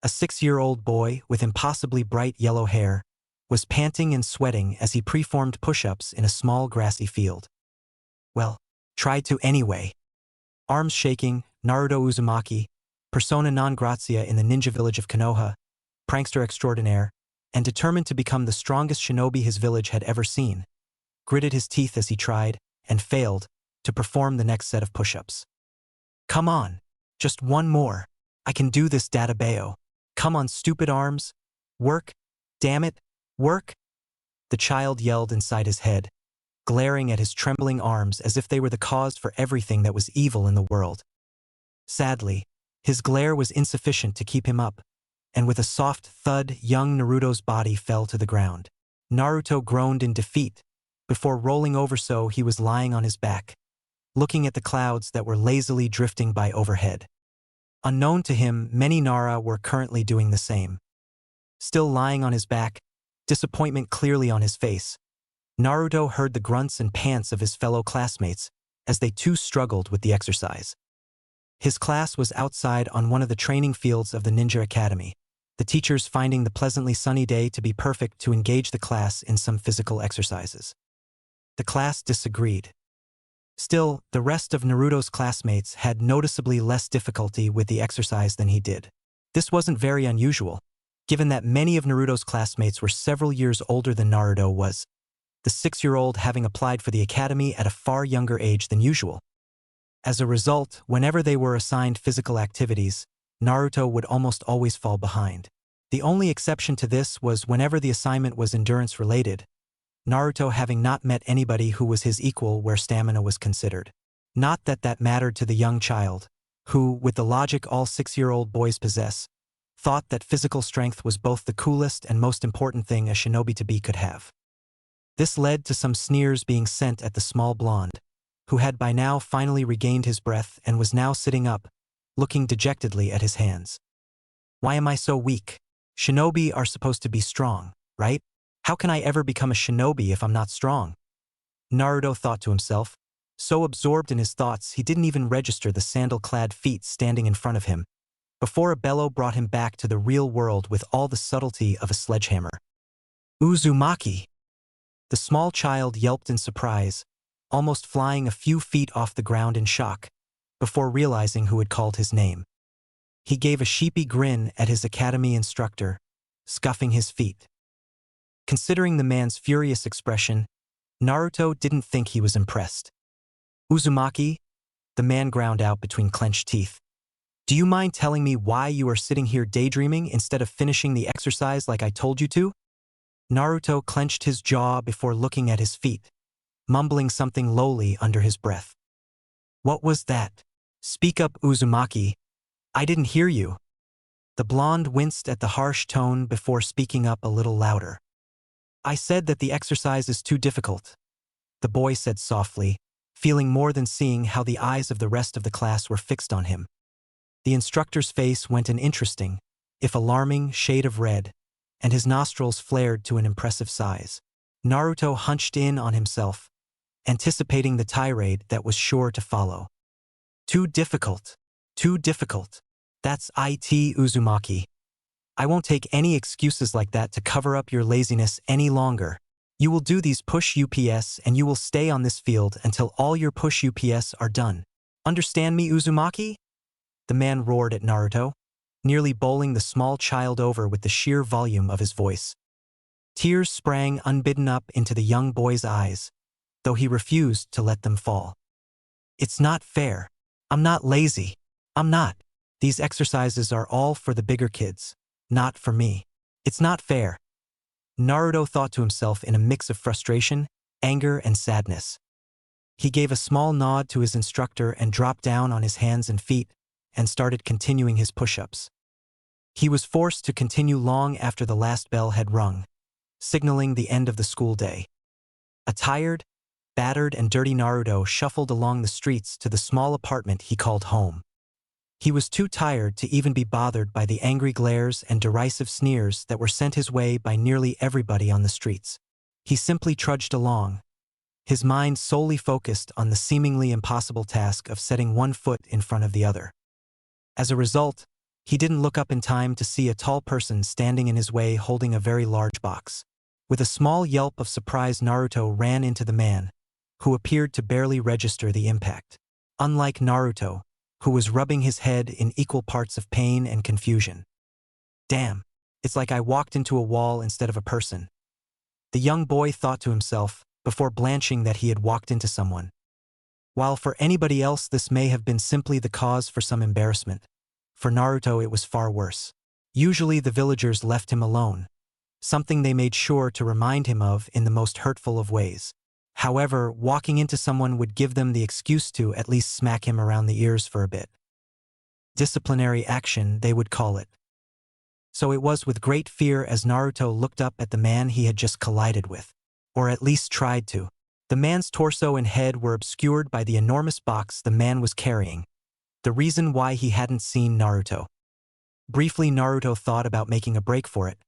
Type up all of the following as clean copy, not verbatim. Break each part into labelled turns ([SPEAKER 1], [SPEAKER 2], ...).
[SPEAKER 1] A 6-year-old boy with impossibly bright yellow hair was panting and sweating as he performed push-ups in a small grassy field. Well, tried to anyway. Arms shaking, Naruto Uzumaki, persona non grata in the ninja village of Konoha, prankster extraordinaire, and determined to become the strongest shinobi his village had ever seen, gritted his teeth as he tried, and failed, to perform the next set of push-ups. Come on, just one more. I can do this, Databeo. Come on, stupid arms. Work, damn it, work. The child yelled inside his head, glaring at his trembling arms as if they were the cause for everything that was evil in the world. Sadly, his glare was insufficient to keep him up, and with a soft thud, young Naruto's body fell to the ground. Naruto groaned in defeat. Before rolling over so he was lying on his back, looking at the clouds that were lazily drifting by overhead. Unknown to him, many Nara were currently doing the same. Still lying on his back, disappointment clearly on his face, Naruto heard the grunts and pants of his fellow classmates as they too struggled with the exercise. His class was outside on one of the training fields of the Ninja Academy, the teachers finding the pleasantly sunny day to be perfect to engage the class in some physical exercises. The class disagreed. Still, the rest of Naruto's classmates had noticeably less difficulty with the exercise than he did. This wasn't very unusual, given that many of Naruto's classmates were several years older than Naruto was, the 6-year-old having applied for the academy at a far younger age than usual. As a result, whenever they were assigned physical activities, Naruto would almost always fall behind. The only exception to this was whenever the assignment was endurance-related, Naruto having not met anybody who was his equal where stamina was considered. Not that that mattered to the young child, who, with the logic all 6-year-old boys possess, thought that physical strength was both the coolest and most important thing a shinobi to be could have. This led to some sneers being sent at the small blonde, who had by now finally regained his breath and was now sitting up, looking dejectedly at his hands. Why am I so weak? Shinobi are supposed to be strong, right? How can I ever become a shinobi if I'm not strong? Naruto thought to himself. So absorbed in his thoughts he didn't even register the sandal-clad feet standing in front of him, before a bellow brought him back to the real world with all the subtlety of a sledgehammer. Uzumaki! The small child yelped in surprise, almost flying a few feet off the ground in shock, before realizing who had called his name. He gave a sheepy grin at his academy instructor, scuffing his feet. Considering the man's furious expression, Naruto didn't think he was impressed. Uzumaki, the man ground out between clenched teeth. Do you mind telling me why you are sitting here daydreaming instead of finishing the exercise like I told you to? Naruto clenched his jaw before looking at his feet, mumbling something lowly under his breath. What was that? Speak up, Uzumaki. I didn't hear you. The blonde winced at the harsh tone before speaking up a little louder. I said that the exercise is too difficult, the boy said softly, feeling more than seeing how the eyes of the rest of the class were fixed on him. The instructor's face went an interesting, if alarming, shade of red, and his nostrils flared to an impressive size. Naruto hunched in on himself, anticipating the tirade that was sure to follow. Too difficult. Too difficult. That's it, Uzumaki. I won't take any excuses like that to cover up your laziness any longer. You will do these push UPS and you will stay on this field until all your push UPS are done. Understand me, Uzumaki? The man roared at Naruto, nearly bowling the small child over with the sheer volume of his voice. Tears sprang unbidden up into the young boy's eyes, though he refused to let them fall. It's not fair. I'm not lazy. I'm not. These exercises are all for the bigger kids, not for me. It's not fair. Naruto thought to himself in a mix of frustration, anger, and sadness. He gave a small nod to his instructor and dropped down on his hands and feet and started continuing his push-ups. He was forced to continue long after the last bell had rung, signaling the end of the school day. A tired, battered, and dirty Naruto shuffled along the streets to the small apartment he called home. He was too tired to even be bothered by the angry glares and derisive sneers that were sent his way by nearly everybody on the streets. He simply trudged along, his mind solely focused on the seemingly impossible task of setting one foot in front of the other. As a result, He didn't look up in time to see a tall person standing in his way holding a very large box. With a small yelp of surprise, Naruto ran into the man, who appeared to barely register the impact. Unlike Naruto, who was rubbing his head in equal parts of pain and confusion. Damn, it's like I walked into a wall instead of a person. The young boy thought to himself, before blanching that he had walked into someone. While for anybody else this may have been simply the cause for some embarrassment, for Naruto it was far worse. Usually the villagers left him alone, something they made sure to remind him of in the most hurtful of ways. However, walking into someone would give them the excuse to at least smack him around the ears for a bit. Disciplinary action, they would call it. So it was with great fear as Naruto looked up at the man he had just collided with. Or at least tried to. The man's torso and head were obscured by the enormous box the man was carrying, the reason why he hadn't seen Naruto. Briefly Naruto thought about making a break for it,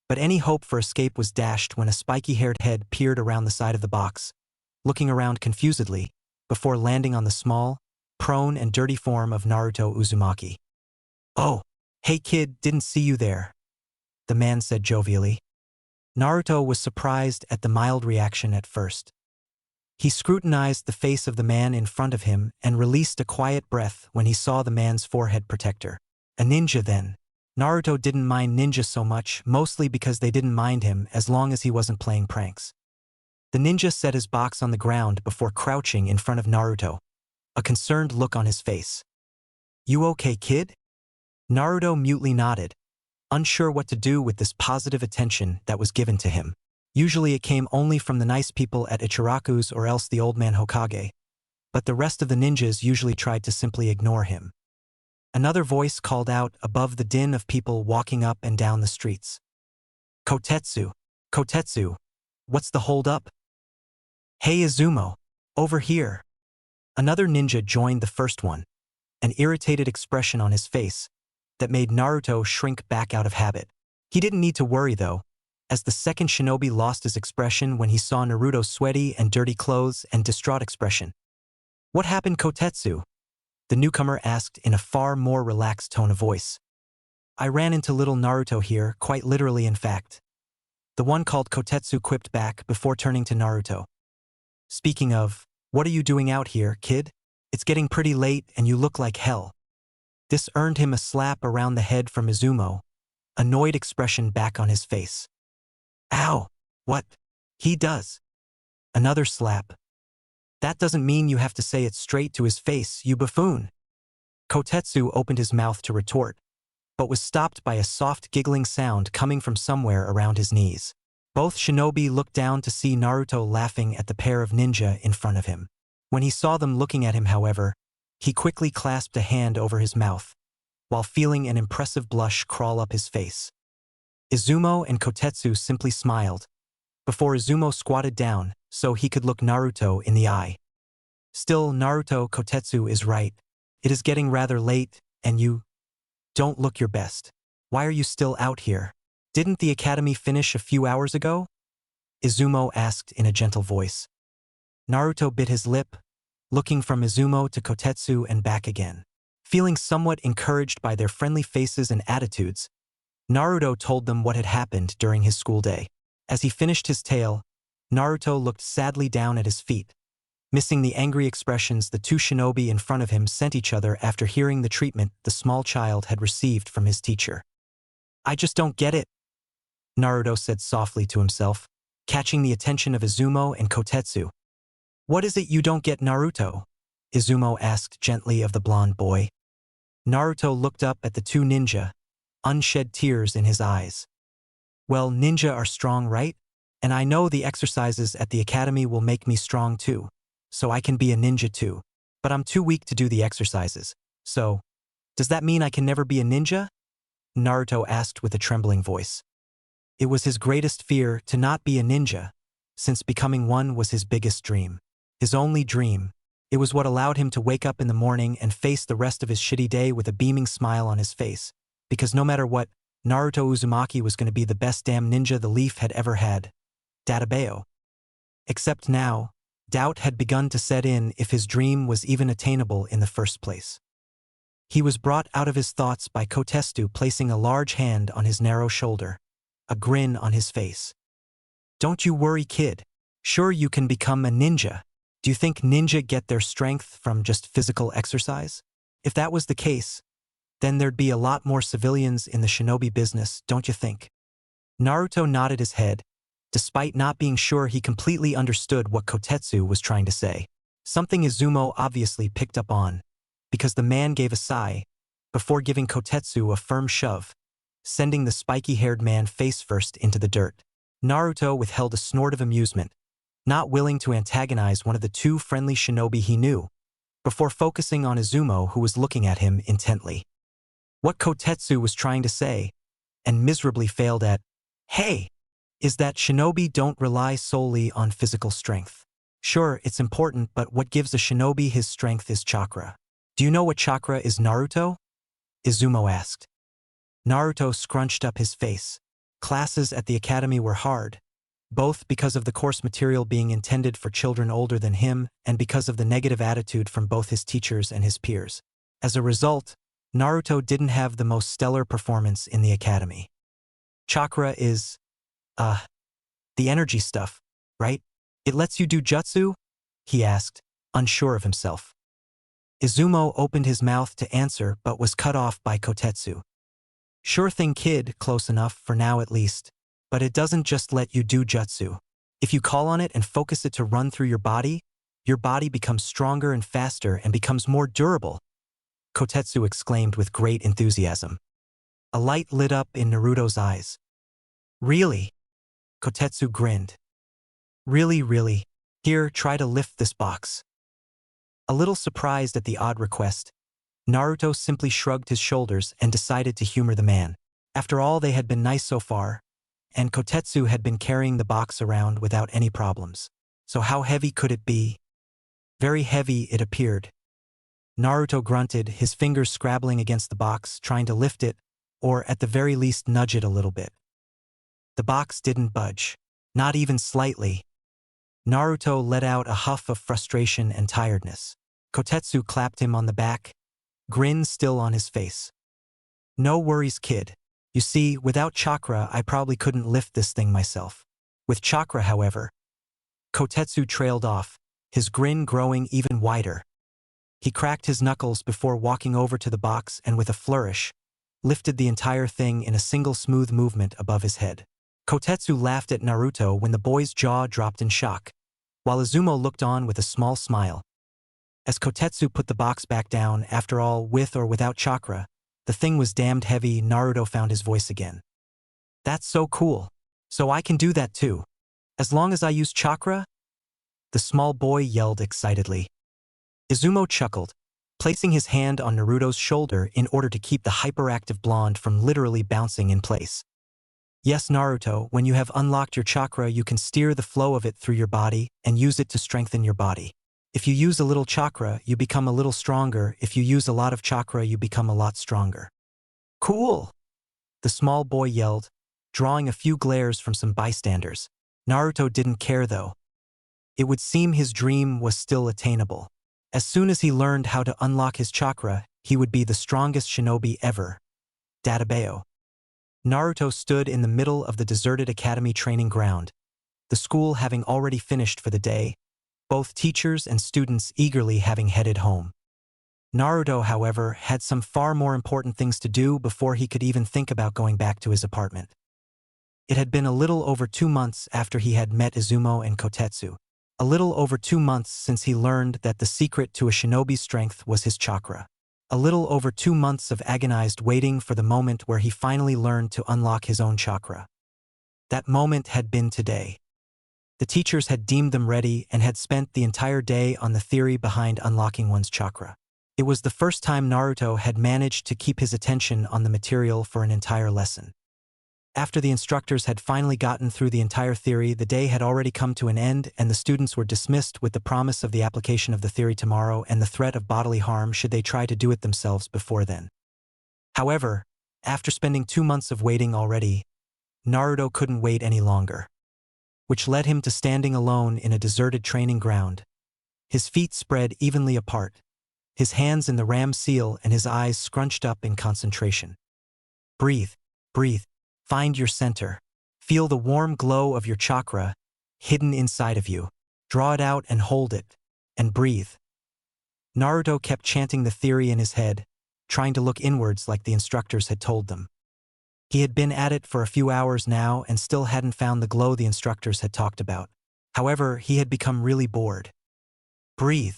[SPEAKER 1] but any hope for escape was dashed when a spiky-haired head peered around the side of the box, looking around confusedly, before landing on the small, prone and dirty form of Naruto Uzumaki. "Oh, hey kid, didn't see you there," the man said jovially. Naruto was surprised at the mild reaction at first. He scrutinized the face of the man in front of him and released a quiet breath when he saw the man's forehead protector. A ninja then. Naruto didn't mind ninjas so much, mostly because they didn't mind him as long as he wasn't playing pranks. The ninja set his box on the ground before crouching in front of Naruto, a concerned look on his face. "You okay, kid?" Naruto mutely nodded, unsure what to do with this positive attention that was given to him. Usually it came only from the nice people at Ichiraku's or else the old man Hokage, but the rest of the ninjas usually tried to simply ignore him. Another voice called out above the din of people walking up and down the streets. "Kotetsu! Kotetsu! What's the hold up?" "Hey Izumo! Over here!" Another ninja joined the first one, an irritated expression on his face that made Naruto shrink back out of habit. He didn't need to worry though, as the second shinobi lost his expression when he saw Naruto's sweaty and dirty clothes and distraught expression. "What happened, Kotetsu?" the newcomer asked in a far more relaxed tone of voice. "I ran into little Naruto here, quite literally in fact." The one called Kotetsu quipped back before turning to Naruto. "Speaking of, what are you doing out here, kid? It's getting pretty late and you look like hell." This earned him a slap around the head from Izumo, annoyed expression back on his face. "Ow! What? He does." Another slap. "That doesn't mean you have to say it straight to his face, you buffoon." Kotetsu opened his mouth to retort, but was stopped by a soft giggling sound coming from somewhere around his knees. Both shinobi looked down to see Naruto laughing at the pair of ninja in front of him. When he saw them looking at him, however, he quickly clasped a hand over his mouth, while feeling an impressive blush crawl up his face. Izumo and Kotetsu simply smiled, before Izumo squatted down so he could look Naruto in the eye. "Still, Naruto, Kotetsu is right. It is getting rather late, and you don't look your best. Why are you still out here? Didn't the academy finish a few hours ago?" Izumo asked in a gentle voice. Naruto bit his lip, looking from Izumo to Kotetsu and back again. Feeling somewhat encouraged by their friendly faces and attitudes, Naruto told them what had happened during his school day. As he finished his tale, Naruto looked sadly down at his feet, missing the angry expressions the two shinobi in front of him sent each other after hearing the treatment the small child had received from his teacher. "I just don't get it," Naruto said softly to himself, catching the attention of Izumo and Kotetsu. "What is it you don't get, Naruto?" Izumo asked gently of the blonde boy. Naruto looked up at the two ninja, unshed tears in his eyes. "Well, ninja are strong, right? And I know the exercises at the academy will make me strong too, so I can be a ninja too. But I'm too weak to do the exercises. So, does that mean I can never be a ninja?" Naruto asked with a trembling voice. It was his greatest fear to not be a ninja, since becoming one was his biggest dream. His only dream. It was what allowed him to wake up in the morning and face the rest of his shitty day with a beaming smile on his face. Because no matter what, Naruto Uzumaki was going to be the best damn ninja the Leaf had ever had. Databeo. Except now, doubt had begun to set in if his dream was even attainable in the first place. He was brought out of his thoughts by Kotetsu placing a large hand on his narrow shoulder, a grin on his face. "Don't you worry, kid. Sure, you can become a ninja. Do you think ninja get their strength from just physical exercise? If that was the case, then there'd be a lot more civilians in the shinobi business, don't you think?" Naruto nodded his head, despite not being sure he completely understood what Kotetsu was trying to say. Something Izumo obviously picked up on, because the man gave a sigh, before giving Kotetsu a firm shove, sending the spiky-haired man face-first into the dirt. Naruto withheld a snort of amusement, not willing to antagonize one of the two friendly shinobi he knew, before focusing on Izumo, who was looking at him intently. What Kotetsu was trying to say, and miserably failed at, "Hey," is that shinobi don't rely solely on physical strength. Sure, it's important, but what gives a shinobi his strength is chakra. "Do you know what chakra is, Naruto?" Izumo asked. Naruto scrunched up his face. Classes at the academy were hard, both because of the course material being intended for children older than him and because of the negative attitude from both his teachers and his peers. As a result, Naruto didn't have the most stellar performance in the academy. Chakra is, the energy stuff, right? It lets you do jutsu? He asked, unsure of himself. Izumo opened his mouth to answer but was cut off by Kotetsu. "Sure thing, kid, close enough for now at least. But it doesn't just let you do jutsu. If you call on it and focus it to run through your body becomes stronger and faster and becomes more durable," Kotetsu exclaimed with great enthusiasm. A light lit up in Naruto's eyes. "Really?" Kotetsu grinned. "Really, really. Here, try to lift this box." A little surprised at the odd request, Naruto simply shrugged his shoulders and decided to humor the man. After all, they had been nice so far, and Kotetsu had been carrying the box around without any problems. So how heavy could it be? Very heavy, it appeared. Naruto grunted, his fingers scrabbling against the box, trying to lift it, or at the very least nudge it a little bit. The box didn't budge, not even slightly. Naruto let out a huff of frustration and tiredness. Kotetsu clapped him on the back, grin still on his face. "No worries, kid. You see, without chakra, I probably couldn't lift this thing myself. With chakra, however." Kotetsu trailed off, his grin growing even wider. He cracked his knuckles before walking over to the box and with a flourish, lifted the entire thing in a single smooth movement above his head. Kotetsu laughed at Naruto when the boy's jaw dropped in shock, while Izumo looked on with a small smile. As Kotetsu put the box back down, after all, with or without chakra, the thing was damned heavy. Naruto found his voice again. "That's so cool. So I can do that too. As long as I use chakra?" the small boy yelled excitedly. Izumo chuckled, placing his hand on Naruto's shoulder in order to keep the hyperactive blonde from literally bouncing in place. "Yes, Naruto, when you have unlocked your chakra, you can steer the flow of it through your body and use it to strengthen your body. If you use a little chakra, you become a little stronger. If you use a lot of chakra, you become a lot stronger." "Cool!" the small boy yelled, drawing a few glares from some bystanders. Naruto didn't care though. It would seem his dream was still attainable. As soon as he learned how to unlock his chakra, he would be the strongest shinobi ever. Databeo. Naruto stood in the middle of the deserted academy training ground, the school having already finished for the day, both teachers and students eagerly having headed home. Naruto, however, had some far more important things to do before he could even think about going back to his apartment. It had been a little over 2 months after he had met Izumo and Kotetsu. A little over 2 months since he learned that the secret to a shinobi's strength was his chakra. A little over 2 months of agonized waiting for the moment where he finally learned to unlock his own chakra. That moment had been today. The teachers had deemed them ready and had spent the entire day on the theory behind unlocking one's chakra. It was the first time Naruto had managed to keep his attention on the material for an entire lesson. After the instructors had finally gotten through the entire theory, the day had already come to an end and the students were dismissed with the promise of the application of the theory tomorrow and the threat of bodily harm should they try to do it themselves before then. However, after spending 2 months of waiting already, Naruto couldn't wait any longer, which led him to standing alone in a deserted training ground, his feet spread evenly apart, his hands in the ram seal and his eyes scrunched up in concentration. Breathe, breathe, find your center. Feel the warm glow of your chakra, hidden inside of you. Draw it out and hold it, and breathe. Naruto kept chanting the theory in his head, trying to look inwards like the instructors had told them. He had been at it for a few hours now and still hadn't found the glow the instructors had talked about. However, he had become really bored. Breathe.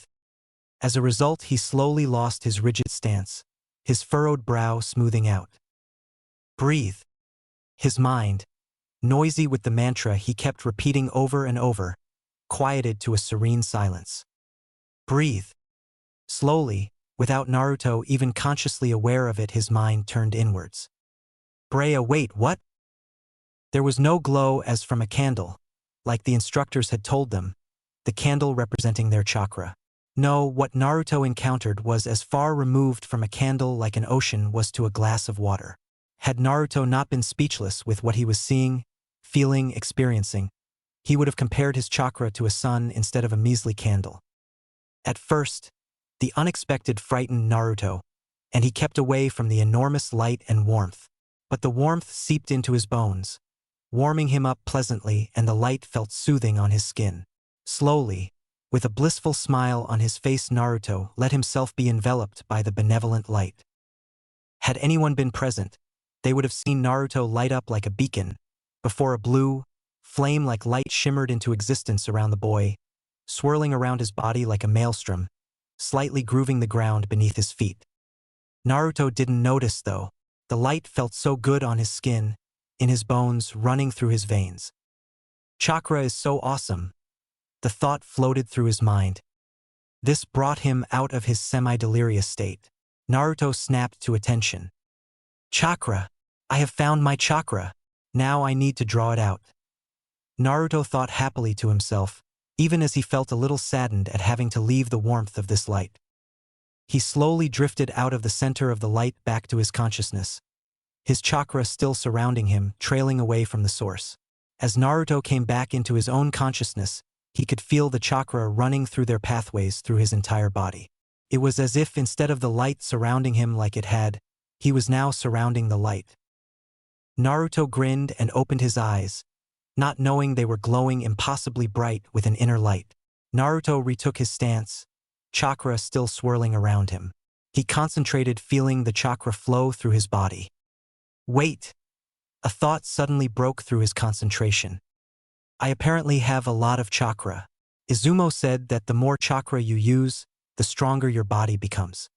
[SPEAKER 1] As a result, he slowly lost his rigid stance, his furrowed brow smoothing out. Breathe. His mind, noisy with the mantra he kept repeating over and over, quieted to a serene silence. Breathe. Slowly, without Naruto even consciously aware of it, his mind turned inwards. Brea, wait, what? There was no glow as from a candle, like the instructors had told them, the candle representing their chakra. No, what Naruto encountered was as far removed from a candle like an ocean was to a glass of water. Had Naruto not been speechless with what he was seeing, feeling, experiencing, he would have compared his chakra to a sun instead of a measly candle. At first, the unexpected frightened Naruto, and he kept away from the enormous light and warmth. But the warmth seeped into his bones, warming him up pleasantly, and the light felt soothing on his skin. Slowly, with a blissful smile on his face, Naruto let himself be enveloped by the benevolent light. Had anyone been present, they would have seen Naruto light up like a beacon, before a blue, flame-like light shimmered into existence around the boy, swirling around his body like a maelstrom, slightly grooving the ground beneath his feet. Naruto didn't notice, though. The light felt so good on his skin, in his bones, running through his veins. Chakra is so awesome. The thought floated through his mind. This brought him out of his semi-delirious state. Naruto snapped to attention. Chakra! I have found my chakra. Now I need to draw it out. Naruto thought happily to himself, even as he felt a little saddened at having to leave the warmth of this light. He slowly drifted out of the center of the light back to his consciousness, his chakra still surrounding him, trailing away from the source. As Naruto came back into his own consciousness, he could feel the chakra running through their pathways through his entire body. It was as if instead of the light surrounding him like it had, he was now surrounding the light. Naruto grinned and opened his eyes, not knowing they were glowing impossibly bright with an inner light. Naruto retook his stance, chakra still swirling around him. He concentrated, feeling the chakra flow through his body. Wait! A thought suddenly broke through his concentration. I apparently have a lot of chakra. Izumo said that the more chakra you use, the stronger your body becomes.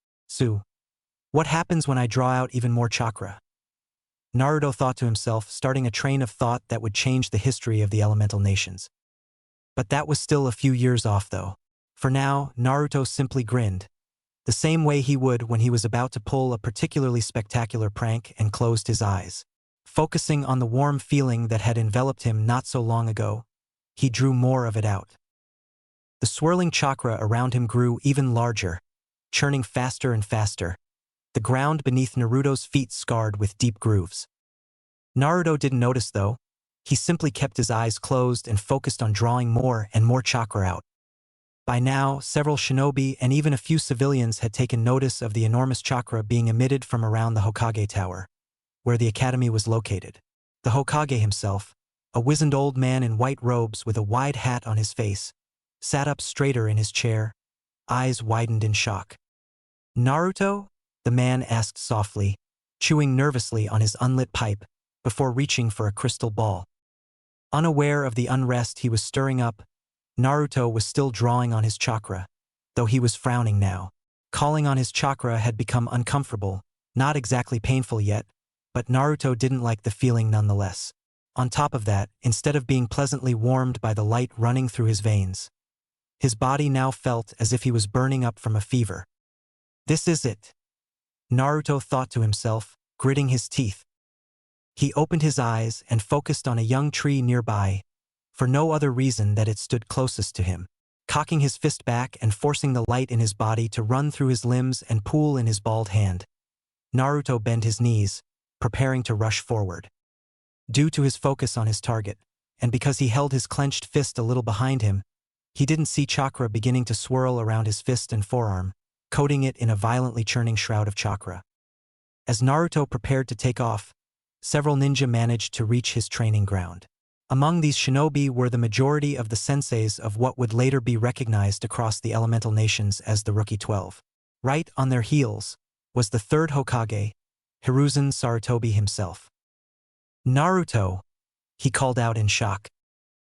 [SPEAKER 1] What happens when I draw out even more chakra? Naruto thought to himself, starting a train of thought that would change the history of the elemental nations. But that was still a few years off, though. For now, Naruto simply grinned, the same way he would when he was about to pull a particularly spectacular prank, and closed his eyes. Focusing on the warm feeling that had enveloped him not so long ago, he drew more of it out. The swirling chakra around him grew even larger, churning faster and faster, the ground beneath Naruto's feet scarred with deep grooves. Naruto didn't notice, though. He simply kept his eyes closed and focused on drawing more and more chakra out. By now, several shinobi and even a few civilians had taken notice of the enormous chakra being emitted from around the Hokage Tower, where the academy was located. The Hokage himself, a wizened old man in white robes with a wide hat on his face, sat up straighter in his chair, eyes widened in shock. Naruto? The man asked softly, chewing nervously on his unlit pipe, before reaching for a crystal ball. Unaware of the unrest he was stirring up, Naruto was still drawing on his chakra, though he was frowning now. Calling on his chakra had become uncomfortable, not exactly painful yet, but Naruto didn't like the feeling nonetheless. On top of that, instead of being pleasantly warmed by the light running through his veins, his body now felt as if he was burning up from a fever. This is it, Naruto thought to himself, gritting his teeth. He opened his eyes and focused on a young tree nearby, for no other reason that it stood closest to him. Cocking his fist back and forcing the light in his body to run through his limbs and pool in his bald hand, Naruto bent his knees, preparing to rush forward. Due to his focus on his target, and because he held his clenched fist a little behind him, he didn't see chakra beginning to swirl around his fist and forearm, coating it in a violently churning shroud of chakra. As Naruto prepared to take off, several ninja managed to reach his training ground. Among these shinobi were the majority of the senseis of what would later be recognized across the elemental nations as the Rookie 12. Right on their heels was the third Hokage, Hiruzen Sarutobi himself. "Naruto," he called out in shock.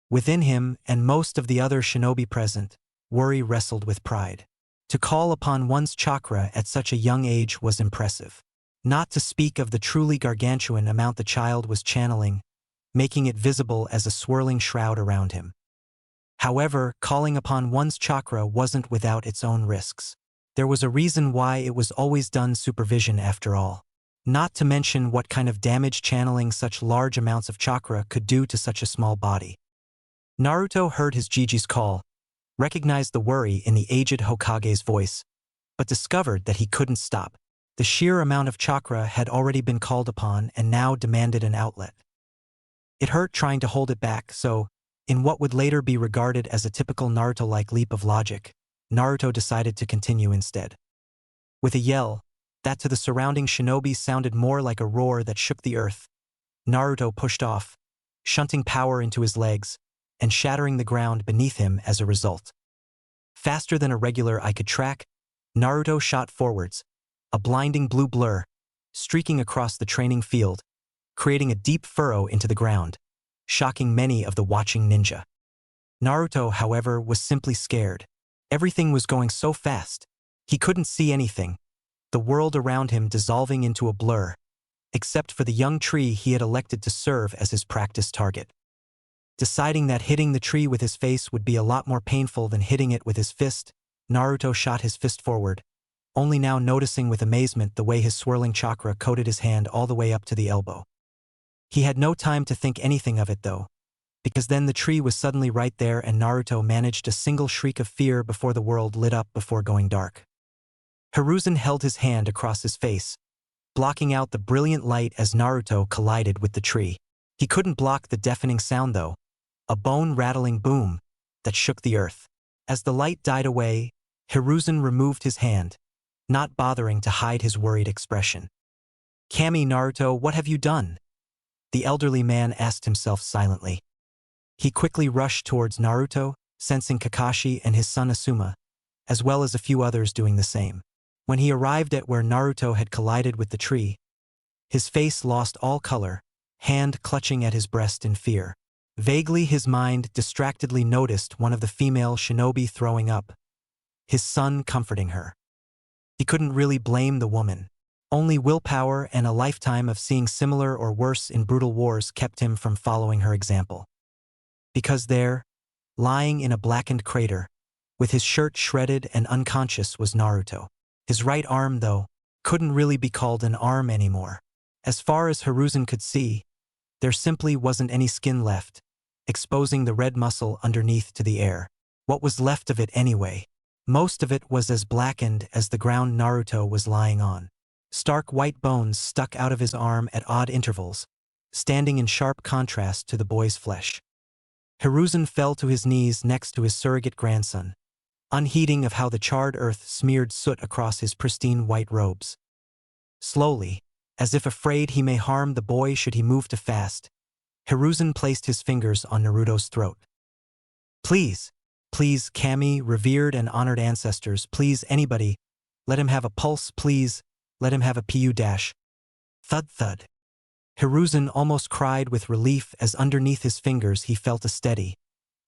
[SPEAKER 1] Within him and most of the other shinobi present, worry wrestled with pride. To call upon one's chakra at such a young age was impressive. Not to speak of the truly gargantuan amount the child was channeling, making it visible as a swirling shroud around him. However, calling upon one's chakra wasn't without its own risks. There was a reason why it was always done supervision after all. Not to mention what kind of damage channeling such large amounts of chakra could do to such a small body. Naruto heard his Jiji's call, recognized the worry in the aged Hokage's voice, but discovered that he couldn't stop. The sheer amount of chakra had already been called upon and now demanded an outlet. It hurt trying to hold it back, so, in what would later be regarded as a typical Naruto-like leap of logic, Naruto decided to continue instead. With a yell, that to the surrounding shinobi sounded more like a roar that shook the earth, Naruto pushed off, shunting power into his legs, and shattering the ground beneath him as a result. Faster than a regular eye could track, Naruto shot forwards, a blinding blue blur, streaking across the training field, creating a deep furrow into the ground, shocking many of the watching ninja. Naruto, however, was simply scared. Everything was going so fast, he couldn't see anything, the world around him dissolving into a blur, except for the young tree he had elected to serve as his practice target. Deciding that hitting the tree with his face would be a lot more painful than hitting it with his fist, Naruto shot his fist forward, only now noticing with amazement the way his swirling chakra coated his hand all the way up to the elbow. He had no time to think anything of it though, because then the tree was suddenly right there and Naruto managed a single shriek of fear before the world lit up before going dark. Hiruzen held his hand across his face, blocking out the brilliant light as Naruto collided with the tree. He couldn't block the deafening sound though, a bone-rattling boom that shook the earth. As the light died away, Hiruzen removed his hand, not bothering to hide his worried expression. "Kami, Naruto, what have you done?" the elderly man asked himself silently. He quickly rushed towards Naruto, sensing Kakashi and his son Asuma, as well as a few others doing the same. When he arrived at where Naruto had collided with the tree, his face lost all color, hand clutching at his breast in fear. Vaguely his mind distractedly noticed one of the female shinobi throwing up, his son comforting her. He couldn't really blame the woman. Only willpower and a lifetime of seeing similar or worse in brutal wars kept him from following her example. Because there, lying in a blackened crater, with his shirt shredded and unconscious was Naruto. His right arm, though, couldn't really be called an arm anymore. As far as Hiruzen could see, there simply wasn't any skin left, exposing the red muscle underneath to the air. What was left of it anyway? Most of it was as blackened as the ground Naruto was lying on. Stark white bones stuck out of his arm at odd intervals, standing in sharp contrast to the boy's flesh. Hiruzen fell to his knees next to his surrogate grandson, unheeding of how the charred earth smeared soot across his pristine white robes. Slowly, as if afraid he may harm the boy should he move too fast, Hiruzen placed his fingers on Naruto's throat. "Please, please, Kami, revered and honored ancestors, please anybody, let him have a pulse, please, let him have a pu dash." Thud thud. Hiruzen almost cried with relief as underneath his fingers he felt a steady,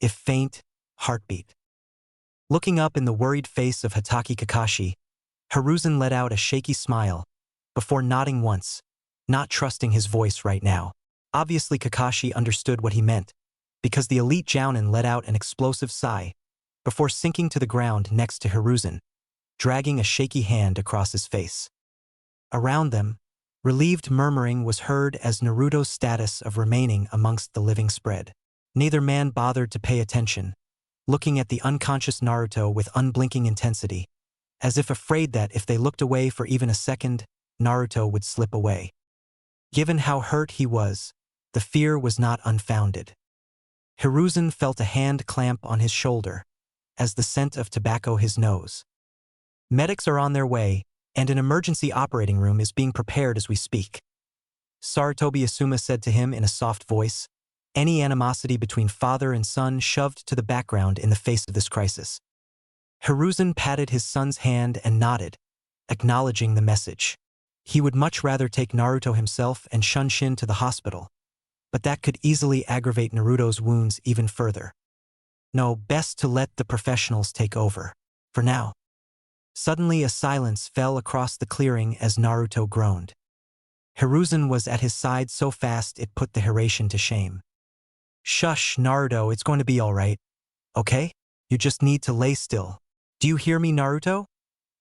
[SPEAKER 1] if faint, heartbeat. Looking up in the worried face of Hatake Kakashi, Hiruzen let out a shaky smile, before nodding once, not trusting his voice right now. Obviously Kakashi understood what he meant, because the elite Jounin let out an explosive sigh, before sinking to the ground next to Hiruzen, dragging a shaky hand across his face. Around them, relieved murmuring was heard as Naruto's status of remaining amongst the living spread. Neither man bothered to pay attention, looking at the unconscious Naruto with unblinking intensity, as if afraid that if they looked away for even a second, Naruto would slip away. Given how hurt he was, the fear was not unfounded. Hiruzen felt a hand clamp on his shoulder, as the scent of tobacco his nose. Medics are on their way, and an emergency operating room is being prepared as we speak. Sarutobi Asuma said to him in a soft voice, any animosity between father and son shoved to the background in the face of this crisis. Hiruzen patted his son's hand and nodded, acknowledging the message. He would much rather take Naruto himself and Shunshin to the hospital, but that could easily aggravate Naruto's wounds even further. No, best to let the professionals take over, for now. Suddenly a silence fell across the clearing as Naruto groaned. Hiruzen was at his side so fast it put the Hiraishin to shame. Shush, Naruto, it's going to be all right. Okay? You just need to lay still. Do you hear me, Naruto?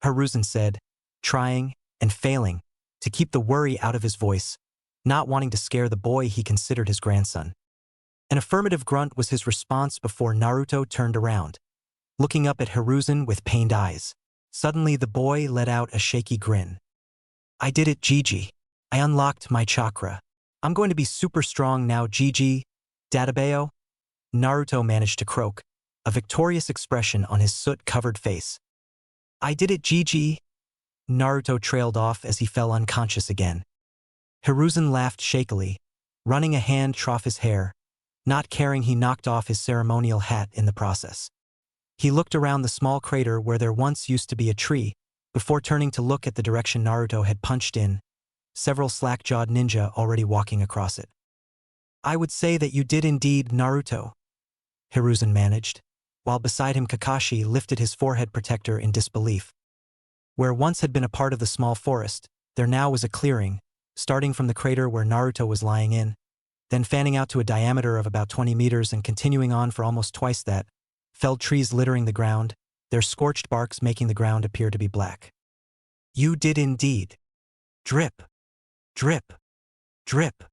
[SPEAKER 1] Hiruzen said, trying, and failing, to keep the worry out of his voice, not wanting to scare the boy he considered his grandson. An affirmative grunt was his response before Naruto turned around, looking up at Hiruzen with pained eyes. Suddenly the boy let out a shaky grin. I did it, Gigi. I unlocked my chakra. I'm going to be super strong now, Gigi. Databeo? Naruto managed to croak, a victorious expression on his soot-covered face. I did it, Gigi. Naruto trailed off as he fell unconscious again. Hiruzen laughed shakily, running a hand through his hair, not caring he knocked off his ceremonial hat in the process. He looked around the small crater where there once used to be a tree, before turning to look at the direction Naruto had punched in, several slack-jawed ninja already walking across it. I would say that you did indeed, Naruto, Hiruzen managed, while beside him Kakashi lifted his forehead protector in disbelief. Where once had been a part of the small forest, there now was a clearing, starting from the crater where Naruto was lying in, then fanning out to a diameter of about 20 meters and continuing on for almost twice that, felled trees littering the ground, their scorched barks making the ground appear to be black. You did indeed. Drip. Drip. Drip.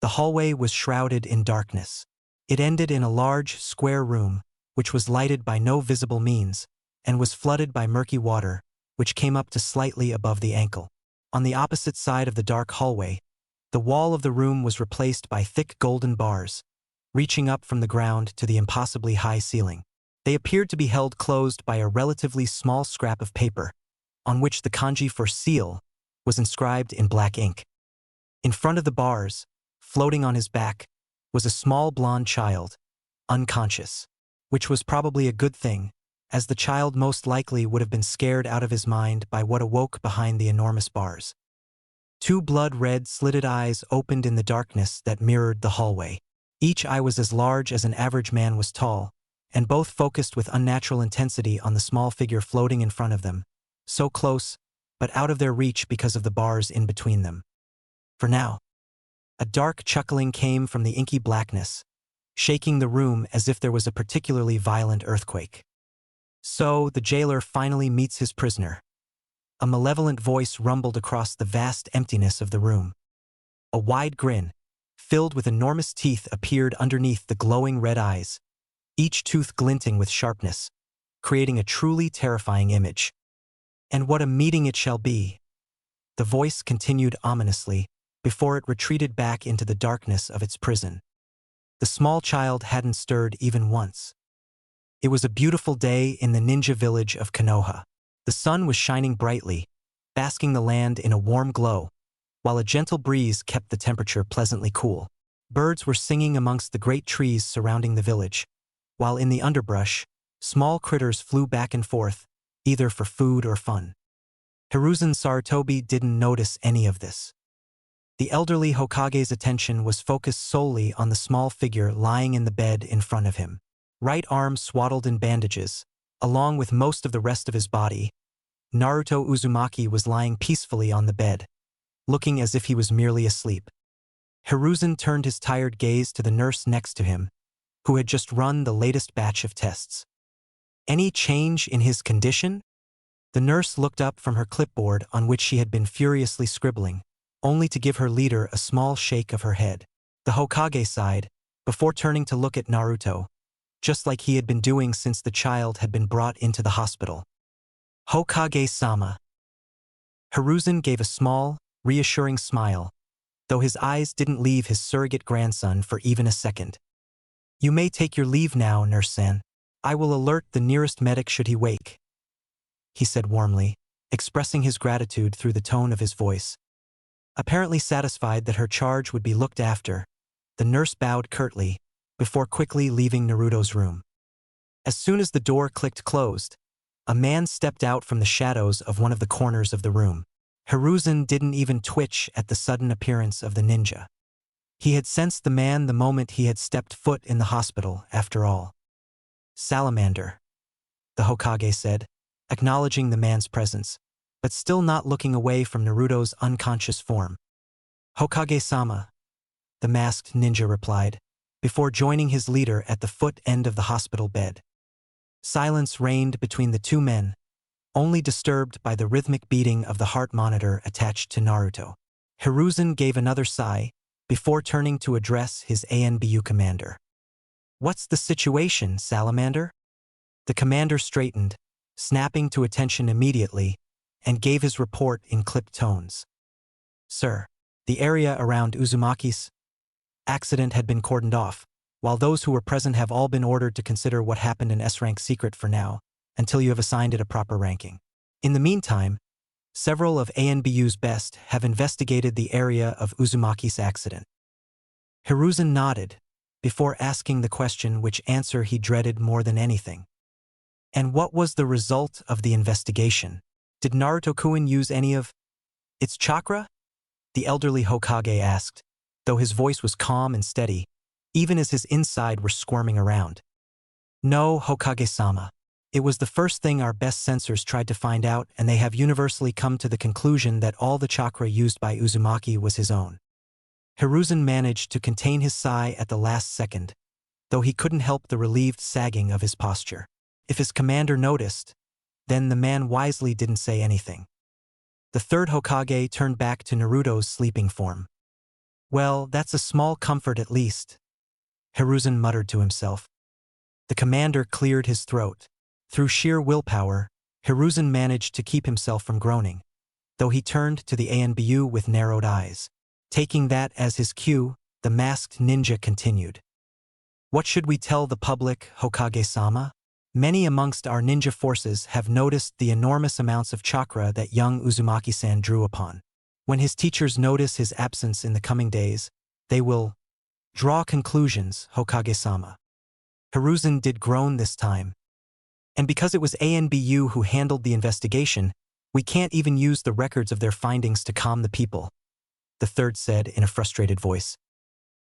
[SPEAKER 1] The hallway was shrouded in darkness. It ended in a large, square room, which was lighted by no visible means, and was flooded by murky water, which came up to slightly above the ankle. On the opposite side of the dark hallway, the wall of the room was replaced by thick golden bars, reaching up from the ground to the impossibly high ceiling. They appeared to be held closed by a relatively small scrap of paper, on which the kanji for seal was inscribed in black ink. In front of the bars, floating on his back, was a small blonde child, unconscious, which was probably a good thing, as the child most likely would have been scared out of his mind by what awoke behind the enormous bars. Two blood-red slitted eyes opened in the darkness that mirrored the hallway. Each eye was as large as an average man was tall, and both focused with unnatural intensity on the small figure floating in front of them, so close, but out of their reach because of the bars in between them. For now. A dark chuckling came from the inky blackness, shaking the room as if there was a particularly violent earthquake. So, the jailer finally meets his prisoner. A malevolent voice rumbled across the vast emptiness of the room. A wide grin, filled with enormous teeth, appeared underneath the glowing red eyes, each tooth glinting with sharpness, creating a truly terrifying image. And what a meeting it shall be! The voice continued ominously, before it retreated back into the darkness of its prison. The small child hadn't stirred even once. It was a beautiful day in the ninja village of Konoha. The sun was shining brightly, basking the land in a warm glow, while a gentle breeze kept the temperature pleasantly cool. Birds were singing amongst the great trees surrounding the village, while in the underbrush, small critters flew back and forth, either for food or fun. Hiruzen Sarutobi didn't notice any of this. The elderly Hokage's attention was focused solely on the small figure lying in the bed in front of him. Right arm swaddled in bandages, along with most of the rest of his body, Naruto Uzumaki was lying peacefully on the bed, looking as if he was merely asleep. Hiruzen turned his tired gaze to the nurse next to him, who had just run the latest batch of tests. Any change in his condition? The nurse looked up from her clipboard on which she had been furiously scribbling, only to give her leader a small shake of her head. The Hokage sighed, before turning to look at Naruto, just like he had been doing since the child had been brought into the hospital. Hokage-sama. Hiruzen gave a small, reassuring smile, though his eyes didn't leave his surrogate grandson for even a second. You may take your leave now, Nurse-san. I will alert the nearest medic should he wake. he said warmly, expressing his gratitude through the tone of his voice. Apparently satisfied that her charge would be looked after, the nurse bowed curtly, before quickly leaving Naruto's room. As soon as the door clicked closed, a man stepped out from the shadows of one of the corners of the room. Hiruzen didn't even twitch at the sudden appearance of the ninja. He had sensed the man the moment he had stepped foot in the hospital, after all. "Salamander," the Hokage said, acknowledging the man's presence, but still not looking away from Naruto's unconscious form. "Hokage-sama," the masked ninja replied, before joining his leader at the foot end of the hospital bed. Silence reigned between the two men, only disturbed by the rhythmic beating of the heart monitor attached to Naruto. Hiruzen gave another sigh, before turning to address his ANBU commander. "What's the situation, Salamander?" The commander straightened, snapping to attention immediately, and gave his report in clipped tones. "Sir, the area around Uzumaki's accident had been cordoned off, while those who were present have all been ordered to consider what happened in S-rank secret for now, until you have assigned it a proper ranking. In the meantime, several of ANBU's best have investigated the area of Uzumaki's accident." Hiruzen nodded, before asking the question which answer he dreaded more than anything. "And what was the result of the investigation? Did Naruto-kun use any of its chakra?" the elderly Hokage asked, though his voice was calm and steady, even as his inside were squirming around. "No, Hokage-sama. It was the first thing our best censors tried to find out, and they have universally come to the conclusion that all the chakra used by Uzumaki was his own." Hiruzen managed to contain his sigh at the last second, though he couldn't help the relieved sagging of his posture. If his commander noticed, then the man wisely didn't say anything. The third Hokage turned back to Naruto's sleeping form. "Well, that's a small comfort at least," Hiruzen muttered to himself. The commander cleared his throat. Through sheer willpower, Hiruzen managed to keep himself from groaning, though he turned to the ANBU with narrowed eyes. Taking that as his cue, the masked ninja continued. "What should we tell the public, Hokage-sama? Many amongst our ninja forces have noticed the enormous amounts of chakra that young Uzumaki-san drew upon. When his teachers notice his absence in the coming days, they will draw conclusions, Hokage-sama." Hiruzen did groan this time. "And because it was ANBU who handled the investigation, we can't even use the records of their findings to calm the people," the third said in a frustrated voice.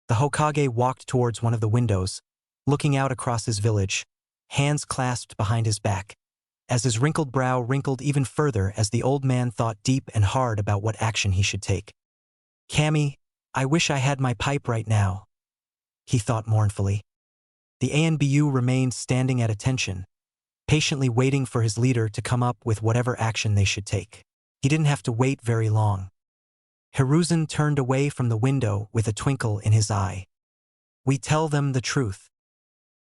[SPEAKER 1] The Hokage walked towards one of the windows, looking out across his village, hands clasped behind his back, as his wrinkled brow wrinkled even further as the old man thought deep and hard about what action he should take. "Kami, I wish I had my pipe right now," he thought mournfully. The ANBU remained standing at attention, patiently waiting for his leader to come up with whatever action they should take. He didn't have to wait very long. Hiruzen turned away from the window with a twinkle in his eye. "We tell them the truth."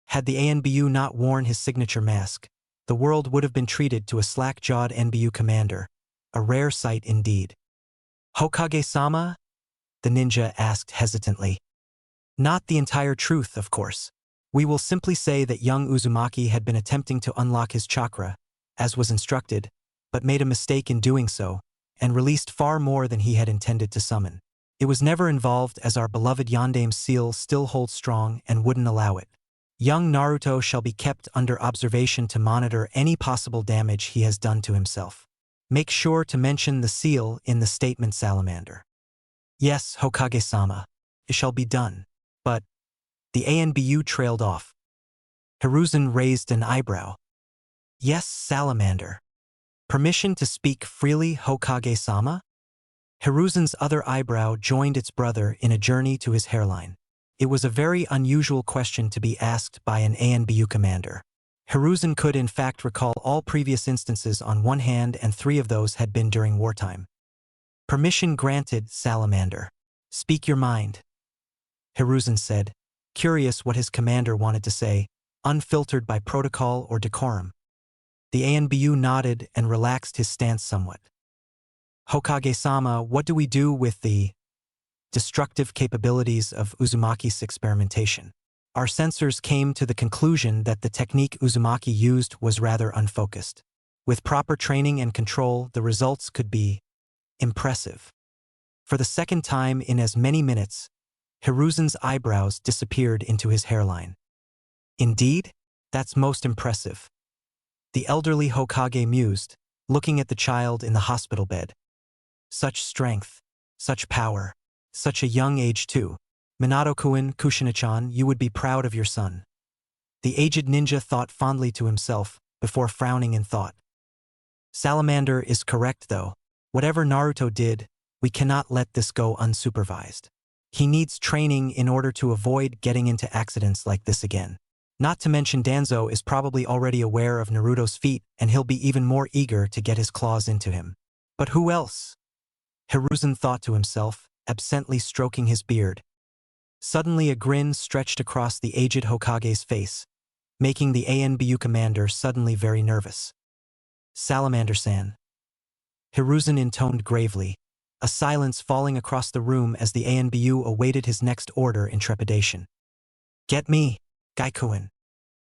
[SPEAKER 1] Had the ANBU not worn his signature mask, the world would have been treated to a slack-jawed NBU commander, a rare sight indeed. "Hokage-sama?" the ninja asked hesitantly. "Not the entire truth, of course. We will simply say that young Uzumaki had been attempting to unlock his chakra, as was instructed, but made a mistake in doing so, and released far more than he had intended to summon. It was never involved as our beloved Yandame's seal still holds strong and wouldn't allow it. Young Naruto shall be kept under observation to monitor any possible damage he has done to himself. Make sure to mention the seal in the statement, Salamander." "Yes, Hokage-sama. It shall be done." But the ANBU trailed off. Hiruzen raised an eyebrow. "Yes, Salamander. Permission to speak freely, Hokage-sama?" Hiruzen's other eyebrow joined its brother in a journey to his hairline. It was a very unusual question to be asked by an ANBU commander. Hiruzen could in fact recall all previous instances on one hand, and 3 of those had been during wartime. "Permission granted, Salamander. Speak your mind," Hiruzen said, curious what his commander wanted to say, unfiltered by protocol or decorum. The ANBU nodded and relaxed his stance somewhat. "Hokage-sama, what do we do with the destructive capabilities of Uzumaki's experimentation? Our censors came to the conclusion that the technique Uzumaki used was rather unfocused. With proper training and control, the results could be impressive. For the second time in as many minutes, Hiruzen's eyebrows disappeared into his hairline. Indeed, that's most impressive. The elderly Hokage mused, looking at the child in the hospital bed. Such strength, such power, such a young age too. Minato-kun, Kushina-chan, you would be proud of your son. The aged ninja thought fondly to himself, before frowning in thought. Salamander is correct though. Whatever Naruto did, we cannot let this go unsupervised. He needs training in order to avoid getting into accidents like this again. Not to mention Danzo is probably already aware of Naruto's feat and he'll be even more eager to get his claws into him. But who else? Hiruzen thought to himself, absently stroking his beard. Suddenly a grin stretched across the aged Hokage's face, making the ANBU commander suddenly very nervous. Salamander-san. Hiruzen intoned gravely, a silence falling across the room as the ANBU awaited his next order in trepidation. Get me, Gaikuen.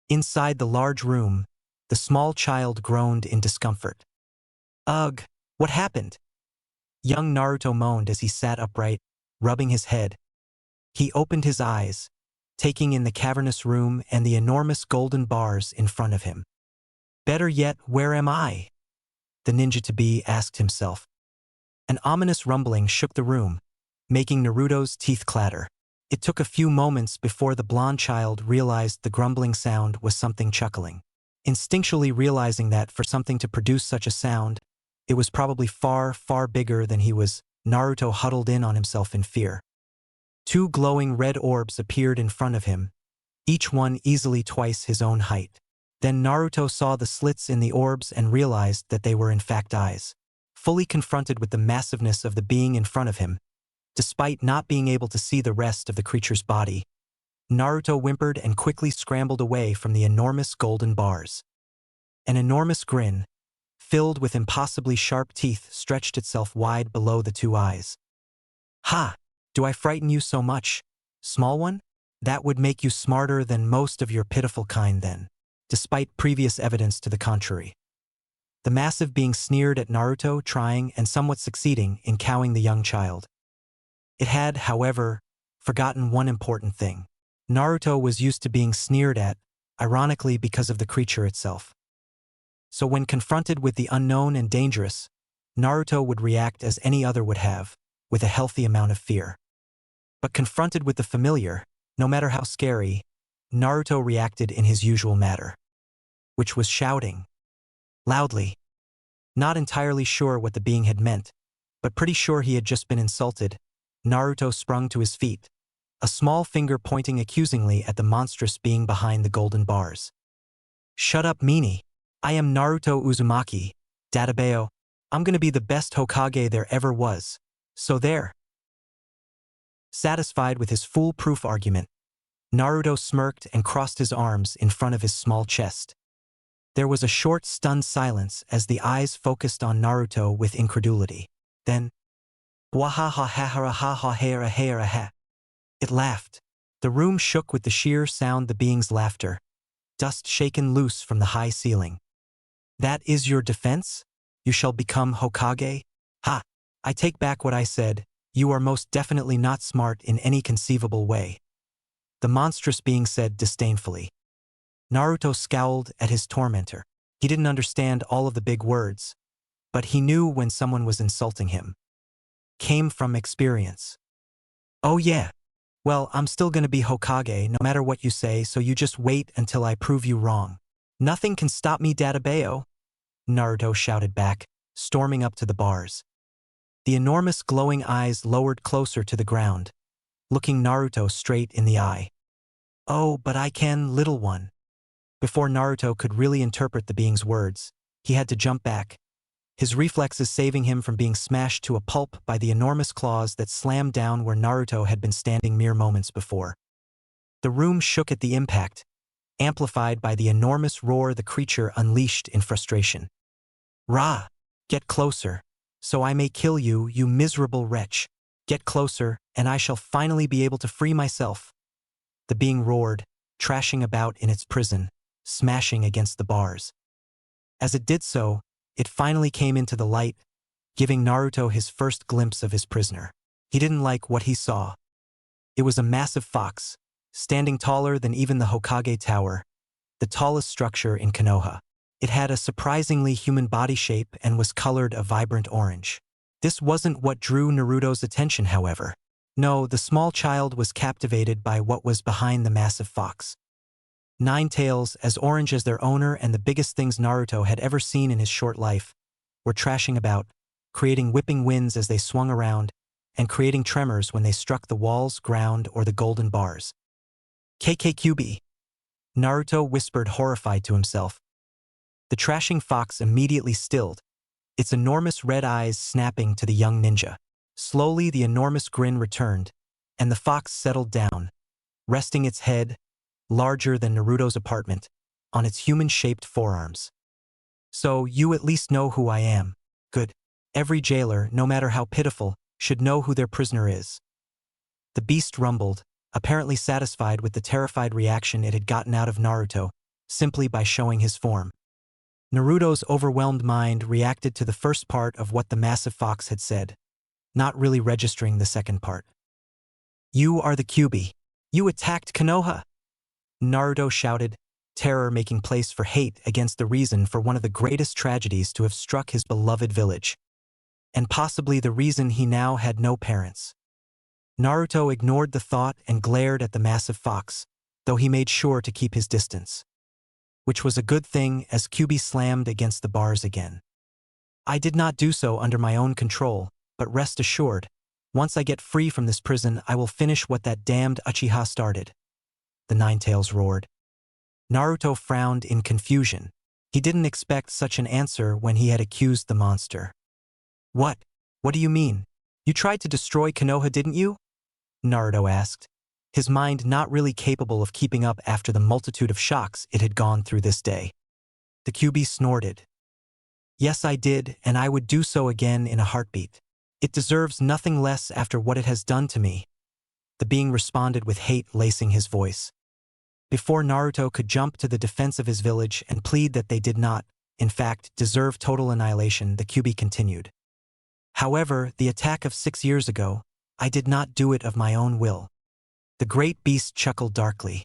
[SPEAKER 1] Inside the large room, the small child groaned in discomfort. Ugh, what happened? Young Naruto moaned as he sat upright, rubbing his head. He opened his eyes, taking in the cavernous room and the enormous golden bars in front of him. Better yet, where am I? The ninja-to-be asked himself. An ominous rumbling shook the room, making Naruto's teeth clatter. It took a few moments before the blonde child realized the grumbling sound was something chuckling. Instinctually realizing that for something to produce such a sound, it was probably far, far bigger than he was, Naruto huddled in on himself in fear. Two glowing red orbs appeared in front of him, each one easily twice his own height. Then Naruto saw the slits in the orbs and realized that they were in fact eyes. Fully confronted with the massiveness of the being in front of him, despite not being able to see the rest of the creature's body, Naruto whimpered and quickly scrambled away from the enormous golden bars. An enormous grin, filled with impossibly sharp teeth, stretched itself wide below the two eyes. Ha! Do I frighten you so much, small one? That would make you smarter than most of your pitiful kind then, despite previous evidence to the contrary. The massive being sneered at Naruto, trying and somewhat succeeding in cowing the young child. It had, however, forgotten one important thing. Naruto was used to being sneered at, ironically because of the creature itself. So when confronted with the unknown and dangerous, Naruto would react as any other would have, with a healthy amount of fear. But confronted with the familiar, no matter how scary, Naruto reacted in his usual manner, which was shouting loudly. Not entirely sure what the being had meant, but pretty sure he had just been insulted, Naruto sprung to his feet, a small finger pointing accusingly at the monstrous being behind the golden bars. Shut up, meanie. I am Naruto Uzumaki, Databeo. I'm gonna be the best Hokage there ever was. So there. Satisfied with his foolproof argument, Naruto smirked and crossed his arms in front of his small chest. There was a short, stunned silence as the eyes focused on Naruto with incredulity. Then, Wahaha-ha-ha-ha-ha-ha-ha-ha. It laughed. The room shook with the sheer sound the being's laughter, dust shaken loose from the high ceiling. That is your defense? You shall become Hokage? Ha! I take back what I said. You are most definitely not smart in any conceivable way. The monstrous being said disdainfully. Naruto scowled at his tormentor. He didn't understand all of the big words, but he knew when someone was insulting him. Came from experience. Oh yeah. Well, I'm still gonna be Hokage no matter what you say, so you just wait until I prove you wrong. Nothing can stop me, Databeo, Naruto shouted back, storming up to the bars. The enormous glowing eyes lowered closer to the ground, looking Naruto straight in the eye. Oh, but I can, little one. Before Naruto could really interpret the being's words, he had to jump back, his reflexes saving him from being smashed to a pulp by the enormous claws that slammed down where Naruto had been standing mere moments before. The room shook at the impact, amplified by the enormous roar the creature unleashed in frustration. Ra! Get closer, so I may kill you, you miserable wretch. Get closer, and I shall finally be able to free myself. The being roared, trashing about in its prison, smashing against the bars. As it did so, It finally came into the light, giving Naruto his first glimpse of his prisoner. He didn't like what he saw. It was a massive fox, standing taller than even the Hokage Tower, the tallest structure in Konoha. It had a surprisingly human body shape and was colored a vibrant orange. This wasn't what drew Naruto's attention, however. No, the small child was captivated by what was behind the massive fox. 9 tails, as orange as their owner and the biggest things Naruto had ever seen in his short life, were trashing about, creating whipping winds as they swung around, and creating tremors when they struck the walls, ground, or the golden bars. KKQB. Naruto whispered, horrified to himself. The trashing fox immediately stilled, its enormous red eyes snapping to the young ninja. Slowly the enormous grin returned, and the fox settled down, resting its head, larger than Naruto's apartment, on its human-shaped forearms. So, you at least know who I am. Good. Every jailer, no matter how pitiful, should know who their prisoner is. The beast rumbled, apparently satisfied with the terrified reaction it had gotten out of Naruto, simply by showing his form. Naruto's overwhelmed mind reacted to the first part of what the massive fox had said, not really registering the second part. You are the Kyuubi. You attacked Konoha! Naruto shouted, terror making place for hate against the reason for one of the greatest tragedies to have struck his beloved village. And possibly the reason he now had no parents. Naruto ignored the thought and glared at the massive fox, though he made sure to keep his distance. Which was a good thing, as Kyuubi slammed against the bars again. I did not do so under my own control, but rest assured, once I get free from this prison I will finish what that damned Uchiha started. The Nine Tails roared. Naruto frowned in confusion. He didn't expect such an answer when he had accused the monster. What? What do you mean? You tried to destroy Konoha, didn't you? Naruto asked, his mind not really capable of keeping up after the multitude of shocks it had gone through this day. The Kyuubi snorted. Yes, I did, and I would do so again in a heartbeat. It deserves nothing less after what it has done to me. The being responded with hate lacing his voice. Before Naruto could jump to the defense of his village and plead that they did not, in fact, deserve total annihilation, the Kyuubi continued. However, the attack of 6 years ago, I did not do it of my own will. The great beast chuckled darkly.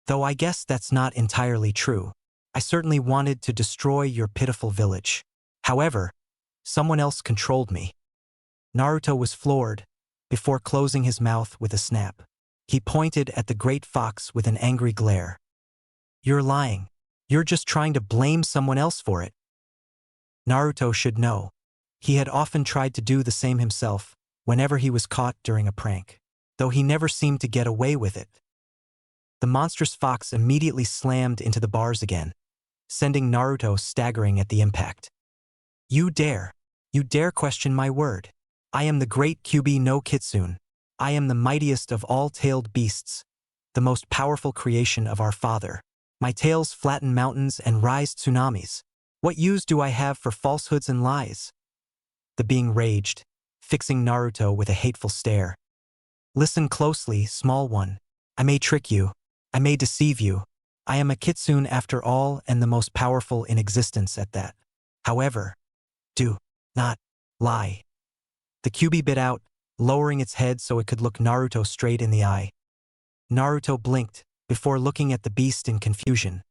[SPEAKER 1] Though I guess that's not entirely true. I certainly wanted to destroy your pitiful village. However, someone else controlled me. Naruto was floored, before closing his mouth with a snap. He pointed at the great fox with an angry glare. You're lying. You're just trying to blame someone else for it. Naruto should know. He had often tried to do the same himself, whenever he was caught during a prank, though he never seemed to get away with it. The monstrous fox immediately slammed into the bars again, sending Naruto staggering at the impact. You dare question my word. I am the great Kyuubi no Kitsune. I am the mightiest of all tailed beasts, the most powerful creation of our father. My tails flatten mountains and rise tsunamis. What use do I have for falsehoods and lies? The being raged, fixing Naruto with a hateful stare. Listen closely, small one. I may trick you. I may deceive you. I am a Kitsune after all, and the most powerful in existence at that. However, do not lie. The Kyuubi bit out, lowering its head so it could look Naruto straight in the eye. Naruto blinked, before looking at the beast in confusion,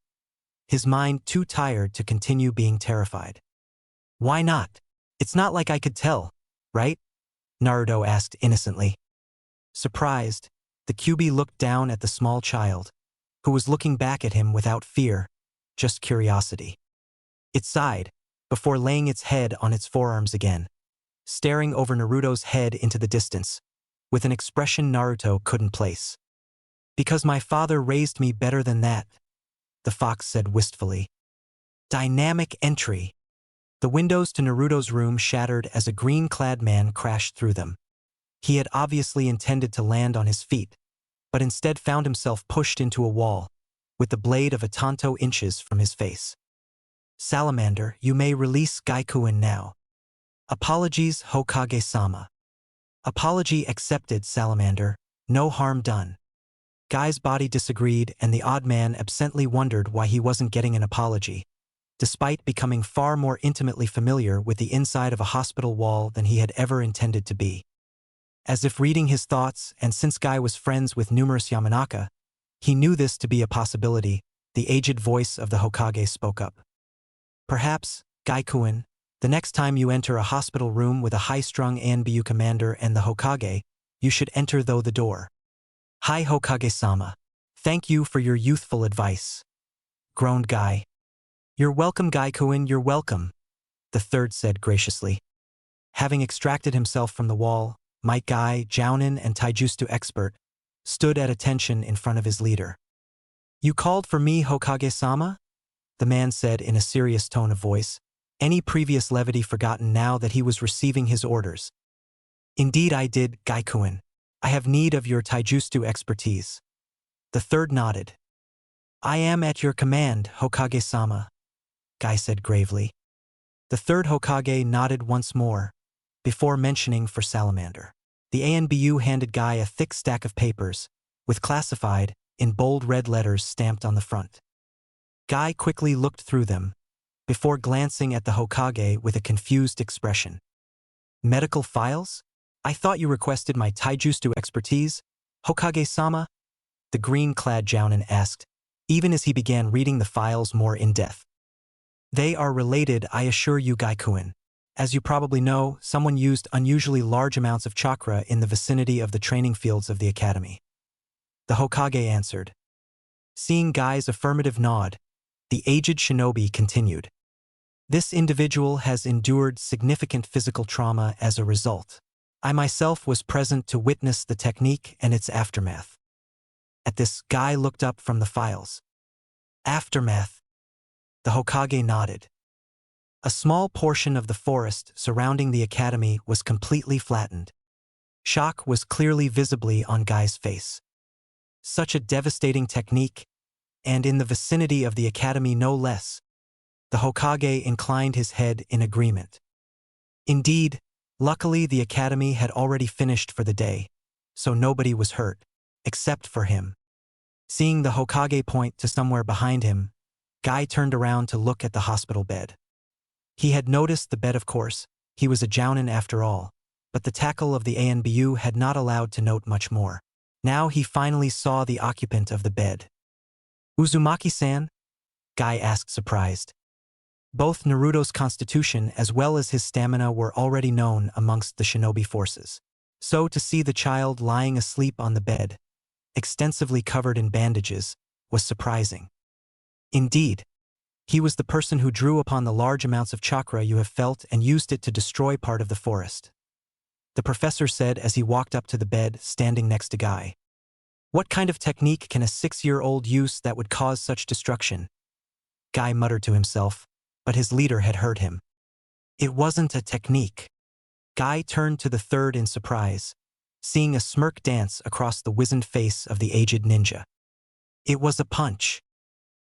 [SPEAKER 1] his mind too tired to continue being terrified. Why not? It's not like I could tell, right? Naruto asked innocently. Surprised, the Kyuubi looked down at the small child, who was looking back at him without fear, just curiosity. It sighed, before laying its head on its forearms again, staring over Naruto's head into the distance, with an expression Naruto couldn't place. Because my father raised me better than that, the fox said wistfully. Dynamic entry. The windows to Naruto's room shattered as a green-clad man crashed through them. He had obviously intended to land on his feet, but instead found himself pushed into a wall, with the blade of a tanto inches from his face. Salamander, you may release Gaikuin now. Apologies, Hokage-sama. Apology accepted, Salamander. No harm done. Guy's body disagreed, and the odd man absently wondered why he wasn't getting an apology, despite becoming far more intimately familiar with the inside of a hospital wall than he had ever intended to be. As if reading his thoughts, and since Guy was friends with numerous Yamanaka, he knew this to be a possibility, the aged voice of the Hokage spoke up. Perhaps, Gaikuin, the next time you enter a hospital room with a high-strung ANBU commander and the Hokage, you should enter through the door. Hi Hokage-sama. Thank you for your youthful advice, groaned Guy. You're welcome Gaikuin, you're welcome, the third said graciously. Having extracted himself from the wall, Might Guy, Jounin, and Taijutsu expert stood at attention in front of his leader. You called for me, Hokage-sama? The man said in a serious tone of voice, any previous levity forgotten now that he was receiving his orders. Indeed I did, Gaikuin. I have need of your Taijutsu expertise. The third nodded. I am at your command, Hokage-sama, Guy said gravely. The third Hokage nodded once more, before mentioning for Salamander. The ANBU handed Guy a thick stack of papers, with classified, in bold red letters stamped on the front. Guy quickly looked through them, before glancing at the Hokage with a confused expression. Medical files? I thought you requested my Taijutsu expertise, Hokage-sama? The green-clad Jounin asked, even as he began reading the files more in depth. They are related, I assure you, Gaikuin. As you probably know, someone used unusually large amounts of chakra in the vicinity of the training fields of the academy. The Hokage answered. Seeing Guy's affirmative nod, the aged shinobi continued. This individual has endured significant physical trauma as a result. I myself was present to witness the technique and its aftermath. At this, Guy looked up from the files. Aftermath. The Hokage nodded. A small portion of the forest surrounding the academy was completely flattened. Shock was clearly visibly on Guy's face. Such a devastating technique, and in the vicinity of the academy no less. The Hokage inclined his head in agreement. Indeed, luckily the academy had already finished for the day, so nobody was hurt, except for him. Seeing the Hokage point to somewhere behind him, Guy turned around to look at the hospital bed. He had noticed the bed, of course, he was a Jounin after all, but the tackle of the ANBU had not allowed to note much more. Now he finally saw the occupant of the bed. Uzumaki-san? Guy asked surprised. Both Naruto's constitution as well as his stamina were already known amongst the shinobi forces. So to see the child lying asleep on the bed, extensively covered in bandages, was surprising. Indeed, he was the person who drew upon the large amounts of chakra you have felt and used it to destroy part of the forest. The professor said as he walked up to the bed, standing next to Guy. What kind of technique can a 6-year-old use that would cause such destruction? Guy muttered to himself, but his leader had heard him. It wasn't a technique. Guy turned to the third in surprise, seeing a smirk dance across the wizened face of the aged ninja. It was a punch.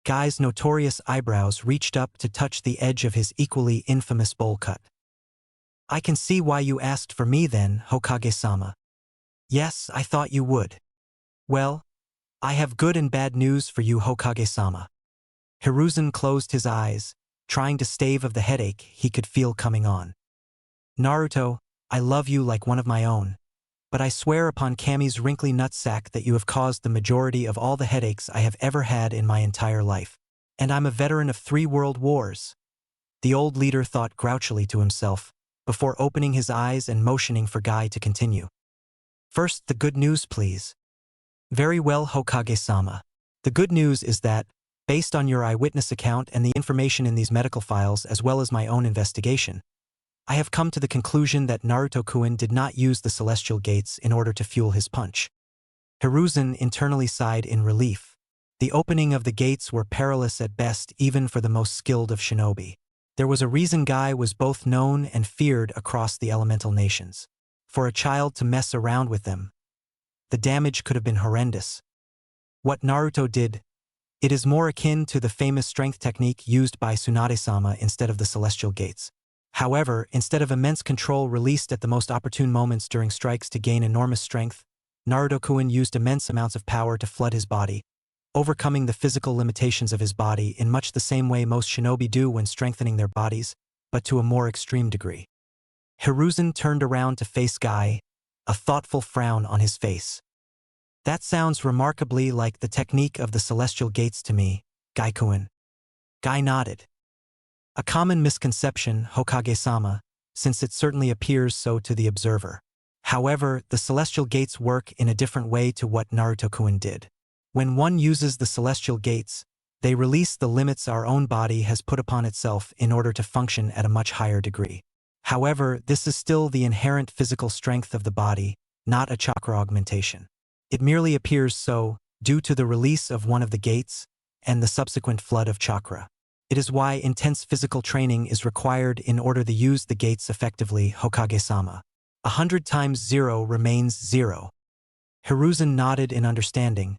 [SPEAKER 1] Guy's notorious eyebrows reached up to touch the edge of his equally infamous bowl cut. I can see why you asked for me then, Hokage-sama. Yes, I thought you would. Well, I have good and bad news for you, Hokage-sama. Hiruzen closed his eyes, trying to stave off the headache he could feel coming on. Naruto, I love you like one of my own, but I swear upon Kami's wrinkly nutsack that you have caused the majority of all the headaches I have ever had in my entire life. And I'm a veteran of 3 world wars. The old leader thought grouchily to himself, before opening his eyes and motioning for Guy to continue. First, the good news, please. Very well, Hokage-sama. The good news is that, based on your eyewitness account and the information in these medical files as well as my own investigation, I have come to the conclusion that Naruto-kun did not use the celestial gates in order to fuel his punch. Hiruzen internally sighed in relief. The opening of the gates were perilous at best even for the most skilled of shinobi. There was a reason Guy was both known and feared across the elemental nations. For a child to mess around with them, the damage could have been horrendous. What Naruto did, it is more akin to the famous strength technique used by Tsunade-sama instead of the celestial gates. However, instead of immense control released at the most opportune moments during strikes to gain enormous strength, Naruto-kun used immense amounts of power to flood his body, overcoming the physical limitations of his body in much the same way most shinobi do when strengthening their bodies, but to a more extreme degree. Hiruzen turned around to face Guy, a thoughtful frown on his face. That sounds remarkably like the technique of the celestial gates to me, Gaikuin. Guy nodded. A common misconception, Hokage-sama, since it certainly appears so to the observer. However, the celestial gates work in a different way to what Naruto-kun did. When one uses the celestial gates, they release the limits our own body has put upon itself in order to function at a much higher degree. However, this is still the inherent physical strength of the body, not a chakra augmentation. It merely appears so, due to the release of one of the gates, and the subsequent flood of chakra. It is why intense physical training is required in order to use the gates effectively, Hokage-sama. 100 times 0 remains 0. Hiruzen nodded in understanding,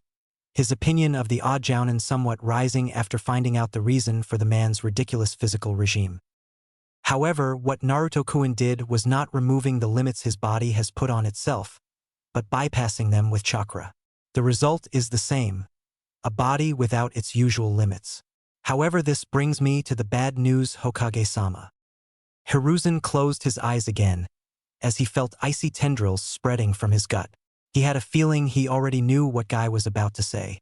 [SPEAKER 1] his opinion of the odd jounin somewhat rising after finding out the reason for the man's ridiculous physical regime. However, what Naruto-kun did was not removing the limits his body has put on itself, but bypassing them with chakra. The result is the same, a body without its usual limits. However, this brings me to the bad news, Hokage-sama. Hiruzen closed his eyes again, as he felt icy tendrils spreading from his gut. He had a feeling he already knew what Guy was about to say.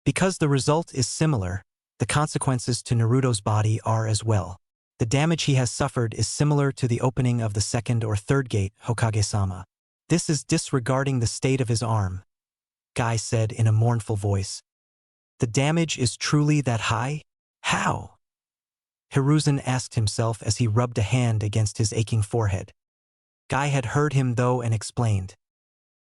[SPEAKER 1] Because the result is similar, the consequences to Naruto's body are as well. The damage he has suffered is similar to the opening of the second or third gate, Hokage-sama. This is disregarding the state of his arm, Guy said in a mournful voice. The damage is truly that high? How? Hiruzen asked himself as he rubbed a hand against his aching forehead. Guy had heard him though and explained.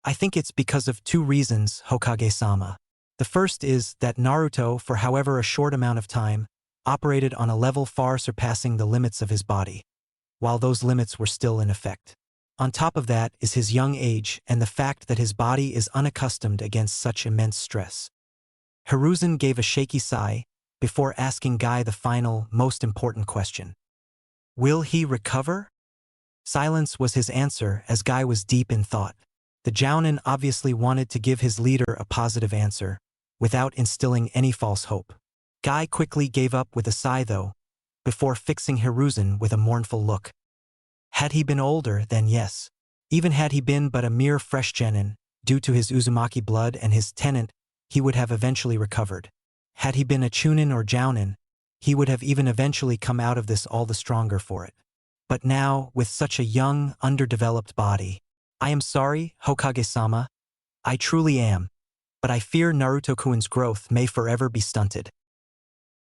[SPEAKER 1] I think it's because of two reasons, Hokage-sama. The first is that Naruto, for however a short amount of time, operated on a level far surpassing the limits of his body, while those limits were still in effect. On top of that is his young age and the fact that his body is unaccustomed against such immense stress. Hiruzen gave a shaky sigh, before asking Guy the final, most important question. Will he recover? Silence was his answer as Guy was deep in thought. The jounin obviously wanted to give his leader a positive answer, without instilling any false hope. Guy quickly gave up with a sigh though, before fixing Hiruzen with a mournful look. Had he been older, then yes. Even had he been but a mere fresh genin, due to his Uzumaki blood and his tenet, he would have eventually recovered. Had he been a chunin or jounin, he would have even eventually come out of this all the stronger for it. But now, with such a young, underdeveloped body, I am sorry, Hokage-sama. I truly am. But I fear Naruto-kun's growth may forever be stunted.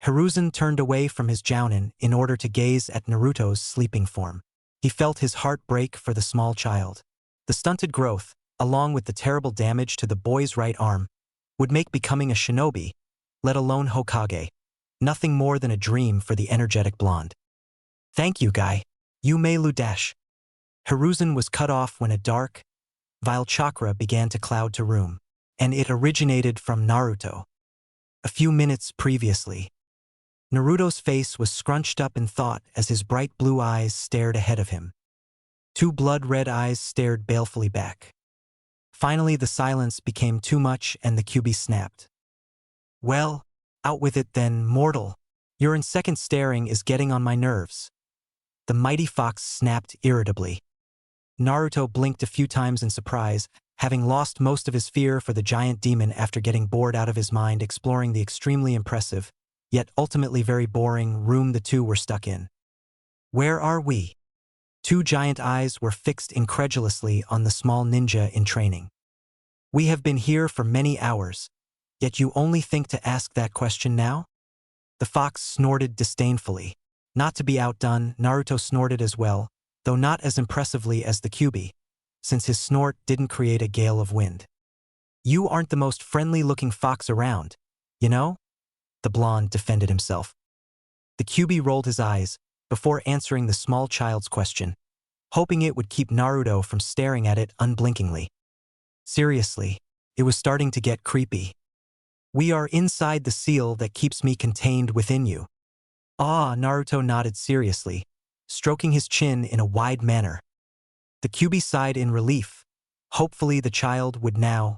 [SPEAKER 1] Hiruzen turned away from his jounin in order to gaze at Naruto's sleeping form. He felt his heart break for the small child. The stunted growth, along with the terrible damage to the boy's right arm, would make becoming a shinobi, let alone Hokage, nothing more than a dream for the energetic blonde. Thank you, Guy. You may dash. Hiruzen was cut off when a dark, vile chakra began to cloud to room, and it originated from Naruto. A few minutes previously, Naruto's face was scrunched up in thought as his bright blue eyes stared ahead of him. Two blood-red eyes stared balefully back. Finally, the silence became too much and the Kyuubi snapped. Well, out with it then, mortal. Your incessant staring is getting on my nerves. The mighty fox snapped irritably. Naruto blinked a few times in surprise, having lost most of his fear for the giant demon after getting bored out of his mind exploring the extremely impressive, yet ultimately very boring, room the two were stuck in. Where are we? Two giant eyes were fixed incredulously on the small ninja in training. We have been here for many hours, yet you only think to ask that question now? The fox snorted disdainfully. Not to be outdone, Naruto snorted as well, though not as impressively as the Kyuubi, since his snort didn't create a gale of wind. You aren't the most friendly-looking fox around, you know? The blonde defended himself. The Kyuubi rolled his eyes, before answering the small child's question, hoping it would keep Naruto from staring at it unblinkingly. Seriously, it was starting to get creepy. We are inside the seal that keeps me contained within you. Ah, Naruto nodded seriously, stroking his chin in a wide manner. The Kyuubi sighed in relief. Hopefully the child would now.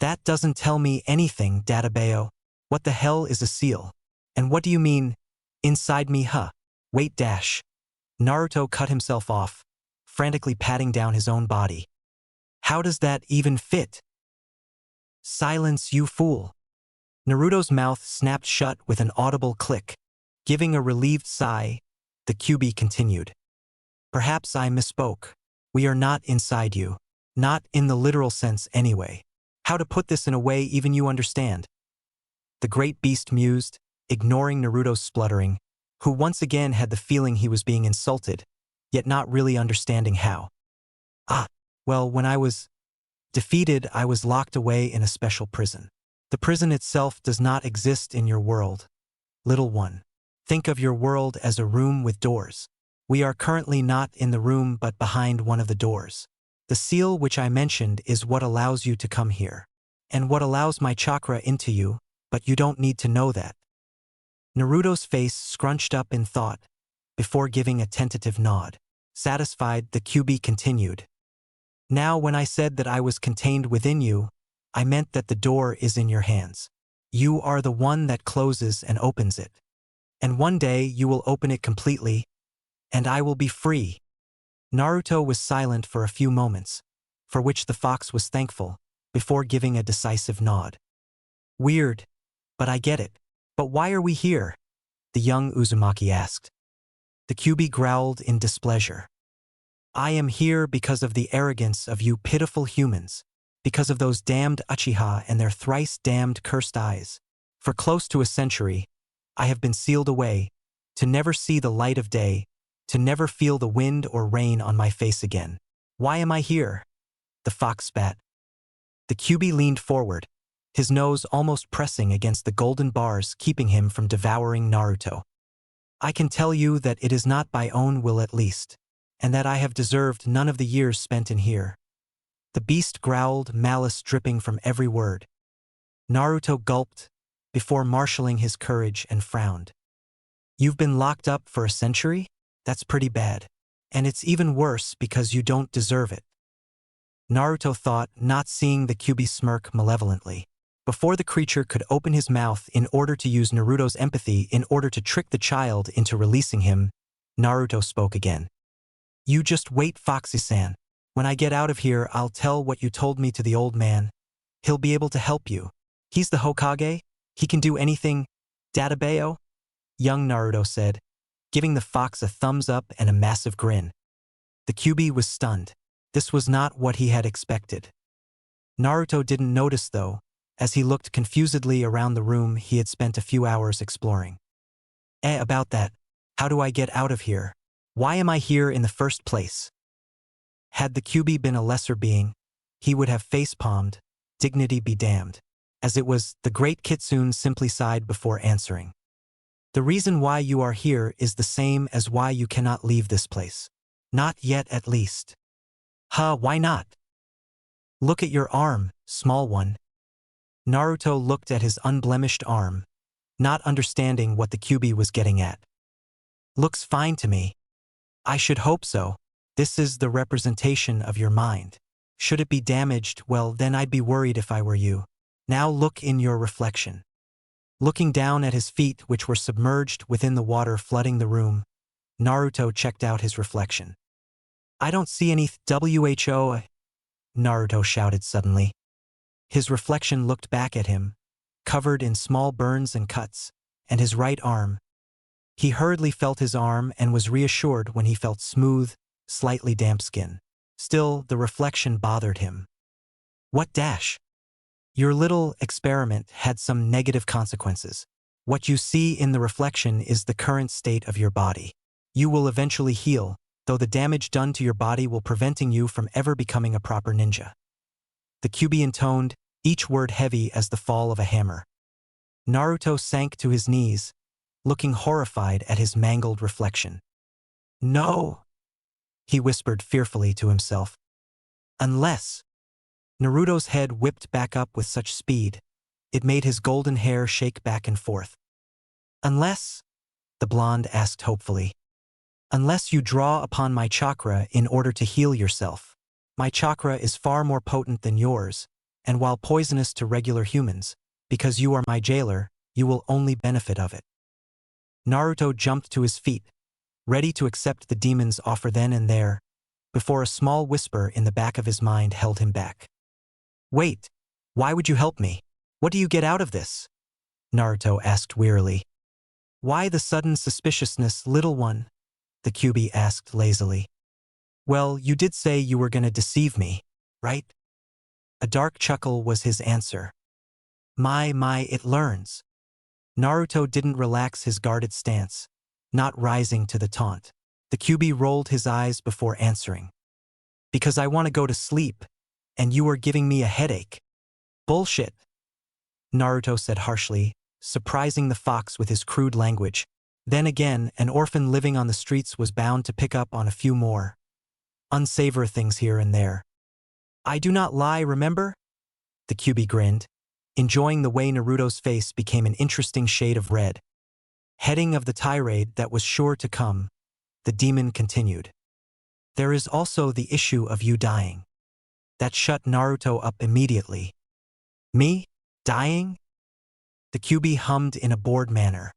[SPEAKER 1] That doesn't tell me anything, Databeo. What the hell is a seal? And what do you mean, inside me, huh? Wait dash. Naruto cut himself off, frantically patting down his own body. How does that even fit? Silence, you fool. Naruto's mouth snapped shut with an audible click. Giving a relieved sigh, the QB continued. Perhaps I misspoke. We are not inside you. Not in the literal sense anyway. How to put this in a way even you understand? The great beast mused, ignoring Naruto's spluttering, who once again had the feeling he was being insulted, yet not really understanding how. Well, when I was defeated, I was locked away in a special prison. The prison itself does not exist in your world. Little one, think of your world as a room with doors. We are currently not in the room but behind one of the doors. The seal which I mentioned is what allows you to come here, and what allows my chakra into you, but you don't need to know that. Naruto's face scrunched up in thought, before giving a tentative nod. Satisfied, the QB continued. Now when I said that I was contained within you, I meant that the door is in your hands. You are the one that closes and opens it. And one day you will open it completely, and I will be free. Naruto was silent for a few moments, for which the fox was thankful, before giving a decisive nod. Weird, but I get it. But why are we here? The young Uzumaki asked. The QB growled in displeasure. I am here because of the arrogance of you pitiful humans, because of those damned Uchiha and their thrice-damned cursed eyes. For close to a century, I have been sealed away, to never see the light of day, to never feel the wind or rain on my face again. Why am I here? The fox spat. The QB leaned forward, his nose almost pressing against the golden bars keeping him from devouring Naruto. I can tell you that it is not by own will at least, and that I have deserved none of the years spent in here. The beast growled, malice dripping from every word. Naruto gulped, before marshaling his courage and frowned. You've been locked up for a century? That's pretty bad. And it's even worse because you don't deserve it. Naruto thought, not seeing the QB smirk malevolently. Before the creature could open his mouth in order to use Naruto's empathy in order to trick the child into releasing him, Naruto spoke again. You just wait, Foxy-san. When I get out of here, I'll tell what you told me to the old man. He'll be able to help you. He's the Hokage. He can do anything. Databeo? Young Naruto said, giving the fox a thumbs up and a massive grin. The QB was stunned. This was not what he had expected. Naruto didn't notice, though, as he looked confusedly around the room he had spent a few hours exploring. About that, how do I get out of here? Why am I here in the first place? Had the QB been a lesser being, he would have face-palmed, dignity be damned. As it was, the great Kitsune simply sighed before answering. The reason why you are here is the same as why you cannot leave this place. Not yet, at least. Why not? Look at your arm, small one. Naruto looked at his unblemished arm, not understanding what the QB was getting at. Looks fine to me. I should hope so. This is the representation of your mind. Should it be damaged, well, then I'd be worried if I were you. Now look in your reflection. Looking down at his feet, which were submerged within the water flooding the room, Naruto checked out his reflection. I don't see any WHO, Naruto shouted suddenly. His reflection looked back at him, covered in small burns and cuts, and his right arm. He hurriedly felt his arm and was reassured when he felt smooth, slightly damp skin. Still, the reflection bothered him. What dash? Your little experiment had some negative consequences. What you see in the reflection is the current state of your body. You will eventually heal, though the damage done to your body will preventing you from ever becoming a proper ninja. The QB intoned, each word heavy as the fall of a hammer. Naruto sank to his knees, looking horrified at his mangled reflection. No, he whispered fearfully to himself. Unless. Naruto's head whipped back up with such speed, it made his golden hair shake back and forth. Unless, the blonde asked hopefully. Unless you draw upon my chakra in order to heal yourself. My chakra is far more potent than yours, and while poisonous to regular humans, because you are my jailer, you will only benefit of it. Naruto jumped to his feet, ready to accept the demon's offer then and there, before a small whisper in the back of his mind held him back. Wait, why would you help me? What do you get out of this? Naruto asked wearily. Why the sudden suspiciousness, little one? The Kyuubi asked lazily. Well, you did say you were gonna deceive me, right? A dark chuckle was his answer. My, it learns. Naruto didn't relax his guarded stance, not rising to the taunt. The Kyuubi rolled his eyes before answering. Because I want to go to sleep, and you are giving me a headache. Bullshit, Naruto said harshly, surprising the fox with his crude language. Then again, an orphan living on the streets was bound to pick up on a few more unsavory things here and there. I do not lie, remember? The Kyuubi grinned, enjoying the way Naruto's face became an interesting shade of red. Heading of the tirade that was sure to come, the demon continued. There is also the issue of you dying. That shut Naruto up immediately. Me? Dying? The Kyuubi hummed in a bored manner.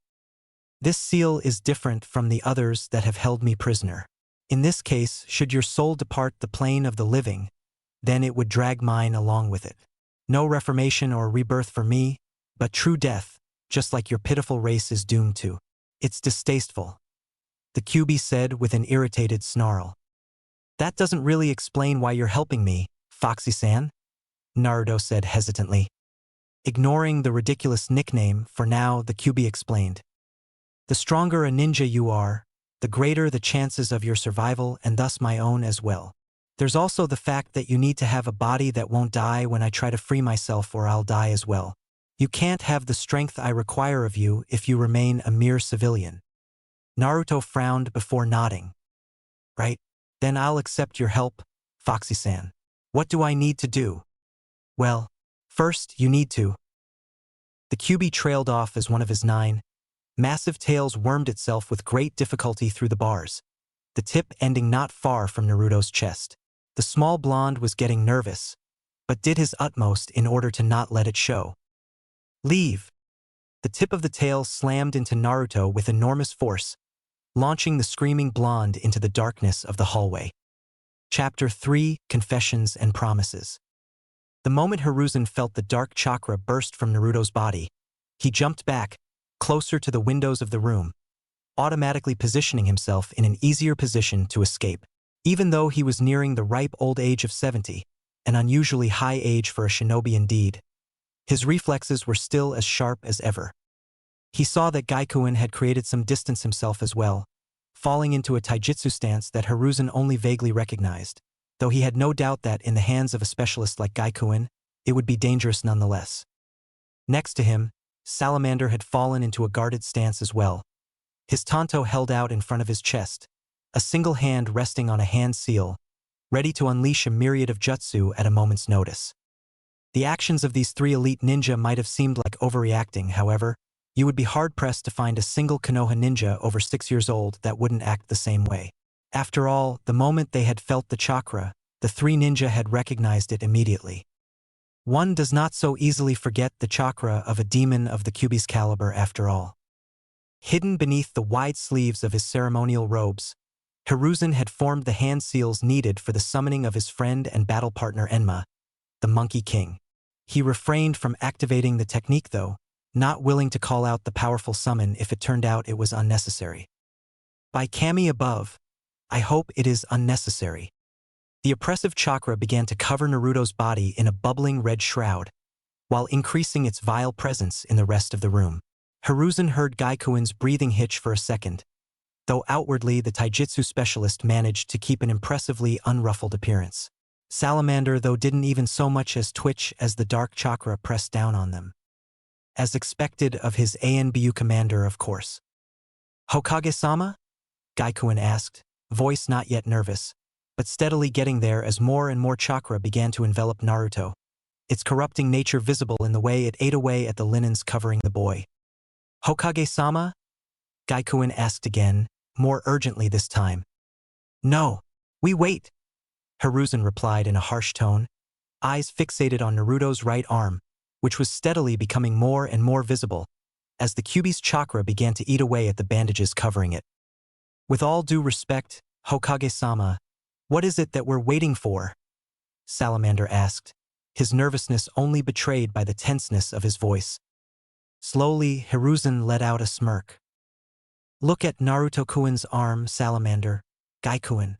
[SPEAKER 1] This seal is different from the others that have held me prisoner. In this case, should your soul depart the plane of the living, then it would drag mine along with it. No reformation or rebirth for me, but true death, just like your pitiful race is doomed to. It's distasteful, the Kyuubi said with an irritated snarl. That doesn't really explain why you're helping me, Foxy-san, Naruto said hesitantly. Ignoring the ridiculous nickname for now, the Kyuubi explained. The stronger a ninja you are, the greater the chances of your survival and thus my own as well. There's also the fact that you need to have a body that won't die when I try to free myself or I'll die as well. You can't have the strength I require of you if you remain a mere civilian. Naruto frowned before nodding. Right, then I'll accept your help, Foxy-san. What do I need to do? Well, first you need to. The Kyuubi trailed off as one of his 9 massive tails wormed itself with great difficulty through the bars, the tip ending not far from Naruto's chest. The small blonde was getting nervous, but did his utmost in order to not let it show. Leave! The tip of the tail slammed into Naruto with enormous force, launching the screaming blonde into the darkness of the hallway. Chapter 3: Confessions and Promises. The moment Hiruzen felt the dark chakra burst from Naruto's body, he jumped back, closer to the windows of the room, automatically positioning himself in an easier position to escape. Even though he was nearing the ripe old age of 70, an unusually high age for a shinobi indeed, his reflexes were still as sharp as ever. He saw that Gaikuin had created some distance himself as well, falling into a taijutsu stance that Hiruzen only vaguely recognized, though he had no doubt that in the hands of a specialist like Gaikuin, it would be dangerous nonetheless. Next to him, Salamander had fallen into a guarded stance as well, his tanto held out in front of his chest, a single hand resting on a hand seal, ready to unleash a myriad of jutsu at a moment's notice. The actions of these 3 elite ninja might have seemed like overreacting, however, you would be hard-pressed to find a single Konoha ninja over 6 years old that wouldn't act the same way. After all, the moment they had felt the chakra, the 3 ninja had recognized it immediately. One does not so easily forget the chakra of a demon of the Kyuubi's caliber after all. Hidden beneath the wide sleeves of his ceremonial robes, Hiruzen had formed the hand seals needed for the summoning of his friend and battle partner Enma, the Monkey King. He refrained from activating the technique though, not willing to call out the powerful summon if it turned out it was unnecessary. By Kami above, I hope it is unnecessary. The oppressive chakra began to cover Naruto's body in a bubbling red shroud, while increasing its vile presence in the rest of the room. Hiruzen heard Gaikuin's breathing hitch for a second, though outwardly the taijutsu specialist managed to keep an impressively unruffled appearance. Salamander though didn't even so much as twitch as the dark chakra pressed down on them. As expected of his ANBU commander, of course. Hokage-sama? Gaikuin asked, voice not yet nervous, but steadily getting there as more and more chakra began to envelop Naruto, its corrupting nature visible in the way it ate away at the linens covering the boy. Hokage-sama? Gaikuin asked again, more urgently this time. No, we wait, Hiruzen replied in a harsh tone, eyes fixated on Naruto's right arm, which was steadily becoming more and more visible, as the Kyuubi's chakra began to eat away at the bandages covering it. With all due respect, Hokage-sama, what is it that we're waiting for? Salamander asked, his nervousness only betrayed by the tenseness of his voice. Slowly, Hiruzen let out a smirk. Look at Naruto-kuen's arm, Salamander, Gaikuen.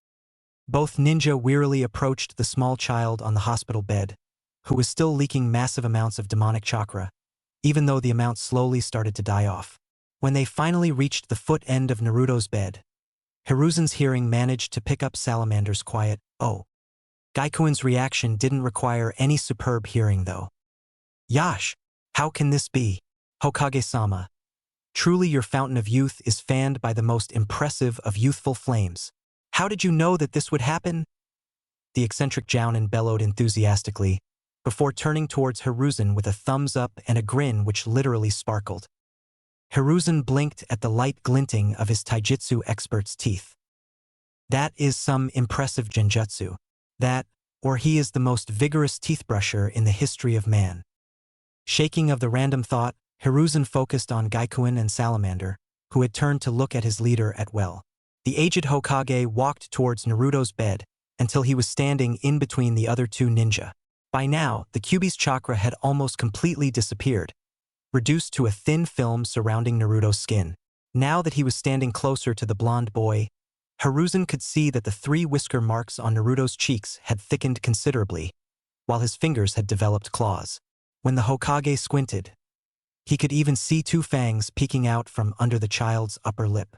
[SPEAKER 1] Both ninja wearily approached the small child on the hospital bed, who was still leaking massive amounts of demonic chakra, even though the amount slowly started to die off. When they finally reached the foot end of Naruto's bed, Hiruzen's hearing managed to pick up Salamander's quiet, "Oh." Gaikuen's reaction didn't require any superb hearing, though. Yash, how can this be? Hokage-sama. Truly your fountain of youth is fanned by the most impressive of youthful flames. How did you know that this would happen? The eccentric Jounin bellowed enthusiastically, before turning towards Hiruzen with a thumbs up and a grin which literally sparkled. Hiruzen blinked at the light glinting of his taijutsu expert's teeth. That is some impressive genjutsu. That, or he is the most vigorous teeth-brusher in the history of man. Shaking of the random thought, Hiruzen focused on Gaikuen and Salamander, who had turned to look at his leader at well. The aged Hokage walked towards Naruto's bed until he was standing in between the other two ninja. By now, the Kyuubi's chakra had almost completely disappeared, reduced to a thin film surrounding Naruto's skin. Now that he was standing closer to the blonde boy, Hiruzen could see that the 3 whisker marks on Naruto's cheeks had thickened considerably, while his fingers had developed claws. When the Hokage squinted, he could even see 2 fangs peeking out from under the child's upper lip.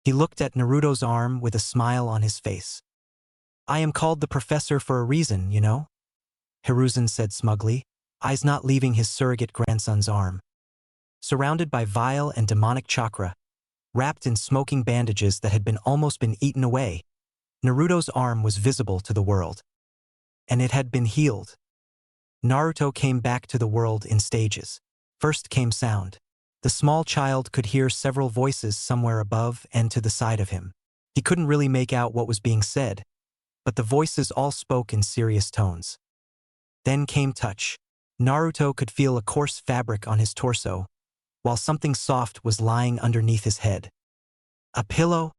[SPEAKER 1] He looked at Naruto's arm with a smile on his face. I am called the professor for a reason, you know? Hiruzen said smugly, eyes not leaving his surrogate grandson's arm. Surrounded by vile and demonic chakra, wrapped in smoking bandages that had almost been eaten away, Naruto's arm was visible to the world. And it had been healed. Naruto came back to the world in stages. First came sound. The small child could hear several voices somewhere above and to the side of him. He couldn't really make out what was being said, but the voices all spoke in serious tones. Then came touch. Naruto could feel a coarse fabric on his torso, while something soft was lying underneath his head. A pillow?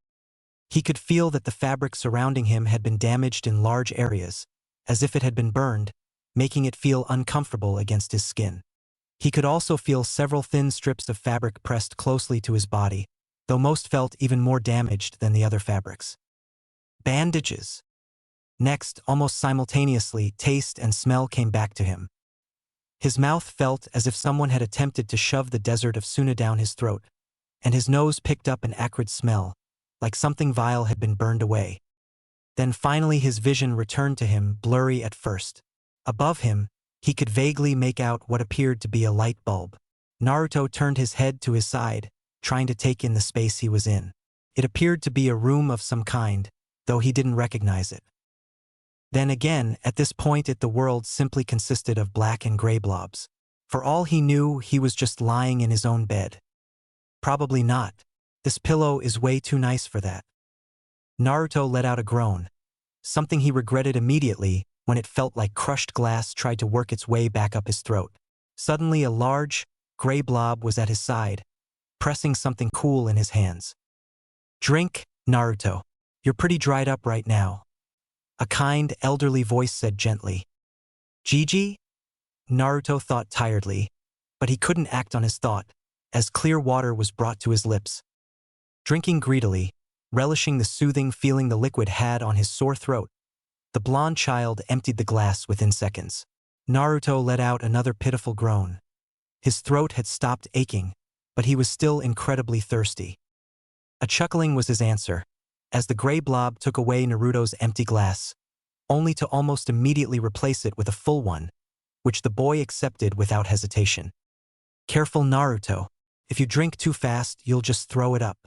[SPEAKER 1] He could feel that the fabric surrounding him had been damaged in large areas, as if it had been burned, making it feel uncomfortable against his skin. He could also feel several thin strips of fabric pressed closely to his body, though most felt even more damaged than the other fabrics. Bandages. Next, almost simultaneously, taste and smell came back to him. His mouth felt as if someone had attempted to shove the desert of Suna down his throat, and his nose picked up an acrid smell, like something vile had been burned away. Then finally his vision returned to him, blurry at first. Above him, he could vaguely make out what appeared to be a light bulb. Naruto turned his head to his side, trying to take in the space he was in. It appeared to be a room of some kind, though he didn't recognize it. Then again, at this point the world simply consisted of black and gray blobs. For all he knew, he was just lying in his own bed. Probably not. This pillow is way too nice for that. Naruto let out a groan, something he regretted immediately when it felt like crushed glass tried to work its way back up his throat. Suddenly a large, gray blob was at his side, pressing something cool in his hands. Drink, Naruto. You're pretty dried up right now. A kind, elderly voice said gently. Gigi? Naruto thought tiredly, but he couldn't act on his thought, as clear water was brought to his lips. Drinking greedily, relishing the soothing feeling the liquid had on his sore throat, the blonde child emptied the glass within seconds. Naruto let out another pitiful groan. His throat had stopped aching, but he was still incredibly thirsty. A chuckling was his answer, as the gray blob took away Naruto's empty glass, only to almost immediately replace it with a full one, which the boy accepted without hesitation. Careful, Naruto. If you drink too fast, you'll just throw it up.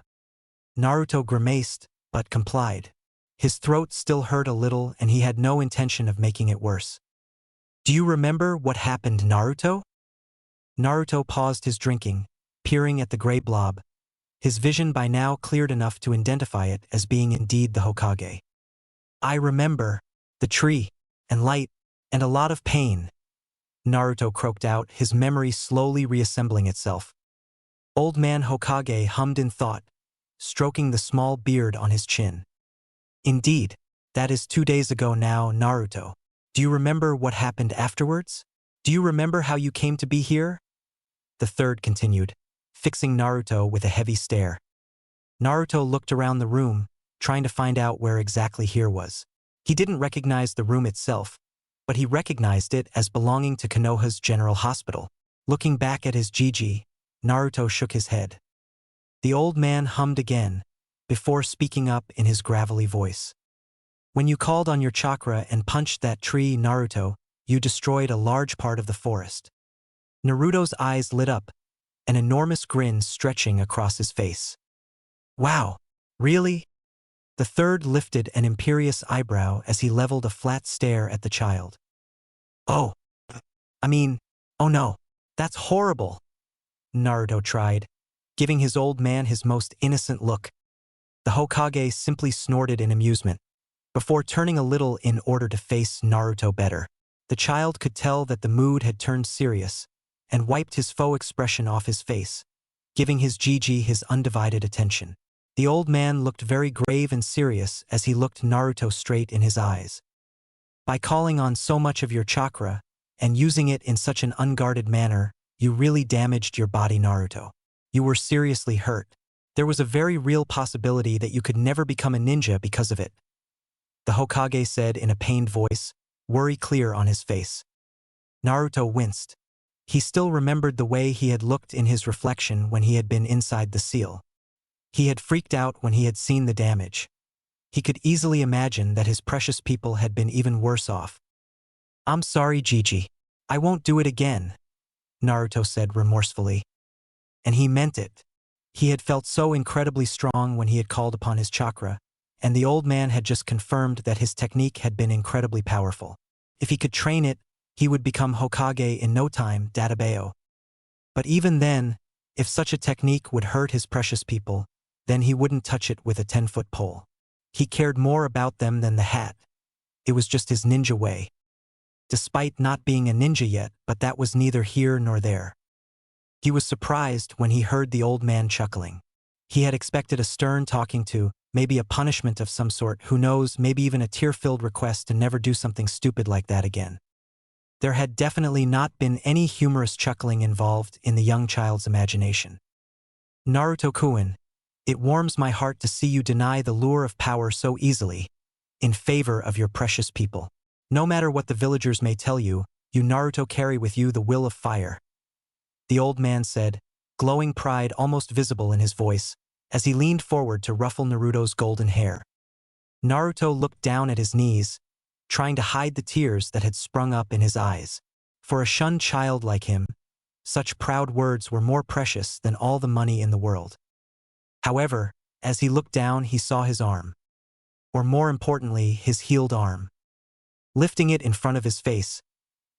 [SPEAKER 1] Naruto grimaced, but complied. His throat still hurt a little and he had no intention of making it worse. Do you remember what happened, Naruto? Naruto paused his drinking, peering at the gray blob, his vision by now cleared enough to identify it as being indeed the Hokage. I remember. The tree, and light, And a lot of pain, Naruto croaked out, his memory slowly reassembling itself. Old man Hokage hummed in thought, stroking the small beard on his chin. Indeed, that is 2 days ago now, Naruto. Do you remember what happened afterwards? Do you remember how you came to be here? The third continued, fixing Naruto with a heavy stare. Naruto looked around the room, trying to find out where exactly here was. He didn't recognize the room itself, but he recognized it as belonging to Konoha's General Hospital. Looking back at his Gigi, Naruto shook his head. The old man hummed again, before speaking up in his gravelly voice. When you called on your chakra and punched that tree, Naruto, you destroyed a large part of the forest. Naruto's eyes lit up, an enormous grin stretching across his face. Wow, really? The third lifted an imperious eyebrow as he leveled a flat stare at the child. Oh no, that's horrible, Naruto tried, giving his old man his most innocent look. The Hokage simply snorted in amusement, before turning a little in order to face Naruto better. The child could tell that the mood had turned serious, and wiped his faux expression off his face, giving his Gigi his undivided attention. The old man looked very grave and serious as he looked Naruto straight in his eyes. By calling on so much of your chakra, and using it in such an unguarded manner, you really damaged your body, Naruto. You were seriously hurt. There was a very real possibility that you could never become a ninja because of it. The Hokage said in a pained voice, worry clear on his face. Naruto winced. He still remembered the way he had looked in his reflection when he had been inside the seal. He had freaked out when he had seen the damage. He could easily imagine that his precious people had been even worse off. I'm sorry, Gigi. I won't do it again, Naruto said remorsefully. And he meant it. He had felt so incredibly strong when he had called upon his chakra, and the old man had just confirmed that his technique had been incredibly powerful. If he could train it, he would become Hokage in no time, Databeo. But even then, if such a technique would hurt his precious people, then he wouldn't touch it with a 10-foot pole. He cared more about them than the hat. It was just his ninja way. Despite not being a ninja yet, but that was neither here nor there. He was surprised when he heard the old man chuckling. He had expected a stern talking to, maybe a punishment of some sort, who knows, maybe even a tear-filled request to never do something stupid like that again. There had definitely not been any humorous chuckling involved in the young child's imagination. Naruto-kun, it warms my heart to see you deny the lure of power so easily, in favor of your precious people. No matter what the villagers may tell you, you Naruto carry with you the will of fire. The old man said, glowing pride almost visible in his voice, as he leaned forward to ruffle Naruto's golden hair. Naruto looked down at his knees, trying to hide the tears that had sprung up in his eyes. For a shunned child like him, such proud words were more precious than all the money in the world. However, as he looked down, he saw his arm. Or more importantly, his healed arm. Lifting it in front of his face,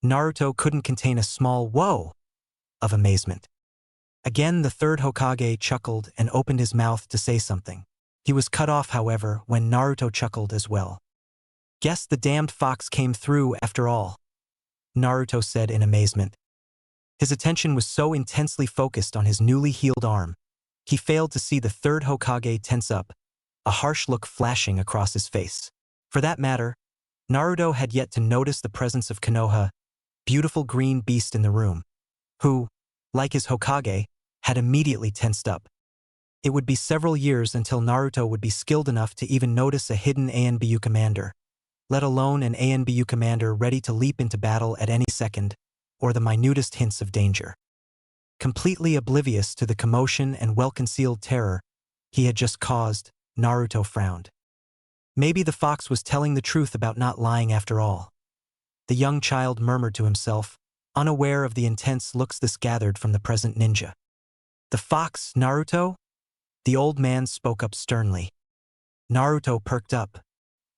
[SPEAKER 1] Naruto couldn't contain a small whoa of amazement. Again, the third Hokage chuckled and opened his mouth to say something. He was cut off, however, when Naruto chuckled as well. Guess the damned fox came through after all, Naruto said in amazement. His attention was so intensely focused on his newly healed arm, he failed to see the third Hokage tense up, a harsh look flashing across his face. For that matter, Naruto had yet to notice the presence of Konoha, beautiful green beast in the room, who, like his Hokage, had immediately tensed up. It would be several years until Naruto would be skilled enough to even notice a hidden ANBU commander, let alone an ANBU commander ready to leap into battle at any second, or the minutest hints of danger. Completely oblivious to the commotion and well-concealed terror he had just caused, Naruto frowned. Maybe the fox was telling the truth about not lying after all. The young child murmured to himself, unaware of the intense looks this gathered from the present ninja. The fox, Naruto? The old man spoke up sternly. Naruto perked up.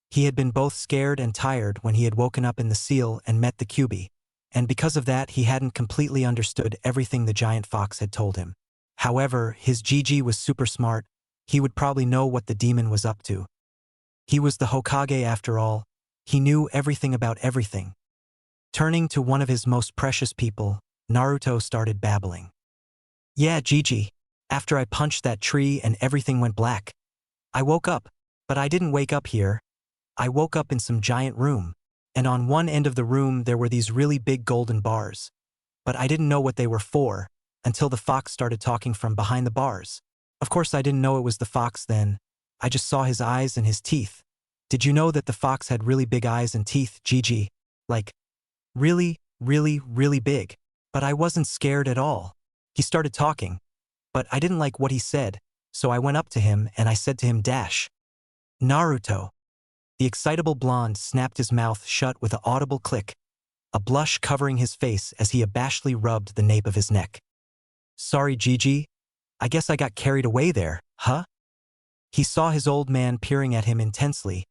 [SPEAKER 1] He had been both scared and tired when he had woken up in the seal and met the Kyuubi, and because of that he hadn't completely understood everything the giant fox had told him. However, his Gigi was super smart. He would probably know what the demon was up to. He was the Hokage after all. He knew everything about everything. Turning to one of his most precious people, Naruto started babbling. Yeah, Gigi. After I punched that tree and everything went black, I woke up, but I didn't wake up here. I woke up in some giant room, and on one end of the room there were these really big golden bars. But I didn't know what they were for, until the fox started talking from behind the bars. Of course I didn't know it was the fox then. I just saw his eyes and his teeth. Did you know that the fox had really big eyes and teeth, Gigi? Like, really, really, really big. But I wasn't scared at all. He started talking, but I didn't like what he said, so I went up to him and I said to him, Naruto. The excitable blonde snapped his mouth shut with an audible click, a blush covering his face as he abashedly rubbed the nape of his neck. Sorry, Gigi. I guess I got carried away there, huh? He saw his old man peering at him intensely,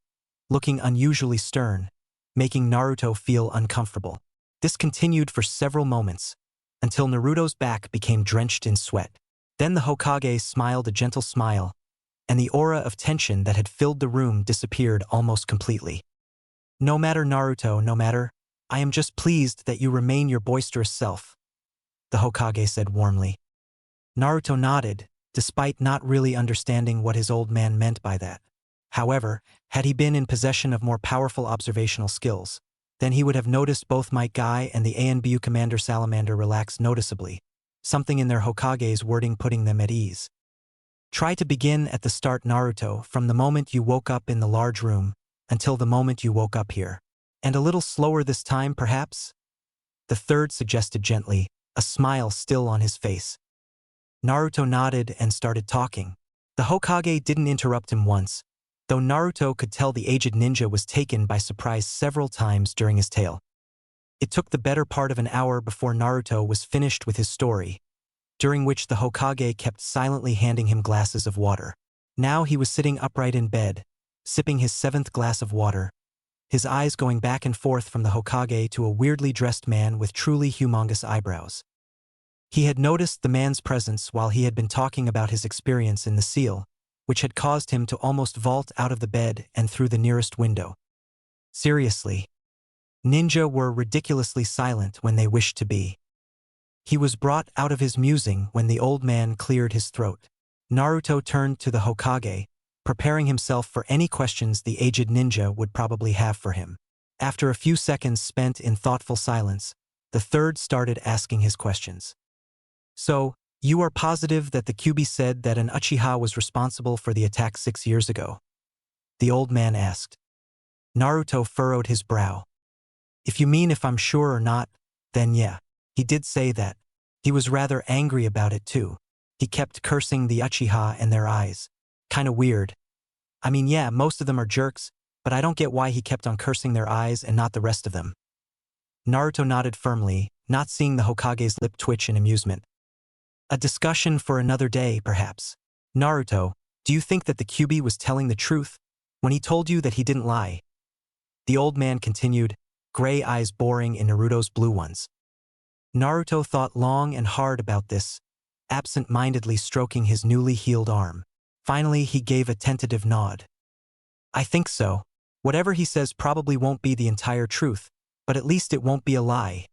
[SPEAKER 1] looking unusually stern, making Naruto feel uncomfortable. This continued for several moments, until Naruto's back became drenched in sweat. Then the Hokage smiled a gentle smile, and the aura of tension that had filled the room disappeared almost completely. No matter, Naruto, no matter. I am just pleased that you remain your boisterous self, the Hokage said warmly. Naruto nodded, despite not really understanding what his old man meant by that. However, had he been in possession of more powerful observational skills, then he would have noticed both Might Guy and the ANBU Commander Salamander relax noticeably, something in their Hokage's wording putting them at ease. Try to begin at the start, Naruto, from the moment you woke up in the large room until the moment you woke up here. And a little slower this time, perhaps? The third suggested gently, a smile still on his face. Naruto nodded and started talking. The Hokage didn't interrupt him once, though Naruto could tell the aged ninja was taken by surprise several times during his tale. It took the better part of an hour before Naruto was finished with his story, during which the Hokage kept silently handing him glasses of water. Now he was sitting upright in bed, sipping his 7th glass of water, his eyes going back and forth from the Hokage to a weirdly dressed man with truly humongous eyebrows. He had noticed the man's presence while he had been talking about his experience in the seal, which had caused him to almost vault out of the bed and through the nearest window. Seriously. Ninja were ridiculously silent when they wished to be. He was brought out of his musing when the old man cleared his throat. Naruto turned to the Hokage, preparing himself for any questions the aged ninja would probably have for him. After a few seconds spent in thoughtful silence, the third started asking his questions. So, you are positive that the Kyuubi said that an Uchiha was responsible for the attack 6 years ago? The old man asked. Naruto furrowed his brow. If you mean if I'm sure or not, then yeah. He did say that. He was rather angry about it too. He kept cursing the Uchiha and their eyes. Kinda weird. I mean, yeah, most of them are jerks, but I don't get why he kept on cursing their eyes and not the rest of them. Naruto nodded firmly, not seeing the Hokage's lip twitch in amusement. A discussion for another day, perhaps. Naruto, do you think that the Kyuubi was telling the truth when he told you that he didn't lie? The old man continued, gray eyes boring in Naruto's blue ones. Naruto thought long and hard about this, absent-mindedly stroking his newly healed arm. Finally, he gave a tentative nod. I think so. Whatever he says probably won't be the entire truth, but at least it won't be a lie,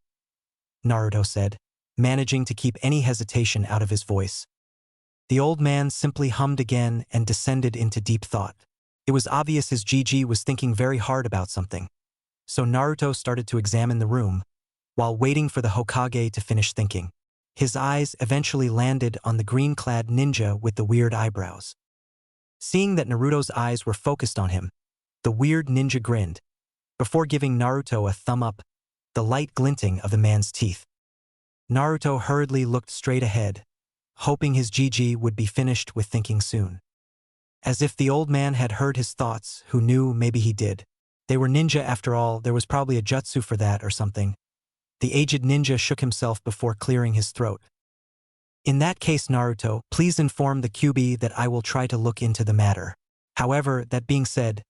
[SPEAKER 1] Naruto said, managing to keep any hesitation out of his voice. The old man simply hummed again and descended into deep thought. It was obvious his Gigi was thinking very hard about something, so Naruto started to examine the room, while waiting for the Hokage to finish thinking. His eyes eventually landed on the green-clad ninja with the weird eyebrows. Seeing that Naruto's eyes were focused on him, the weird ninja grinned, before giving Naruto a thumb up, the light glinting of the man's teeth. Naruto hurriedly looked straight ahead, hoping his Gigi would be finished with thinking soon. As if the old man had heard his thoughts, who knew, maybe he did. They were ninja after all, there was probably a jutsu for that or something. The aged ninja shook himself before clearing his throat. In that case, Naruto, please inform the Kyuubi that I will try to look into the matter. However, that being said,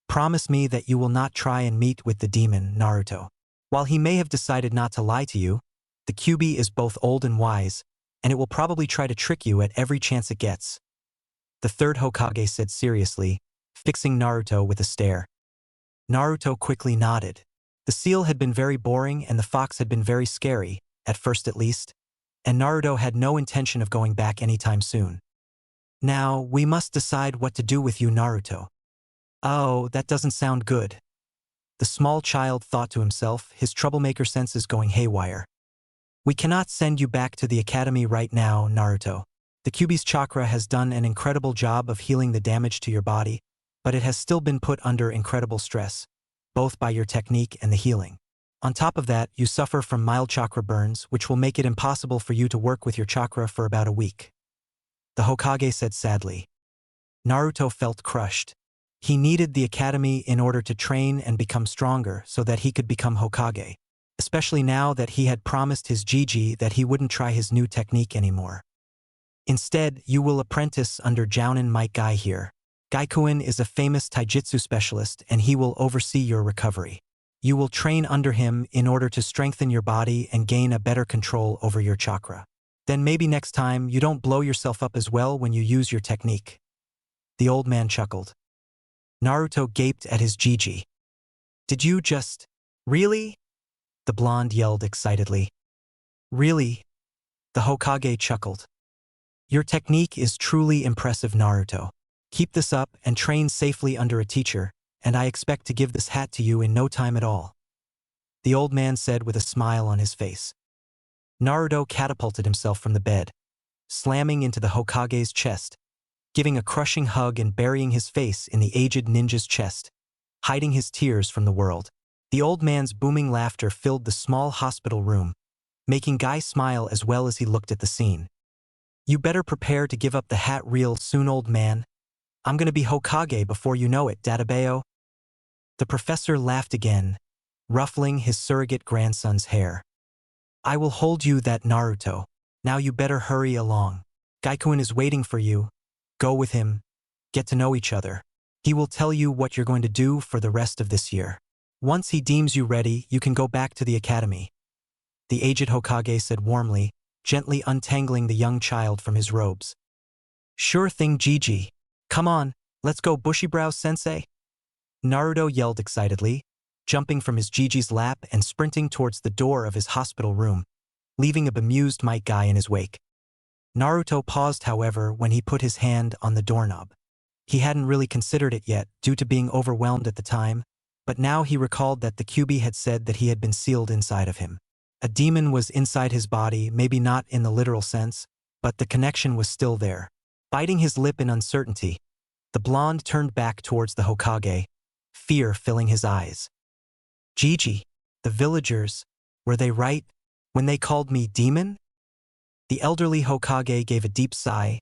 [SPEAKER 1] promise me that you will not try and meet with the demon, Naruto. While he may have decided not to lie to you, the Kyuubi is both old and wise, and it will probably try to trick you at every chance it gets. The third Hokage said seriously, fixing Naruto with a stare. Naruto quickly nodded. The seal had been very boring and the fox had been very scary, at first at least, and Naruto had no intention of going back anytime soon. Now, we must decide what to do with you, Naruto. Oh, that doesn't sound good. The small child thought to himself, his troublemaker senses going haywire. We cannot send you back to the academy right now, Naruto. The Kyuubi's chakra has done an incredible job of healing the damage to your body, but it has still been put under incredible stress, both by your technique and the healing. On top of that, you suffer from mild chakra burns, which will make it impossible for you to work with your chakra for about a week. The Hokage said sadly. Naruto felt crushed. He needed the academy in order to train and become stronger so that he could become Hokage, especially now that he had promised his Gigi that he wouldn't try his new technique anymore. Instead, you will apprentice under Jounin Might Guy here. Gaikuin is a famous taijutsu specialist and he will oversee your recovery. You will train under him in order to strengthen your body and gain a better control over your chakra. Then maybe next time you don't blow yourself up as well when you use your technique. The old man chuckled. Naruto gaped at his Gigi. Did you just… Really? The blonde yelled excitedly. Really? The Hokage chuckled. Your technique is truly impressive, Naruto. Keep this up and train safely under a teacher, and I expect to give this hat to you in no time at all. The old man said with a smile on his face. Naruto catapulted himself from the bed, slamming into the Hokage's chest, giving a crushing hug and burying his face in the aged ninja's chest, hiding his tears from the world. The old man's booming laughter filled the small hospital room, making Guy smile as well as he looked at the scene. You better prepare to give up the hat real soon, old man. I'm gonna be Hokage before you know it, Databeo. The professor laughed again, ruffling his surrogate grandson's hair. I will hold you that, Naruto. Now you better hurry along. Gaikuin is waiting for you. Go with him. Get to know each other. He will tell you what you're going to do for the rest of this year. Once he deems you ready, you can go back to the academy. The aged Hokage said warmly, gently untangling the young child from his robes. Sure thing, Gigi. Come on, let's go, Bushibrow-sensei. Naruto yelled excitedly, jumping from his Gigi's lap and sprinting towards the door of his hospital room, leaving a bemused Might Guy in his wake. Naruto paused, however, when he put his hand on the doorknob. He hadn't really considered it yet, due to being overwhelmed at the time, but now he recalled that the Kyuubi had said that he had been sealed inside of him. A demon was inside his body, maybe not in the literal sense, but the connection was still there. Biting his lip in uncertainty, the blonde turned back towards the Hokage, fear filling his eyes. Gigi, the villagers, were they right when they called me demon? The elderly Hokage gave a deep sigh,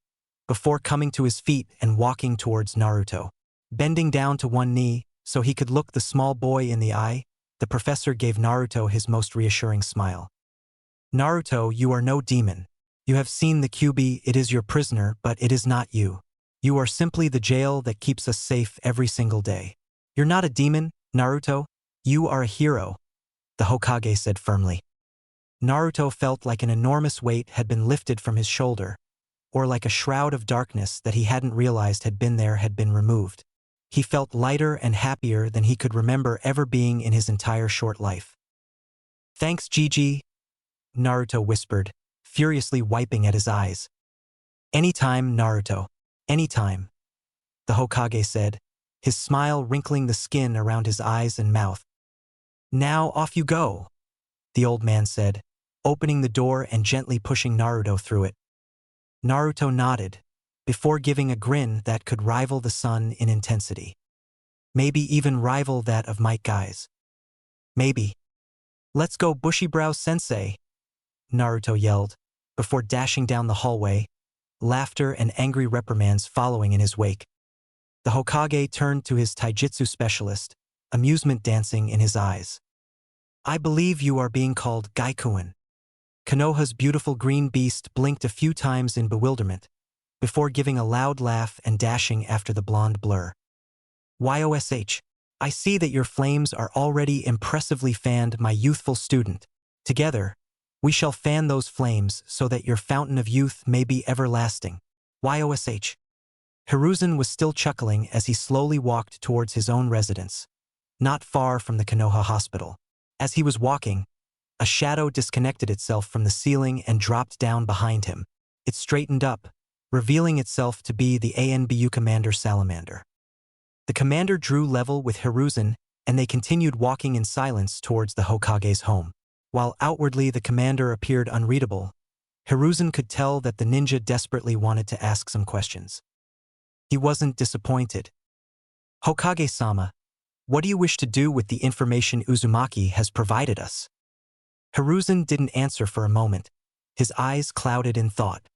[SPEAKER 1] before coming to his feet and walking towards Naruto. Bending down to one knee, so he could look the small boy in the eye, the professor gave Naruto his most reassuring smile. Naruto, you are no demon. You have seen the Kyuubi, it is your prisoner, but it is not you. You are simply the jail that keeps us safe every single day. You're not a demon, Naruto. You are a hero, the Hokage said firmly. Naruto felt like an enormous weight had been lifted from his shoulder, or like a shroud of darkness that he hadn't realized had been there had been removed. He felt lighter and happier than he could remember ever being in his entire short life. Thanks, Gigi, Naruto whispered, furiously wiping at his eyes. Anytime, Naruto. Anytime, the Hokage said, his smile wrinkling the skin around his eyes and mouth. Now off you go, the old man said, opening the door and gently pushing Naruto through it. Naruto nodded, before giving a grin that could rival the sun in intensity. Maybe even rival that of Might Guy's. Maybe. Let's go, Bushibrow-sensei, Naruto yelled, before dashing down the hallway, laughter and angry reprimands following in his wake. The Hokage turned to his taijutsu specialist, amusement dancing in his eyes. I believe you are being called Gaikuin. Konoha's beautiful green beast blinked a few times in bewilderment, before giving a loud laugh and dashing after the blonde blur. YOSH, I see that your flames are already impressively fanned, my youthful student. Together, we shall fan those flames so that your fountain of youth may be everlasting. YOSH. Hiruzen was still chuckling as he slowly walked towards his own residence, not far from the Konoha hospital. As he was walking, a shadow disconnected itself from the ceiling and dropped down behind him. It straightened up, revealing itself to be the ANBU commander Salamander. The commander drew level with Hiruzen, and they continued walking in silence towards the Hokage's home. While outwardly the commander appeared unreadable, Hiruzen could tell that the ninja desperately wanted to ask some questions. He wasn't disappointed. "Hokage-sama, what do you wish to do with the information Uzumaki has provided us?" Hiruzen didn't answer for a moment, his eyes clouded in thought.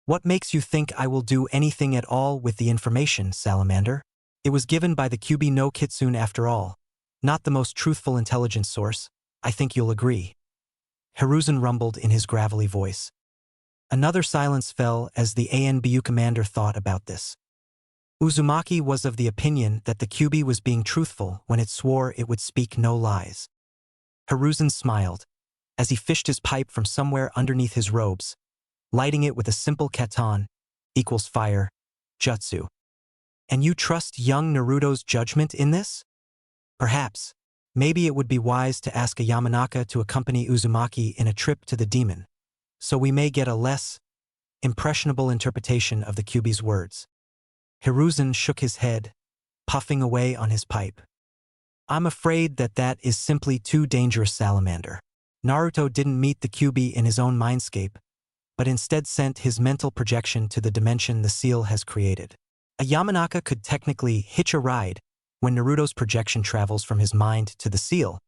[SPEAKER 1] "What makes you think I will do anything at all with the information, Salamander? It was given by the Kyuubi no Kitsune after all, not the most truthful intelligence source, I think you'll agree." Hiruzen rumbled in his gravelly voice. Another silence fell as the ANBU commander thought about this. Uzumaki was of the opinion that the Kyuubi was being truthful when it swore it would speak no lies. Hiruzen smiled, as he fished his pipe from somewhere underneath his robes, lighting it with a simple katon equals fire, jutsu. "And you trust young Naruto's judgment in this? Perhaps, maybe it would be wise to ask a Yamanaka to accompany Uzumaki in a trip to the demon, so we may get a less impressionable interpretation of the Kyuubi's words." Hiruzen shook his head, puffing away on his pipe. "I'm afraid that is simply too dangerous, Salamander. Naruto didn't meet the Kyuubi in his own mindscape, but instead sent his mental projection to the dimension the seal has created. A Yamanaka could technically hitch a ride when Naruto's projection travels from his mind to the seal,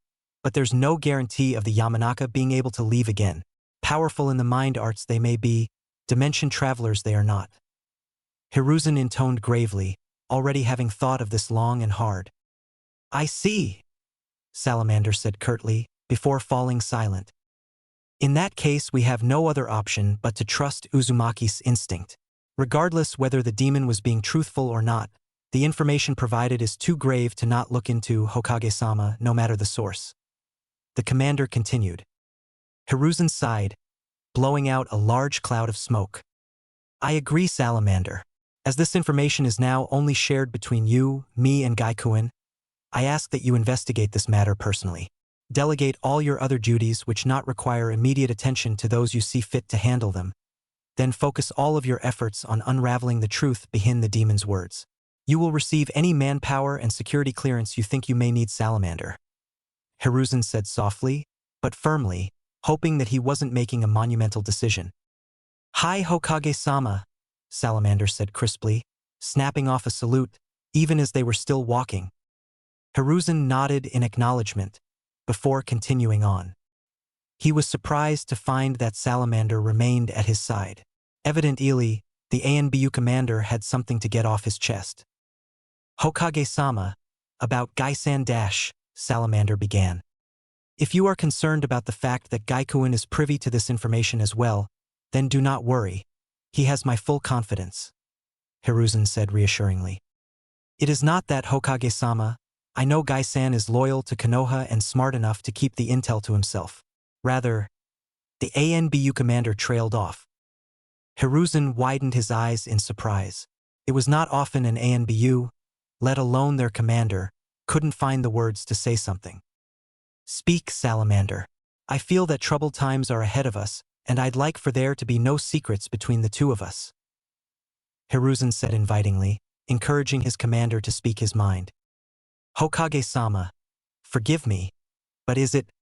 [SPEAKER 1] but there's no guarantee of the Yamanaka being able to leave again. Powerful in the mind arts they may be, dimension travelers they are not." Hiruzen intoned gravely, already having thought of this long and hard. "I see," Salamander said curtly, before falling silent. "In that case we have no other option but to trust Uzumaki's instinct. Regardless whether the demon was being truthful or not, the information provided is too grave to not look into, Hokage-sama, no matter the source." The commander continued. Hiruzen sighed, blowing out a large cloud of smoke. "I agree, Salamander. As this information is now only shared between you, me, and Gaikuin, I ask that you investigate this matter personally. Delegate all your other duties which not require immediate attention to those you see fit to handle them. Then focus all of your efforts on unraveling the truth behind the demon's words. You will receive any manpower and security clearance you think you may need, Salamander," Hiruzen said softly, but firmly, hoping that he wasn't making a monumental decision. "Hi, Hokage-sama," Salamander said crisply, snapping off a salute, even as they were still walking. Hiruzen nodded in acknowledgement, before continuing on. He was surprised to find that Salamander remained at his side. Evidently, the ANBU commander had something to get off his chest. "Hokage-sama, about Gaisan Dash," Salamander began. "If you are concerned about the fact that Gaikuin is privy to this information as well, then do not worry. He has my full confidence," Hiruzen said reassuringly. "It is not that, Hokage-sama. I know Gaisan is loyal to Konoha and smart enough to keep the intel to himself. Rather, the ANBU commander trailed off." Hiruzen widened his eyes in surprise. It was not often an ANBU, let alone their commander, couldn't find the words to say something. "Speak, Salamander. I feel that troubled times are ahead of us, and I'd like for there to be no secrets between the two of us," Hiruzen said invitingly, encouraging his commander to speak his mind. "Hokage-sama, forgive me, but is it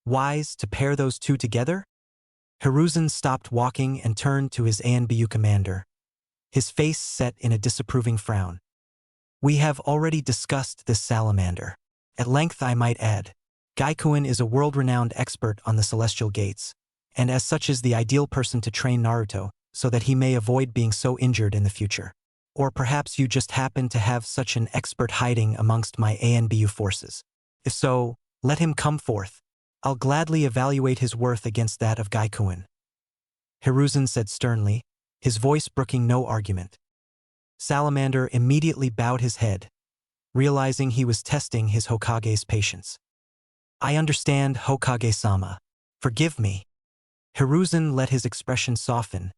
[SPEAKER 1] wise to pair those two together?" Hiruzen stopped walking and turned to his ANBU commander, his face set in a disapproving frown. "We have already discussed this, Salamander. At length, I might add. Gaikuin is a world-renowned expert on the celestial gates, and as such is the ideal person to train Naruto, so that he may avoid being so injured in the future. Or perhaps you just happen to have such an expert hiding amongst my ANBU forces. If so, let him come forth. I'll gladly evaluate his worth against that of Gaikuin," Hiruzen said sternly, his voice brooking no argument. Salamander immediately bowed his head, realizing he was testing his Hokage's patience. "I understand, Hokage-sama. Forgive me." Hiruzen let his expression soften,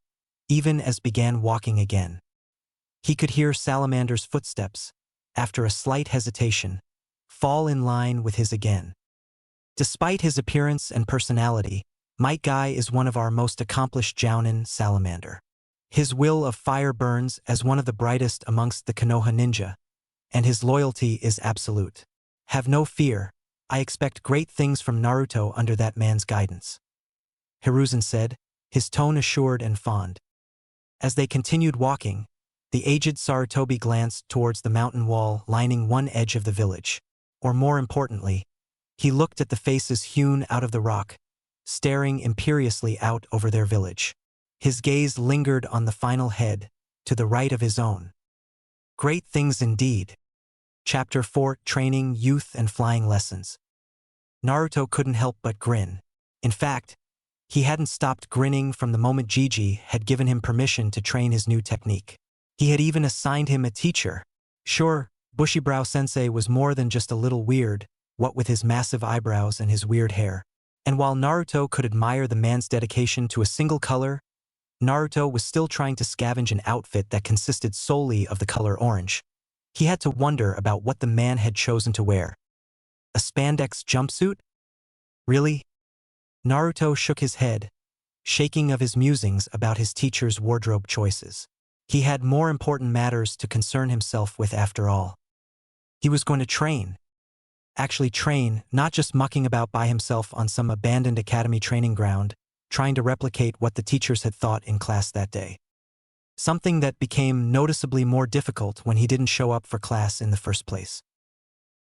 [SPEAKER 1] even as began walking again. He could hear Salamander's footsteps, after a slight hesitation, fall in line with his again. Despite his appearance and personality, Might Guy is one of our most accomplished Jounin salamander. His will of fire burns as one of the brightest amongst the Konoha ninja, and his loyalty is absolute. Have no fear, I expect great things from Naruto under that man's guidance. Hiruzen said, his tone assured and fond. As they continued walking, the aged Sarutobi glanced towards the mountain wall lining one edge of the village. Or more importantly, he looked at the faces hewn out of the rock, staring imperiously out over their village. His gaze lingered on the final head, to the right of his own. Great things indeed. Chapter 4: Training, Youth and Flying Lessons. Naruto couldn't help but grin. In fact, he hadn't stopped grinning from the moment Gigi had given him permission to train his new technique. He had even assigned him a teacher. Sure, Bushibrow Sensei was more than just a little weird, what with his massive eyebrows and his weird hair. And while Naruto could admire the man's dedication to a single color, Naruto was still trying to scavenge an outfit that consisted solely of the color orange. He had to wonder about what the man had chosen to wear. A spandex jumpsuit? Really? Naruto shook his head, shaking of his musings about his teacher's wardrobe choices. He had more important matters to concern himself with after all. He was going to train. Actually train, not just mucking about by himself on some abandoned academy training ground, trying to replicate what the teachers had thought in class that day. Something that became noticeably more difficult when he didn't show up for class in the first place.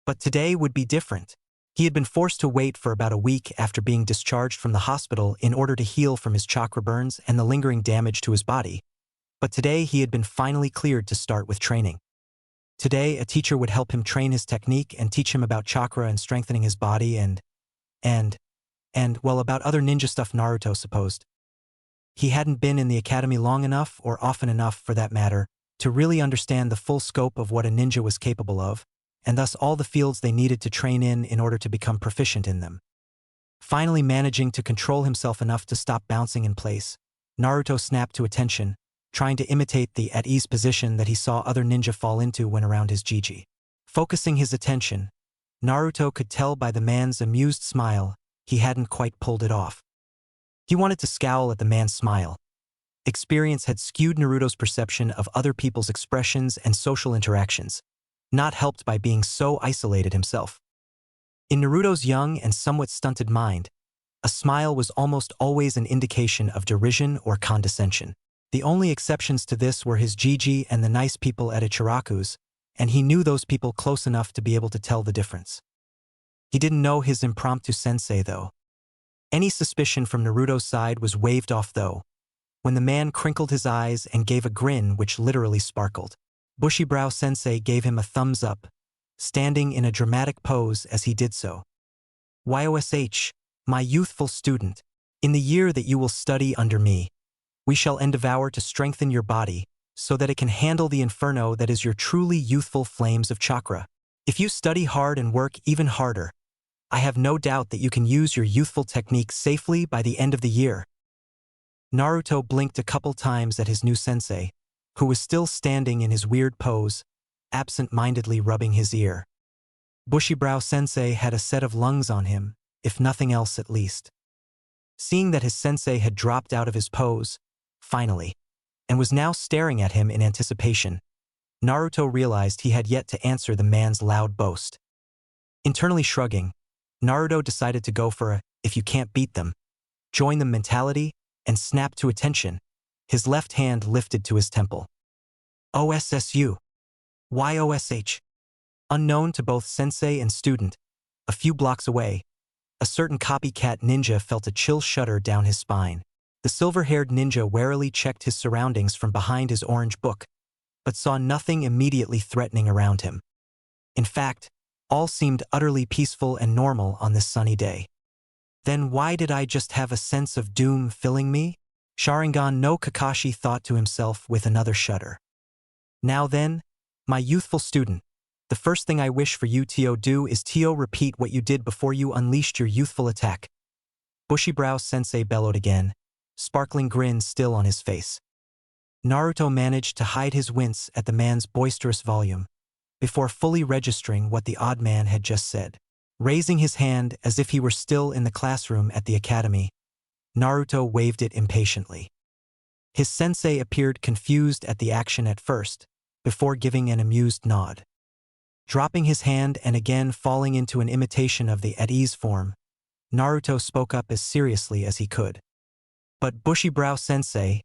[SPEAKER 1] But today would be different. He had been forced to wait for about a week after being discharged from the hospital in order to heal from his chakra burns and the lingering damage to his body. But today he had been finally cleared to start with training. Today a teacher would help him train his technique and teach him about chakra and strengthening his body and, well, about other ninja stuff Naruto supposed. He hadn't been in the academy long enough, or often enough for that matter, to really understand the full scope of what a ninja was capable of, and thus all the fields they needed to train in order to become proficient in them. Finally managing to control himself enough to stop bouncing in place, Naruto snapped to attention, trying to imitate the at-ease position that he saw other ninja fall into when around his Gigi. Focusing his attention, Naruto could tell by the man's amused smile he hadn't quite pulled it off. He wanted to scowl at the man's smile. Experience had skewed Naruto's perception of other people's expressions and social interactions, not helped by being so isolated himself. In Naruto's young and somewhat stunted mind, a smile was almost always an indication of derision or condescension. The only exceptions to this were his Gigi and the nice people at Ichiraku's, and he knew those people close enough to be able to tell the difference. He didn't know his impromptu sensei, though. Any suspicion from Naruto's side was waved off, though, when the man crinkled his eyes and gave a grin which literally sparkled. Bushibrow Sensei gave him a thumbs up, standing in a dramatic pose as he did so. "YOSH, my youthful student, in the year that you will study under me, we shall endeavor to strengthen your body so that it can handle the inferno that is your truly youthful flames of chakra. If you study hard and work even harder, I have no doubt that you can use your youthful technique safely by the end of the year." Naruto blinked a couple times at his new sensei, who was still standing in his weird pose, absent-mindedly rubbing his ear. Bushibrow Sensei had a set of lungs on him, if nothing else at least. Seeing that his sensei had dropped out of his pose, finally, and was now staring at him in anticipation, Naruto realized he had yet to answer the man's loud boast. Internally shrugging, Naruto decided to go for a "if you can't beat them, join them" mentality and snapped to attention, his left hand lifted to his temple. "OSSU. YOSH. Unknown to both sensei and student, a few blocks away, a certain copycat ninja felt a chill shudder down his spine. The silver-haired ninja warily checked his surroundings from behind his orange book, but saw nothing immediately threatening around him. In fact, all seemed utterly peaceful and normal on this sunny day. Then why did I just have a sense of doom filling me? Sharingan no Kakashi thought to himself with another shudder. Now then, my youthful student, the first thing I wish for you to do is to repeat what you did before you unleashed your youthful attack. Bushibrow Sensei bellowed again, sparkling grin still on his face. Naruto managed to hide his wince at the man's boisterous volume, before fully registering what the odd man had just said. Raising his hand as if he were still in the classroom at the academy, Naruto waved it impatiently. His sensei appeared confused at the action at first, before giving an amused nod. Dropping his hand and again falling into an imitation of the at-ease form, Naruto spoke up as seriously as he could. "But Bushibrow sensei,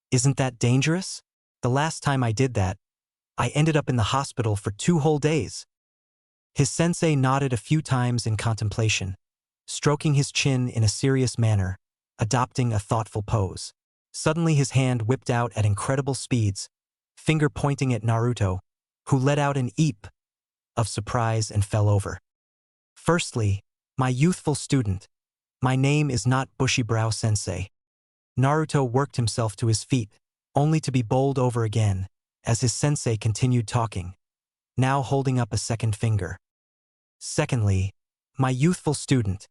[SPEAKER 1] isn't that dangerous? The last time I did that, I ended up in the hospital for 2 whole days." His sensei nodded a few times in contemplation, stroking his chin in a serious manner, adopting a thoughtful pose. Suddenly his hand whipped out at incredible speeds, finger pointing at Naruto, who let out an eep of surprise and fell over. "Firstly, my youthful student, my name is not Bushibrow sensei." Naruto worked himself to his feet, only to be bowled over again, as his sensei continued talking, now holding up a second finger. "Secondly, my youthful student,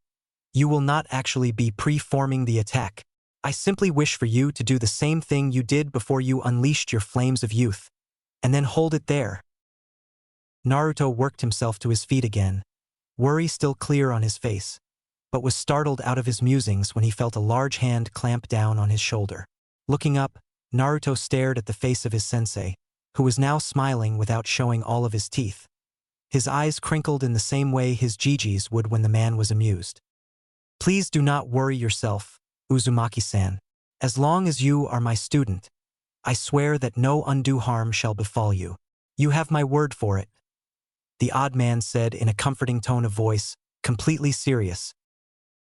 [SPEAKER 1] you will not actually be pre-forming the attack. I simply wish for you to do the same thing you did before you unleashed your flames of youth, and then hold it there." Naruto worked himself to his feet again, worry still clear on his face, but was startled out of his musings when he felt a large hand clamp down on his shoulder. Looking up, Naruto stared at the face of his sensei, who was now smiling without showing all of his teeth. His eyes crinkled in the same way his Gigi's would when the man was amused. "Please do not worry yourself, Uzumaki-san. As long as you are my student, I swear that no undue harm shall befall you. You have my word for it," the odd man said in a comforting tone of voice, completely serious.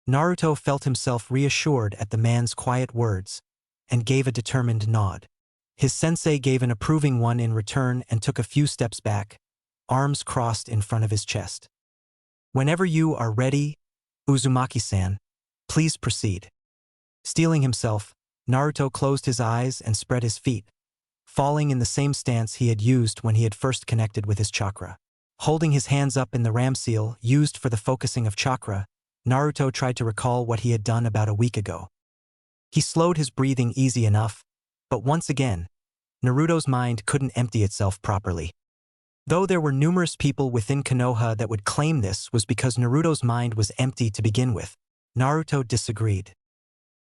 [SPEAKER 1] Naruto felt himself reassured at the man's quiet words, and gave a determined nod. His sensei gave an approving one in return and took a few steps back, arms crossed in front of his chest. "Whenever you are ready, Uzumaki-san, please proceed." Steeling himself, Naruto closed his eyes and spread his feet, falling in the same stance he had used when he had first connected with his chakra. Holding his hands up in the ram seal used for the focusing of chakra, Naruto tried to recall what he had done about a week ago. He slowed his breathing easy enough, but once again, Naruto's mind couldn't empty itself properly. Though there were numerous people within Konoha that would claim this was because Naruto's mind was empty to begin with, Naruto disagreed.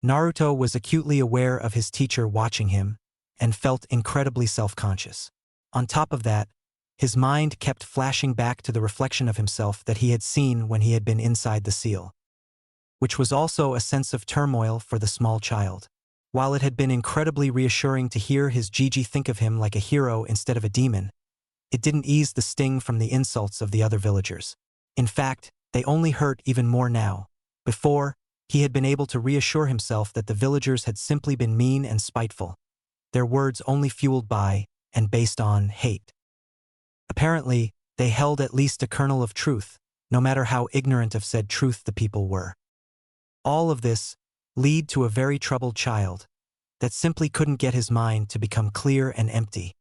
[SPEAKER 1] Naruto was acutely aware of his teacher watching him and felt incredibly self-conscious. On top of that, his mind kept flashing back to the reflection of himself that he had seen when he had been inside the seal, which was also a sense of turmoil for the small child. While it had been incredibly reassuring to hear his Gigi think of him like a hero instead of a demon, it didn't ease the sting from the insults of the other villagers. In fact, they only hurt even more now. Before, he had been able to reassure himself that the villagers had simply been mean and spiteful, their words only fueled by, and based on, hate. Apparently, they held at least a kernel of truth, no matter how ignorant of said truth the people were. All of this led to a very troubled child that simply couldn't get his mind to become clear and empty.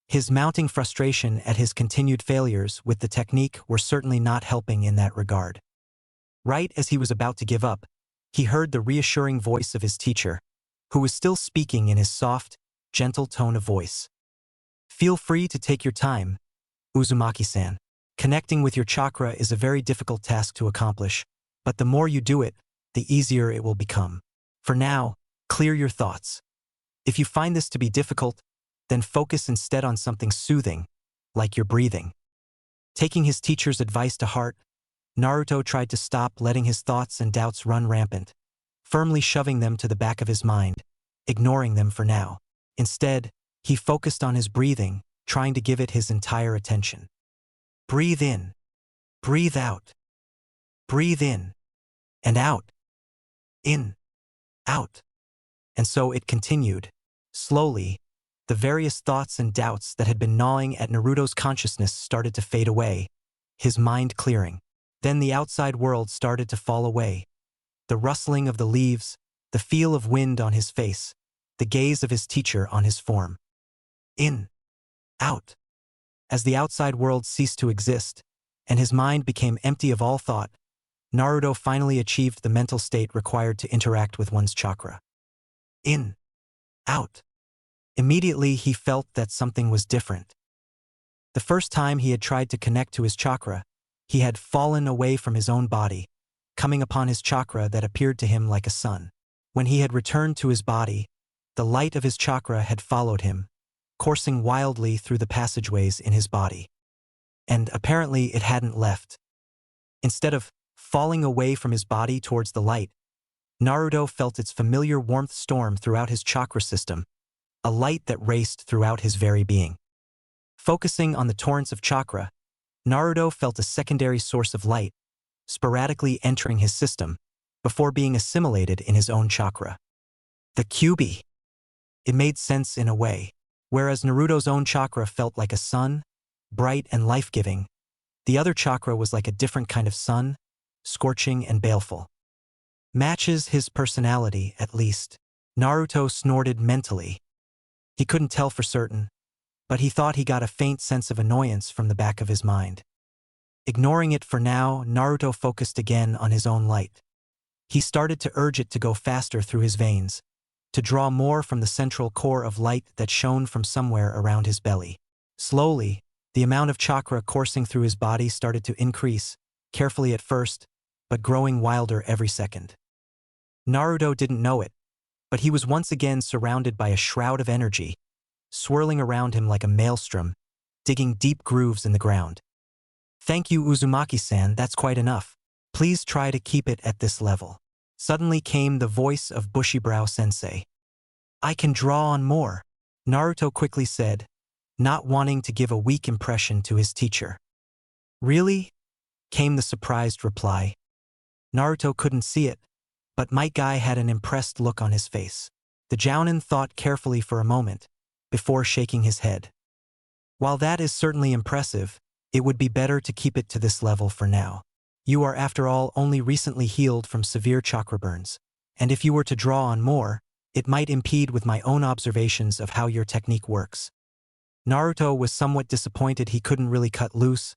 [SPEAKER 1] His mounting frustration at his continued failures with the technique were certainly not helping in that regard. Right as he was about to give up, he heard the reassuring voice of his teacher, who was still speaking in his soft, gentle tone of voice. "Feel free to take your time, Uzumaki-san. Connecting with your chakra is a very difficult task to accomplish, but the more you do it, the easier it will become. For now, clear your thoughts. If you find this to be difficult, then focus instead on something soothing, like your breathing." Taking his teacher's advice to heart, Naruto tried to stop letting his thoughts and doubts run rampant, firmly shoving them to the back of his mind, ignoring them for now. Instead, he focused on his breathing, trying to give it his entire attention. Breathe in, breathe out, breathe in, and out, in, out. And so it continued. Slowly, the various thoughts and doubts that had been gnawing at Naruto's consciousness started to fade away, his mind clearing. Then the outside world started to fall away. The rustling of the leaves, the feel of wind on his face, the gaze of his teacher on his form. In, out. As the outside world ceased to exist, and his mind became empty of all thought, Naruto finally achieved the mental state required to interact with one's chakra. In, out. Immediately he felt that something was different. The first time he had tried to connect to his chakra, he had fallen away from his own body, coming upon his chakra that appeared to him like a sun. When he had returned to his body, the light of his chakra had followed him, coursing wildly through the passageways in his body. And apparently it hadn't left. Instead of falling away from his body towards the light, Naruto felt its familiar warmth storm throughout his chakra system, a light that raced throughout his very being. Focusing on the torrents of chakra, Naruto felt a secondary source of light, sporadically entering his system, before being assimilated in his own chakra. The QB. It made sense in a way. Whereas Naruto's own chakra felt like a sun, bright and life-giving, the other chakra was like a different kind of sun, scorching and baleful. Matches his personality, at least. Naruto snorted mentally. He couldn't tell for certain, but he thought he got a faint sense of annoyance from the back of his mind. Ignoring it for now, Naruto focused again on his own light. He started to urge it to go faster through his veins, to draw more from the central core of light that shone from somewhere around his belly. Slowly, the amount of chakra coursing through his body started to increase, carefully at first, but growing wilder every second. Naruto didn't know it, but he was once again surrounded by a shroud of energy, swirling around him like a maelstrom, digging deep grooves in the ground. "Thank you, Uzumaki-san, that's quite enough. Please try to keep it at this level." Suddenly came the voice of Bushibrow Sensei. "I can draw on more," Naruto quickly said, not wanting to give a weak impression to his teacher. "Really?" came the surprised reply. Naruto couldn't see it, but Might Guy had an impressed look on his face. The Jounin thought carefully for a moment, before shaking his head. "While that is certainly impressive, it would be better to keep it to this level for now. You are, after all, only recently healed from severe chakra burns, and if you were to draw on more, it might impede with my own observations of how your technique works." Naruto was somewhat disappointed he couldn't really cut loose,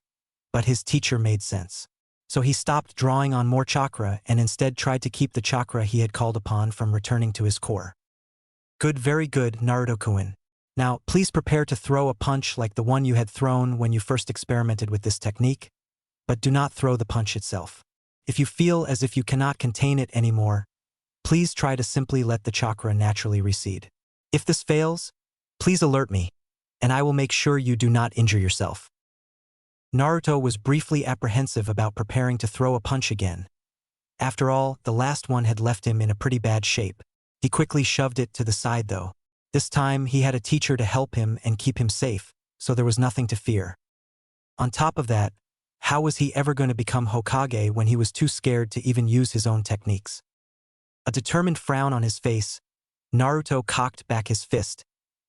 [SPEAKER 1] but his teacher made sense. So he stopped drawing on more chakra and instead tried to keep the chakra he had called upon from returning to his core. "Good, very good, Naruto-kun. Now, please prepare to throw a punch like the one you had thrown when you first experimented with this technique, but do not throw the punch itself. If you feel as if you cannot contain it anymore, please try to simply let the chakra naturally recede. If this fails, please alert me, and I will make sure you do not injure yourself." Naruto was briefly apprehensive about preparing to throw a punch again. After all, the last one had left him in a pretty bad shape. He quickly shoved it to the side though. This time he had a teacher to help him and keep him safe, so there was nothing to fear. On top of that, how was he ever going to become Hokage when he was too scared to even use his own techniques? A determined frown on his face, Naruto cocked back his fist,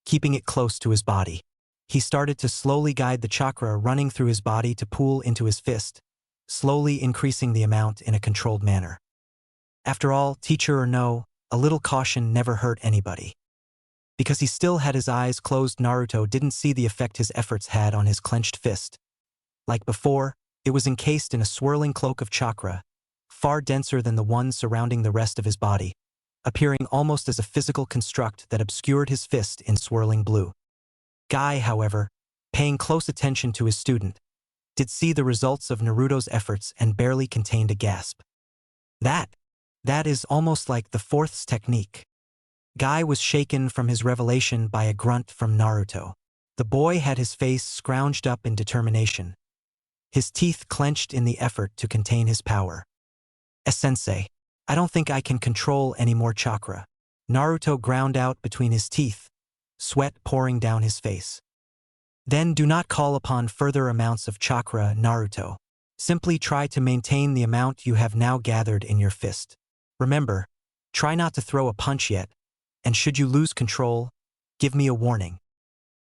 [SPEAKER 1] keeping it close to his body. He started to slowly guide the chakra running through his body to pool into his fist, slowly increasing the amount in a controlled manner. After all, teacher or no, a little caution never hurt anybody. Because he still had his eyes closed, Naruto didn't see the effect his efforts had on his clenched fist. Like before, it was encased in a swirling cloak of chakra, far denser than the one surrounding the rest of his body, appearing almost as a physical construct that obscured his fist in swirling blue. Guy, however, paying close attention to his student, did see the results of Naruto's efforts and barely contained a gasp. That is almost like the fourth's technique." Guy was shaken from his revelation by a grunt from Naruto. The boy had his face scrounged up in determination, his teeth clenched in the effort to contain his power. "Sensei, I don't think I can control any more chakra," Naruto ground out between his teeth, sweat pouring down his face. "Then do not call upon further amounts of chakra, Naruto. Simply try to maintain the amount you have now gathered in your fist. Remember, try not to throw a punch yet, and should you lose control, give me a warning."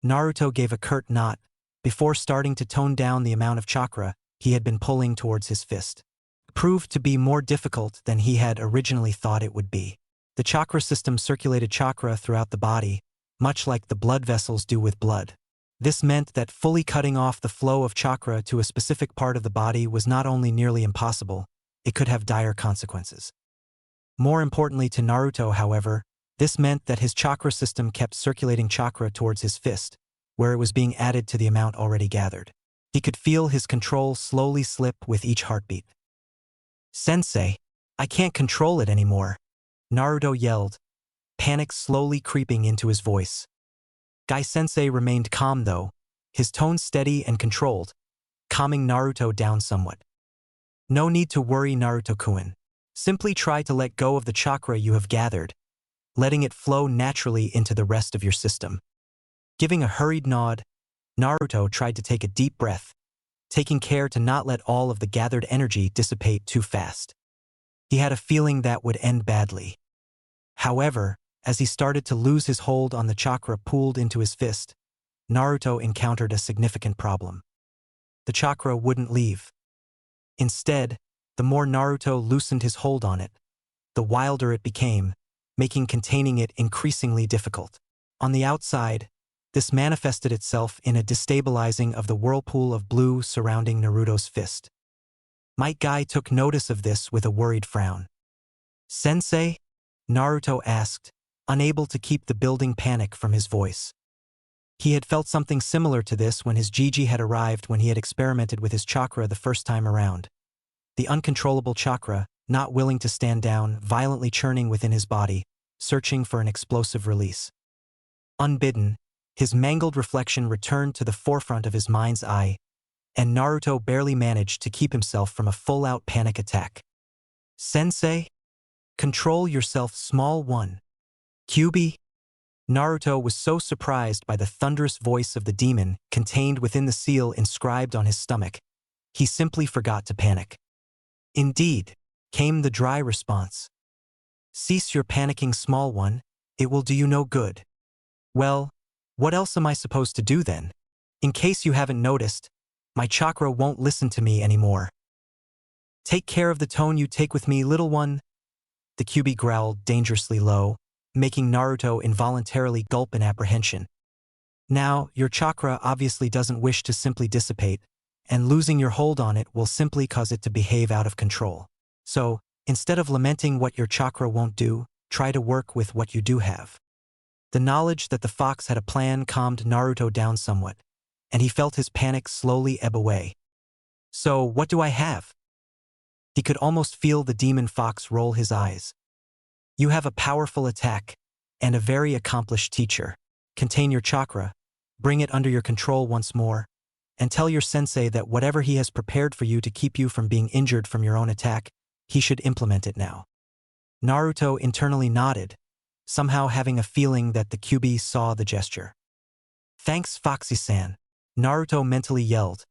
[SPEAKER 1] Naruto gave a curt nod, before starting to tone down the amount of chakra he had been pulling towards his fist. It proved to be more difficult than he had originally thought it would be. The chakra system circulated chakra throughout the body, much like the blood vessels do with blood. This meant that fully cutting off the flow of chakra to a specific part of the body was not only nearly impossible, it could have dire consequences. More importantly to Naruto, however, this meant that his chakra system kept circulating chakra towards his fist, where it was being added to the amount already gathered. He could feel his control slowly slip with each heartbeat. "Sensei, I can't control it anymore," Naruto yelled, panic slowly creeping into his voice. Guy-sensei remained calm though, his tone steady and controlled, calming Naruto down somewhat. "No need to worry, Naruto-kun. Simply try to let go of the chakra you have gathered, letting it flow naturally into the rest of your system." Giving a hurried nod, Naruto tried to take a deep breath, taking care to not let all of the gathered energy dissipate too fast. He had a feeling that would end badly. However, as he started to lose his hold on the chakra pooled into his fist, Naruto encountered a significant problem. The chakra wouldn't leave. Instead, the more Naruto loosened his hold on it, the wilder it became, making containing it increasingly difficult. On the outside, this manifested itself in a destabilizing of the whirlpool of blue surrounding Naruto's fist. Might Guy took notice of this with a worried frown. "Sensei?" Naruto asked, unable to keep the building panic from his voice. He had felt something similar to this when his Gigi had arrived when he had experimented with his chakra the first time around. The uncontrollable chakra, not willing to stand down, violently churning within his body, searching for an explosive release. Unbidden, his mangled reflection returned to the forefront of his mind's eye, and Naruto barely managed to keep himself from a full-out panic attack. "Sensei? Control yourself, small one. Kyubi?" Naruto was so surprised by the thunderous voice of the demon contained within the seal inscribed on his stomach, he simply forgot to panic. "Indeed," came the dry response. "Cease your panicking, small one, it will do you no good." "Well, what else am I supposed to do then? In case you haven't noticed, my chakra won't listen to me anymore." "Take care of the tone you take with me, little one," the Kyubi growled dangerously low, making Naruto involuntarily gulp in apprehension. "Now, your chakra obviously doesn't wish to simply dissipate, and losing your hold on it will simply cause it to behave out of control. So, instead of lamenting what your chakra won't do, try to work with what you do have." The knowledge that the fox had a plan calmed Naruto down somewhat, and he felt his panic slowly ebb away. "So, what do I have?" He could almost feel the demon fox roll his eyes. "You have a powerful attack, and a very accomplished teacher. Contain your chakra, bring it under your control once more, and tell your sensei that whatever he has prepared for you to keep you from being injured from your own attack, he should implement it now." Naruto internally nodded, somehow having a feeling that the Kyubi saw the gesture. "Thanks, Foxy-san," Naruto mentally yelled,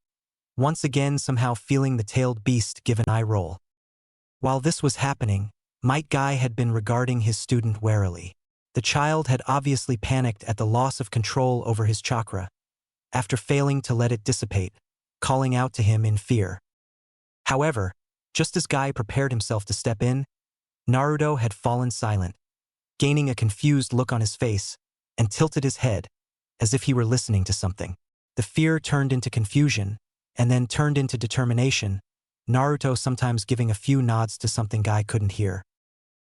[SPEAKER 1] once again somehow feeling the tailed beast give an eye roll. While this was happening, Might Guy had been regarding his student warily. The child had obviously panicked at the loss of control over his chakra, after failing to let it dissipate, calling out to him in fear. However, just as Guy prepared himself to step in, Naruto had fallen silent, gaining a confused look on his face, and tilted his head, as if he were listening to something. The fear turned into confusion, and then turned into determination, Naruto sometimes giving a few nods to something Guy couldn't hear.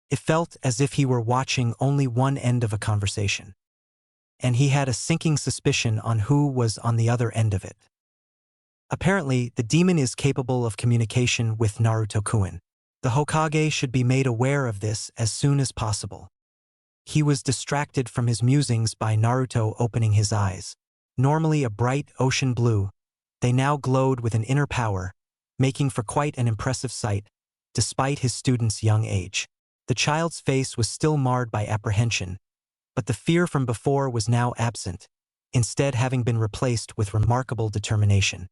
[SPEAKER 1] It felt as if he were watching only one end of a conversation, and he had a sinking suspicion on who was on the other end of it. Apparently, the demon is capable of communication with Naruto-kun. The Hokage should be made aware of this as soon as possible. He was distracted from his musings by Naruto opening his eyes. Normally a bright ocean blue, they now glowed with an inner power, making for quite an impressive sight, despite his student's young age. The child's face was still marred by apprehension, but the fear from before was now absent, instead having been replaced with remarkable determination.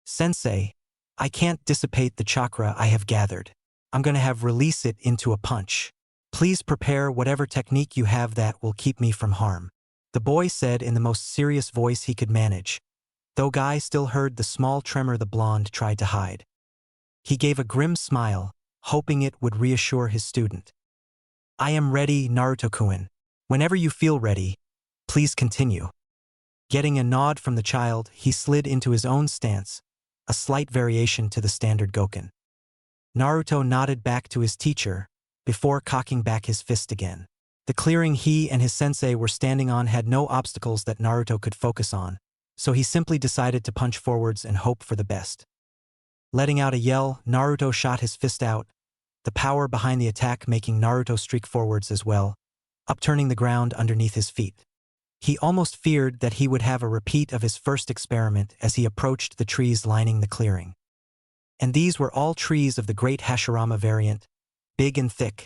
[SPEAKER 1] "Sensei, I can't dissipate the chakra I have gathered. I'm going to have release it into a punch. Please prepare whatever technique you have that will keep me from harm," the boy said in the most serious voice he could manage, though Guy still heard the small tremor the blonde tried to hide. He gave a grim smile, hoping it would reassure his student. "I am ready, Naruto-kun. Whenever you feel ready, please continue." Getting a nod from the child, he slid into his own stance, a slight variation to the standard Goken. Naruto nodded back to his teacher, before cocking back his fist again. The clearing he and his sensei were standing on had no obstacles that Naruto could focus on, so he simply decided to punch forwards and hope for the best. Letting out a yell, Naruto shot his fist out, the power behind the attack making Naruto streak forwards as well, upturning the ground underneath his feet. He almost feared that he would have a repeat of his first experiment as he approached the trees lining the clearing. And these were all trees of the great Hashirama variant, big and thick,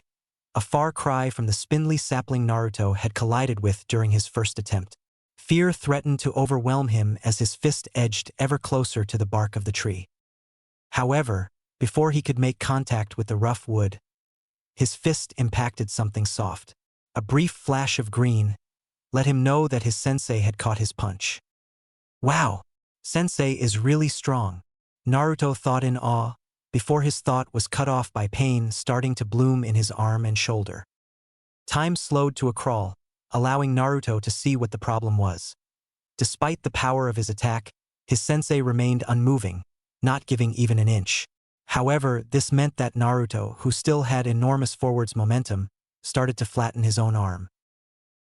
[SPEAKER 1] a far cry from the spindly sapling Naruto had collided with during his first attempt. Fear threatened to overwhelm him as his fist edged ever closer to the bark of the tree. However, before he could make contact with the rough wood, his fist impacted something soft. A brief flash of green let him know that his sensei had caught his punch. Wow, sensei is really strong, Naruto thought in awe, before his thought was cut off by pain starting to bloom in his arm and shoulder. Time slowed to a crawl, allowing Naruto to see what the problem was. Despite the power of his attack, his sensei remained unmoving, not giving even an inch. However, this meant that Naruto, who still had enormous forwards momentum, started to flatten his own arm.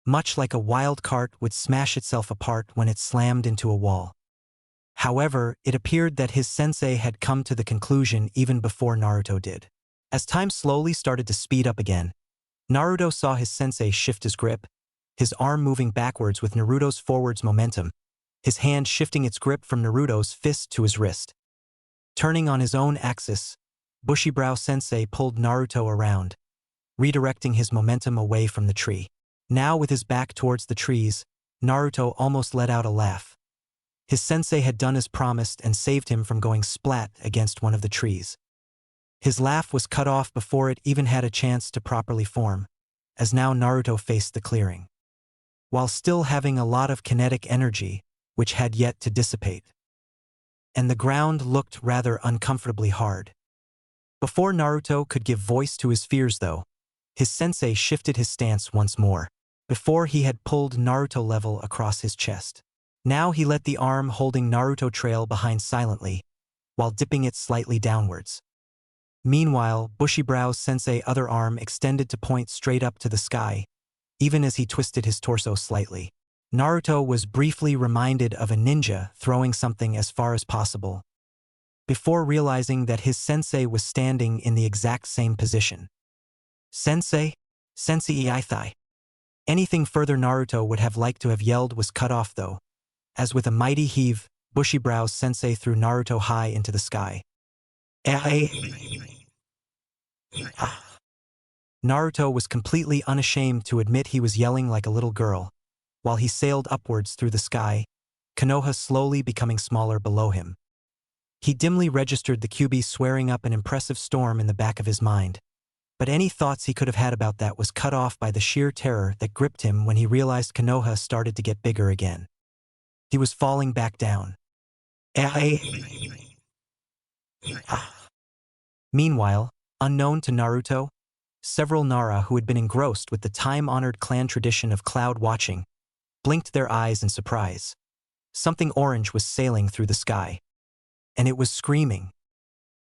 [SPEAKER 1] Much like a wild cart would smash itself apart when it slammed into a wall. However, it appeared that his sensei had come to the conclusion even before Naruto did. As time slowly started to speed up again, Naruto saw his sensei shift his grip, his arm moving backwards with Naruto's forwards momentum, his hand shifting its grip from Naruto's fist to his wrist. Turning on his own axis, Bushibrow Sensei pulled Naruto around, redirecting his momentum away from the tree. Now with his back towards the trees, Naruto almost let out a laugh. His sensei had done as promised and saved him from going splat against one of the trees. His laugh was cut off before it even had a chance to properly form, as now Naruto faced the clearing. While still having a lot of kinetic energy, which had yet to dissipate. And the ground looked rather uncomfortably hard. Before Naruto could give voice to his fears though, his sensei shifted his stance once more. Before he had pulled Naruto level across his chest. Now he let the arm holding Naruto trail behind silently, while dipping it slightly downwards. Meanwhile, Bushibrow's sensei other arm extended to point straight up to the sky, even as he twisted his torso slightly. Naruto was briefly reminded of a ninja throwing something as far as possible, before realizing that his sensei was standing in the exact same position. Sensei? Sensei Ithai. Anything further Naruto would have liked to have yelled was cut off though, as with a mighty heave, Bushibrow's sensei threw Naruto high into the sky. Naruto was completely unashamed to admit he was yelling like a little girl, while he sailed upwards through the sky, Konoha slowly becoming smaller below him. He dimly registered the QB swearing up an impressive storm in the back of his mind. But any thoughts he could have had about that was cut off by the sheer terror that gripped him when he realized Konoha started to get bigger again. He was falling back down. Meanwhile, unknown to Naruto, several Nara who had been engrossed with the time-honored clan tradition of cloud watching blinked their eyes in surprise. Something orange was sailing through the sky. And it was screaming.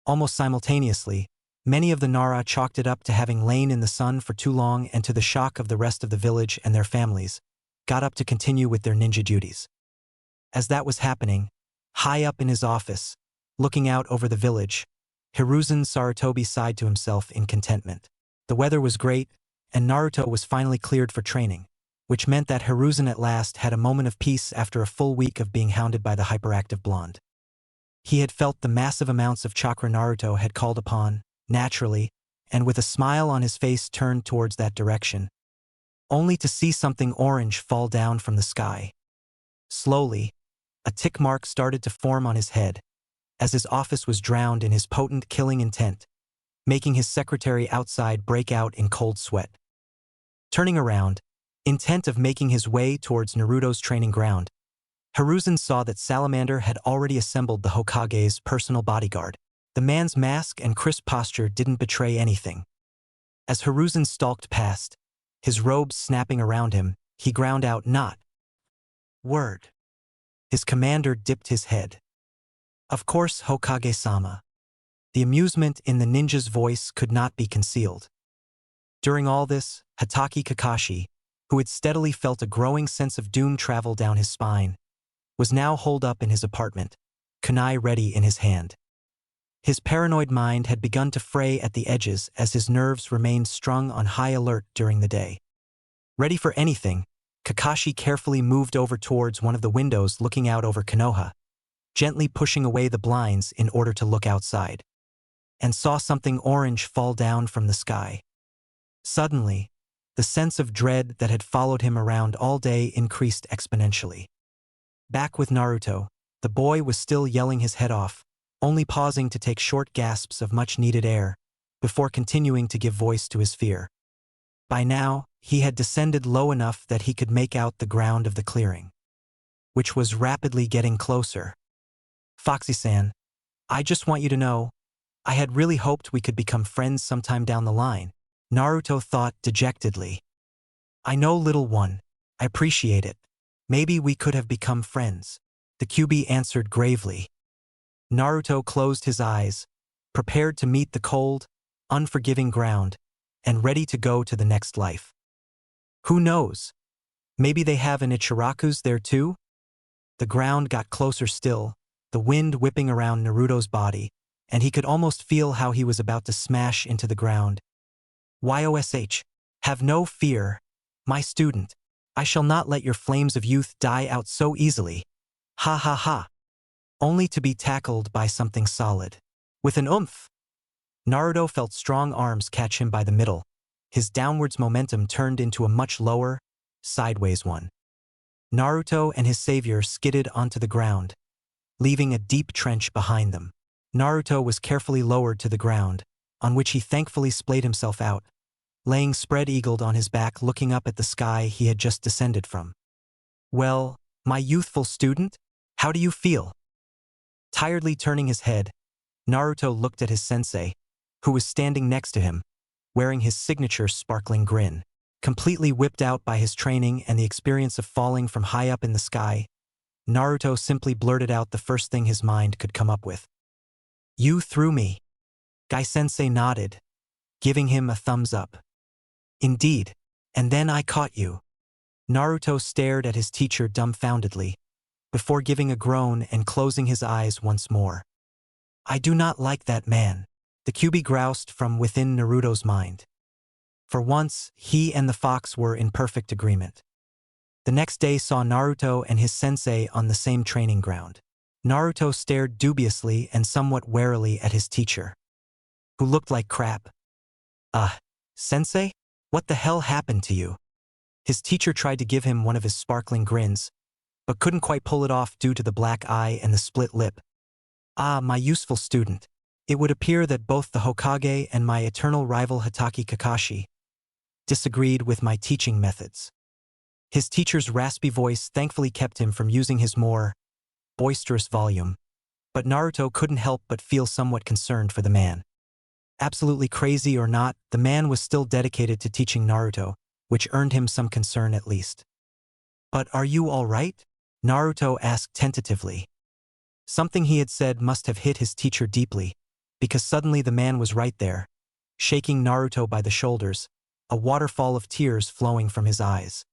[SPEAKER 1] Almost simultaneously, many of the Nara chalked it up to having lain in the sun for too long and to the shock of the rest of the village and their families, got up to continue with their ninja duties. As that was happening, high up in his office, looking out over the village, Hiruzen Sarutobi sighed to himself in contentment. The weather was great, and Naruto was finally cleared for training, which meant that Hiruzen at last had a moment of peace after a full week of being hounded by the hyperactive blonde. He had felt the massive amounts of chakra Naruto had called upon, naturally, and with a smile on his face turned towards that direction, only to see something orange fall down from the sky. Slowly, a tick mark started to form on his head, as his office was drowned in his potent killing intent, making his secretary outside break out in cold sweat. Turning around, intent of making his way towards Naruto's training ground, Hiruzen saw that Salamander had already assembled the Hokage's personal bodyguard. The man's mask and crisp posture didn't betray anything. As Hiruzen stalked past, his robes snapping around him, he ground out not word. His commander dipped his head. Of course, Hokage-sama. The amusement in the ninja's voice could not be concealed. During all this, Hatake Kakashi, who had steadily felt a growing sense of doom travel down his spine, was now holed up in his apartment, kunai ready in his hand. His paranoid mind had begun to fray at the edges as his nerves remained strung on high alert during the day. Ready for anything, Kakashi carefully moved over towards one of the windows looking out over Konoha, gently pushing away the blinds in order to look outside, and saw something orange fall down from the sky. Suddenly, the sense of dread that had followed him around all day increased exponentially. Back with Naruto, the boy was still yelling his head off, only pausing to take short gasps of much-needed air, before continuing to give voice to his fear. By now, he had descended low enough that he could make out the ground of the clearing, which was rapidly getting closer. Foxy-san, I just want you to know, I had really hoped we could become friends sometime down the line, Naruto thought dejectedly. I know, little one, I appreciate it. Maybe we could have become friends, the QB answered gravely. Naruto closed his eyes, prepared to meet the cold, unforgiving ground, and ready to go to the next life. Who knows? Maybe they have an Ichiraku's there too? The ground got closer still, the wind whipping around Naruto's body, and he could almost feel how he was about to smash into the ground. YOSH, have no fear, my student. I shall not let your flames of youth die out so easily. Ha ha ha. Only to be tackled by something solid. With an oomph. Naruto felt strong arms catch him by the middle. His downwards momentum turned into a much lower, sideways one. Naruto and his savior skidded onto the ground, leaving a deep trench behind them. Naruto was carefully lowered to the ground, on which he thankfully splayed himself out, laying spread-eagled on his back looking up at the sky he had just descended from. Well, my youthful student, how do you feel? Tiredly turning his head, Naruto looked at his sensei, who was standing next to him, wearing his signature sparkling grin. Completely whipped out by his training and the experience of falling from high up in the sky, Naruto simply blurted out the first thing his mind could come up with. You threw me. Gai-sensei nodded, giving him a thumbs up. Indeed, and then I caught you. Naruto stared at his teacher dumbfoundedly, before giving a groan and closing his eyes once more. I do not like that man, the QB groused from within Naruto's mind. For once, he and the fox were in perfect agreement. The next day saw Naruto and his sensei on the same training ground. Naruto stared dubiously and somewhat warily at his teacher, who looked like crap. Sensei? What the hell happened to you? His teacher tried to give him one of his sparkling grins, but couldn't quite pull it off due to the black eye and the split lip. My useful student. It would appear that both the Hokage and my eternal rival Hatake Kakashi disagreed with my teaching methods. His teacher's raspy voice thankfully kept him from using his more boisterous volume, but Naruto couldn't help but feel somewhat concerned for the man. Absolutely crazy or not, the man was still dedicated to teaching Naruto, which earned him some concern at least. But are you all right? Naruto asked tentatively. Something he had said must have hit his teacher deeply, because suddenly the man was right there, shaking Naruto by the shoulders, a waterfall of tears flowing from his eyes.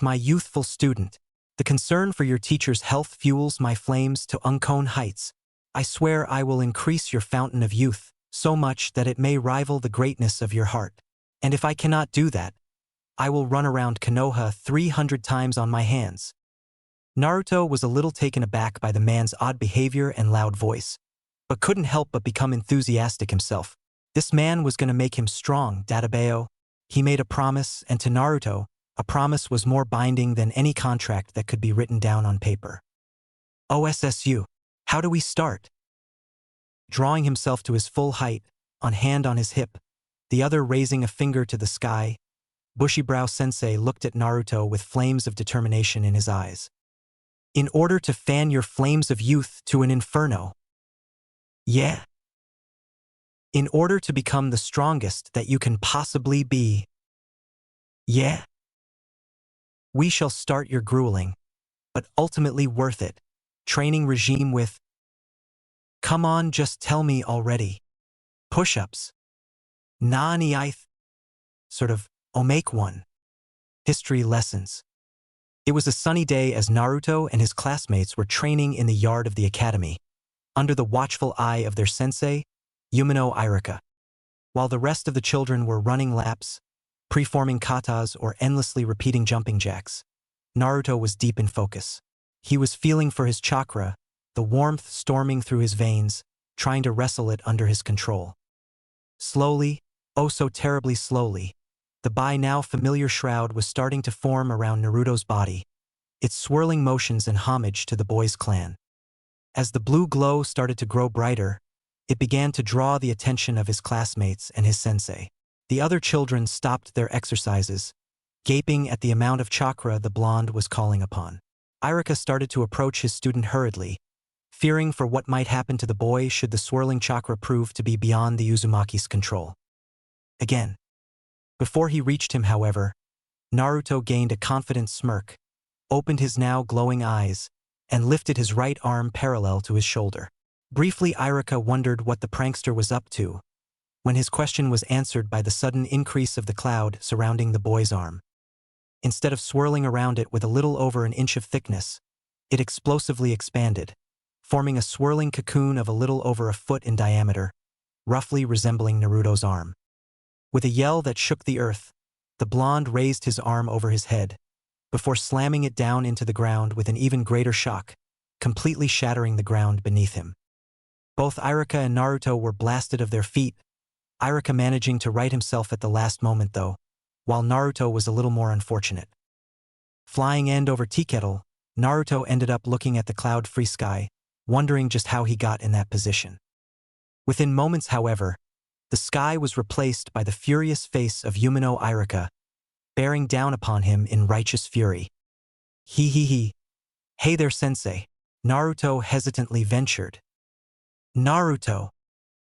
[SPEAKER 1] My youthful student, the concern for your teacher's health fuels my flames to unknown heights. I swear I will increase your fountain of youth, so much that it may rival the greatness of your heart. And if I cannot do that, I will run around Konoha 300 times on my hands. Naruto was a little taken aback by the man's odd behavior and loud voice, but couldn't help but become enthusiastic himself. This man was going to make him strong, Databeo. He made a promise, and to Naruto, a promise was more binding than any contract that could be written down on paper. OSSU, how do we start? Drawing himself to his full height, on hand on his hip, the other raising a finger to the sky, Bushibrow Sensei looked at Naruto with flames of determination in his eyes. In order to fan your flames of youth to an inferno. Yeah. In order to become the strongest that you can possibly be. Yeah. We shall start your grueling, but ultimately worth it, training regime with. Come on, just tell me already. Push-ups. Nani sort of, make one. History lessons. It was a sunny day as Naruto and his classmates were training in the yard of the academy, under the watchful eye of their sensei, Umino Irika. While the rest of the children were running laps, preforming katas or endlessly repeating jumping jacks, Naruto was deep in focus. He was feeling for his chakra, the warmth storming through his veins, trying to wrestle it under his control. Slowly, oh so terribly slowly, the by now familiar shroud was starting to form around Naruto's body, its swirling motions in homage to the boy's clan. As the blue glow started to grow brighter, it began to draw the attention of his classmates and his sensei. The other children stopped their exercises, gaping at the amount of chakra the blonde was calling upon. Irika started to approach his student hurriedly, fearing for what might happen to the boy should the swirling chakra prove to be beyond the Uzumaki's control. Again. Before he reached him, however, Naruto gained a confident smirk, opened his now glowing eyes, and lifted his right arm parallel to his shoulder. Briefly, Irika wondered what the prankster was up to, when his question was answered by the sudden increase of the cloud surrounding the boy's arm. Instead of swirling around it with a little over an inch of thickness, it explosively expanded, forming a swirling cocoon of a little over a foot in diameter, roughly resembling Naruto's arm. With a yell that shook the earth, the blonde raised his arm over his head, before slamming it down into the ground with an even greater shock, completely shattering the ground beneath him. Both Irika and Naruto were blasted of their feet, Irika managing to right himself at the last moment though, while Naruto was a little more unfortunate. Flying end over tea kettle, Naruto ended up looking at the cloud-free sky, wondering just how he got in that position. Within moments, however, the sky was replaced by the furious face of Umino Irika, bearing down upon him in righteous fury. He. Hey there, sensei, Naruto hesitantly ventured. Naruto.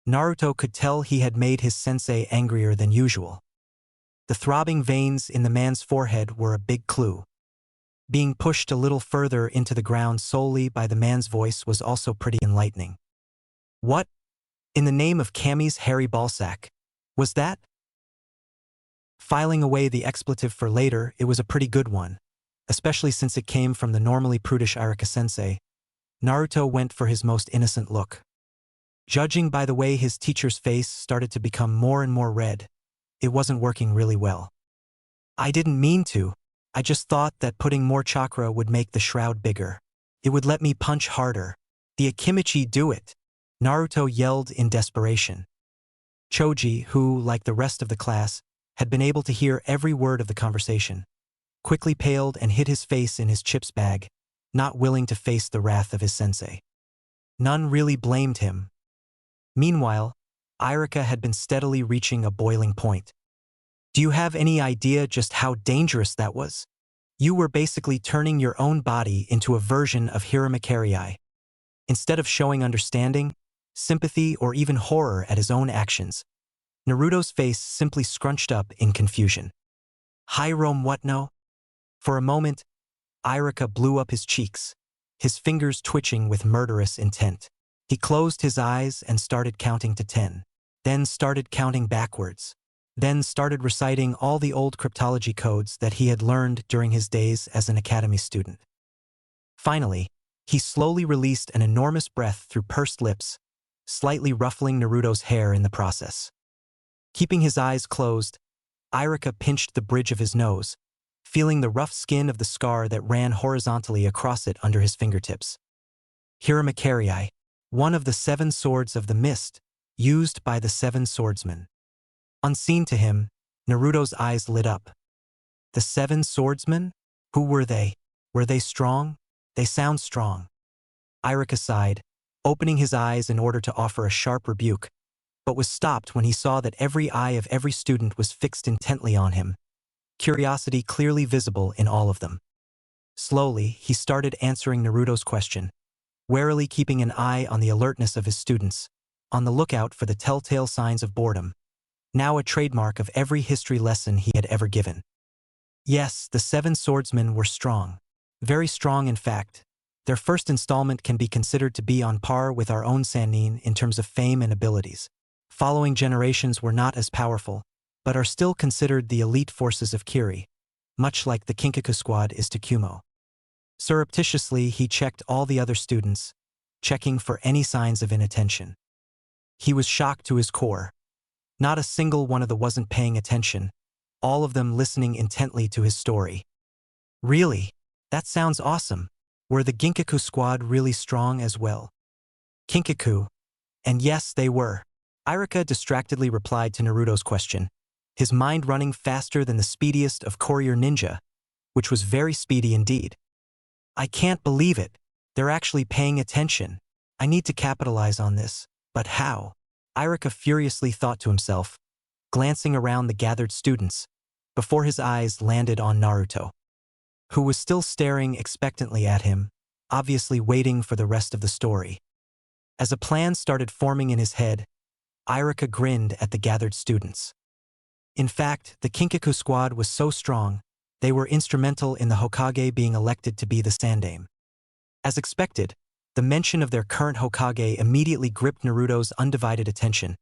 [SPEAKER 1] Naruto could tell he had made his sensei angrier than usual. The throbbing veins in the man's forehead were a big clue. Being pushed a little further into the ground solely by the man's voice was also pretty enlightening. What, in the name of Kami's hairy ballsack, was that? Filing away the expletive for later, it was a pretty good one, especially since it came from the normally prudish Irika-sensei. Naruto went for his most innocent look. Judging by the way his teacher's face started to become more and more red, it wasn't working really well. I didn't mean to. I just thought that putting more chakra would make the shroud bigger. It would let me punch harder. The Akimichi do it, Naruto yelled in desperation. Choji, who, like the rest of the class, had been able to hear every word of the conversation, quickly paled and hid his face in his chips bag, not willing to face the wrath of his sensei. None really blamed him. Meanwhile, Irika had been steadily reaching a boiling point. Do you have any idea just how dangerous that was? You were basically turning your own body into a version of Hiramakari. Instead of showing understanding, sympathy, or even horror at his own actions, Naruto's face simply scrunched up in confusion. Hiram, what no? For a moment, Irika blew up his cheeks, his fingers twitching with murderous intent. He closed his eyes and started counting to 10, then started counting backwards, then started reciting all the old cryptology codes that he had learned during his days as an academy student. Finally, he slowly released an enormous breath through pursed lips, slightly ruffling Naruto's hair in the process. Keeping his eyes closed, Irika pinched the bridge of his nose, feeling the rough skin of the scar that ran horizontally across it under his fingertips. Hiramakari, one of the 7 swords of the mist, used by the 7 swordsmen. Unseen to him, Naruto's eyes lit up. The 7 swordsmen? Who were they? Were they strong? They sound strong. Irika sighed, opening his eyes in order to offer a sharp rebuke, but was stopped when he saw that every eye of every student was fixed intently on him, curiosity clearly visible in all of them. Slowly, he started answering Naruto's question, warily keeping an eye on the alertness of his students, on the lookout for the telltale signs of boredom, now a trademark of every history lesson he had ever given. Yes, the 7 swordsmen were strong. Very strong, in fact. Their first installment can be considered to be on par with our own Sannin in terms of fame and abilities. Following generations were not as powerful, but are still considered the elite forces of Kiri. much like the Kinkaku squad is to Kumo. Surreptitiously, he checked all the other students, checking for any signs of inattention. He was shocked to his core. Not a single one of them wasn't paying attention, all of them listening intently to his story. Really? That sounds awesome. Were the Ginkaku squad really strong as well? Kinkaku. And yes, they were. Irika distractedly replied to Naruto's question, his mind running faster than the speediest of courier ninja, which was very speedy indeed. I can't believe it. They're actually paying attention. I need to capitalize on this. But how? Irika furiously thought to himself, glancing around the gathered students, before his eyes landed on Naruto, who was still staring expectantly at him, obviously waiting for the rest of the story. As a plan started forming in his head, Irika grinned at the gathered students. In fact, the Kinkaku squad was so strong, they were instrumental in the Hokage being elected to be the Sandaime. As expected, the mention of their current Hokage immediately gripped Naruto's undivided attention,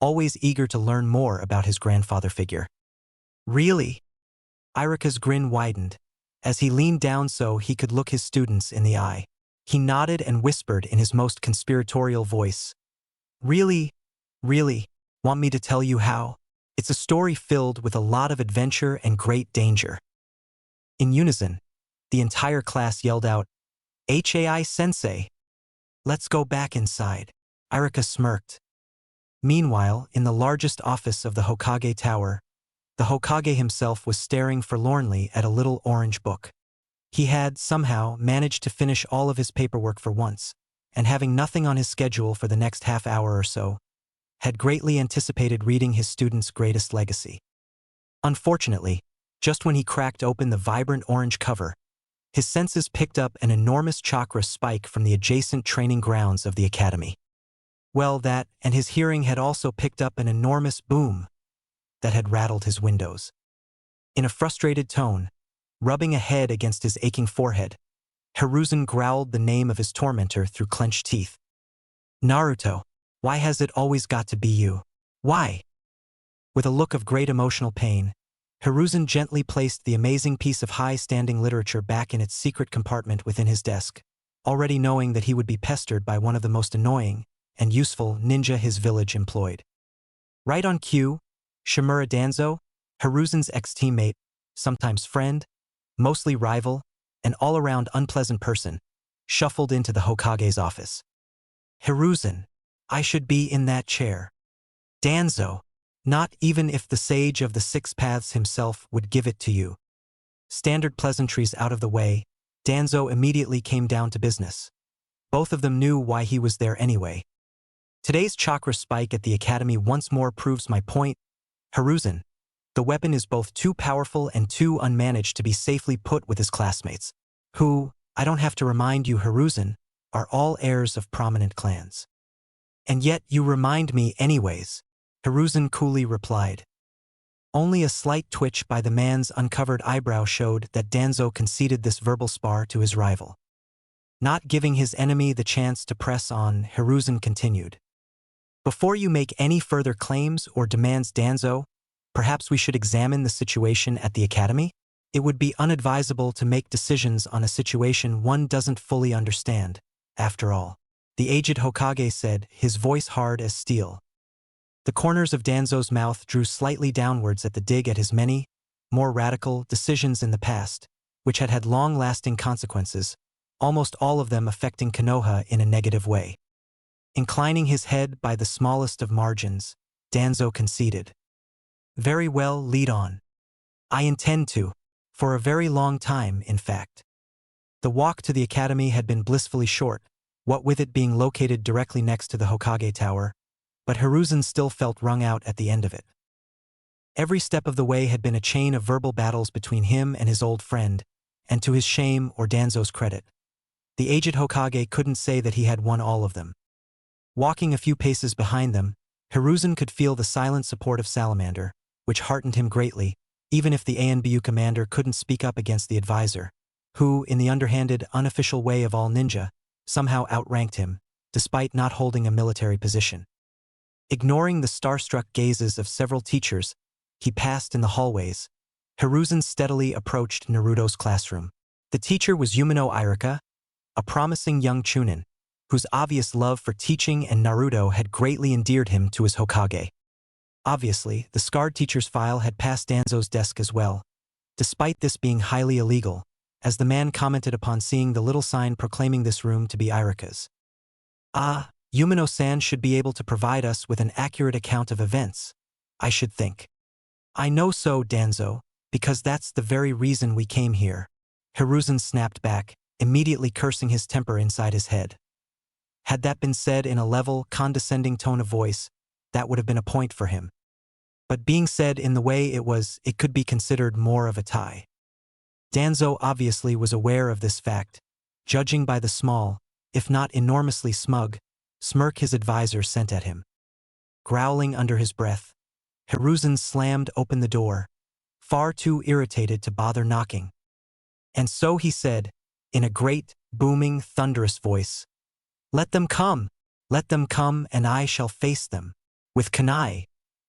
[SPEAKER 1] always eager to learn more about his grandfather figure. Really? Irika's grin widened, as he leaned down so he could look his students in the eye. He nodded and whispered in his most conspiratorial voice. Really? Really? Want me to tell you how? It's a story filled with a lot of adventure and great danger. In unison, the entire class yelled out, "Hai-sensei! Let's go back inside." Irika smirked. Meanwhile, in the largest office of the Hokage Tower, the Hokage himself was staring forlornly at a little orange book. He had, somehow, managed to finish all of his paperwork for once, and having nothing on his schedule for the next half hour or so, had greatly anticipated reading his student's greatest legacy. Unfortunately, just when he cracked open the vibrant orange cover, his senses picked up an enormous chakra spike from the adjacent training grounds of the academy. Well, that, and his hearing had also picked up an enormous boom that had rattled his windows. In a frustrated tone, rubbing a head against his aching forehead, Hiruzen growled the name of his tormentor through clenched teeth. "Naruto, why has it always got to be you? Why?" With a look of great emotional pain, Hiruzen gently placed the amazing piece of high-standing literature back in its secret compartment within his desk, already knowing that he would be pestered by one of the most annoying and useful ninja his village employed. Right on cue, Shimura Danzo, Hiruzen's ex-teammate, sometimes friend, mostly rival, and all-around unpleasant person, shuffled into the Hokage's office. "Hiruzen, I should be in that chair." "Danzo, not even if the Sage of the Six Paths himself would give it to you." Standard pleasantries out of the way, Danzo immediately came down to business. Both of them knew why he was there anyway. "Today's chakra spike at the academy once more proves my point. Hiruzen, the weapon is both too powerful and too unmanaged to be safely put with his classmates, who, I don't have to remind you, Hiruzen, are all heirs of prominent clans. And yet you remind me anyways," Hiruzen coolly replied. Only a slight twitch by the man's uncovered eyebrow showed that Danzo conceded this verbal spar to his rival. Not giving his enemy the chance to press on, Hiruzen continued. "Before you make any further claims or demands, Danzo, perhaps we should examine the situation at the academy? It would be unadvisable to make decisions on a situation one doesn't fully understand, after all," the aged Hokage said, his voice hard as steel. The corners of Danzo's mouth drew slightly downwards at the dig at his many, more radical, decisions in the past, which had had long-lasting consequences, almost all of them affecting Konoha in a negative way. Inclining his head by the smallest of margins, Danzo conceded. "Very well, lead on." "I intend to, for a very long time, in fact." The walk to the academy had been blissfully short, what with it being located directly next to the Hokage Tower, but Hiruzen still felt wrung out at the end of it. Every step of the way had been a chain of verbal battles between him and his old friend, and to his shame or Danzo's credit, the aged Hokage couldn't say that he had won all of them. Walking a few paces behind them, Hiruzen could feel the silent support of Salamander, which heartened him greatly, even if the ANBU commander couldn't speak up against the advisor, who, in the underhanded, unofficial way of all ninja, somehow outranked him, despite not holding a military position. Ignoring the starstruck gazes of several teachers he passed in the hallways, Hiruzen steadily approached Naruto's classroom. The teacher was Yumino Irika, a promising young chunin, whose obvious love for teaching and Naruto had greatly endeared him to his Hokage. Obviously, the scarred teacher's file had passed Danzo's desk as well, despite this being highly illegal, as the man commented upon seeing the little sign proclaiming this room to be Irika's. Ah, Yumino-san should be able to provide us with an accurate account of events, I should think. I know so, Danzo, because that's the very reason we came here. Hiruzen snapped back, immediately cursing his temper inside his head. Had that been said in a level, condescending tone of voice, that would have been a point for him. But being said in the way it was, it could be considered more of a tie. Danzo obviously was aware of this fact, judging by the small, if not enormously smug, smirk his advisor sent at him. Growling under his breath, Hiruzen slammed open the door, far too irritated to bother knocking. And so he said, in a great, booming, thunderous voice, "Let them come, and I shall face them. With kunai,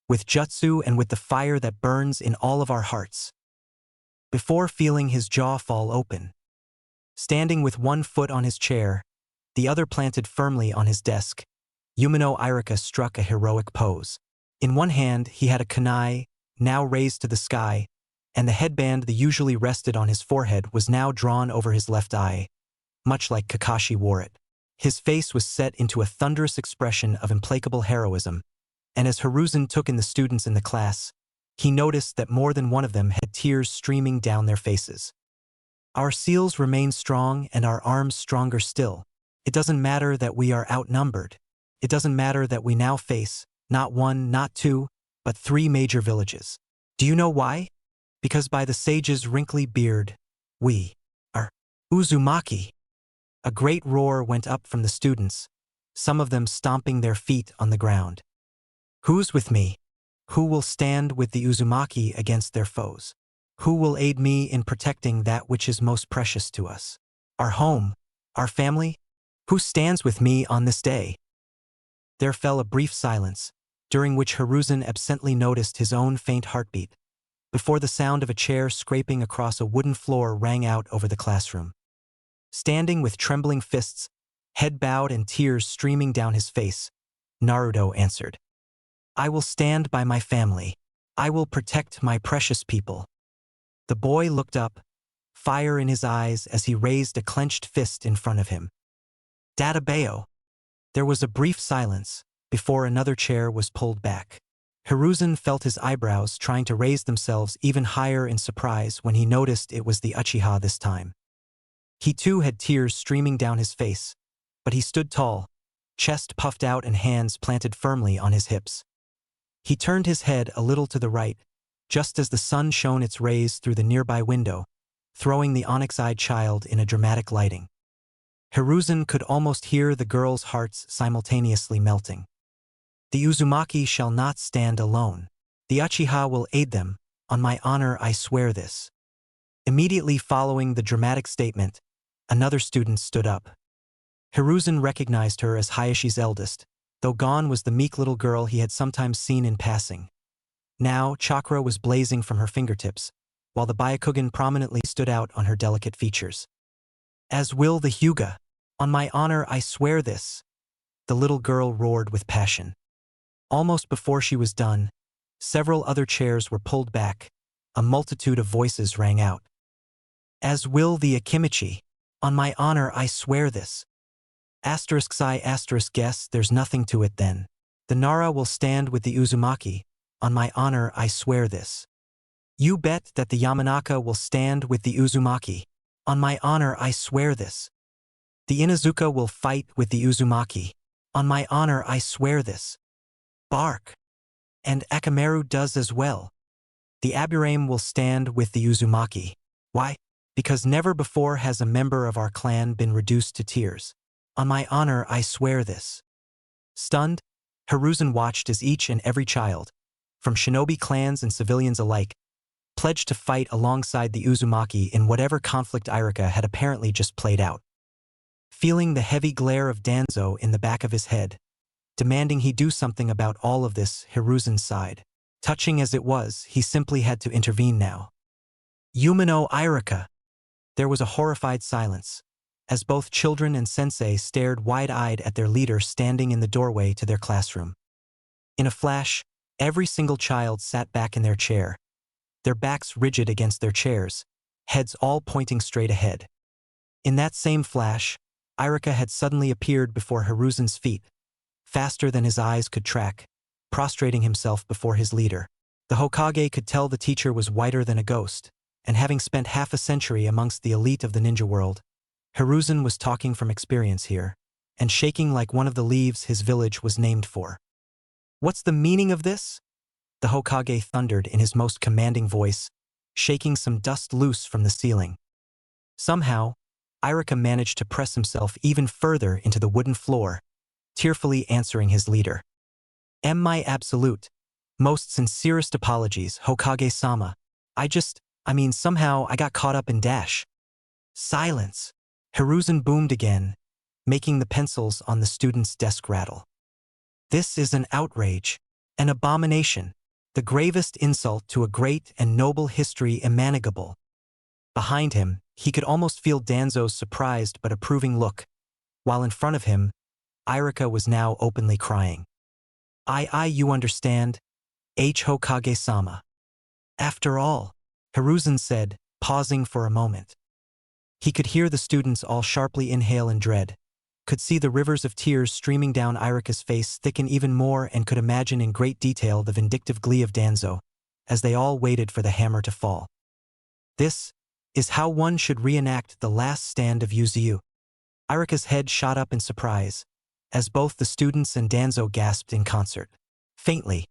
[SPEAKER 1] with jutsu and with the fire that burns in all of our hearts." Before feeling his jaw fall open. Standing with one foot on his chair, the other planted firmly on his desk, Yumino Irika struck a heroic pose. In one hand he had a kunai, now raised to the sky, and the headband that usually rested on his forehead was now drawn over his left eye, much like Kakashi wore it. His face was set into a thunderous expression of implacable heroism, and as Hiruzen took in the students in the class, he noticed that more than one of them had tears streaming down their faces. Our seals remain strong and our arms stronger still. It doesn't matter that we are outnumbered. It doesn't matter that we now face, not one, not two, but 3 major villages. Do you know why? Because by the sage's wrinkly beard, we are Uzumaki. A great roar went up from the students, some of them stomping their feet on the ground. Who's with me? Who will stand with the Uzumaki against their foes? Who will aid me in protecting that which is most precious to us? Our home, our family? Who stands with me on this day? There fell a brief silence, during which Hiruzen absently noticed his own faint heartbeat, before the sound of a chair scraping across a wooden floor rang out over the classroom. Standing with trembling fists, head bowed and tears streaming down his face, Naruto answered, "I will stand by my family. I will protect my precious people." The boy looked up, fire in his eyes as he raised a clenched fist in front of him. "Databeo." There was a brief silence, before another chair was pulled back. Hiruzen felt his eyebrows trying to raise themselves even higher in surprise when he noticed it was the Uchiha this time. He too had tears streaming down his face, but he stood tall, chest puffed out and hands planted firmly on his hips. He turned his head a little to the right, just as the sun shone its rays through the nearby window, throwing the onyx-eyed child in a dramatic lighting. Hiruzen could almost hear the girls' hearts simultaneously melting. The Uzumaki shall not stand alone. The Uchiha will aid them, on my honor I swear this. Immediately following the dramatic statement, another student stood up. Hiruzen recognized her as Hayashi's eldest, though gone was the meek little girl he had sometimes seen in passing. Now, chakra was blazing from her fingertips, while the Byakugan prominently stood out on her delicate features. "As will the Hyuga. On my honor I swear this," the little girl roared with passion. Almost before she was done, several other chairs were pulled back, a multitude of voices rang out. "As will the Akimichi. On my honor I swear this." ****guess there's nothing to it then. The Nara will stand with the Uzumaki. On my honor I swear this. You bet that the Yamanaka will stand with the Uzumaki. On my honor I swear this. The Inazuka will fight with the Uzumaki. On my honor I swear this. Bark. And Akamaru does as well. The Aburame will stand with the Uzumaki. Why? Because never before has a member of our clan been reduced to tears. On my honor I swear this. Stunned, Hiruzen watched as each and every child, from shinobi clans and civilians alike, pledged to fight alongside the Uzumaki in whatever conflict Irika had apparently just played out. Feeling the heavy glare of Danzo in the back of his head, demanding he do something about all of this, Hiruzen sighed. Touching as it was, he simply had to intervene now. Yumino Irika! There was a horrified silence, as both children and sensei stared wide-eyed at their leader standing in the doorway to their classroom. In a flash, every single child sat back in their chair, their backs rigid against their chairs, heads all pointing straight ahead. In that same flash, Irika had suddenly appeared before Hiruzen's feet, faster than his eyes could track, prostrating himself before his leader. The Hokage could tell the teacher was whiter than a ghost, and having spent half a century amongst the elite of the ninja world, Hiruzen was talking from experience here, and shaking like one of the leaves his village was named for. What's the meaning of this? The Hokage thundered in his most commanding voice, shaking some dust loose from the ceiling. Somehow, Irika managed to press himself even further into the wooden floor, tearfully answering his leader. My absolute, most sincerest apologies, Hokage-sama. Somehow I got caught up in dash. Silence. Hiruzen boomed again, making the pencils on the student's desk rattle. This is an outrage, an abomination, the gravest insult to a great and noble history imaginable. Behind him, he could almost feel Danzo's surprised but approving look, while in front of him, Irika was now openly crying. You understand, Hokage-sama. After all, Hiruzen said, pausing for a moment. He could hear the students all sharply inhale in dread, could see the rivers of tears streaming down Irika's face thicken even more, and could imagine in great detail the vindictive glee of Danzo, as they all waited for the hammer to fall. This is how one should reenact the last stand of Yuzu. Irika's head shot up in surprise, as both the students and Danzo gasped in concert. Faintly,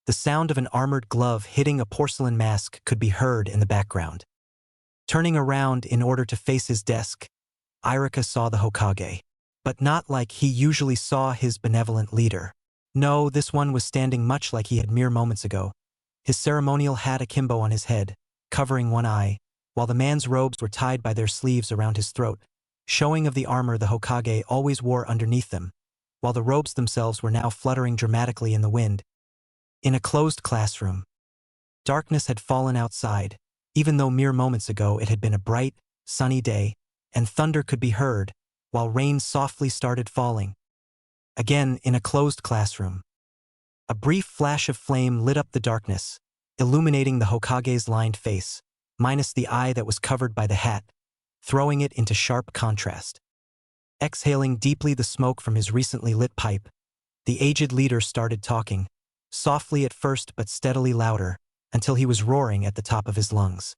[SPEAKER 1] the sound of an armored glove hitting a porcelain mask could be heard in the background. Turning around in order to face his desk, Irika saw the Hokage, but not like he usually saw his benevolent leader. No, this one was standing much like he had mere moments ago, his ceremonial hat akimbo on his head, covering one eye, while the man's robes were tied by their sleeves around his throat, showing of the armor the Hokage always wore underneath them, while the robes themselves were now fluttering dramatically in the wind. In a closed classroom, darkness had fallen outside, even though mere moments ago it had been a bright, sunny day, and thunder could be heard, while rain softly started falling. Again, in a closed classroom, a brief flash of flame lit up the darkness, illuminating the Hokage's lined face, minus the eye that was covered by the hat, throwing it into sharp contrast. Exhaling deeply the smoke from his recently lit pipe, the aged leader started talking, softly at first but steadily louder, until he was roaring at the top of his lungs.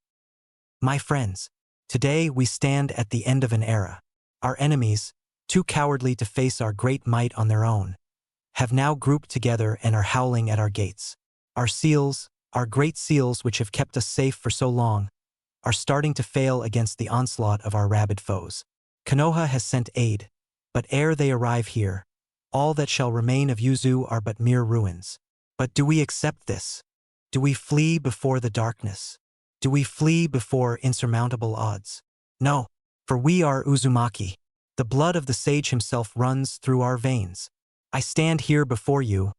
[SPEAKER 1] My friends, today we stand at the end of an era. Our enemies, too cowardly to face our great might on their own, have now grouped together and are howling at our gates. Our seals, our great seals which have kept us safe for so long, are starting to fail against the onslaught of our rabid foes. Konoha has sent aid, but ere they arrive here, all that shall remain of Yuzu are but mere ruins. But do we accept this? Do we flee before the darkness? Do we flee before insurmountable odds? No, for we are Uzumaki. The blood of the sage himself runs through our veins. I stand here before you,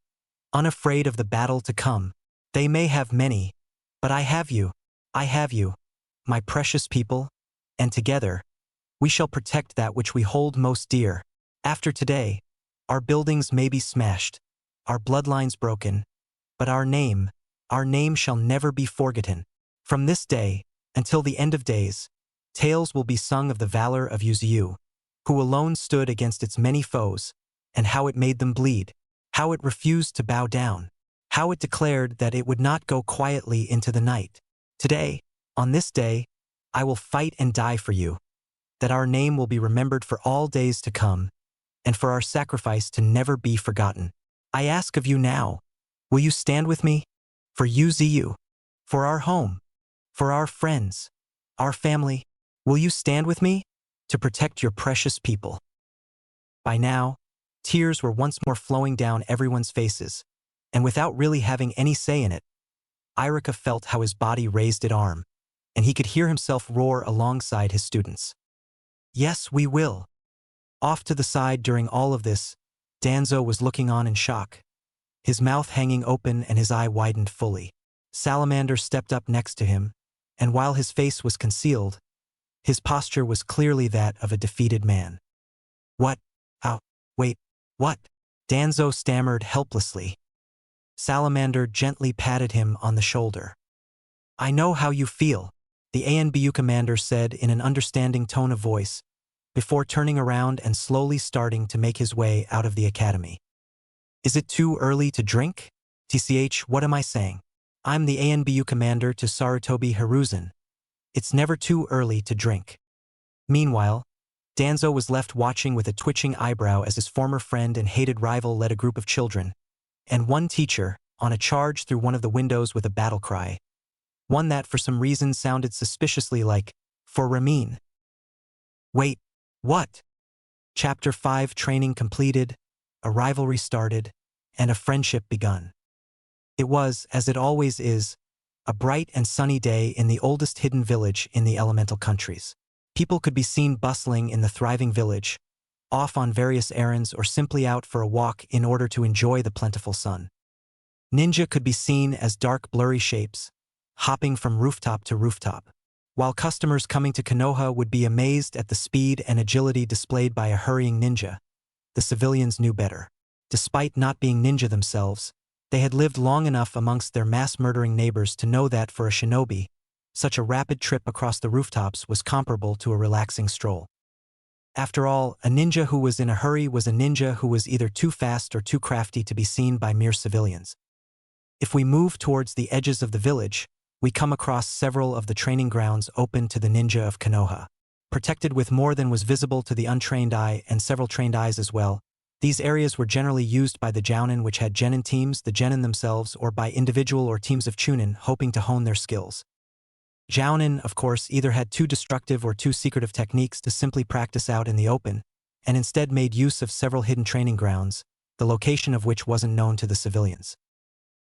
[SPEAKER 1] unafraid of the battle to come. They may have many, but I have you. I have you, my precious people, and together, we shall protect that which we hold most dear. After today, our buildings may be smashed, our bloodlines broken, but our name shall never be forgotten. From this day, until the end of days, tales will be sung of the valor of Yuzu, who alone stood against its many foes, and how it made them bleed, how it refused to bow down, how it declared that it would not go quietly into the night. Today, on this day, I will fight and die for you, that our name will be remembered for all days to come, and for our sacrifice to never be forgotten. I ask of you now, will you stand with me? For Yuzu, for our home, for our friends, our family, will you stand with me to protect your precious people? By now, tears were once more flowing down everyone's faces, and without really having any say in it, Irika felt how his body raised its arm, and he could hear himself roar alongside his students. Yes, we will. Off to the side during all of this, Danzo was looking on in shock, his mouth hanging open and his eye widened fully. Salamander stepped up next to him, and while his face was concealed, his posture was clearly that of a defeated man. What? Oh, wait, what? Danzo stammered helplessly. Salamander gently patted him on the shoulder. I know how you feel, the ANBU commander said in an understanding tone of voice, before turning around and slowly starting to make his way out of the academy. Is it too early to drink? TCH, what am I saying? I'm the ANBU commander to Sarutobi Hiruzen. It's never too early to drink. Meanwhile, Danzo was left watching with a twitching eyebrow as his former friend and hated rival led a group of children, and one teacher, on a charge through one of the windows with a battle cry. One that for some reason sounded suspiciously like, for Ramin. Wait, what? Chapter 5 training completed, a rivalry started, and a friendship begun. It was, as it always is, a bright and sunny day in the oldest hidden village in the elemental countries. People could be seen bustling in the thriving village, off on various errands or simply out for a walk in order to enjoy the plentiful sun. Ninja could be seen as dark blurry shapes, hopping from rooftop to rooftop. While customers coming to Konoha would be amazed at the speed and agility displayed by a hurrying ninja, the civilians knew better. Despite not being ninja themselves, they had lived long enough amongst their mass-murdering neighbors to know that for a shinobi, such a rapid trip across the rooftops was comparable to a relaxing stroll. After all, a ninja who was in a hurry was a ninja who was either too fast or too crafty to be seen by mere civilians. If we move towards the edges of the village, we come across several of the training grounds open to the ninja of Konoha. Protected with more than was visible to the untrained eye and several trained eyes as well, these areas were generally used by the jounin, which had genin teams, the genin themselves, or by individual or teams of chunin hoping to hone their skills. Jounin, of course, either had too destructive or too secretive techniques to simply practice out in the open, and instead made use of several hidden training grounds, the location of which wasn't known to the civilians.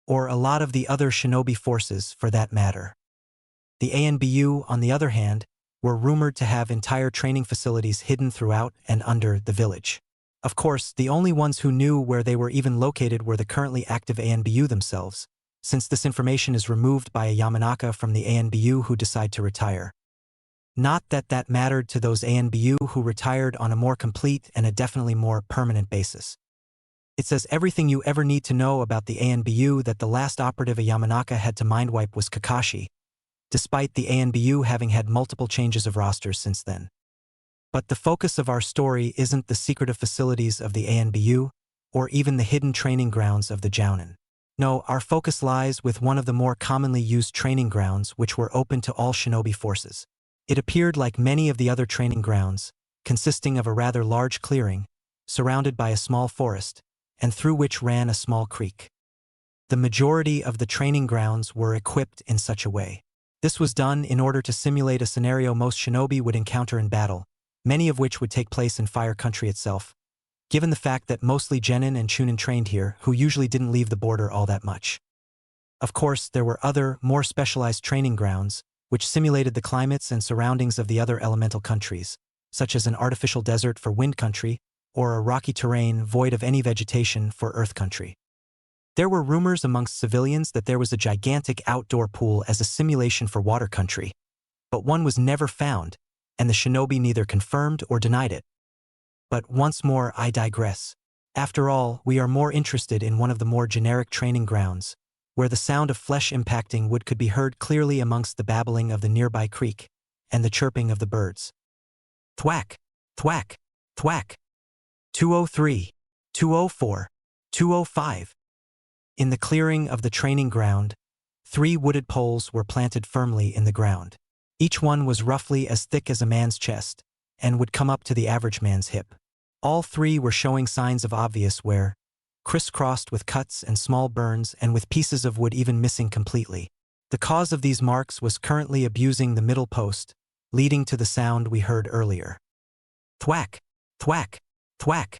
[SPEAKER 1] Or a lot of the other shinobi forces, for that matter. The ANBU, on the other hand, were rumored to have entire training facilities hidden throughout and under the village. Of course, the only ones who knew where they were even located were the currently active ANBU themselves, since this information is removed by a Yamanaka from the ANBU who decide to retire. Not that that mattered to those ANBU who retired on a more complete and a definitely more permanent basis. It says everything you ever need to know about the ANBU that the last operative a Yamanaka had to mindwipe was Kakashi, despite the ANBU having had multiple changes of rosters since then. But the focus of our story isn't the secretive facilities of the ANBU, or even the hidden training grounds of the jounin. No, our focus lies with one of the more commonly used training grounds which were open to all shinobi forces. It appeared like many of the other training grounds, consisting of a rather large clearing, surrounded by a small forest, and through which ran a small creek. The majority of the training grounds were equipped in such a way. This was done in order to simulate a scenario most shinobi would encounter in battle, many of which would take place in Fire Country itself, given the fact that mostly genin and chunin trained here who usually didn't leave the border all that much. Of course, there were other, more specialized training grounds, which simulated the climates and surroundings of the other elemental countries, such as an artificial desert for Wind Country, or a rocky terrain void of any vegetation for Earth Country. There were rumors amongst civilians that there was a gigantic outdoor pool as a simulation for Water Country, but one was never found, and the shinobi neither confirmed or denied it. But once more, I digress. After all, we are more interested in one of the more generic training grounds, where the sound of flesh impacting wood could be heard clearly amongst the babbling of the nearby creek and the chirping of the birds. Thwack, thwack, thwack. 203, 204, 205. In the clearing of the training ground, 3 wooded poles were planted firmly in the ground. Each one was roughly as thick as a man's chest, and would come up to the average man's hip. All 3 were showing signs of obvious wear, crisscrossed with cuts and small burns and with pieces of wood even missing completely. The cause of these marks was currently abusing the middle post, leading to the sound we heard earlier. Thwack, thwack, thwack.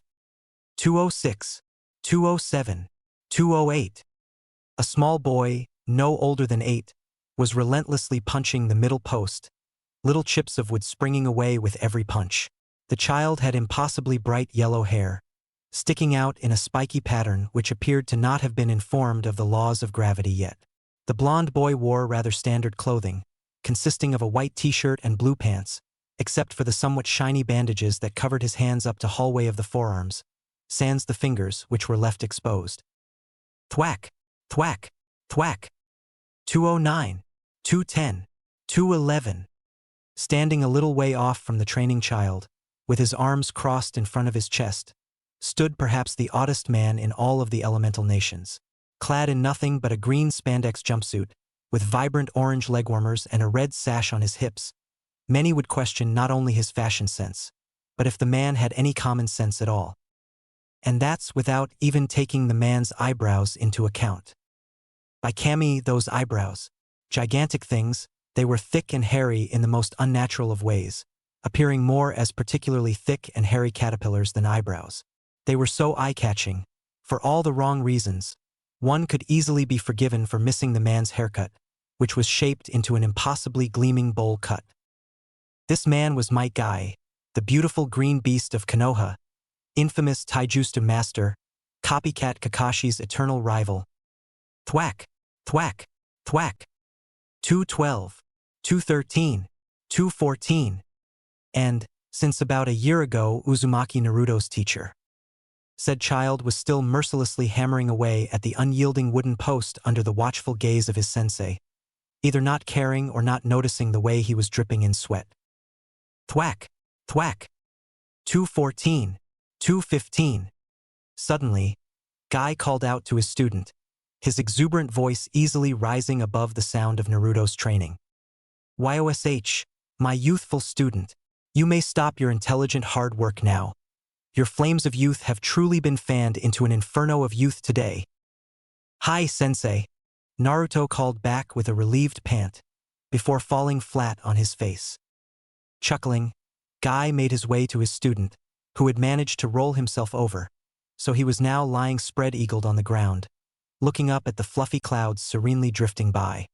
[SPEAKER 1] 206, 207, 208. A small boy, no older than 8, was relentlessly punching the middle post, little chips of wood springing away with every punch. The child had impossibly bright yellow hair, sticking out in a spiky pattern which appeared to not have been informed of the laws of gravity yet. The blond boy wore rather standard clothing, consisting of a white t-shirt and blue pants, except for the somewhat shiny bandages that covered his hands up to hallway of the forearms, sans the fingers which were left exposed. Thwack, thwack, thwack. 209, 210, 211. Standing a little way off from the training child, with his arms crossed in front of his chest, stood perhaps the oddest man in all of the elemental nations. Clad in nothing but a green spandex jumpsuit, with vibrant orange legwarmers and a red sash on his hips, many would question not only his fashion sense, but if the man had any common sense at all. And that's without even taking the man's eyebrows into account. By Kami, those eyebrows, gigantic things, they were thick and hairy in the most unnatural of ways, appearing more as particularly thick and hairy caterpillars than eyebrows. They were so eye-catching, for all the wrong reasons. One could easily be forgiven for missing the man's haircut, which was shaped into an impossibly gleaming bowl cut. This man was my guy, the beautiful green beast of Konoha, infamous taijutsu master, copycat Kakashi's eternal rival. Thwack, thwack, thwack. 212, 213, 214. And, since about a year ago, Uzumaki Naruto's teacher. Said child was still mercilessly hammering away at the unyielding wooden post under the watchful gaze of his sensei, either not caring or not noticing the way he was dripping in sweat. Thwack, thwack. 214, 215. Suddenly, Guy called out to his student, his exuberant voice easily rising above the sound of Naruto's training. "Yosh, my youthful student, you may stop your intelligent hard work now. Your flames of youth have truly been fanned into an inferno of youth today." "Hi, sensei," Naruto called back with a relieved pant, before falling flat on his face. Chuckling, Guy made his way to his student, who had managed to roll himself over, so he was now lying spread-eagled on the ground, looking up at the fluffy clouds serenely drifting by.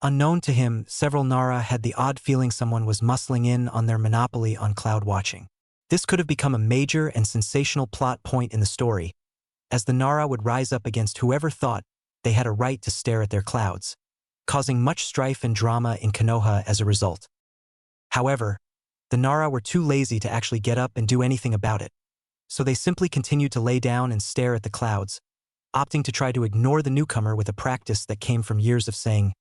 [SPEAKER 1] Unknown to him, several Nara had the odd feeling someone was muscling in on their monopoly on cloud watching. This could have become a major and sensational plot point in the story, as the Nara would rise up against whoever thought they had a right to stare at their clouds, causing much strife and drama in Konoha as a result. However, the Nara were too lazy to actually get up and do anything about it, so they simply continued to lay down and stare at the clouds, opting to try to ignore the newcomer with a practice that came from years of saying,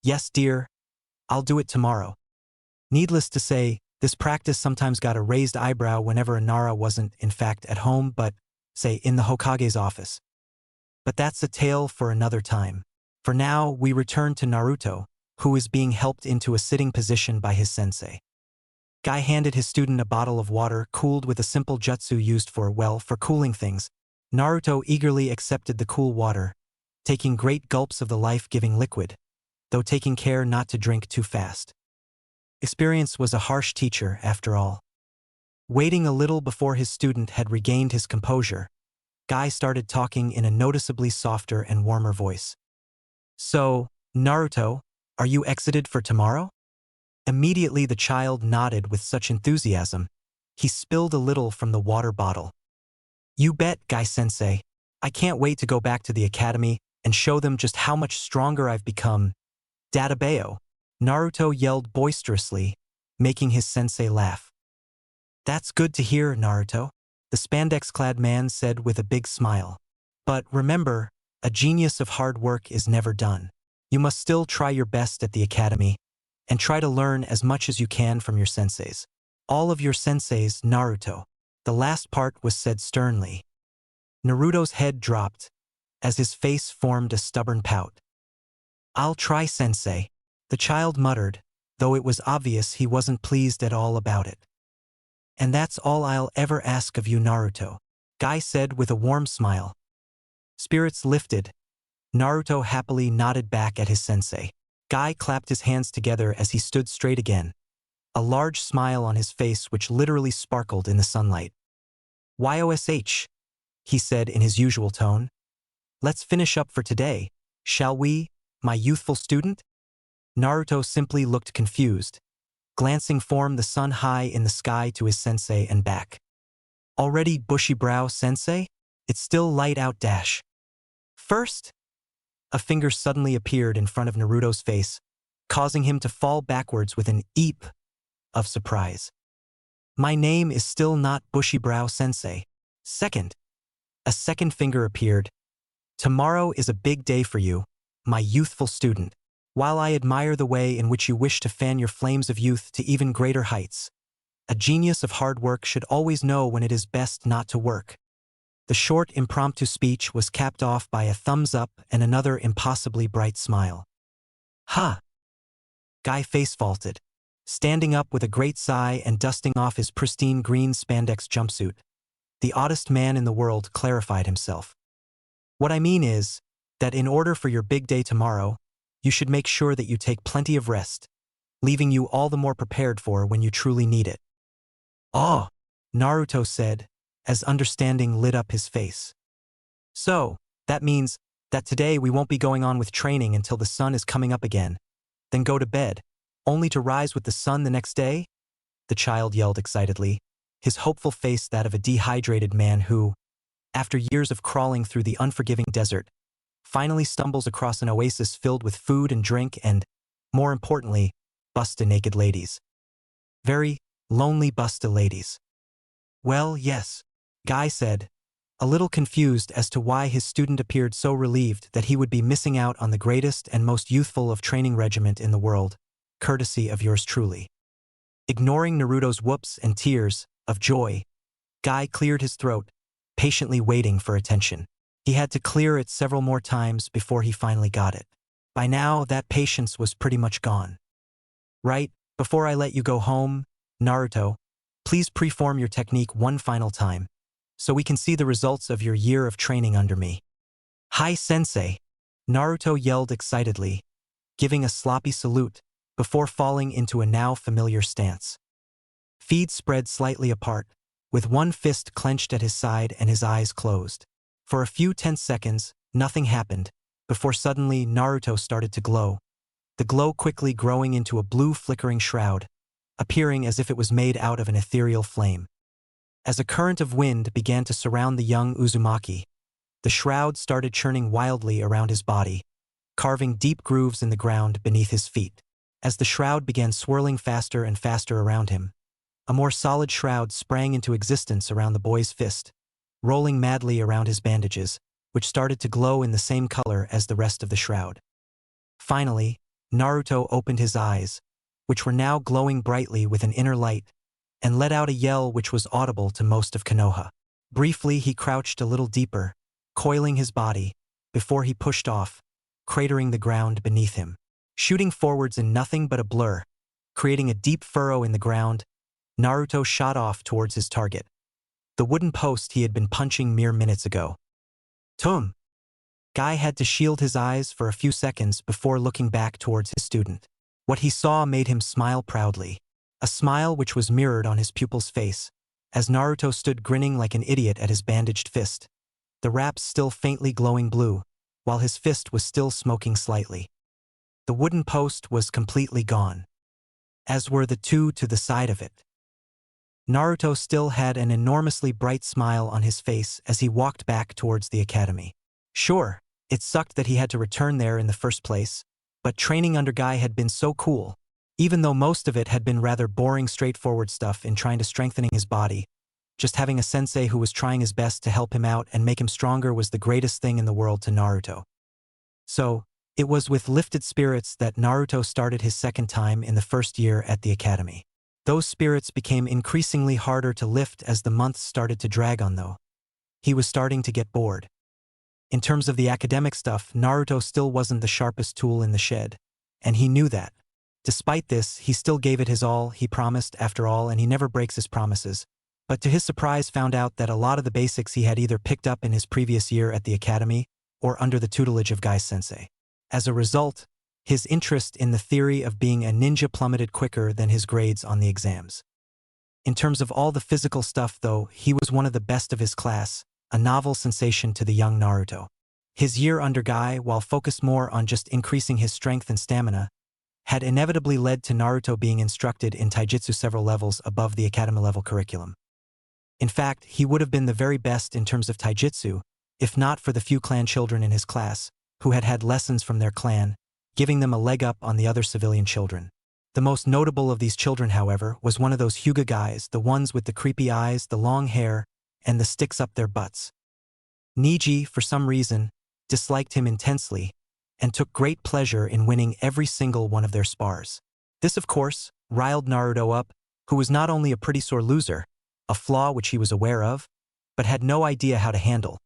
[SPEAKER 1] "Yes, dear, I'll do it tomorrow." Needless to say, this practice sometimes got a raised eyebrow whenever a Nara wasn't, in fact, at home but, say, in the Hokage's office. But that's a tale for another time. For now, we return to Naruto, who is being helped into a sitting position by his sensei. Guy handed his student a bottle of water cooled with a simple jutsu used for cooling things. Naruto eagerly accepted the cool water, taking great gulps of the life-giving liquid, though taking care not to drink too fast. Experience was a harsh teacher, after all. Waiting a little before his student had regained his composure, Guy started talking in a noticeably softer and warmer voice. "So, Naruto, are you exited for tomorrow?" Immediately the child nodded with such enthusiasm, he spilled a little from the water bottle. "You bet, Guy-sensei. I can't wait to go back to the academy and show them just how much stronger I've become." "Databeo," Naruto yelled boisterously, making his sensei laugh. "That's good to hear, Naruto," the spandex-clad man said with a big smile. "But remember, a genius of hard work is never done. You must still try your best at the academy, and try to learn as much as you can from your senseis. All of your senseis, Naruto." The last part was said sternly. Naruto's head dropped, as his face formed a stubborn pout. "I'll try, sensei," the child muttered, though it was obvious he wasn't pleased at all about it. "And that's all I'll ever ask of you, Naruto," Guy said with a warm smile. Spirits lifted. Naruto happily nodded back at his sensei. Guy clapped his hands together as he stood straight again, a large smile on his face which literally sparkled in the sunlight. "Yosh," he said in his usual tone. "Let's finish up for today, shall we, my youthful student?" Naruto simply looked confused, glancing from the sun high in the sky to his sensei and back. "Already bushy brow, sensei? It's still light out dash." "First?" A finger suddenly appeared in front of Naruto's face, causing him to fall backwards with an eep of surprise. My name is still not Bushibrow Sensei. Second, a second finger appeared. Tomorrow is a big day for you, my youthful student. While I admire the way in which you wish to fan your flames of youth to even greater heights, a genius of hard work should always know when it is best not to work. The short, impromptu speech was capped off by a thumbs up and another impossibly bright smile. Ha! Guy face-faulted, standing up with a great sigh and dusting off his pristine green spandex jumpsuit. The oddest man in the world clarified himself. What I mean is that in order for your big day tomorrow, you should make sure that you take plenty of rest, leaving you all the more prepared for when you truly need it. Oh, Naruto said, as understanding lit up his face. So, that means that today we won't be going on with training until the sun is coming up again, then go to bed, only to rise with the sun the next day? The child yelled excitedly, his hopeful face that of a dehydrated man who, after years of crawling through the unforgiving desert, finally stumbles across an oasis filled with food and drink and, more importantly, busta-naked ladies. Very lonely busta ladies. Well, yes, Guy said, a little confused as to why his student appeared so relieved that he would be missing out on the greatest and most youthful of training regiment in the world, courtesy of yours truly. Ignoring Naruto's whoops and tears of joy, Guy cleared his throat, patiently waiting for attention. He had to clear it several more times before he finally got it. By now, that patience was pretty much gone. Right, before I let you go home, Naruto, please preform your technique one final time, so we can see the results of your year of training under me. Hi, Sensei, Naruto yelled excitedly, giving a sloppy salute before falling into a now familiar stance. Feet spread slightly apart, with one fist clenched at his side and his eyes closed. For a few tense seconds, nothing happened, before suddenly Naruto started to glow, the glow quickly growing into a blue flickering shroud, appearing as if it was made out of an ethereal flame. As a current of wind began to surround the young Uzumaki, the shroud started churning wildly around his body, carving deep grooves in the ground beneath his feet. As the shroud began swirling faster and faster around him, a more solid shroud sprang into existence around the boy's fist, rolling madly around his bandages, which started to glow in the same color as the rest of the shroud. Finally, Naruto opened his eyes, which were now glowing brightly with an inner light, and let out a yell which was audible to most of Konoha. Briefly, he crouched a little deeper, coiling his body, before he pushed off, cratering the ground beneath him. Shooting forwards in nothing but a blur, creating a deep furrow in the ground, Naruto shot off towards his target, the wooden post he had been punching mere minutes ago. Tum! Guy had to shield his eyes for a few seconds before looking back towards his student. What he saw made him smile proudly, a smile which was mirrored on his pupil's face, as Naruto stood grinning like an idiot at his bandaged fist, the wraps still faintly glowing blue, while his fist was still smoking slightly. The wooden post was completely gone, as were the two to the side of it. Naruto still had an enormously bright smile on his face as he walked back towards the academy. Sure, it sucked that he had to return there in the first place, but training under Guy had been so cool, even though most of it had been rather boring straightforward stuff in trying to strengthening his body. Just having a sensei who was trying his best to help him out and make him stronger was the greatest thing in the world to Naruto. So, it was with lifted spirits that Naruto started his second time in the first year at the academy. Those spirits became increasingly harder to lift as the months started to drag on though. He was starting to get bored. In terms of the academic stuff, Naruto still wasn't the sharpest tool in the shed, and he knew that. Despite this, he still gave it his all, he promised after all, and he never breaks his promises. But to his surprise found out that a lot of the basics he had either picked up in his previous year at the academy or under the tutelage of Guy-sensei. As a result, his interest in the theory of being a ninja plummeted quicker than his grades on the exams. In terms of all the physical stuff though, he was one of the best of his class, a novel sensation to the young Naruto. His year under Guy, while focused more on just increasing his strength and stamina, had inevitably led to Naruto being instructed in taijutsu several levels above the academy-level curriculum. In fact, he would have been the very best in terms of taijutsu, if not for the few clan children in his class, who had had lessons from their clan, giving them a leg up on the other civilian children. The most notable of these children, however, was one of those Hyuga guys, the ones with the creepy eyes, the long hair, and the sticks up their butts. Niji, for some reason, disliked him intensely and took great pleasure in winning every single one of their spars. This, of course, riled Naruto up, who was not only a pretty sore loser, a flaw which he was aware of, but had no idea how to handle,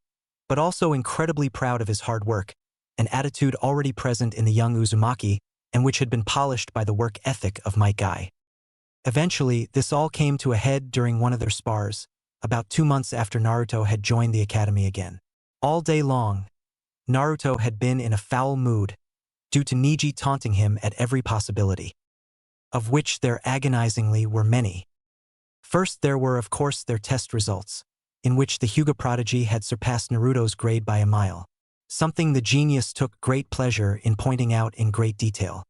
[SPEAKER 1] but also incredibly proud of his hard work, an attitude already present in the young Uzumaki and which had been polished by the work ethic of Might Guy. Eventually, this all came to a head during one of their spars, about 2 months after Naruto had joined the academy again. All day long, Naruto had been in a foul mood due to Niji taunting him at every possibility, of which there agonizingly were many. First, there were, of course, their test results, in which the Hyuga prodigy had surpassed Naruto's grade by a mile, something the genius took great pleasure in pointing out in great detail.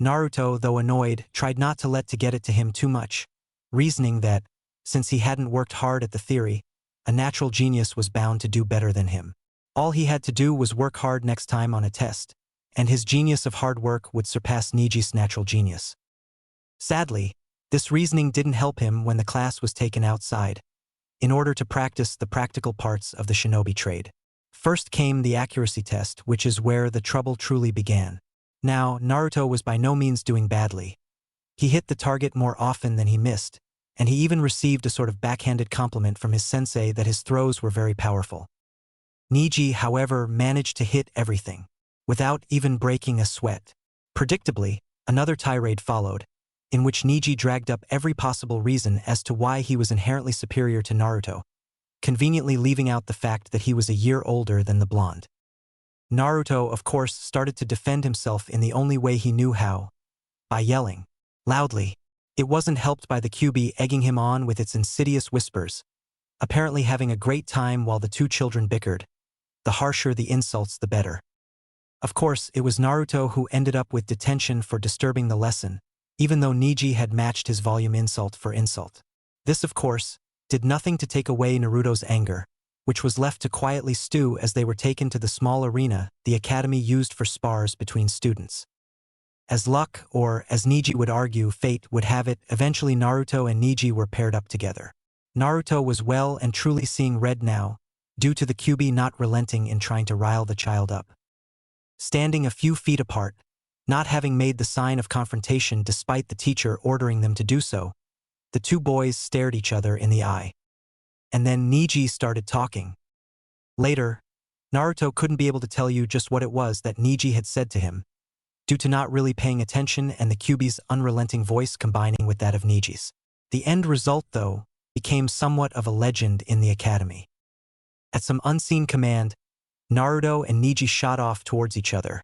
[SPEAKER 1] Naruto, though annoyed, tried not to let get it to him too much, reasoning that, since he hadn't worked hard at the theory, a natural genius was bound to do better than him. All he had to do was work hard next time on a test, and his genius of hard work would surpass Niji's natural genius. Sadly, this reasoning didn't help him when the class was taken outside, in order to practice the practical parts of the shinobi trade. First came the accuracy test, which is where the trouble truly began. Now, Naruto was by no means doing badly. He hit the target more often than he missed, and he even received a sort of backhanded compliment from his sensei that his throws were very powerful. Niji, however, managed to hit everything, without even breaking a sweat. Predictably, another tirade followed, in which Niji dragged up every possible reason as to why he was inherently superior to Naruto, conveniently leaving out the fact that he was a year older than the blonde. Naruto, of course, started to defend himself in the only way he knew how, by yelling loudly. It wasn't helped by the Kyuubi egging him on with its insidious whispers, apparently having a great time while the two children bickered. The harsher the insults, the better. Of course, it was Naruto who ended up with detention for disturbing the lesson, even though Niji had matched his volume insult for insult. This, of course, did nothing to take away Naruto's anger, which was left to quietly stew as they were taken to the small arena the academy used for spars between students. As luck, or as Niji would argue, fate would have it, eventually Naruto and Niji were paired up together. Naruto was well and truly seeing red now, due to the Kyuubi not relenting in trying to rile the child up. Standing a few feet apart, not having made the sign of confrontation despite the teacher ordering them to do so, the two boys stared each other in the eye. And then Niji started talking. Later, Naruto couldn't be able to tell you just what it was that Niji had said to him, due to not really paying attention and the Kyuubi's unrelenting voice combining with that of Niji's. The end result, though, became somewhat of a legend in the academy. At some unseen command, Naruto and Niji shot off towards each other,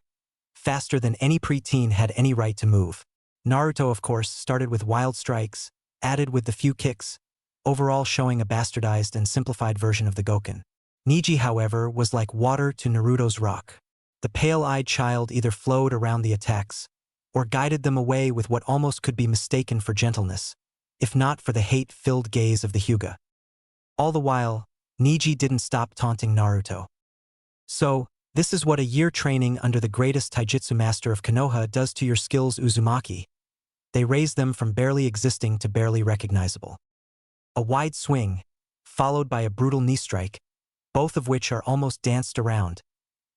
[SPEAKER 1] faster than any preteen had any right to move. Naruto, of course, started with wild strikes, added with the few kicks, overall showing a bastardized and simplified version of the Goken. Niji, however, was like water to Naruto's rock. The pale-eyed child either flowed around the attacks, or guided them away with what almost could be mistaken for gentleness, if not for the hate-filled gaze of the Hyuga. All the while, Niji didn't stop taunting Naruto. So, this is what a year training under the greatest taijutsu master of Konoha does to your skills, Uzumaki. They raise them from barely existing to barely recognizable. A wide swing, followed by a brutal knee strike, both of which are almost danced around,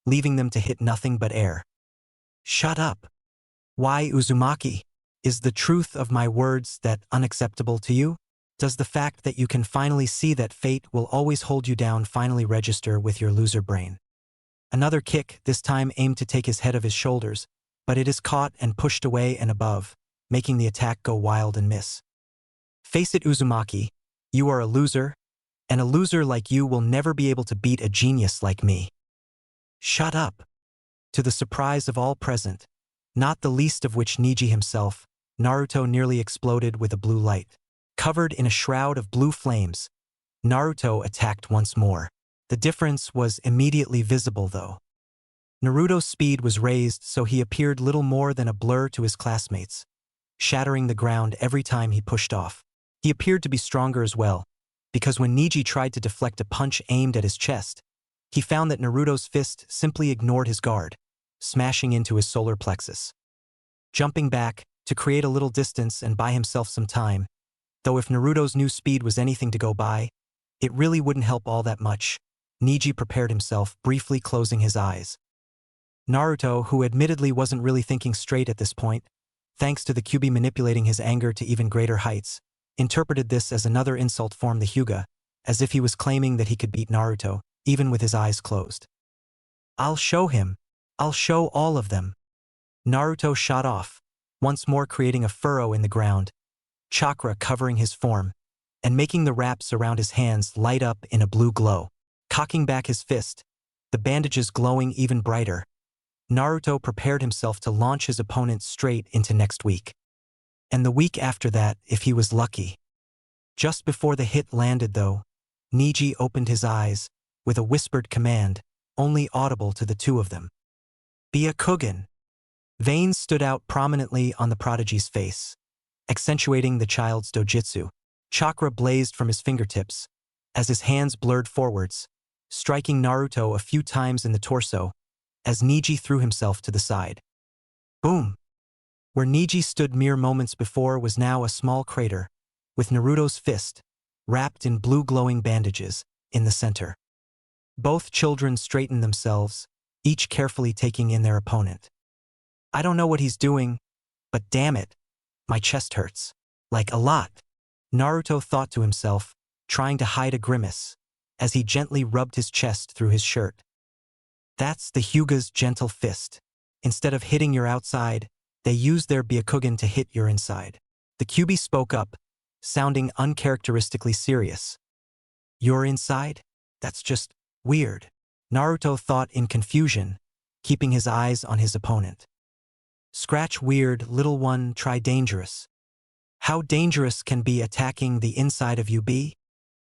[SPEAKER 1] leaving them to hit nothing but air. Shut up. Why, Uzumaki? Is the truth of my words that unacceptable to you? Does the fact that you can finally see that fate will always hold you down finally register with your loser brain? Another kick, this time aimed to take his head of his shoulders, but it is caught and pushed away and above, making the attack go wild and miss. Face it, Uzumaki, you are a loser, and a loser like you will never be able to beat a genius like me. Shut up. To the surprise of all present, not the least of which Niji himself, Naruto nearly exploded with a blue light. Covered in a shroud of blue flames, Naruto attacked once more. The difference was immediately visible, though. Naruto's speed was raised so he appeared little more than a blur to his classmates, shattering the ground every time he pushed off. He appeared to be stronger as well, because when Niji tried to deflect a punch aimed at his chest, he found that Naruto's fist simply ignored his guard, smashing into his solar plexus. Jumping back, to create a little distance and buy himself some time, though if Naruto's new speed was anything to go by, it really wouldn't help all that much. Neji prepared himself, briefly closing his eyes. Naruto, who admittedly wasn't really thinking straight at this point, thanks to the Kyuubi manipulating his anger to even greater heights, interpreted this as another insult form the Hyuga, as if he was claiming that he could beat Naruto, even with his eyes closed. "I'll show him. I'll show all of them." Naruto shot off, once more creating a furrow in the ground, chakra covering his form, and making the wraps around his hands light up in a blue glow. Cocking back his fist, the bandages glowing even brighter, Naruto prepared himself to launch his opponent straight into next week. And the week after that, if he was lucky. Just before the hit landed though, Neji opened his eyes, with a whispered command, only audible to the two of them. "Byakugan." Veins stood out prominently on the prodigy's face, accentuating the child's dojutsu. Chakra blazed from his fingertips, as his hands blurred forwards, striking Naruto a few times in the torso, as Neji threw himself to the side. Boom! Where Neji stood mere moments before was now a small crater, with Naruto's fist, wrapped in blue glowing bandages, in the center. Both children straightened themselves, each carefully taking in their opponent. "I don't know what he's doing, but damn it, my chest hurts. Like a lot," Naruto thought to himself, trying to hide a grimace, as he gently rubbed his chest through his shirt. That's the Hyuga's gentle fist. Instead of hitting your outside, they use their Byakugan to hit your inside. The Kyuubi spoke up, sounding uncharacteristically serious. "Your inside? That's just weird," Naruto thought in confusion, keeping his eyes on his opponent. "Scratch weird, little one, try dangerous." How dangerous can be attacking the inside of you be?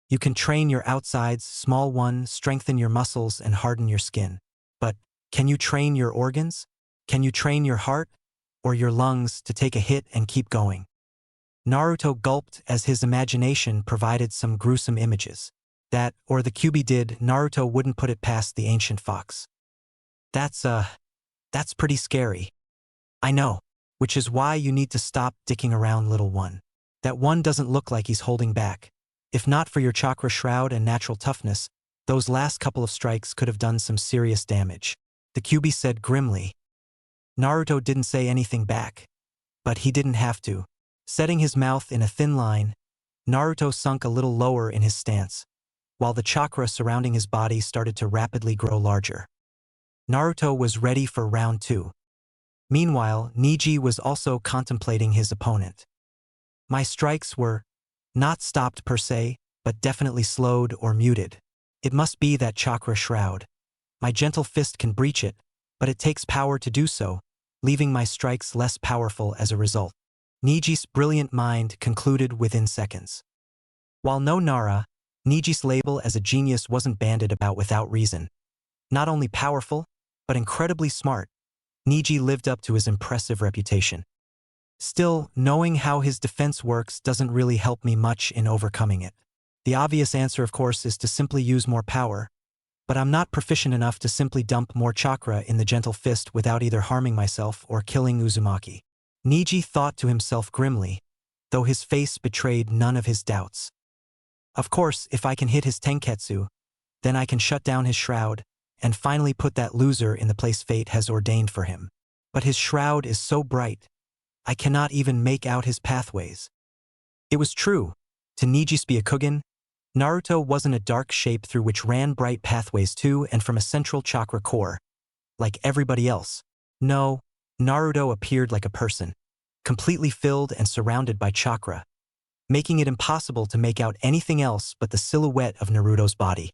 [SPEAKER 1] You can train your outsides, small one, strengthen your muscles and harden your skin. But, can you train your organs? Can you train your heart? Or your lungs to take a hit and keep going? Naruto gulped as his imagination provided some gruesome images. That, or the Kyuubi did, Naruto wouldn't put it past the ancient fox. That's pretty scary. I know, which is why you need to stop dicking around, little one. That one doesn't look like he's holding back. If not for your chakra shroud and natural toughness, those last couple of strikes could have done some serious damage, the Kyuubi said grimly. Naruto didn't say anything back, but he didn't have to. Setting his mouth in a thin line, Naruto sunk a little lower in his stance, while the chakra surrounding his body started to rapidly grow larger. Naruto was ready for round 2. Meanwhile, Neji was also contemplating his opponent. My strikes were not stopped per se, but definitely slowed or muted. It must be that chakra shroud. My gentle fist can breach it, but it takes power to do so, leaving my strikes less powerful as a result. Neji's brilliant mind concluded within seconds. While no Nara, Neji's label as a genius wasn't bandied about without reason. Not only powerful, but incredibly smart, Neji lived up to his impressive reputation. Still, knowing how his defense works doesn't really help me much in overcoming it. The obvious answer, of course, is to simply use more power, but I'm not proficient enough to simply dump more chakra in the gentle fist without either harming myself or killing Uzumaki. Neji thought to himself grimly, though his face betrayed none of his doubts. Of course, if I can hit his tenketsu, then I can shut down his shroud, and finally put that loser in the place fate has ordained for him. But his shroud is so bright, I cannot even make out his pathways. It was true. To Neji's Byakugan, Naruto wasn't a dark shape through which ran bright pathways to and from a central chakra core, like everybody else. No, Naruto appeared like a person, completely filled and surrounded by chakra, making it impossible to make out anything else but the silhouette of Naruto's body.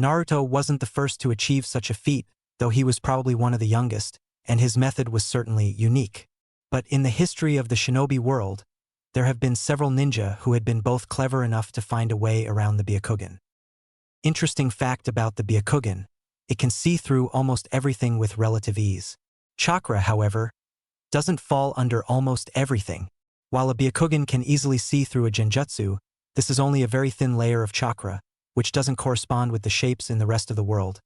[SPEAKER 1] Naruto wasn't the first to achieve such a feat, though he was probably one of the youngest, and his method was certainly unique. But in the history of the shinobi world, there have been several ninja who had been both clever enough to find a way around the Byakugan. Interesting fact about the Byakugan, it can see through almost everything with relative ease. Chakra, however, doesn't fall under almost everything. While a Byakugan can easily see through a genjutsu, this is only a very thin layer of chakra, which doesn't correspond with the shapes in the rest of the world.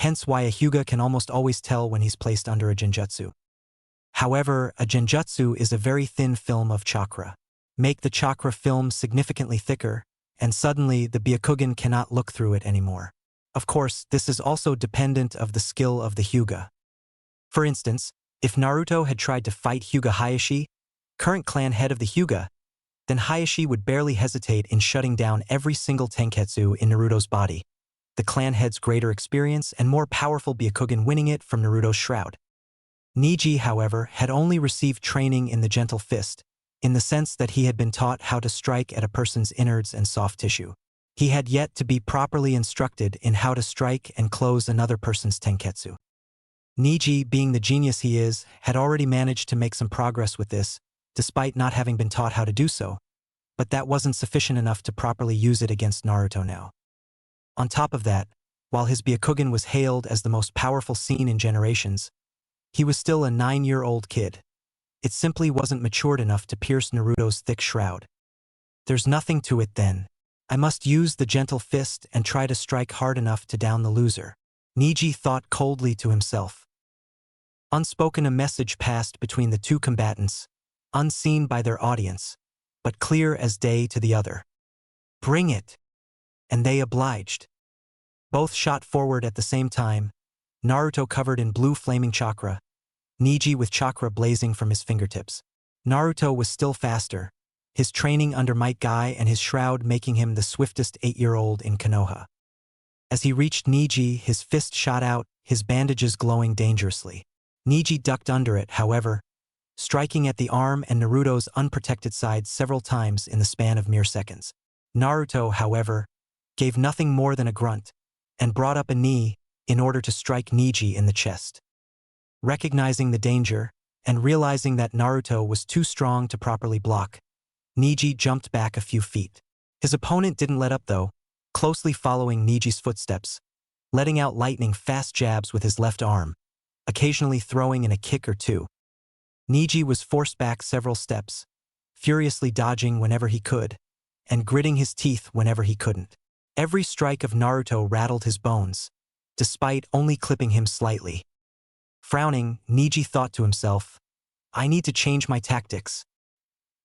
[SPEAKER 1] hence why a Hyuga can almost always tell when he's placed under a genjutsu. However, a genjutsu is a very thin film of chakra. Make the chakra film significantly thicker, and suddenly the Byakugan cannot look through it anymore. Of course, this is also dependent of the skill of the Hyuga. For instance, if Naruto had tried to fight Hyuga Hayashi, current clan head of the Hyuga, then Hayashi would barely hesitate in shutting down every single tenketsu in Naruto's body, the clan head's greater experience and more powerful Byakugan winning it from Naruto's shroud. Neji, however, had only received training in the gentle fist, in the sense that he had been taught how to strike at a person's innards and soft tissue. He had yet to be properly instructed in how to strike and close another person's tenketsu. Neji, being the genius he is, had already managed to make some progress with this, despite not having been taught how to do so, but that wasn't sufficient enough to properly use it against Naruto now. On top of that, while his Byakugan was hailed as the most powerful seen in generations, he was still a 9-year-old kid. It simply wasn't matured enough to pierce Naruto's thick shroud. There's nothing to it then. I must use the gentle fist and try to strike hard enough to down the loser. Neji thought coldly to himself. Unspoken, a message passed between the two combatants, unseen by their audience, but clear as day to the other. Bring it! And they obliged. Both shot forward at the same time, Naruto covered in blue flaming chakra, Neji with chakra blazing from his fingertips. Naruto was still faster, his training under Might Guy and his shroud making him the swiftest 8-year-old in Konoha. As he reached Neji, his fist shot out, his bandages glowing dangerously. Neji ducked under it, however, striking at the arm and Naruto's unprotected side several times in the span of mere seconds. Naruto, however, gave nothing more than a grunt, and brought up a knee in order to strike Neji in the chest. Recognizing the danger, and realizing that Naruto was too strong to properly block, Neji jumped back a few feet. His opponent didn't let up though, closely following Neji's footsteps, letting out lightning-fast jabs with his left arm, occasionally throwing in a kick or two. Neji was forced back several steps, furiously dodging whenever he could, and gritting his teeth whenever he couldn't. Every strike of Naruto rattled his bones, despite only clipping him slightly. Frowning, Neji thought to himself, I need to change my tactics.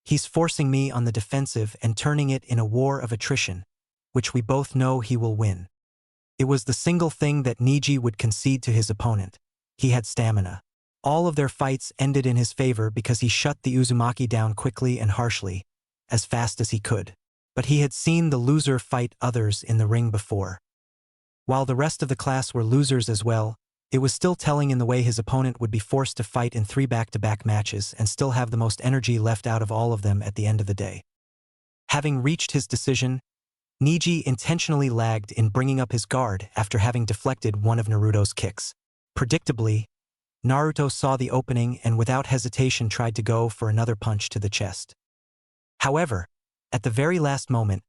[SPEAKER 1] He's forcing me on the defensive and turning it in a war of attrition, which we both know he will win. It was the single thing that Neji would concede to his opponent. He had stamina. All of their fights ended in his favor because he shut the Uzumaki down quickly and harshly, as fast as he could. But he had seen the loser fight others in the ring before. While the rest of the class were losers as well, it was still telling in the way his opponent would be forced to fight in 3 back-to-back matches and still have the most energy left out of all of them at the end of the day. Having reached his decision, Neji intentionally lagged in bringing up his guard after having deflected one of Naruto's kicks. Predictably, Naruto saw the opening and without hesitation tried to go for another punch to the chest. However, at the very last moment,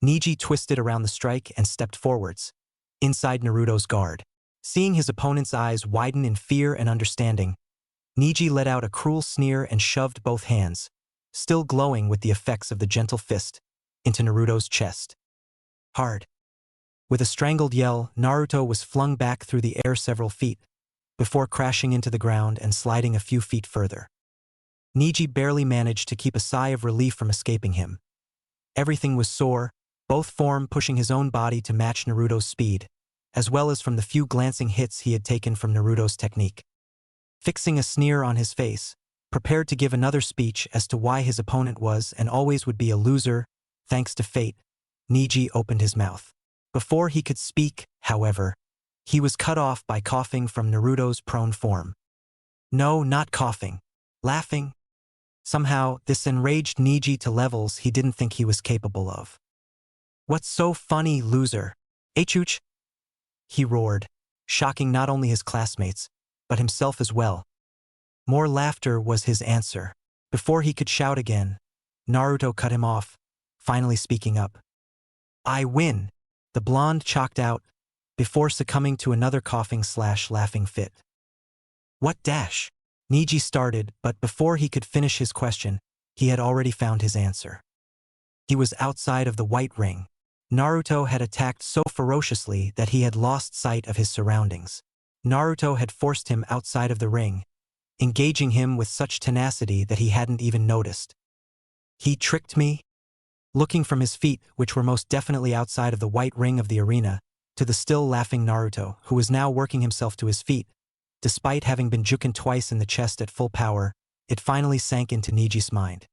[SPEAKER 1] Neji twisted around the strike and stepped forwards, inside Naruto's guard. Seeing his opponent's eyes widen in fear and understanding, Neji let out a cruel sneer and shoved both hands, still glowing with the effects of the gentle fist, into Naruto's chest. Hard. With a strangled yell, Naruto was flung back through the air several feet, before crashing into the ground and sliding a few feet further. Neji barely managed to keep a sigh of relief from escaping him. Everything was sore, both form pushing his own body to match Naruto's speed, as well as from the few glancing hits he had taken from Naruto's technique. Fixing a sneer on his face, prepared to give another speech as to why his opponent was and always would be a loser, thanks to fate, Neji opened his mouth. Before he could speak, however, he was cut off by coughing from Naruto's prone form. No, not coughing. Laughing. Somehow, this enraged Neji to levels he didn't think he was capable of. What's so funny, loser? Hooch? He roared, shocking not only his classmates, but himself as well. More laughter was his answer. Before he could shout again, Naruto cut him off, finally speaking up. I win, the blonde chalked out, before succumbing to another coughing/laughing fit. What dash? Neji started, but before he could finish his question, he had already found his answer. He was outside of the white ring, Naruto had attacked so ferociously that he had lost sight of his surroundings. Naruto had forced him outside of the ring, engaging him with such tenacity that he hadn't even noticed. He tricked me? Looking from his feet, which were most definitely outside of the white ring of the arena, to the still laughing Naruto, who was now working himself to his feet. Despite having been juken twice in the chest at full power, it finally sank into Niji's mind.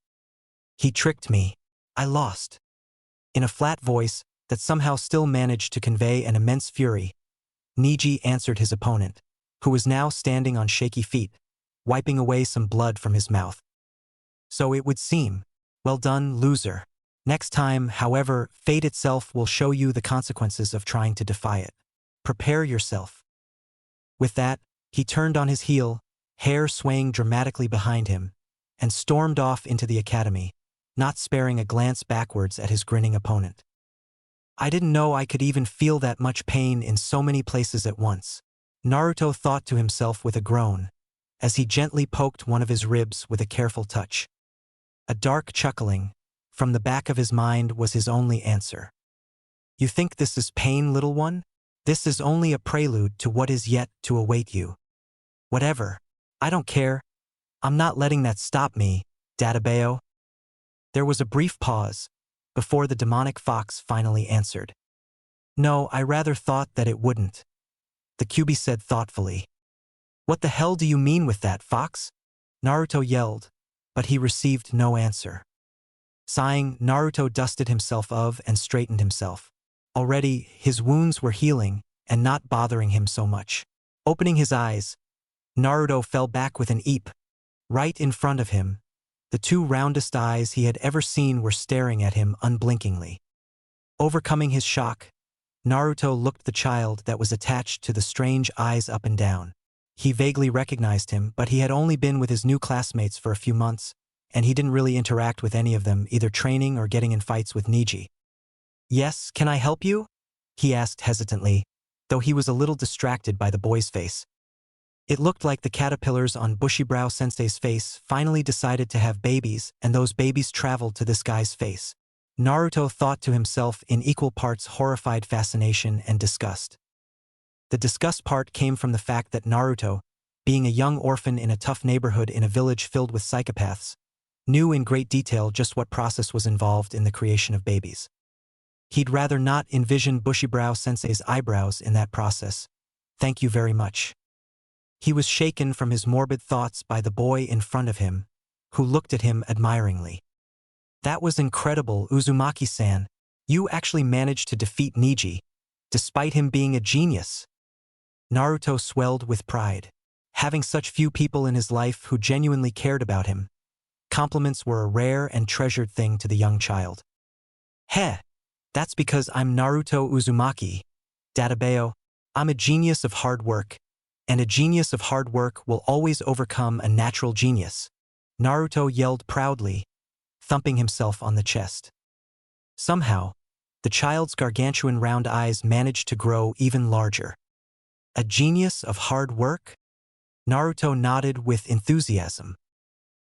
[SPEAKER 1] He tricked me. I lost. In a flat voice that somehow still managed to convey an immense fury, Niji answered his opponent, who was now standing on shaky feet, wiping away some blood from his mouth. So it would seem. Well done, loser. Next time, however, fate itself will show you the consequences of trying to defy it. Prepare yourself. With that, he turned on his heel, hair swaying dramatically behind him, and stormed off into the academy, not sparing a glance backwards at his grinning opponent. I didn't know I could even feel that much pain in so many places at once, Naruto thought to himself with a groan, as he gently poked one of his ribs with a careful touch. A dark chuckling from the back of his mind was his only answer. You think this is pain, little one? This is only a prelude to what is yet to await you. Whatever. I don't care. I'm not letting that stop me, Databeo. There was a brief pause before the demonic fox finally answered. No, I rather thought that it wouldn't, the Kyuubi said thoughtfully. What the hell do you mean with that, fox? Naruto yelled, but he received no answer. Sighing, Naruto dusted himself of and straightened himself. Already, his wounds were healing and not bothering him so much. Opening his eyes, Naruto fell back with an eep. Right in front of him, the two roundest eyes he had ever seen were staring at him unblinkingly. Overcoming his shock, Naruto looked the child that was attached to the strange eyes up and down. He vaguely recognized him, but he had only been with his new classmates for a few months, and he didn't really interact with any of them, either training or getting in fights with Niji. Yes, can I help you? He asked hesitantly, though he was a little distracted by the boy's face. It looked like the caterpillars on Bushibrow Sensei's face finally decided to have babies, and those babies traveled to this guy's face. Naruto thought to himself in equal parts horrified fascination and disgust. The disgust part came from the fact that Naruto, being a young orphan in a tough neighborhood in a village filled with psychopaths, knew in great detail just what process was involved in the creation of babies. He'd rather not envision Bushibrow Sensei's eyebrows in that process. Thank you very much. He was shaken from his morbid thoughts by the boy in front of him, who looked at him admiringly. That was incredible, Uzumaki-san. You actually managed to defeat Niji, despite him being a genius. Naruto swelled with pride. Having such few people in his life who genuinely cared about him, compliments were a rare and treasured thing to the young child. Heh, that's because I'm Naruto Uzumaki. Databeo, I'm a genius of hard work, and a genius of hard work will always overcome a natural genius. Naruto yelled proudly, thumping himself on the chest. Somehow, the child's gargantuan round eyes managed to grow even larger. A genius of hard work? Naruto nodded with enthusiasm.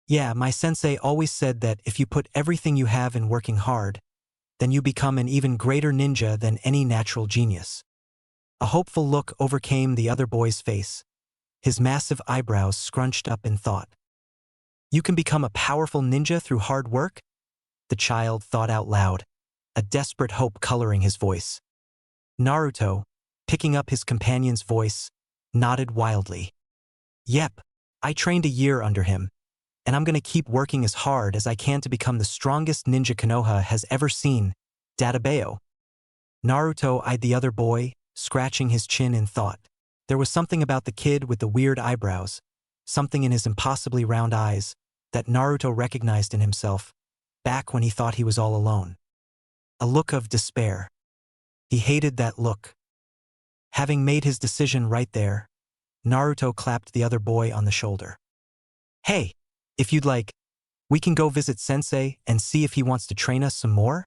[SPEAKER 1] Yeah, my sensei always said that if you put everything you have in working hard, then you become an even greater ninja than any natural genius. A hopeful look overcame the other boy's face, his massive eyebrows scrunched up in thought. You can become a powerful ninja through hard work? The child thought out loud, a desperate hope coloring his voice. Naruto, picking up his companion's voice, nodded wildly. Yep, I trained a year under him, and I'm gonna keep working as hard as I can to become the strongest ninja Konoha has ever seen, Databeo. Naruto eyed the other boy, scratching his chin in thought. There was something about the kid with the weird eyebrows, something in his impossibly round eyes, that Naruto recognized in himself, back when he thought he was all alone. A look of despair. He hated that look. Having made his decision right there, Naruto clapped the other boy on the shoulder. Hey, if you'd like, we can go visit Sensei and see if he wants to train us some more?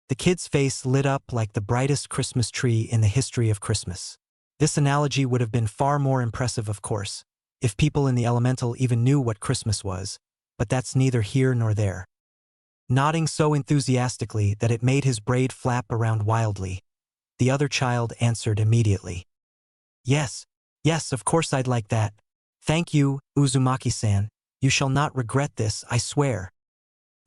[SPEAKER 1] The kid's face lit up like the brightest Christmas tree in the history of Christmas. This analogy would have been far more impressive, of course, if people in the elemental even knew what Christmas was, but that's neither here nor there. Nodding so enthusiastically that it made his braid flap around wildly, the other child answered immediately. Yes, yes, of course I'd like that. Thank you, Uzumaki-san. You shall not regret this, I swear.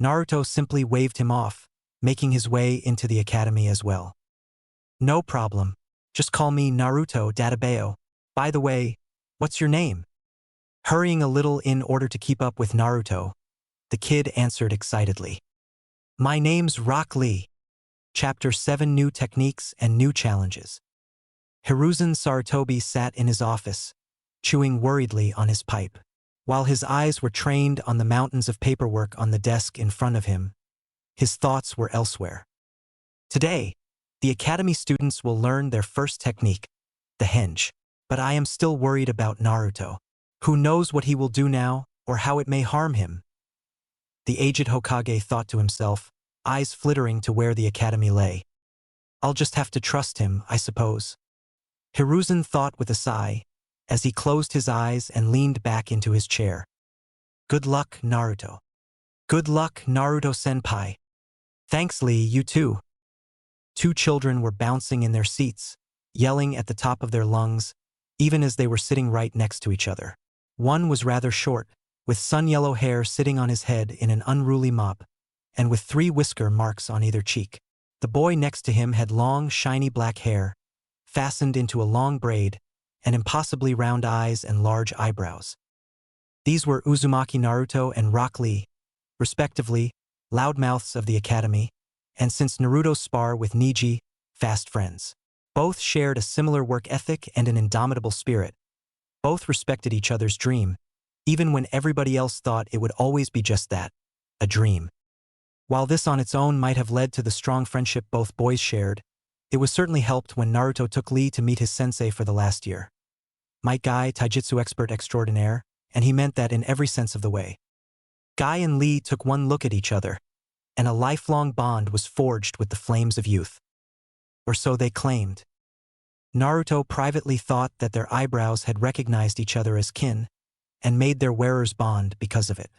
[SPEAKER 1] Naruto simply waved him off, making his way into the academy as well. No problem. Just call me Naruto Databeo. By the way, what's your name? Hurrying a little in order to keep up with Naruto, the kid answered excitedly. My name's Rock Lee. Chapter 7 New Techniques and New Challenges. Hiruzen Sarutobi sat in his office, chewing worriedly on his pipe. While his eyes were trained on the mountains of paperwork on the desk in front of him, his thoughts were elsewhere. Today, the academy students will learn their first technique, the henge. But I am still worried about Naruto. Who knows what he will do now, or how it may harm him? The aged Hokage thought to himself, eyes flittering to where the academy lay. I'll just have to trust him, I suppose. Hiruzen thought with a sigh, as he closed his eyes and leaned back into his chair. Good luck, Naruto. Good luck, Naruto-senpai. Thanks, Lee, you too. Two children were bouncing in their seats, yelling at the top of their lungs, even as they were sitting right next to each other. One was rather short, with sun-yellow hair sitting on his head in an unruly mop, and with 3 whisker marks on either cheek. The boy next to him had long, shiny black hair, fastened into a long braid, and impossibly round eyes and large eyebrows. These were Uzumaki Naruto and Rock Lee, respectively, loudmouths of the academy, and since Naruto's spar with Neji, fast friends. Both shared a similar work ethic and an indomitable spirit. Both respected each other's dream, even when everybody else thought it would always be just that, a dream. While this on its own might have led to the strong friendship both boys shared, it was certainly helped when Naruto took Lee to meet his sensei for the last year. Might Guy, taijutsu expert extraordinaire, and he meant that in every sense of the way. Guy and Lee took one look at each other, and a lifelong bond was forged with the flames of youth. Or so they claimed. Naruto privately thought that their eyebrows had recognized each other as kin, and made their wearers bond because of it.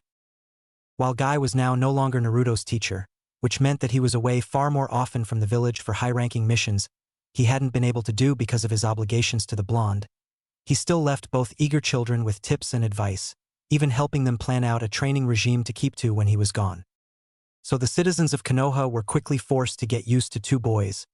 [SPEAKER 1] While Guy was now no longer Naruto's teacher, which meant that he was away far more often from the village for high-ranking missions he hadn't been able to do because of his obligations to the blonde, he still left both eager children with tips and advice, even helping them plan out a training regime to keep to when he was gone. So the citizens of Konoha were quickly forced to get used to 2 boys,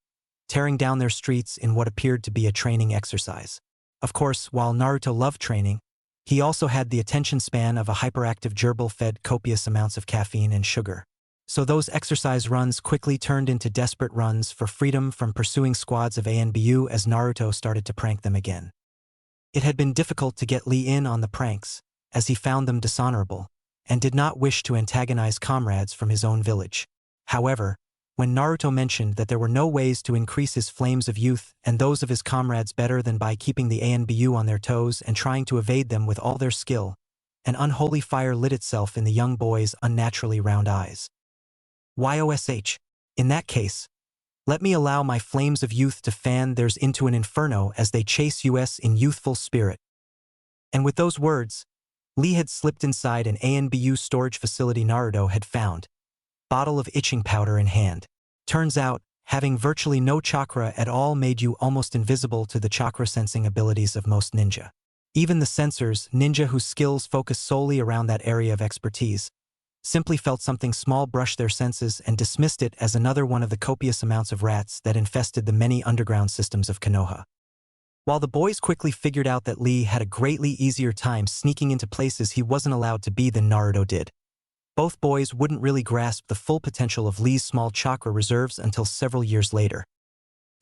[SPEAKER 1] tearing down their streets in what appeared to be a training exercise. Of course, while Naruto loved training, he also had the attention span of a hyperactive gerbil fed copious amounts of caffeine and sugar. So those exercise runs quickly turned into desperate runs for freedom from pursuing squads of ANBU as Naruto started to prank them again. It had been difficult to get Lee in on the pranks, as he found them dishonorable, and did not wish to antagonize comrades from his own village. However, when Naruto mentioned that there were no ways to increase his flames of youth and those of his comrades better than by keeping the ANBU on their toes and trying to evade them with all their skill, an unholy fire lit itself in the young boy's unnaturally round eyes. YOSH. In that case, let me allow my flames of youth to fan theirs into an inferno as they chase us in youthful spirit. And with those words, Lee had slipped inside an ANBU storage facility Naruto had found, bottle of itching powder in hand. Turns out, having virtually no chakra at all made you almost invisible to the chakra sensing abilities of most ninja. Even the sensors, ninja whose skills focus solely around that area of expertise, simply felt something small brush their senses and dismissed it as another one of the copious amounts of rats that infested the many underground systems of Konoha. While the boys quickly figured out that Lee had a greatly easier time sneaking into places he wasn't allowed to be than Naruto did, both boys wouldn't really grasp the full potential of Lee's small chakra reserves until several years later.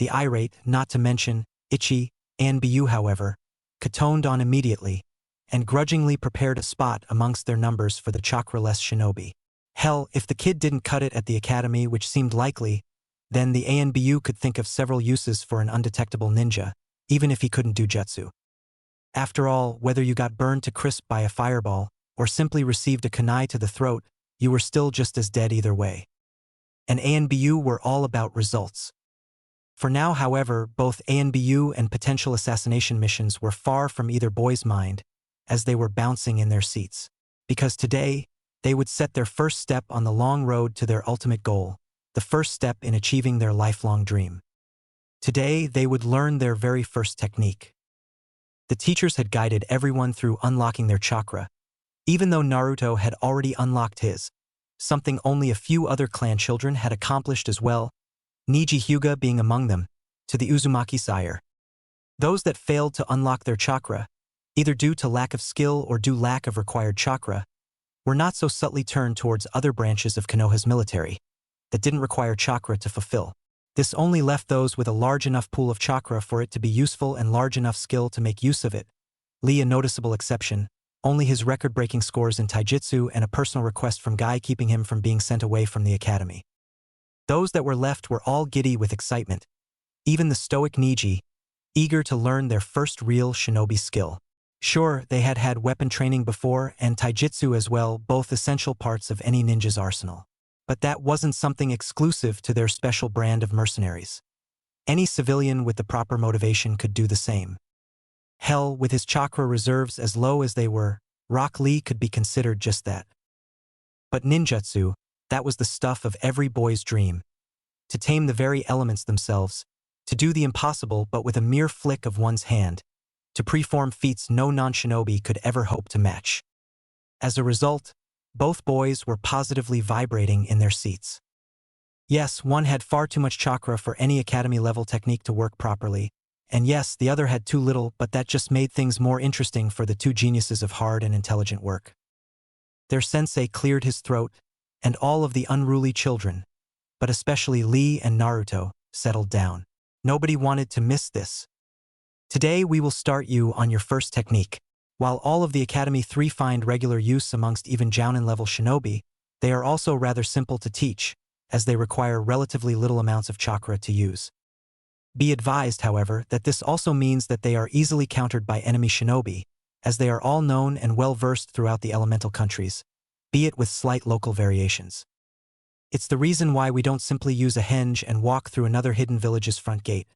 [SPEAKER 1] The irate, not to mention itchy, ANBU, however, catoned on immediately, and grudgingly prepared a spot amongst their numbers for the chakra-less shinobi. Hell, if the kid didn't cut it at the academy, which seemed likely, then the ANBU could think of several uses for an undetectable ninja, even if he couldn't do jutsu. After all, whether you got burned to crisp by a fireball, or simply received a kunai to the throat, you were still just as dead either way. And ANBU were all about results. For now, however, both ANBU and potential assassination missions were far from either boy's mind, as they were bouncing in their seats. Because today, They would set their first step on the long road to their ultimate goal, the first step in achieving their lifelong dream. Today, they would learn their very first technique. The teachers had guided everyone through unlocking their chakra, even though Naruto had already unlocked his, something only a few other clan children had accomplished as well, Niji Hyuga being among them, to the Uzumaki sire. Those that failed to unlock their chakra, either due to lack of skill or due lack of required chakra, were not so subtly turned towards other branches of Konoha's military that didn't require chakra to fulfill. This only left those with a large enough pool of chakra for it to be useful and large enough skill to make use of it. Lee a noticeable exception, only his record-breaking scores in taijutsu and a personal request from Guy keeping him from being sent away from the academy. Those that were left were all giddy with excitement, even the stoic Niji, eager to learn their first real shinobi skill. Sure, they had had weapon training before and taijutsu as well, both essential parts of any ninja's arsenal. But that wasn't something exclusive to their special brand of mercenaries. Any civilian with the proper motivation could do the same. Hell, with his chakra reserves as low as they were, Rock Lee could be considered just that. But ninjutsu, that was the stuff of every boy's dream. To tame the very elements themselves, to do the impossible but with a mere flick of one's hand, to perform feats no non-shinobi could ever hope to match. As a result, both boys were positively vibrating in their seats. Yes, one had far too much chakra for any academy-level technique to work properly, and yes, the other had too little, but that just made things more interesting for the two geniuses of hard and intelligent work. Their sensei cleared his throat, and all of the unruly children, but especially Lee and Naruto, settled down. Nobody wanted to miss this. Today we will start you on your first technique. While all of the Academy 3 find regular use amongst even Jounin-level shinobi, they are also rather simple to teach, as they require relatively little amounts of chakra to use. Be advised, however, that this also means that they are easily countered by enemy shinobi, as they are all known and well-versed throughout the elemental countries, be it with slight local variations. It's the reason why we don't simply use a henge and walk through another hidden village's front gate.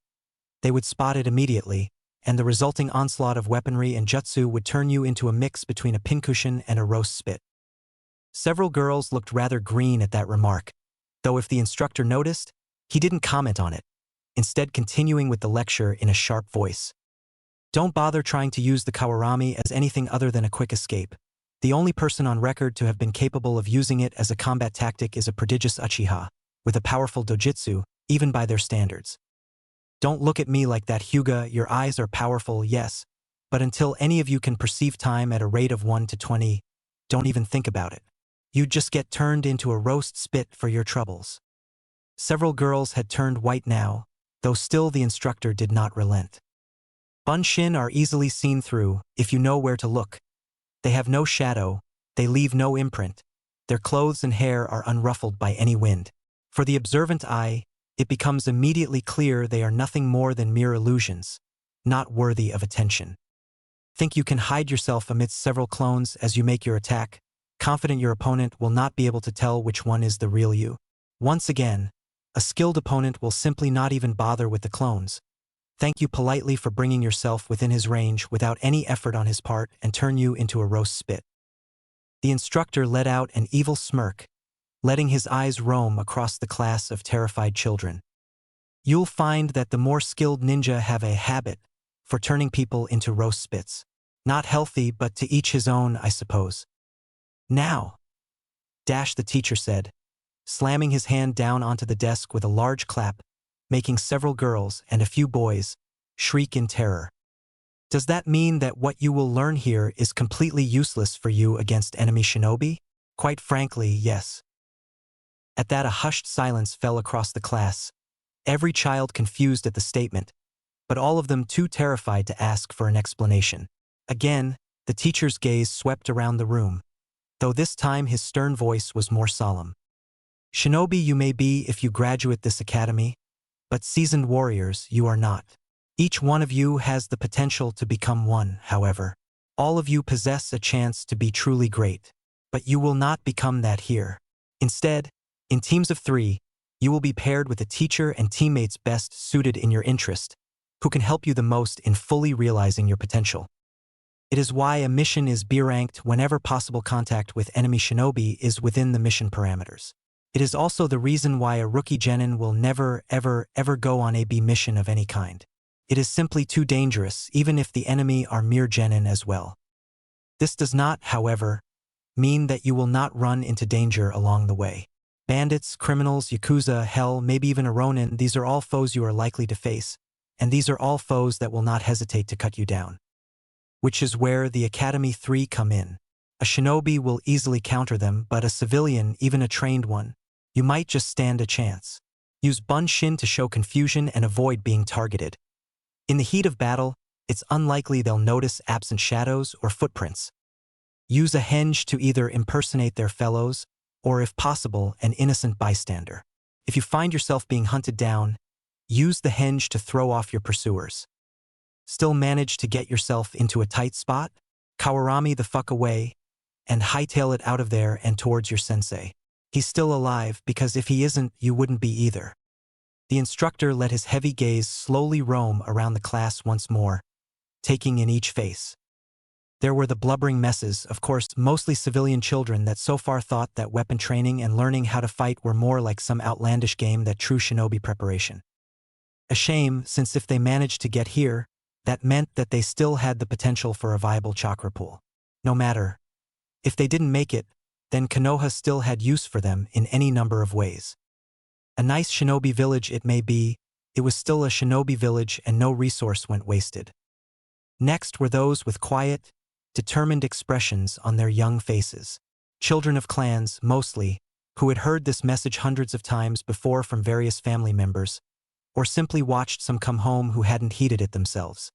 [SPEAKER 1] They would spot it immediately, and the resulting onslaught of weaponry and jutsu would turn you into a mix between a pincushion and a roast spit. Several girls looked rather green at that remark, though if the instructor noticed, he didn't comment on it, instead continuing with the lecture in a sharp voice. Don't bother trying to use the kawarami as anything other than a quick escape. The only person on record to have been capable of using it as a combat tactic is a prodigious Uchiha, with a powerful dojutsu, even by their standards. Don't look at me like that, Hyuga. Your eyes are powerful, yes, but until any of you can perceive time at a rate of 1 to 20, don't even think about it. You'd just get turned into a roast spit for your troubles. Several girls had turned white now, though still the instructor did not relent. Bunshin are easily seen through, if you know where to look. They have no shadow, they leave no imprint. Their clothes and hair are unruffled by any wind. For the observant eye, it becomes immediately clear they are nothing more than mere illusions, not worthy of attention. Think you can hide yourself amidst several clones as you make your attack, confident your opponent will not be able to tell which one is the real you? Once again, a skilled opponent will simply not even bother with the clones. Thank you politely for bringing yourself within his range without any effort on his part and turn you into a roast spit. The instructor let out an evil smirk, letting his eyes roam across the class of terrified children. You'll find that the more skilled ninja have a habit for turning people into roast spits. Not healthy, but to each his own, I suppose. Now, the teacher said, slamming his hand down onto the desk with a large clap, making several girls and a few boys shriek in terror. Does that mean that what you will learn here is completely useless for you against enemy shinobi? Quite frankly, yes. At that, a hushed silence fell across the class, every child confused at the statement, but all of them too terrified to ask for an explanation. Again, the teacher's gaze swept around the room, though this time his stern voice was more solemn. Shinobi you may be if you graduate this academy, but seasoned warriors you are not. Each one of you has the potential to become one, however. All of you possess a chance to be truly great, but you will not become that here. Instead, in teams of 3, you will be paired with a teacher and teammates best suited in your interest, who can help you the most in fully realizing your potential. It is why a mission is B-ranked whenever possible contact with enemy shinobi is within the mission parameters. It is also the reason why a rookie genin will never, ever go on a B mission of any kind. It is simply too dangerous, even if the enemy are mere genin as well. This does not, however, mean that you will not run into danger along the way. Bandits, criminals, yakuza, hell, maybe even a ronin, these are all foes you are likely to face, and these are all foes that will not hesitate to cut you down. Which is where the Academy 3 come in. A shinobi will easily counter them, but a civilian, even a trained one, you might just stand a chance. Use bunshin to show confusion and avoid being targeted. In the heat of battle, it's unlikely they'll notice absent shadows or footprints. Use a henge to either impersonate their fellows, or if possible, an innocent bystander. If you find yourself being hunted down, use the henge to throw off your pursuers. Still manage to get yourself into a tight spot? Kawarami the fuck away, and hightail it out of there and towards your sensei. He's still alive, because if he isn't, you wouldn't be either. The instructor let his heavy gaze slowly roam around the class once more, taking in each face. There were the blubbering messes, of course, mostly civilian children that so far thought that weapon training and learning how to fight were more like some outlandish game than true shinobi preparation. A shame, since if they managed to get here, that meant that they still had the potential for a viable chakra pool. No matter. If they didn't make it, then Konoha still had use for them in any number of ways. A nice shinobi village it may be, it was still a shinobi village and no resource went wasted. Next were those with quiet, determined expressions on their young faces. Children of clans, mostly, who had heard this message hundreds of times before from various family members, or simply watched some come home who hadn't heeded it themselves.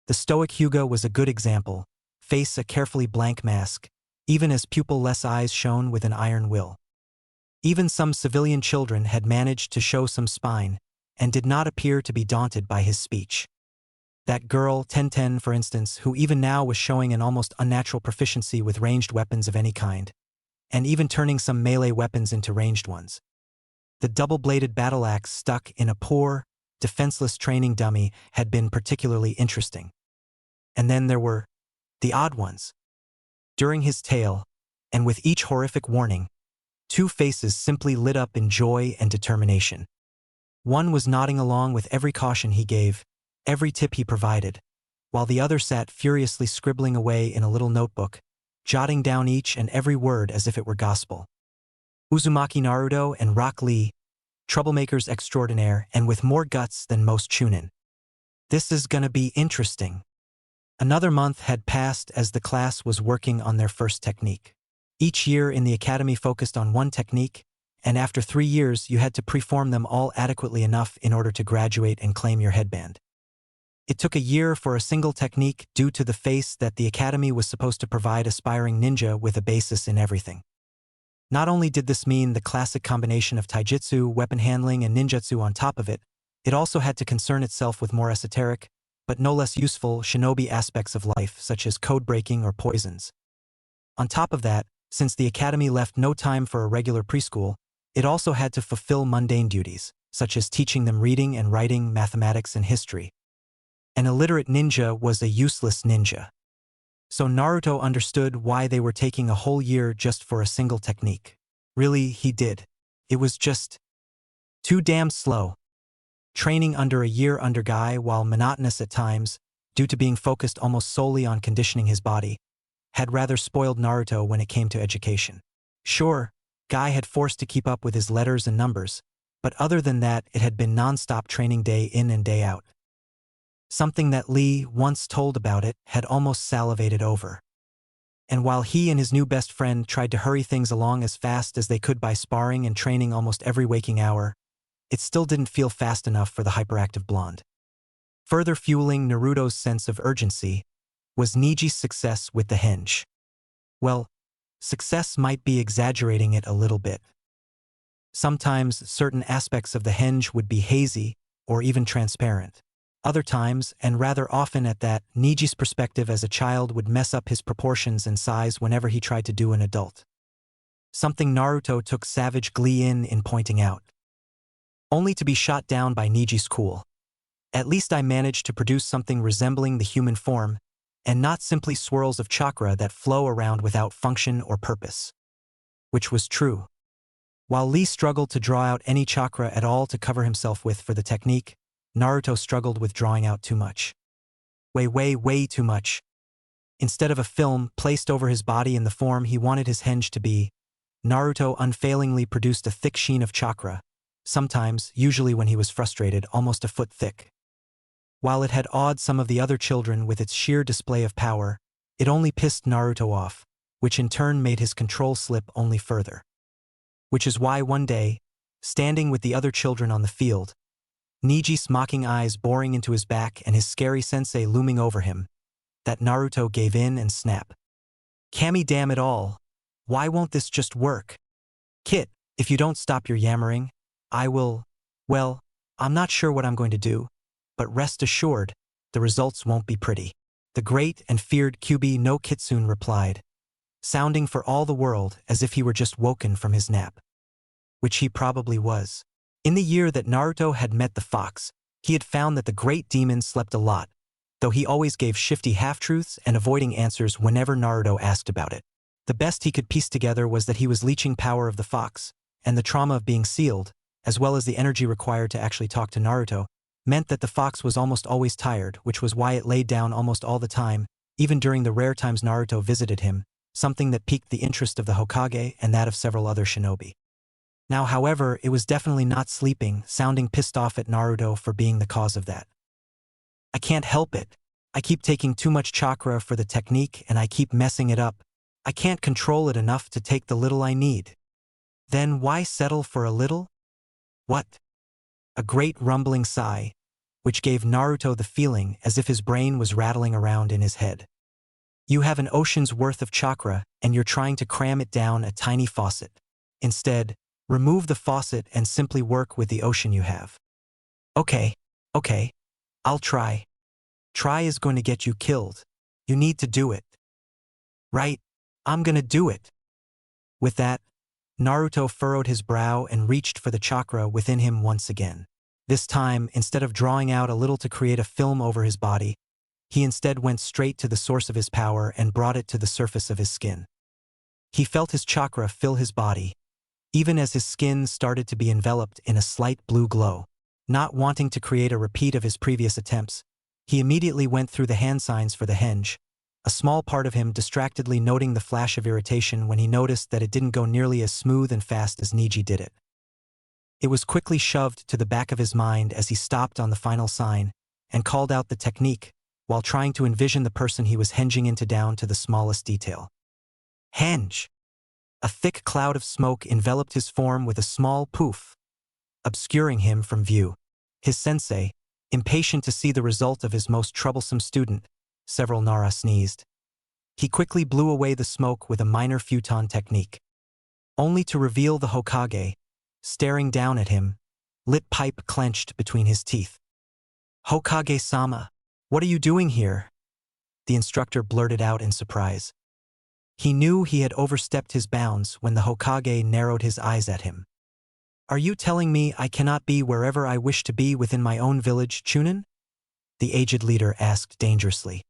[SPEAKER 1] The stoic Hyuga was a good example, face a carefully blank mask, even as pupil-less eyes shone with an iron will. Even some civilian children had managed to show some spine, and did not appear to be daunted by his speech. That girl, Tenten, for instance, who even now was showing an almost unnatural proficiency with ranged weapons of any kind, and even turning some melee weapons into ranged ones. The double-bladed battle axe stuck in a poor, defenseless training dummy had been particularly interesting. And then there were the odd ones. During his tale, and with each horrific warning, two faces simply lit up in joy and determination. One was nodding along with every caution he gave, every tip he provided, while the other sat furiously scribbling away in a little notebook, jotting down each and every word as if it were gospel. Uzumaki Naruto and Rock Lee, troublemakers extraordinaire and with more guts than most chunin. This is gonna be interesting. Another month had passed as the class was working on their first technique. Each year in the academy focused on one technique, and after 3 years you had to perform them all adequately enough in order to graduate and claim your headband. It took a year for a single technique due to the face that the academy was supposed to provide aspiring ninja with a basis in everything. Not only did this mean the classic combination of taijutsu, weapon handling, and ninjutsu on top of it, it also had to concern itself with more esoteric, but no less useful, shinobi aspects of life, such as code breaking or poisons. On top of that, since the academy left no time for a regular preschool, it also had to fulfill mundane duties, such as teaching them reading and writing, mathematics, and history. An illiterate ninja was a useless ninja. So Naruto understood why they were taking a whole year just for a single technique. Really, he did. It was just too damn slow. Training under a year under Guy, while monotonous at times, due to being focused almost solely on conditioning his body, had rather spoiled Naruto when it came to education. Sure, Guy had forced to keep up with his letters and numbers, but other than that it had been non-stop training day in and day out. Something that Lee, once told about it, had almost salivated over. And while he and his new best friend tried to hurry things along as fast as they could by sparring and training almost every waking hour, it still didn't feel fast enough for the hyperactive blonde. Further fueling Naruto's sense of urgency was Niji's success with the henge. Well, success might be exaggerating it a little bit. Sometimes certain aspects of the henge would be hazy or even transparent. Other times, and rather often at that, Niji's perspective as a child would mess up his proportions and size whenever he tried to do an adult. Something Naruto took savage glee in pointing out. Only to be shot down by Niji's cool. At least I managed to produce something resembling the human form, and not simply swirls of chakra that flow around without function or purpose. Which was true. While Lee struggled to draw out any chakra at all to cover himself with for the technique, Naruto struggled with drawing out too much. Way too much. Instead of a film placed over his body in the form he wanted his henge to be, Naruto unfailingly produced a thick sheen of chakra, sometimes, usually when he was frustrated, almost a foot thick. While it had awed some of the other children with its sheer display of power, it only pissed Naruto off, which in turn made his control slip only further. Which is why one day, standing with the other children on the field, Niji's mocking eyes boring into his back and his scary sensei looming over him, that Naruto gave in and snapped. Kami, damn it all, why won't this just work? Kit, if you don't stop your yammering, I will, well, I'm not sure what I'm going to do, but rest assured, the results won't be pretty. The great and feared Kyubi no Kitsune replied, sounding for all the world as if he were just woken from his nap. Which he probably was. In the year that Naruto had met the fox, he had found that the great demon slept a lot, though he always gave shifty half-truths and avoiding answers whenever Naruto asked about it. The best he could piece together was that he was leeching power of the fox, and the trauma of being sealed, as well as the energy required to actually talk to Naruto, meant that the fox was almost always tired, which was why it laid down almost all the time, even during the rare times Naruto visited him, something that piqued the interest of the Hokage and that of several other shinobi. Now, however, it was definitely not sleeping, sounding pissed off at Naruto for being the cause of that. I can't help it. I keep taking too much chakra for the technique and I keep messing it up. I can't control it enough to take the little I need. Then why settle for a little? What? A great rumbling sigh, which gave Naruto the feeling as if his brain was rattling around in his head. You have an ocean's worth of chakra and you're trying to cram it down a tiny faucet. Instead, remove the faucet and simply work with the ocean you have. Okay, I'll try. Try is going to get you killed. You need to do it. Right, I'm gonna do it. With that, Naruto furrowed his brow and reached for the chakra within him once again. This time, instead of drawing out a little to create a film over his body, he instead went straight to the source of his power and brought it to the surface of his skin. He felt his chakra fill his body, even as his skin started to be enveloped in a slight blue glow. Not wanting to create a repeat of his previous attempts, he immediately went through the hand signs for the henge, a small part of him distractedly noting the flash of irritation when he noticed that it didn't go nearly as smooth and fast as Niji did it. It was quickly shoved to the back of his mind as he stopped on the final sign and called out the technique while trying to envision the person he was henging into down to the smallest detail. Henge! A thick cloud of smoke enveloped his form with a small poof, obscuring him from view. His sensei, impatient to see the result of his most troublesome student, several Nara sneezed. He quickly blew away the smoke with a minor futon technique, only to reveal the Hokage, staring down at him, lip pipe clenched between his teeth. Hokage-sama, what are you doing here? The instructor blurted out in surprise. He knew he had overstepped his bounds when the Hokage narrowed his eyes at him. Are you telling me I cannot be wherever I wish to be within my own village, Chunin? The aged leader asked dangerously.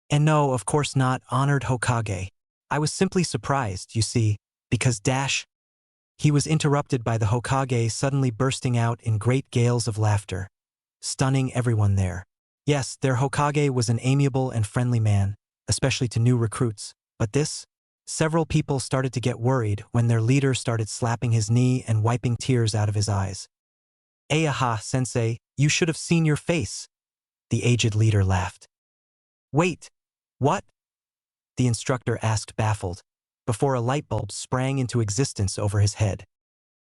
[SPEAKER 1] And no, of course not, honored Hokage. I was simply surprised, you see, because He was interrupted by the Hokage suddenly bursting out in great gales of laughter, stunning everyone there. Yes, their Hokage was an amiable and friendly man, especially to new recruits, but several people started to get worried when their leader started slapping his knee and wiping tears out of his eyes. Ayaha, sensei, you should have seen your face. The aged leader laughed. Wait, what? The instructor asked baffled, before a light bulb sprang into existence over his head.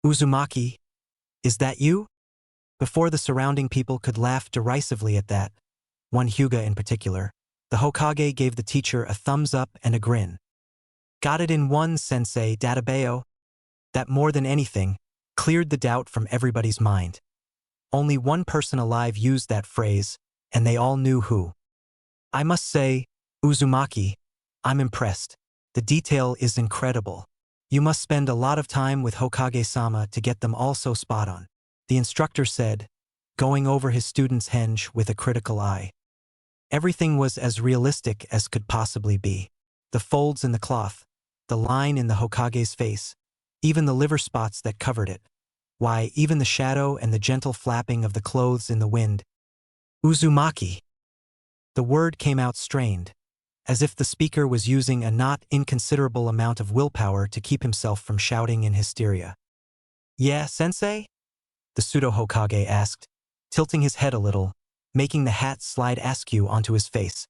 [SPEAKER 1] Uzumaki, is that you? Before the surrounding people could laugh derisively at that, one Hyuga in particular, the Hokage gave the teacher a thumbs up and a grin. Got it in one, sensei, databeo. That more than anything, cleared the doubt from everybody's mind. Only one person alive used that phrase, and they all knew who. I must say, Uzumaki, I'm impressed. The detail is incredible. You must spend a lot of time with Hokage-sama to get them all so spot on, the instructor said, going over his student's henge with a critical eye. Everything was as realistic as could possibly be. The folds in the cloth, the line in the Hokage's face, even the liver spots that covered it. Why, even the shadow and the gentle flapping of the clothes in the wind. Uzumaki. The word came out strained, as if the speaker was using a not inconsiderable amount of willpower to keep himself from shouting in hysteria. Yeah, sensei? The pseudo-Hokage asked, tilting his head a little, making the hat slide askew onto his face.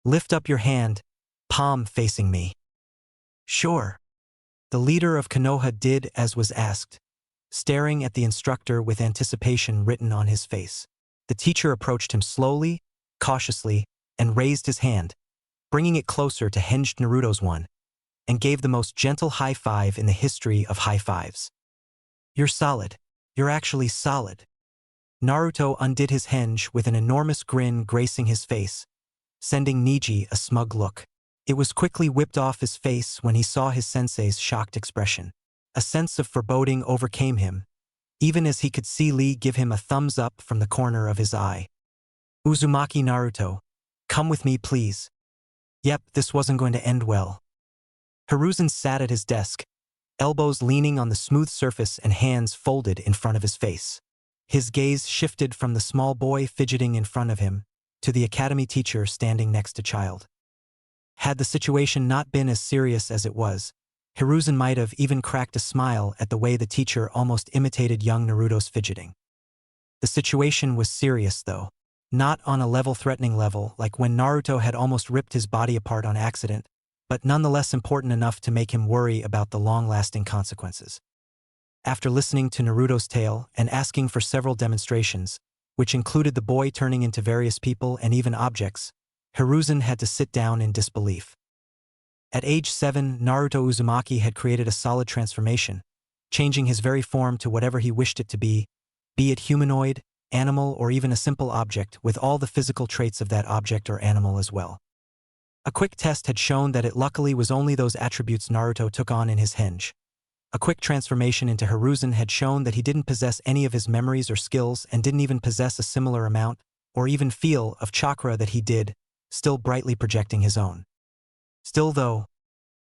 [SPEAKER 1] Lift up your hand, palm facing me. Sure. The leader of Konoha did as was asked, staring at the instructor with anticipation written on his face. The teacher approached him slowly, cautiously, and raised his hand, bringing it closer to hinged Naruto's one, and gave the most gentle high five in the history of high fives. You're solid. You're actually solid. Naruto undid his henge with an enormous grin gracing his face, sending Neji a smug look. It was quickly whipped off his face when he saw his sensei's shocked expression. A sense of foreboding overcame him, even as he could see Lee give him a thumbs up from the corner of his eye. Uzumaki Naruto, come with me please. Yep, this wasn't going to end well. Hiruzen sat at his desk, elbows leaning on the smooth surface and hands folded in front of his face. His gaze shifted from the small boy fidgeting in front of him to the academy teacher standing next to Child. Had the situation not been as serious as it was, Hiruzen might have even cracked a smile at the way the teacher almost imitated young Naruto's fidgeting. The situation was serious though, not on a level-threatening level like when Naruto had almost ripped his body apart on accident, but nonetheless important enough to make him worry about the long-lasting consequences. After listening to Naruto's tale and asking for several demonstrations, which included the boy turning into various people and even objects, Hiruzen had to sit down in disbelief. At age 7, Naruto Uzumaki had created a solid transformation, changing his very form to whatever he wished it to be it humanoid, animal, or even a simple object with all the physical traits of that object or animal as well. A quick test had shown that it luckily was only those attributes Naruto took on in his henge. A quick transformation into Hiruzen had shown that he didn't possess any of his memories or skills and didn't even possess a similar amount, or even feel, of chakra that he did, still brightly projecting his own. Still though,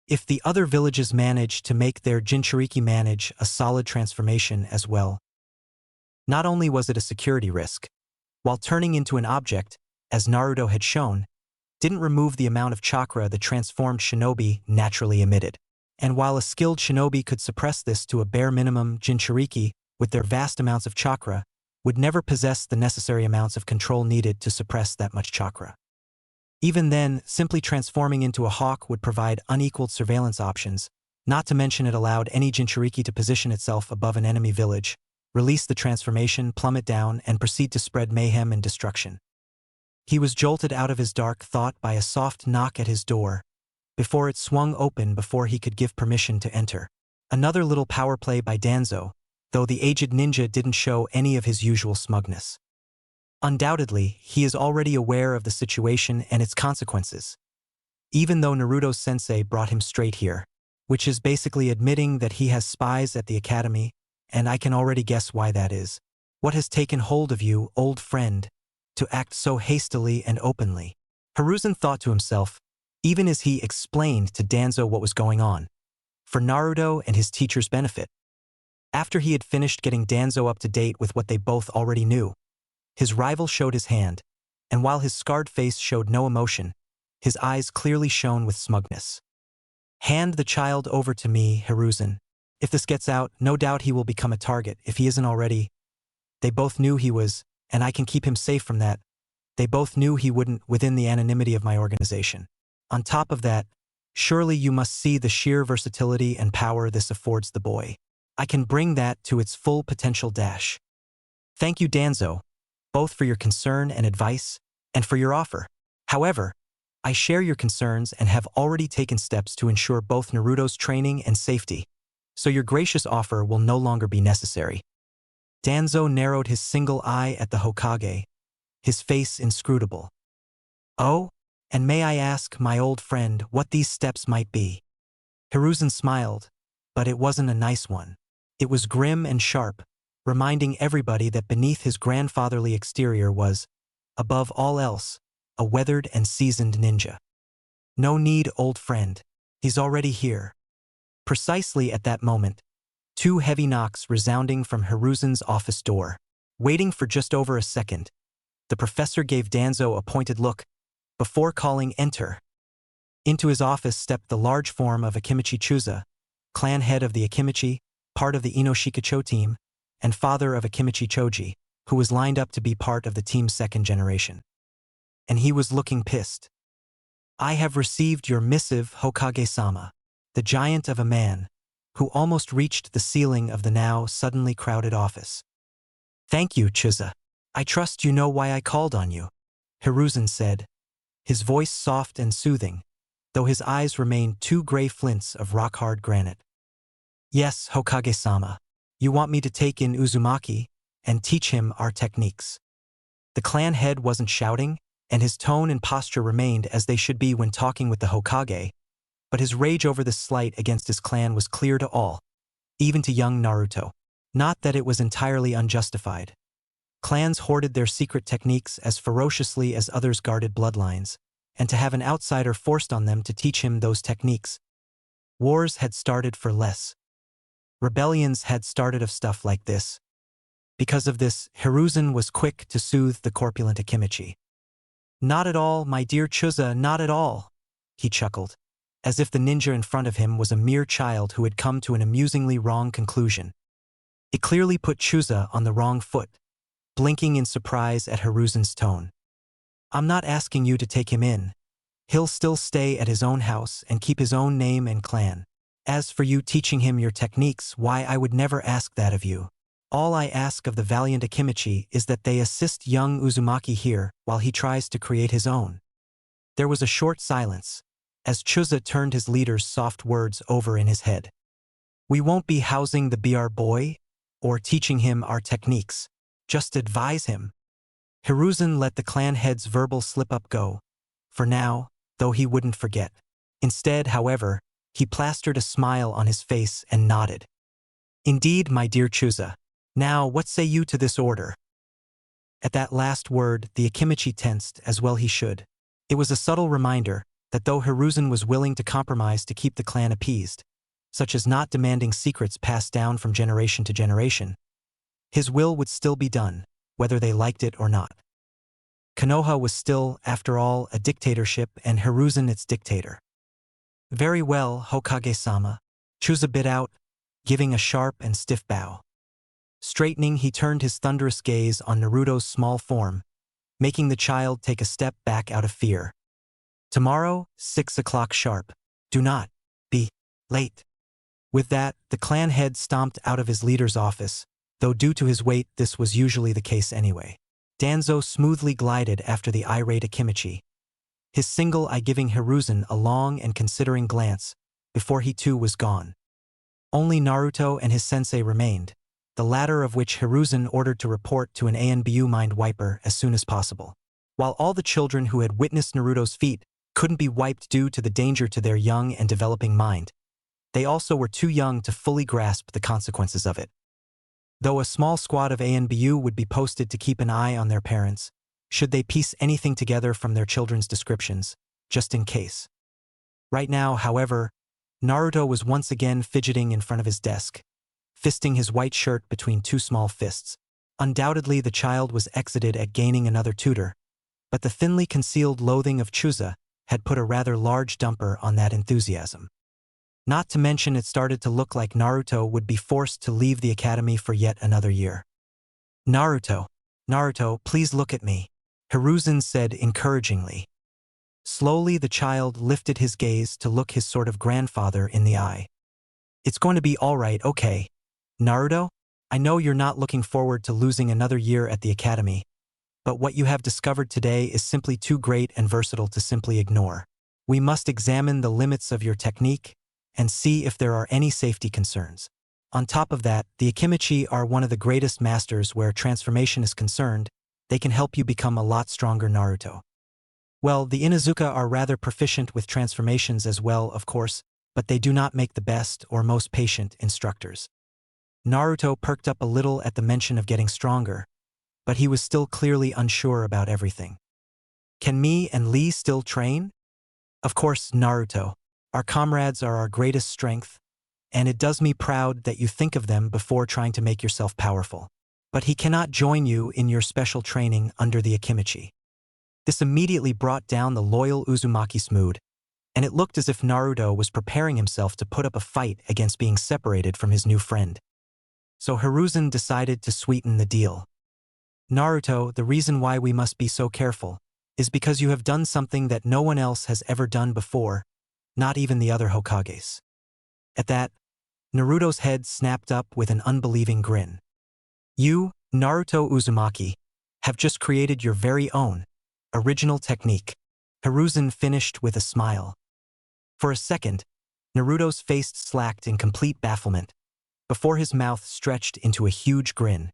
[SPEAKER 1] if the other villages managed to make their Jinchuriki manage a solid transformation as well, not only was it a security risk, while turning into an object, as Naruto had shown, didn't remove the amount of chakra the transformed shinobi naturally emitted. And while a skilled shinobi could suppress this to a bare minimum, Jinchuriki, with their vast amounts of chakra, would never possess the necessary amounts of control needed to suppress that much chakra. Even then, simply transforming into a hawk would provide unequaled surveillance options, not to mention it allowed any Jinchuriki to position itself above an enemy village, release the transformation, plummet down, and proceed to spread mayhem and destruction. He was jolted out of his dark thought by a soft knock at his door, before it swung open before he could give permission to enter. Another little power play by Danzo, though the aged ninja didn't show any of his usual smugness. Undoubtedly, he is already aware of the situation and its consequences, even though Naruto's sensei brought him straight here, which is basically admitting that he has spies at the academy, and I can already guess why that is. What has taken hold of you, old friend, to act so hastily and openly? Hiruzen thought to himself, even as he explained to Danzo what was going on, for Naruto and his teacher's benefit. After he had finished getting Danzo up to date with what they both already knew, his rival showed his hand, and while his scarred face showed no emotion, his eyes clearly shone with smugness. Hand the child over to me, Hiruzen. If this gets out, no doubt he will become a target if he isn't already. They both knew he was, and I can keep him safe from that. They both knew he wouldn't within the anonymity of my organization. On top of that, surely you must see the sheer versatility and power this affords the boy. I can bring that to its full potential dash. Thank you, Danzo, both for your concern and advice, and for your offer. However, I share your concerns and have already taken steps to ensure both Naruto's training and safety, so your gracious offer will no longer be necessary. Danzo narrowed his single eye at the Hokage, his face inscrutable. Oh? And may I ask, my old friend, what these steps might be? Hiruzen smiled, but it wasn't a nice one. It was grim and sharp, reminding everybody that beneath his grandfatherly exterior was, above all else, a weathered and seasoned ninja. No need, old friend. He's already here. Precisely at that moment, two heavy knocks resounding from Hiruzen's office door. Waiting for just over a second, the professor gave Danzo a pointed look before calling enter. Into his office stepped the large form of Akimichi Chuza, clan head of the Akimichi, part of the Inoshikacho team, and father of Akimichi Choji, who was lined up to be part of the team's second generation. And he was looking pissed. I have received your missive, Hokage-sama, the giant of a man, who almost reached the ceiling of the now suddenly crowded office. Thank you, Chuza. I trust you know why I called on you, Hiruzen said, his voice soft and soothing, though his eyes remained two gray flints of rock-hard granite. Yes, Hokage-sama. You want me to take in Uzumaki and teach him our techniques. The clan head wasn't shouting, and his tone and posture remained as they should be when talking with the Hokage, but his rage over this slight against his clan was clear to all, even to young Naruto. Not that it was entirely unjustified. Clans hoarded their secret techniques as ferociously as others guarded bloodlines, and to have an outsider forced on them to teach him those techniques. Wars had started for less. Rebellions had started of stuff like this. Because of this, Hiruzen was quick to soothe the corpulent Akimichi. Not at all, my dear Chuza, not at all, he chuckled, as if the ninja in front of him was a mere child who had come to an amusingly wrong conclusion. It clearly put Chuza on the wrong foot, blinking in surprise at Hiruzen's tone. I'm not asking you to take him in. He'll still stay at his own house and keep his own name and clan. As for you teaching him your techniques, why, I would never ask that of you. All I ask of the valiant Akimichi is that they assist young Uzumaki here while he tries to create his own. There was a short silence, as Chuza turned his leader's soft words over in his head. We won't be housing the BR boy, or teaching him our techniques. Just advise him. Hiruzen let the clan head's verbal slip-up go, for now, though he wouldn't forget. Instead, however, he plastered a smile on his face and nodded. Indeed, my dear Chuza. Now, what say you to this order? At that last word, the Akimichi tensed, as well he should. It was a subtle reminder that though Hiruzen was willing to compromise to keep the clan appeased, such as not demanding secrets passed down from generation to generation, his will would still be done, whether they liked it or not. Konoha was still, after all, a dictatorship and Hiruzen its dictator. Very well, Hokage-sama, Chuza bit out, giving a sharp and stiff bow. Straightening, he turned his thunderous gaze on Naruto's small form, making the child take a step back out of fear. Tomorrow, 6 o'clock sharp. Do not be late. With that, the clan head stomped out of his leader's office, though due to his weight this was usually the case anyway. Danzo smoothly glided after the irate Akimichi, his single eye giving Hiruzen a long and considering glance before he too was gone. Only Naruto and his sensei remained, the latter of which Hiruzen ordered to report to an ANBU mind wiper as soon as possible. While all the children who had witnessed Naruto's feat couldn't be wiped due to the danger to their young and developing mind, they also were too young to fully grasp the consequences of it. Though a small squad of ANBU would be posted to keep an eye on their parents, should they piece anything together from their children's descriptions, just in case. Right now, however, Naruto was once again fidgeting in front of his desk, fisting his white shirt between two small fists. Undoubtedly the child was exited at gaining another tutor, but the thinly concealed loathing of Chuza had put a rather large dumper on that enthusiasm. Not to mention it started to look like Naruto would be forced to leave the academy for yet another year. Naruto, please look at me, Hiruzen said encouragingly. Slowly the child lifted his gaze to look his sort of grandfather in the eye. It's going to be all right, okay. Naruto, I know you're not looking forward to losing another year at the academy, but what you have discovered today is simply too great and versatile to simply ignore. We must examine the limits of your technique and see if there are any safety concerns. On top of that, the Akimichi are one of the greatest masters where transformation is concerned. They can help you become a lot stronger, Naruto. Well, the Inuzuka are rather proficient with transformations as well, of course, but they do not make the best or most patient instructors. Naruto perked up a little at the mention of getting stronger, but he was still clearly unsure about everything. Can me and Lee still train? Of course, Naruto. Our comrades are our greatest strength, and it does me proud that you think of them before trying to make yourself powerful. But he cannot join you in your special training under the Akimichi. This immediately brought down the loyal Uzumaki's mood, and it looked as if Naruto was preparing himself to put up a fight against being separated from his new friend. So Hiruzen decided to sweeten the deal. Naruto, the reason why we must be so careful is because you have done something that no one else has ever done before, not even the other Hokages. At that, Naruto's head snapped up with an unbelieving grin. You, Naruto Uzumaki, have just created your very own, original technique. Hiruzen finished with a smile. For a second, Naruto's face slacked in complete bafflement, before his mouth stretched into a huge grin.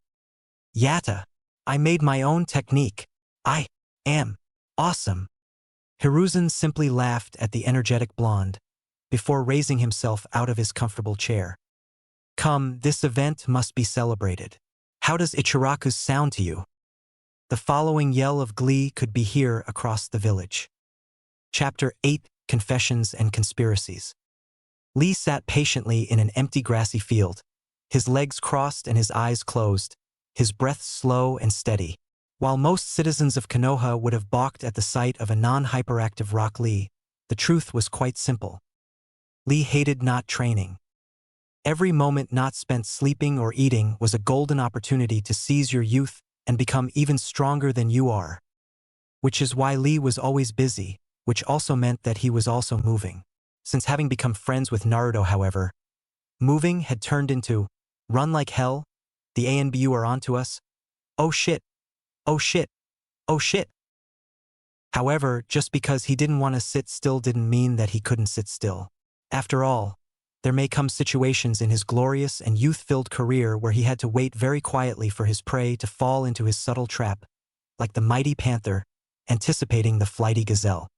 [SPEAKER 1] Yatta, I made my own technique. I am awesome. Hiruzen simply laughed at the energetic blonde, before raising himself out of his comfortable chair. Come, this event must be celebrated. How does Ichiraku's sound to you? The following yell of glee could be heard across the village. Chapter 8, Confessions and Conspiracies. Lee sat patiently in an empty grassy field, his legs crossed and his eyes closed, his breath slow and steady. While most citizens of Konoha would have balked at the sight of a non-hyperactive Rock Lee, the truth was quite simple. Lee hated not training. Every moment not spent sleeping or eating was a golden opportunity to seize your youth and become even stronger than you are. Which is why Lee was always busy, which also meant that he was also moving. Since having become friends with Naruto, however, moving had turned into, run like hell, the ANBU are onto us, oh shit, oh shit, oh shit. However, just because he didn't want to sit still didn't mean that he couldn't sit still. After all, there may come situations in his glorious and youth-filled career where he had to wait very quietly for his prey to fall into his subtle trap, like the mighty panther, anticipating the flighty gazelle.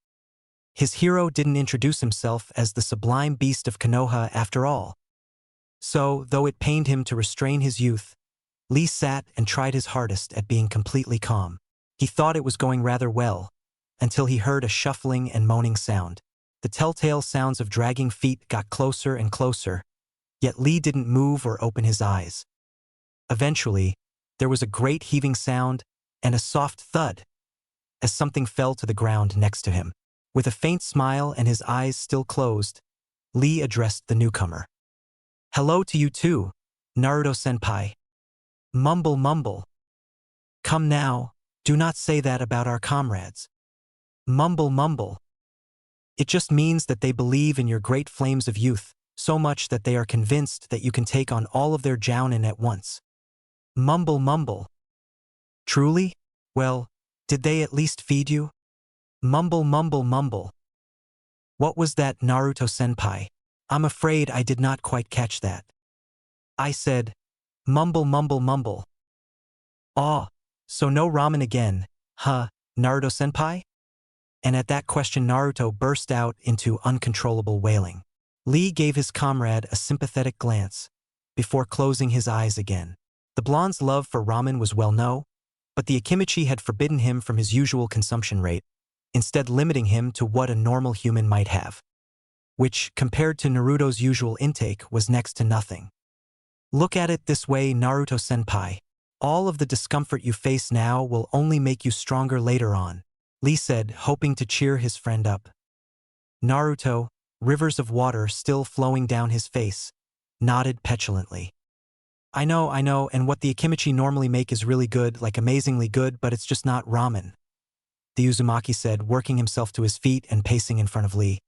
[SPEAKER 1] His hero didn't introduce himself as the sublime beast of Konoha after all. So, though it pained him to restrain his youth, Lee sat and tried his hardest at being completely calm. He thought it was going rather well, until he heard a shuffling and moaning sound. The telltale sounds of dragging feet got closer and closer, yet Lee didn't move or open his eyes. Eventually, there was a great heaving sound and a soft thud, as something fell to the ground next to him. With a faint smile and his eyes still closed, Lee addressed the newcomer. Hello to you too, Naruto-senpai. Mumble mumble. Come now, do not say that about our comrades. Mumble mumble. It just means that they believe in your great flames of youth, so much that they are convinced that you can take on all of their jounin at once. Mumble mumble. Truly? Well, did they at least feed you? Mumble mumble mumble. What was that, Naruto-senpai? I'm afraid I did not quite catch that. I said, mumble mumble mumble. Aw, so no ramen again, huh, Naruto-senpai? And at that question Naruto burst out into uncontrollable wailing. Lee gave his comrade a sympathetic glance, before closing his eyes again. The blonde's love for ramen was well known, but the Akimichi had forbidden him from his usual consumption rate, instead limiting him to what a normal human might have. Which, compared to Naruto's usual intake, was next to nothing. Look at it this way, Naruto-senpai. All of the discomfort you face now will only make you stronger later on, Lee said, hoping to cheer his friend up. Naruto, rivers of water still flowing down his face, nodded petulantly. I know, and what the Akimichi normally make is really good, like amazingly good, but it's just not ramen, the Uzumaki said, working himself to his feet and pacing in front of Lee.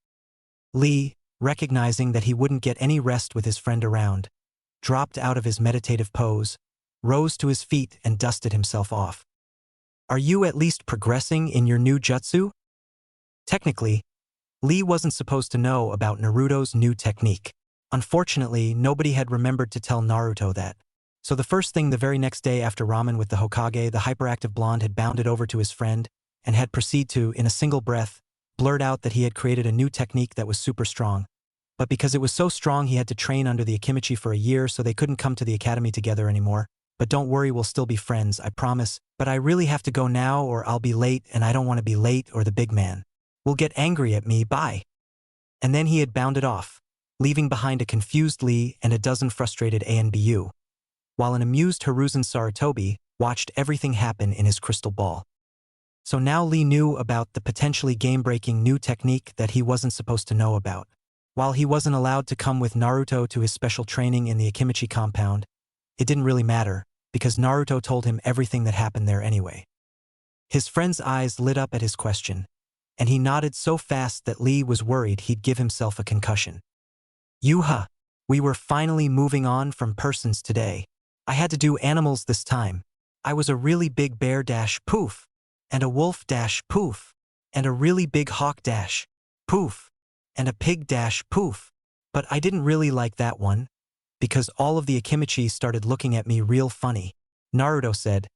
[SPEAKER 1] Lee, recognizing that he wouldn't get any rest with his friend around, dropped out of his meditative pose, rose to his feet and dusted himself off. Are you at least progressing in your new jutsu? Technically, Lee wasn't supposed to know about Naruto's new technique. Unfortunately, nobody had remembered to tell Naruto that. So the first thing the very next day after ramen with the Hokage, the hyperactive blonde had bounded over to his friend and had proceeded to, in a single breath, blurt out that he had created a new technique that was super strong. But because it was so strong he had to train under the Akimichi for a year, so they couldn't come to the academy together anymore. But don't worry, we'll still be friends, I promise. But I really have to go now or I'll be late and I don't want to be late or the big man will get angry at me, bye. And then he had bounded off, leaving behind a confused Lee and a dozen frustrated ANBU, while an amused Hiruzen Sarutobi watched everything happen in his crystal ball. So now Lee knew about the potentially game-breaking new technique that he wasn't supposed to know about. While he wasn't allowed to come with Naruto to his special training in the Akimichi compound, it didn't really matter, because Naruto told him everything that happened there anyway. His friend's eyes lit up at his question, and he nodded so fast that Lee was worried he'd give himself a concussion. Yuha! We were finally moving on from persons today. I had to do animals this time. I was a really big bear dash poof, and a wolf dash poof, and a really big hawk dash poof, and a pig dash poof. But I didn't really like that one, because all of the Akimichi started looking at me real funny, Naruto said,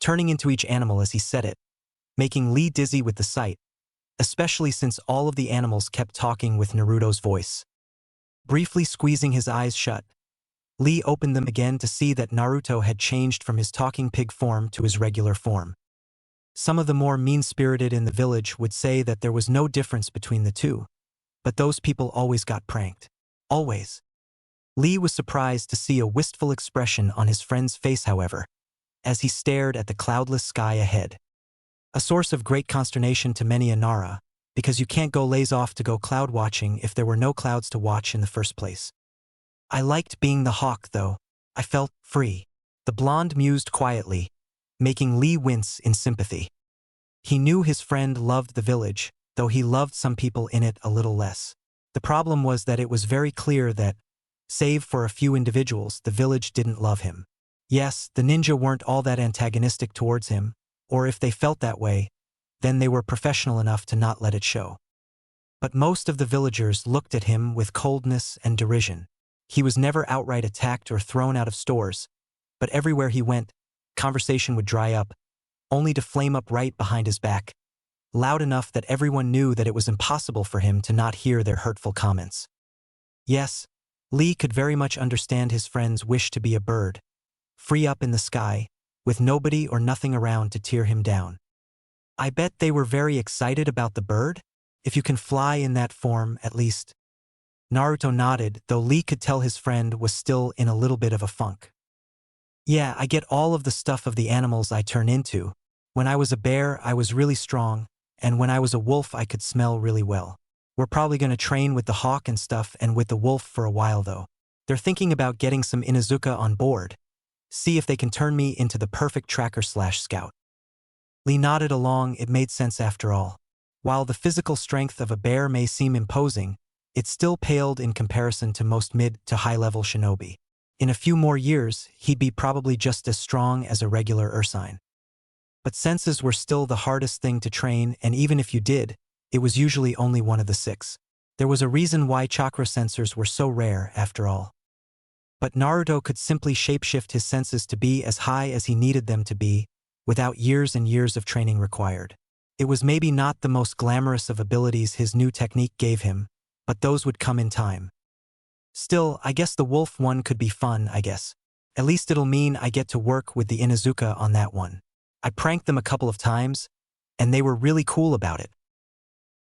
[SPEAKER 1] turning into each animal as he said it, making Lee dizzy with the sight, especially since all of the animals kept talking with Naruto's voice. Briefly squeezing his eyes shut, Lee opened them again to see that Naruto had changed from his talking pig form to his regular form. Some of the more mean-spirited in the village would say that there was no difference between the two, but those people always got pranked. Always. Lee was surprised to see a wistful expression on his friend's face, however, as he stared at the cloudless sky ahead. A source of great consternation to many a Nara, because you can't go laze off to go cloud watching if there were no clouds to watch in the first place. I liked being the hawk, though. I felt free. The blonde mused quietly, making Lee wince in sympathy. He knew his friend loved the village, though he loved some people in it a little less. The problem was that it was very clear that, save for a few individuals, the village didn't love him. Yes, the ninja weren't all that antagonistic towards him, or if they felt that way, then they were professional enough to not let it show. But most of the villagers looked at him with coldness and derision. He was never outright attacked or thrown out of stores, but everywhere he went, conversation would dry up, only to flame up right behind his back, loud enough that everyone knew that it was impossible for him to not hear their hurtful comments. Yes, Lee could very much understand his friend's wish to be a bird, free up in the sky, with nobody or nothing around to tear him down. I bet they were very excited about the bird, if you can fly in that form at least. Naruto nodded, though Lee could tell his friend was still in a little bit of a funk. Yeah, I get all of the stuff of the animals I turn into. When I was a bear, I was really strong, and when I was a wolf, I could smell really well. We're probably going to train with the hawk and stuff and with the wolf for a while, though. They're thinking about getting some Inuzuka on board. See if they can turn me into the perfect tracker/scout. Lee nodded along. It made sense after all. While the physical strength of a bear may seem imposing, it still paled in comparison to most mid to high-level shinobi. In a few more years, he'd be probably just as strong as a regular ursine. But senses were still the hardest thing to train, and even if you did, it was usually only one of the 6. There was a reason why chakra sensors were so rare, after all. But Naruto could simply shapeshift his senses to be as high as he needed them to be, without years and years of training required. It was maybe not the most glamorous of abilities his new technique gave him, but those would come in time. Still, I guess the wolf one could be fun, I guess. At least it'll mean I get to work with the Inuzuka on that one. I pranked them a couple of times, and they were really cool about it.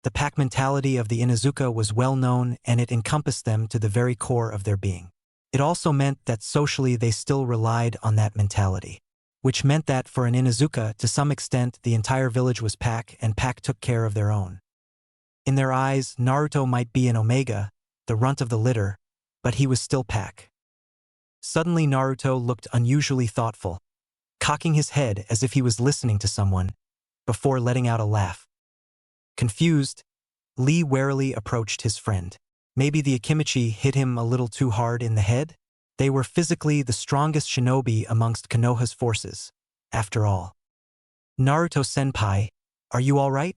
[SPEAKER 1] The pack mentality of the Inuzuka was well known, and it encompassed them to the very core of their being. It also meant that socially they still relied on that mentality, which meant that for an Inuzuka, to some extent, the entire village was pack, and pack took care of their own. In their eyes, Naruto might be an Omega, the runt of the litter, but he was still pack. Suddenly Naruto looked unusually thoughtful, cocking his head as if he was listening to someone, before letting out a laugh. Confused, Lee warily approached his friend. Maybe the Akimichi hit him a little too hard in the head? They were physically the strongest shinobi amongst Konoha's forces, after all. Naruto-senpai, are you all right?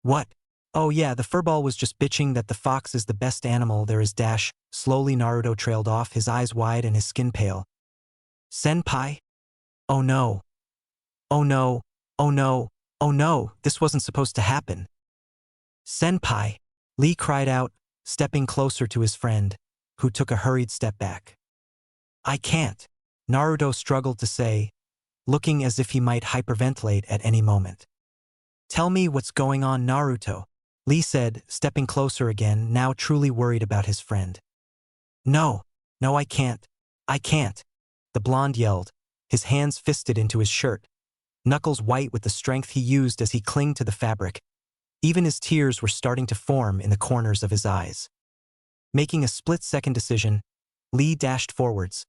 [SPEAKER 1] What? Oh yeah, the furball was just bitching that the fox is the best animal there is dash. Slowly Naruto trailed off, his eyes wide and his skin pale. Senpai? Oh no. Oh no. Oh no. Oh no, this wasn't supposed to happen. Senpai, Lee cried out, stepping closer to his friend, who took a hurried step back. I can't. Naruto struggled to say, looking as if he might hyperventilate at any moment. Tell me what's going on, Naruto, Lee said, stepping closer again, now truly worried about his friend. No, no, I can't. I can't, the blonde yelled, his hands fisted into his shirt, knuckles white with the strength he used as he clung to the fabric. Even his tears were starting to form in the corners of his eyes. Making a split-second decision, Lee dashed forwards,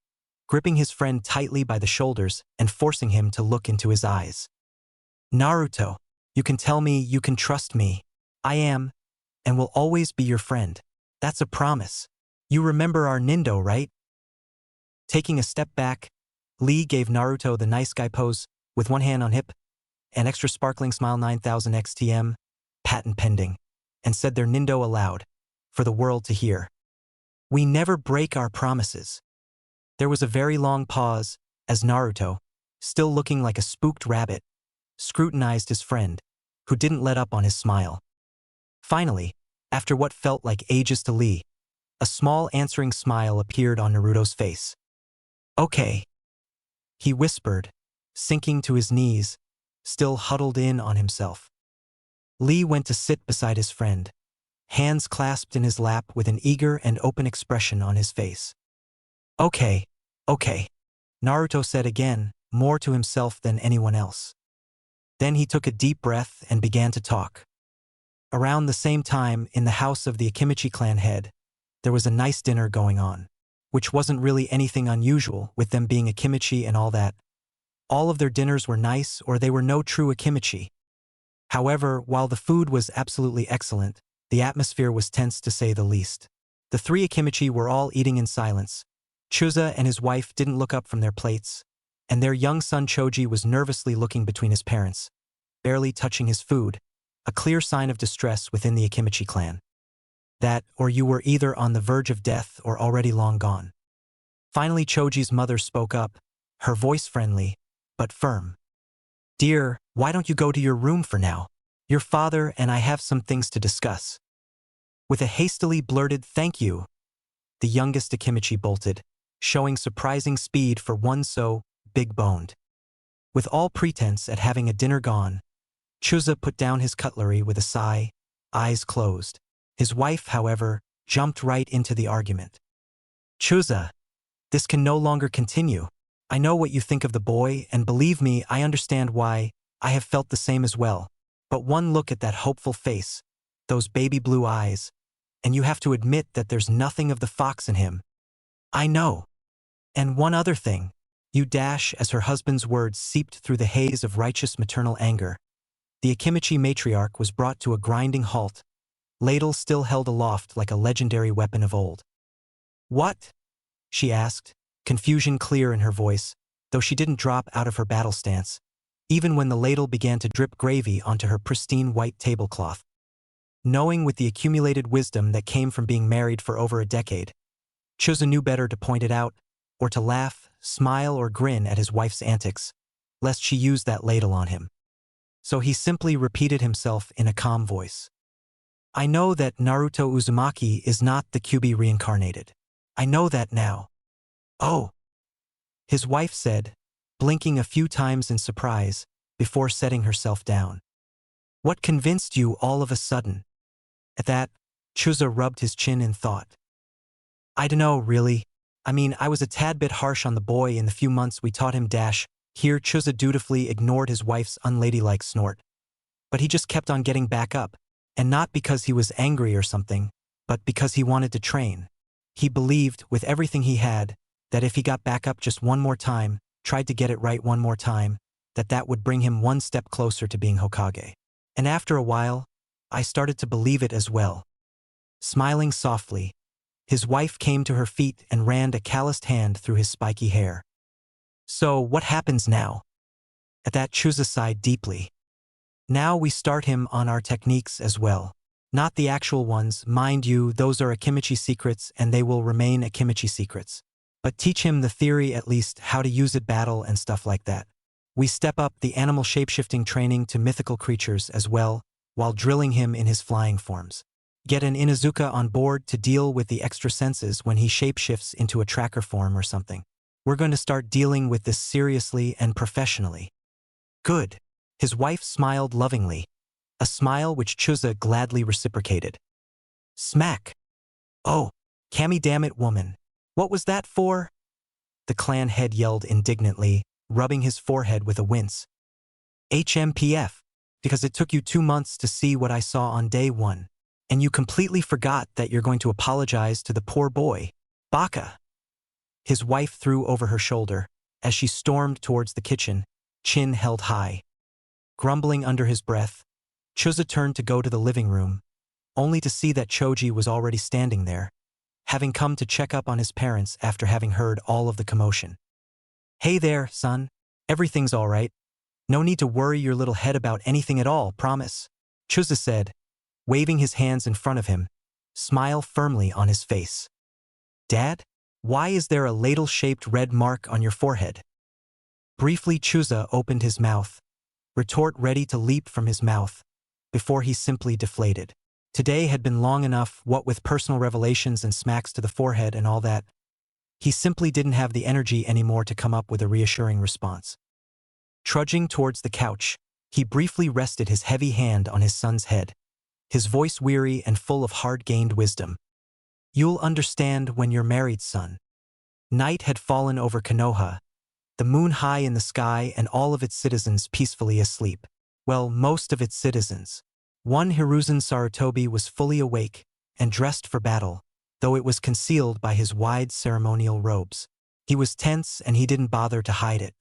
[SPEAKER 1] gripping his friend tightly by the shoulders and forcing him to look into his eyes. Naruto, you can tell me you can trust me. I am, and will always be your friend. That's a promise. You remember our Nindo, right? Taking a step back, Lee gave Naruto the nice guy pose, with one hand on hip, an extra sparkling smile 9000 XTM, patent pending, and said their Nindo aloud, for the world to hear. We never break our promises. There was a very long pause, as Naruto, still looking like a spooked rabbit, scrutinized his friend, who didn't let up on his smile. Finally, after what felt like ages to Lee, a small answering smile appeared on Naruto's face. Okay, he whispered, sinking to his knees, still huddled in on himself. Lee went to sit beside his friend, hands clasped in his lap with an eager and open expression on his face. Okay, okay, Naruto said again, more to himself than anyone else. Then he took a deep breath and began to talk. Around the same time, in the house of the Akimichi clan head, there was a nice dinner going on, which wasn't really anything unusual with them being Akimichi and all that. All of their dinners were nice or they were no true Akimichi. However, while the food was absolutely excellent, the atmosphere was tense to say the least. The three Akimichi were all eating in silence. Chuza and his wife didn't look up from their plates, and their young son Choji was nervously looking between his parents, barely touching his food, a clear sign of distress within the Akimichi clan. That, or you were either on the verge of death or already long gone. Finally, Choji's mother spoke up, her voice friendly, but firm. Dear, why don't you go to your room for now? Your father and I have some things to discuss. With a hastily blurted thank you, the youngest Akimichi bolted, showing surprising speed for one so big-boned. With all pretense at having a dinner gone, Chuza put down his cutlery with a sigh, eyes closed. His wife, however, jumped right into the argument. Chuza, this can no longer continue. I know what you think of the boy, and believe me, I understand why. I have felt the same as well. But one look at that hopeful face, those baby blue eyes, and you have to admit that there's nothing of the fox in him. I know. And one other thing, you dash as her husband's words seeped through the haze of righteous maternal anger. The Akimichi matriarch was brought to a grinding halt, ladle still held aloft like a legendary weapon of old. What? She asked, confusion clear in her voice, though she didn't drop out of her battle stance, even when the ladle began to drip gravy onto her pristine white tablecloth. Knowing with the accumulated wisdom that came from being married for over a decade, Chuza knew better to point it out, or to laugh, smile, or grin at his wife's antics, lest she use that ladle on him. So he simply repeated himself in a calm voice. I know that Naruto Uzumaki is not the Kyuubi reincarnated. I know that now. Oh, his wife said, blinking a few times in surprise before setting herself down. What convinced you all of a sudden? At that, Chuza rubbed his chin in thought. I dunno, really. I mean, I was a tad bit harsh on the boy in the few months we taught him dash. Here Chuza dutifully ignored his wife's unladylike snort. But he just kept on getting back up, and not because he was angry or something, but because he wanted to train. He believed, with everything he had, that if he got back up just one more time, tried to get it right one more time, that would bring him one step closer to being Hokage. And after a while, I started to believe it as well. Smiling softly, his wife came to her feet and ran a calloused hand through his spiky hair. So what happens now? At that, Chuza sighed deeply. Now we start him on our techniques as well. Not the actual ones, mind you, those are Akimichi secrets and they will remain Akimichi secrets. But teach him the theory, at least, how to use it, battle and stuff like that. We step up the animal shapeshifting training to mythical creatures as well, while drilling him in his flying forms. Get an Inuzuka on board to deal with the extra senses when he shapeshifts into a tracker form or something. We're going to start dealing with this seriously and professionally. Good. His wife smiled lovingly, a smile which Chuza gladly reciprocated. Smack. Oh, Cammy damn it woman. What was that for? The clan head yelled indignantly, rubbing his forehead with a wince. HMPF, because it took you 2 months to see what I saw on day 1, and you completely forgot that you're going to apologize to the poor boy. Baka. His wife threw over her shoulder as she stormed towards the kitchen, chin held high. Grumbling under his breath, Chuza turned to go to the living room, only to see that Choji was already standing there, having come to check up on his parents after having heard all of the commotion. Hey there, son. Everything's all right. No need to worry your little head about anything at all, promise, Chuza said, waving his hands in front of him, smile firmly on his face. Dad, why is there a ladle-shaped red mark on your forehead? Briefly Chuza opened his mouth, retort ready to leap from his mouth, before he simply deflated. Today had been long enough, what with personal revelations and smacks to the forehead and all that. He simply didn't have the energy anymore to come up with a reassuring response. Trudging towards the couch, he briefly rested his heavy hand on his son's head, his voice weary and full of hard-gained wisdom. You'll understand when you're married, son. Night had fallen over Konoha, the moon high in the sky and all of its citizens peacefully asleep. Well, most of its citizens. One Hiruzen Sarutobi was fully awake and dressed for battle, though it was concealed by his wide ceremonial robes. He was tense and he didn't bother to hide it.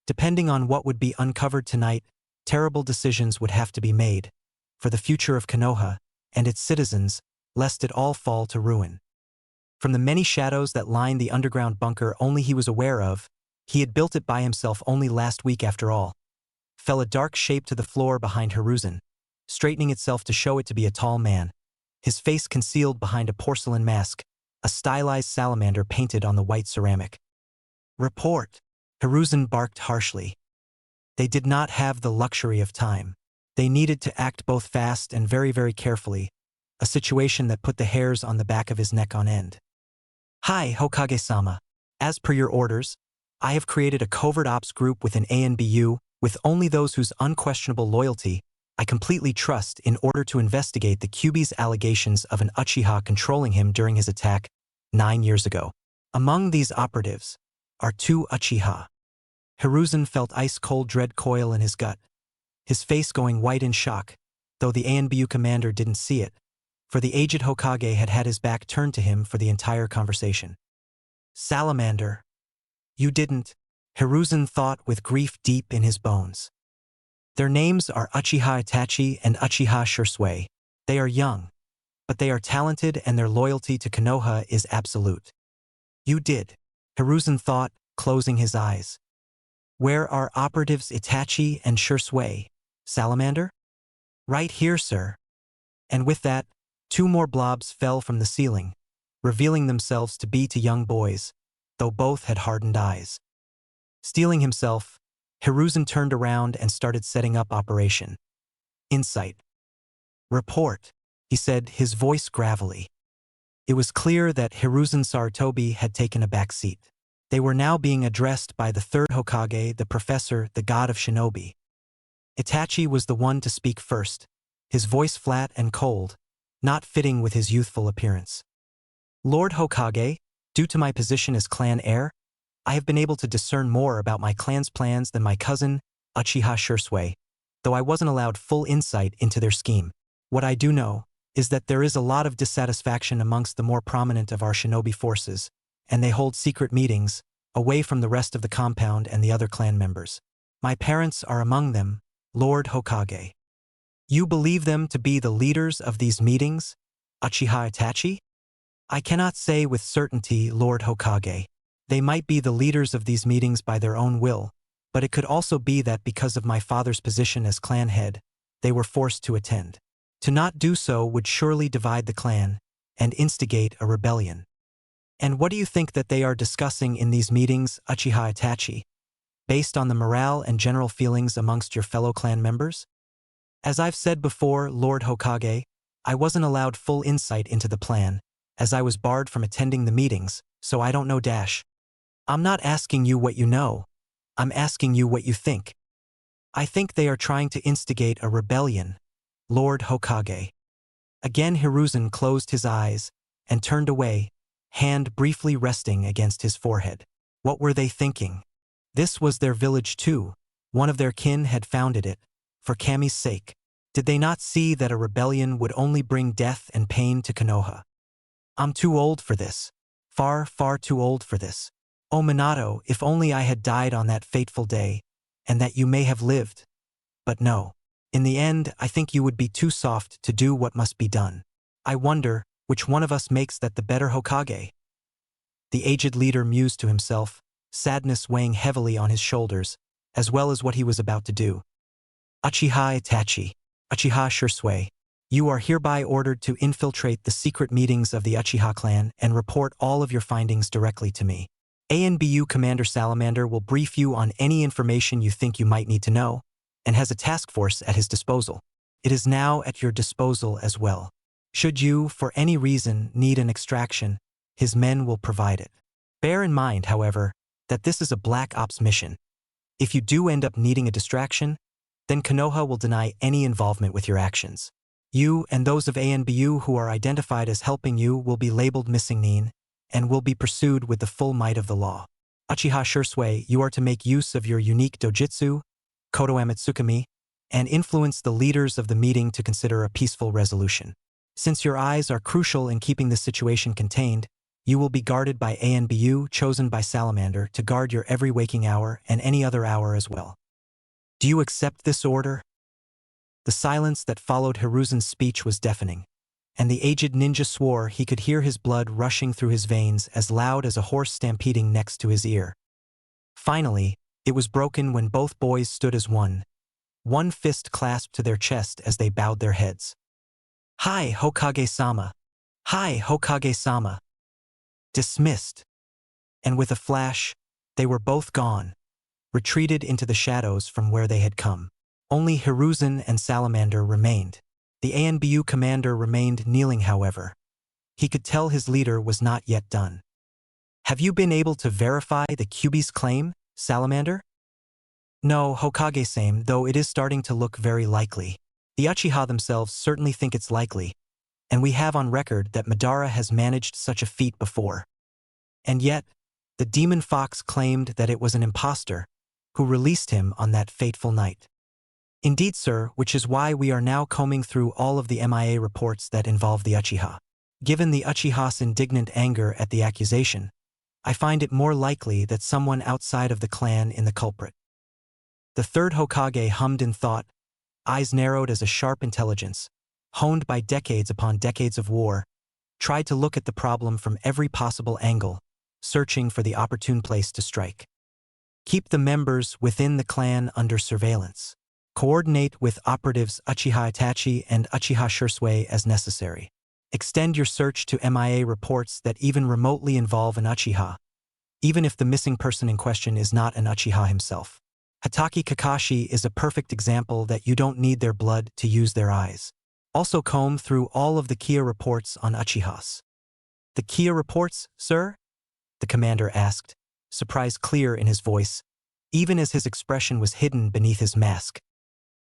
[SPEAKER 1] Depending on what would be uncovered tonight, terrible decisions would have to be made for the future of Konoha and its citizens, lest it all fall to ruin. From the many shadows that lined the underground bunker only he was aware of, he had built it by himself only last week after all, fell a dark shape to the floor behind Hiruzen, straightening itself to show it to be a tall man, his face concealed behind a porcelain mask, a stylized salamander painted on the white ceramic. Report. Hiruzen barked harshly. They did not have the luxury of time. They needed to act both fast and very, very carefully, a situation that put the hairs on the back of his neck on end. Hi, Hokage-sama. As per your orders, I have created a covert ops group within ANBU with only those whose unquestionable loyalty I completely trust in order to investigate the Kyuubi's allegations of an Uchiha controlling him during his attack 9 years ago. Among these operatives are 2 Uchiha. Hiruzen felt ice-cold dread coil in his gut, his face going white in shock, though the ANBU commander didn't see it, for the aged Hokage had had his back turned to him for the entire conversation. Salamander. You didn't, Hiruzen thought with grief deep in his bones. Their names are Uchiha Itachi and Uchiha Shursui. They are young, but they are talented and their loyalty to Konoha is absolute. You did, Hiruzen thought, closing his eyes. Where are operatives Itachi and Shursui, Salamander? Right here, sir. And with that, 2 more blobs fell from the ceiling, revealing themselves to be 2 young boys, though both had hardened eyes. Steeling himself, Hiruzen turned around and started setting up Operation Insight. Report, he said, his voice gravelly. It was clear that Hiruzen Sarutobi had taken a back seat. They were now being addressed by the 3rd Hokage, the professor, the god of shinobi. Itachi was the one to speak first, his voice flat and cold, not fitting with his youthful appearance. Lord Hokage, due to my position as clan heir, I have been able to discern more about my clan's plans than my cousin, Uchiha Shursui, though I wasn't allowed full insight into their scheme. What I do know is that there is a lot of dissatisfaction amongst the more prominent of our shinobi forces, and they hold secret meetings, away from the rest of the compound and the other clan members. My parents are among them, Lord Hokage. You believe them to be the leaders of these meetings, Uchiha Itachi? I cannot say with certainty, Lord Hokage. They might be the leaders of these meetings by their own will, but it could also be that because of my father's position as clan head, they were forced to attend. To not do so would surely divide the clan and instigate a rebellion. And what do you think that they are discussing in these meetings, Uchiha Itachi, based on the morale and general feelings amongst your fellow clan members? As I've said before, Lord Hokage, I wasn't allowed full insight into the plan, as I was barred from attending the meetings, so I don't know dash. I'm not asking you what you know. I'm asking you what you think. I think they are trying to instigate a rebellion, Lord Hokage. Again Hiruzen closed his eyes and turned away, hand briefly resting against his forehead. What were they thinking? This was their village too. One of their kin had founded it, for Kami's sake. Did they not see that a rebellion would only bring death and pain to Konoha? I'm too old for this. Far, far too old for this. Oh Minato, if only I had died on that fateful day, and that you may have lived. But no. In the end, I think you would be too soft to do what must be done. I wonder, which one of us makes that the better Hokage? The aged leader mused to himself, sadness weighing heavily on his shoulders, as well as what he was about to do. Uchiha Itachi, Uchiha Shursui, you are hereby ordered to infiltrate the secret meetings of the Uchiha clan and report all of your findings directly to me. ANBU Commander Salamander will brief you on any information you think you might need to know, and has a task force at his disposal. It is now at your disposal as well. Should you, for any reason, need an extraction, his men will provide it. Bear in mind, however, that this is a Black Ops mission. If you do end up needing a distraction, then Konoha will deny any involvement with your actions. You and those of ANBU who are identified as helping you will be labeled missing nin, and will be pursued with the full might of the law. Uchiha Shursui, you are to make use of your unique dojutsu, Kodo Amatsukami, and influence the leaders of the meeting to consider a peaceful resolution. Since your eyes are crucial in keeping the situation contained, you will be guarded by ANBU chosen by Salamander to guard your every waking hour and any other hour as well. Do you accept this order? The silence that followed Hiruzen's speech was deafening, and the aged ninja swore he could hear his blood rushing through his veins as loud as a horse stampeding next to his ear. Finally, it was broken when both boys stood as one fist clasped to their chest as they bowed their heads. Hi, Hokage-sama! Hi, Hokage-sama! Dismissed. And with a flash, they were both gone, retreated into the shadows from where they had come. Only Hiruzen and Salamander remained. The ANBU commander remained kneeling, however. He could tell his leader was not yet done. Have you been able to verify the Kyuubi's claim, Salamander? No, Hokage-sama, though it is starting to look very likely. The Uchiha themselves certainly think it's likely, and we have on record that Madara has managed such a feat before. And yet, the demon fox claimed that it was an impostor who released him on that fateful night. Indeed, sir, which is why we are now combing through all of the MIA reports that involve the Uchiha. Given the Uchiha's indignant anger at the accusation, I find it more likely that someone outside of the clan is the culprit. The third Hokage hummed in thought, eyes narrowed as a sharp intelligence, honed by decades upon decades of war, tried to look at the problem from every possible angle, searching for the opportune place to strike. Keep the members within the clan under surveillance. Coordinate with operatives Uchiha Itachi and Uchiha Shursui as necessary. Extend your search to MIA reports that even remotely involve an Uchiha, even if the missing person in question is not an Uchiha himself. Hatake Kakashi is a perfect example that you don't need their blood to use their eyes. Also comb through all of the Kia reports on Uchihas. The Kia reports, sir? The commander asked, surprise clear in his voice, even as his expression was hidden beneath his mask.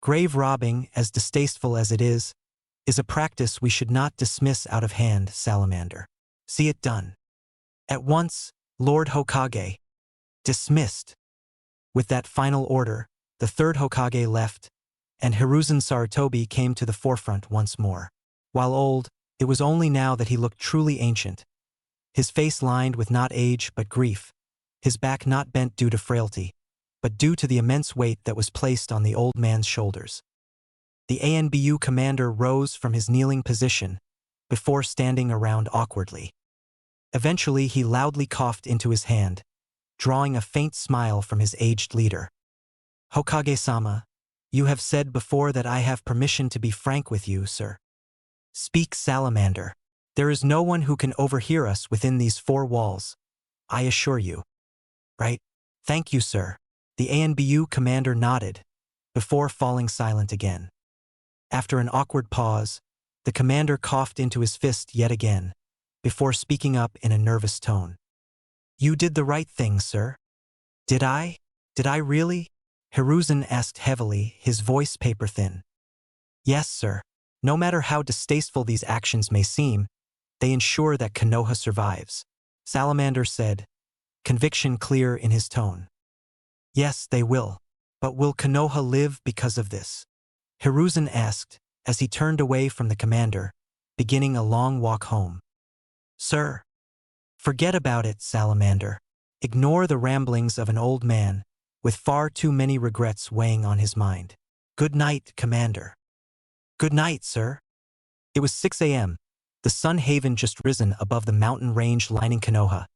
[SPEAKER 1] Grave robbing, as distasteful as it is a practice we should not dismiss out of hand, Salamander. See it done. At once, Lord Hokage. Dismissed. With that final order, the third Hokage left, and Hiruzen Sarutobi came to the forefront once more. While old, it was only now that he looked truly ancient. His face lined with not age but grief, his back not bent due to frailty, but due to the immense weight that was placed on the old man's shoulders. The ANBU commander rose from his kneeling position, before standing around awkwardly. Eventually he loudly coughed into his hand, drawing a faint smile from his aged leader. Hokage-sama, you have said before that I have permission to be frank with you, sir. Speak, Salamander. There is no one who can overhear us within these four walls, I assure you. Right? Thank you, sir. The ANBU commander nodded, before falling silent again. After an awkward pause, the commander coughed into his fist yet again, before speaking up in a nervous tone. You did the right thing, sir. Did I? Did I really? Hiruzen asked heavily, his voice paper-thin. Yes, sir. No matter how distasteful these actions may seem, they ensure that Konoha survives. Salamander said, conviction clear in his tone. Yes, they will. But will Konoha live because of this? Hiruzen asked, as he turned away from the commander, beginning a long walk home. Sir. Forget about it, Salamander. Ignore the ramblings of an old man, with far too many regrets weighing on his mind. Good night, Commander. Good night, sir. It was 6 a.m. The sun haven just risen above the mountain range lining Konoha,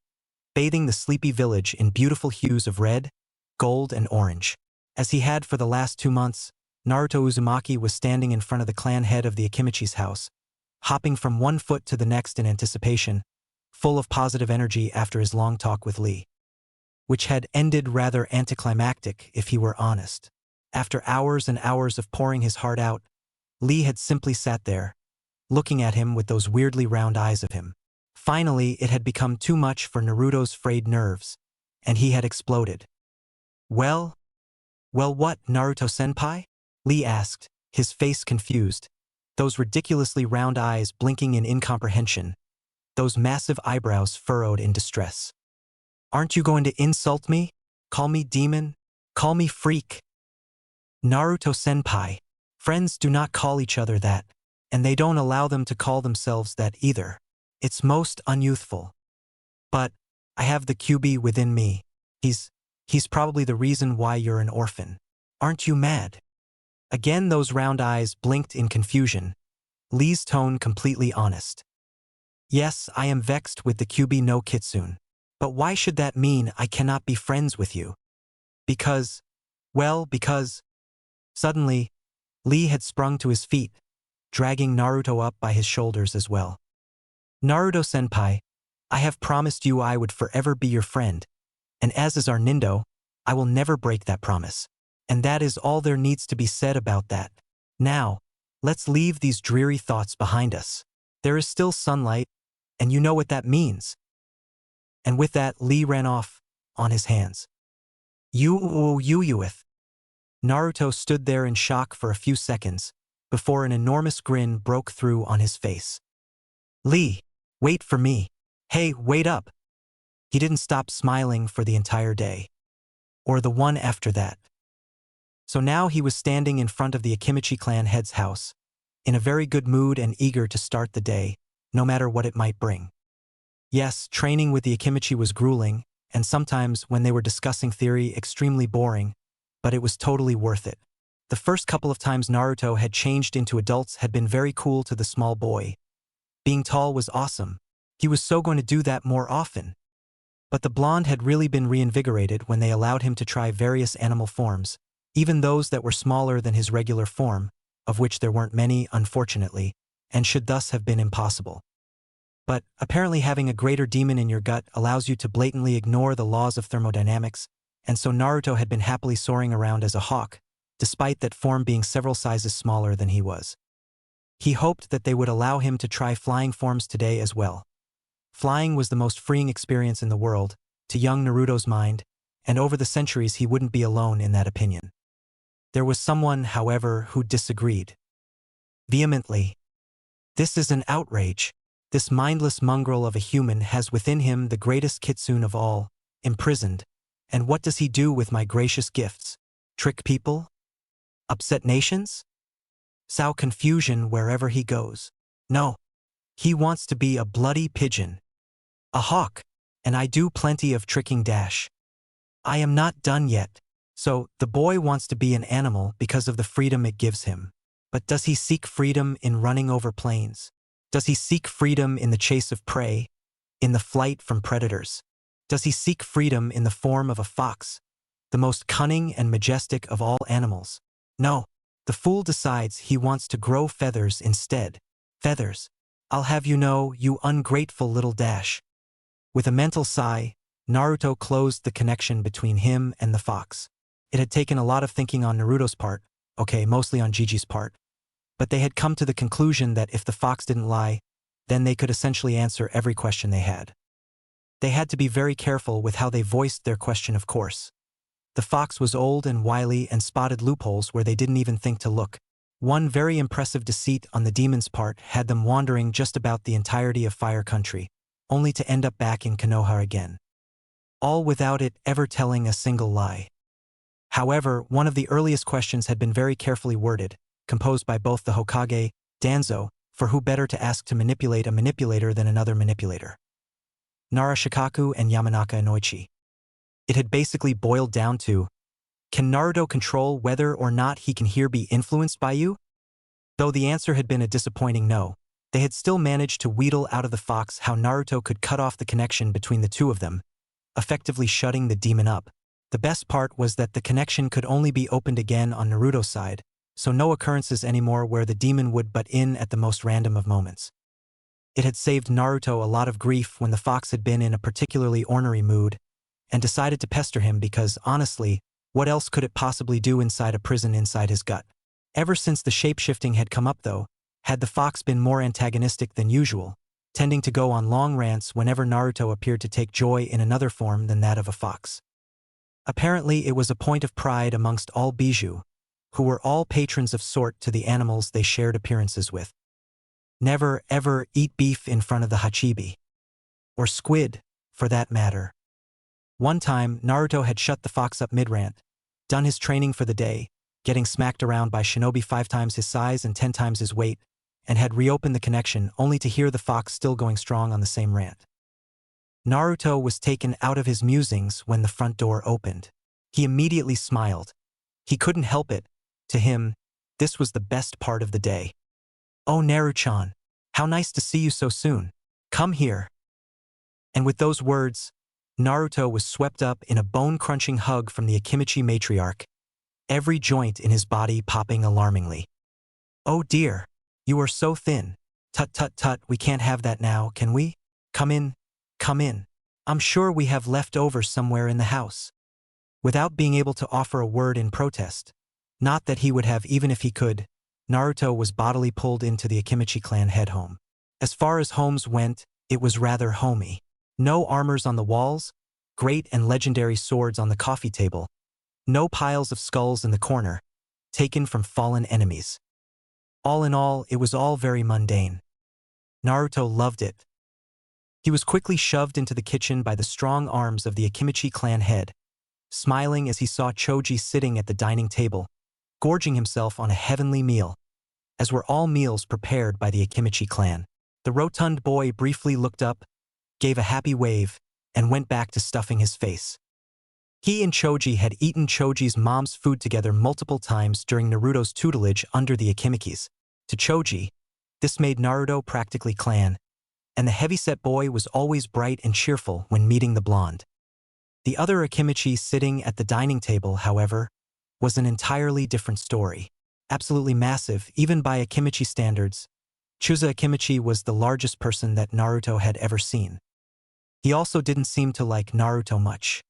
[SPEAKER 1] bathing the sleepy village in beautiful hues of red, gold, and orange. As he had for the last 2 months, Naruto Uzumaki was standing in front of the clan head of the Akimichi's house, hopping from one foot to the next in anticipation, full of positive energy after his long talk with Lee, which had ended rather anticlimactic if he were honest. After hours and hours of pouring his heart out, Lee had simply sat there, looking at him with those weirdly round eyes of him. Finally, it had become too much for Naruto's frayed nerves, and he had exploded. Well, what, Naruto-senpai? Lee asked, his face confused, those ridiculously round eyes blinking in incomprehension, those massive eyebrows furrowed in distress. Aren't you going to insult me? Call me demon? Call me freak? Naruto-senpai, friends do not call each other that, and they don't allow them to call themselves that either. It's most unyouthful. But I have the QB within me. He's probably the reason why you're an orphan. Aren't you mad? Again those round eyes blinked in confusion, Lee's tone completely honest. Yes, I am vexed with the QB no Kitsune. But why should that mean I cannot be friends with you? Because... Suddenly, Lee had sprung to his feet, dragging Naruto up by his shoulders as well. Naruto-senpai, I have promised you I would forever be your friend, and as is our Nindo, I will never break that promise. And that is all there needs to be said about that. Now, let's leave these dreary thoughts behind us. There is still sunlight, and you know what that means. And with that, Lee ran off, on his hands. You. Naruto stood there in shock for a few seconds, before an enormous grin broke through on his face. Lee, wait for me. Hey, wait up. He didn't stop smiling for the entire day. Or the one after that. So now he was standing in front of the Akimichi clan head's house, in a very good mood and eager to start the day, no matter what it might bring. Yes, training with the Akimichi was grueling, and sometimes, when they were discussing theory, extremely boring, but it was totally worth it. The first couple of times Naruto had changed into adults had been very cool to the small boy. Being tall was awesome. He was so going to do that more often. But the blonde had really been reinvigorated when they allowed him to try various animal forms, even those that were smaller than his regular form, of which there weren't many, unfortunately, and should thus have been impossible. But apparently having a greater demon in your gut allows you to blatantly ignore the laws of thermodynamics, and so Naruto had been happily soaring around as a hawk, despite that form being several sizes smaller than he was. He hoped that they would allow him to try flying forms today as well. Flying was the most freeing experience in the world, to young Naruto's mind, and over the centuries he wouldn't be alone in that opinion. There was someone, however, who disagreed. Vehemently. This is an outrage. This mindless mongrel of a human has within him the greatest kitsune of all, imprisoned. And what does he do with my gracious gifts? Trick people? Upset nations? Sow confusion wherever he goes. No. He wants to be a bloody pigeon. A hawk, and I do plenty of tricking dash. I am not done yet. So, the boy wants to be an animal because of the freedom it gives him. But does he seek freedom in running over plains? Does he seek freedom in the chase of prey? In the flight from predators? Does he seek freedom in the form of a fox, the most cunning and majestic of all animals? No. The fool decides he wants to grow feathers instead. Feathers. I'll have you know, you ungrateful little dash. With a mental sigh, Naruto closed the connection between him and the fox. It had taken a lot of thinking on Naruto's part, okay, mostly on Gigi's part, but they had come to the conclusion that if the fox didn't lie, then they could essentially answer every question they had. They had to be very careful with how they voiced their question, of course. The fox was old and wily and spotted loopholes where they didn't even think to look. One very impressive deceit on the demon's part had them wandering just about the entirety of Fire Country, only to end up back in Konoha again. All without it ever telling a single lie. However, one of the earliest questions had been very carefully worded, composed by both the Hokage, Danzo, for who better to ask to manipulate a manipulator than another manipulator. Nara Shikaku and Yamanaka Inoichi. It had basically boiled down to, can Naruto control whether or not he can here be influenced by you? Though the answer had been a disappointing no, they had still managed to wheedle out of the fox how Naruto could cut off the connection between the two of them, effectively shutting the demon up. The best part was that the connection could only be opened again on Naruto's side, so no occurrences anymore where the demon would butt in at the most random of moments. It had saved Naruto a lot of grief when the fox had been in a particularly ornery mood, and decided to pester him because, honestly, what else could it possibly do inside a prison inside his gut? Ever since the shape-shifting had come up though, had the fox been more antagonistic than usual, tending to go on long rants whenever Naruto appeared to take joy in another form than that of a fox. Apparently it was a point of pride amongst all Bijou, who were all patrons of sort to the animals they shared appearances with. Never, ever eat beef in front of the Hachibi. Or squid, for that matter. One time, Naruto had shut the fox up mid-rant, done his training for the day, getting smacked around by shinobi 5 times his size and 10 times his weight, and had reopened the connection only to hear the fox still going strong on the same rant. Naruto was taken out of his musings when the front door opened. He immediately smiled. He couldn't help it. To him, this was the best part of the day. "Oh, Naru-chan, how nice to see you so soon. Come here." And with those words, Naruto was swept up in a bone-crunching hug from the Akimichi matriarch, every joint in his body popping alarmingly. "Oh dear, you are so thin. Tut tut tut, we can't have that now, can we? Come in, come in. I'm sure we have leftovers somewhere in the house." Without being able to offer a word in protest, not that he would have even if he could, Naruto was bodily pulled into the Akimichi clan head home. As far as homes went, it was rather homey. No armors on the walls, great and legendary swords on the coffee table, no piles of skulls in the corner, taken from fallen enemies. All in all, it was all very mundane. Naruto loved it. He was quickly shoved into the kitchen by the strong arms of the Akimichi clan head, smiling as he saw Choji sitting at the dining table, gorging himself on a heavenly meal, as were all meals prepared by the Akimichi clan. The rotund boy briefly looked up, gave a happy wave, and went back to stuffing his face. He and Choji had eaten Choji's mom's food together multiple times during Naruto's tutelage under the Akimichis. To Choji, this made Naruto practically clan, and the heavyset boy was always bright and cheerful when meeting the blonde. The other Akimichi sitting at the dining table, however, was an entirely different story. Absolutely massive, even by Akimichi standards, Chusa Akimichi was the largest person that Naruto had ever seen. He also didn't seem to like Naruto much.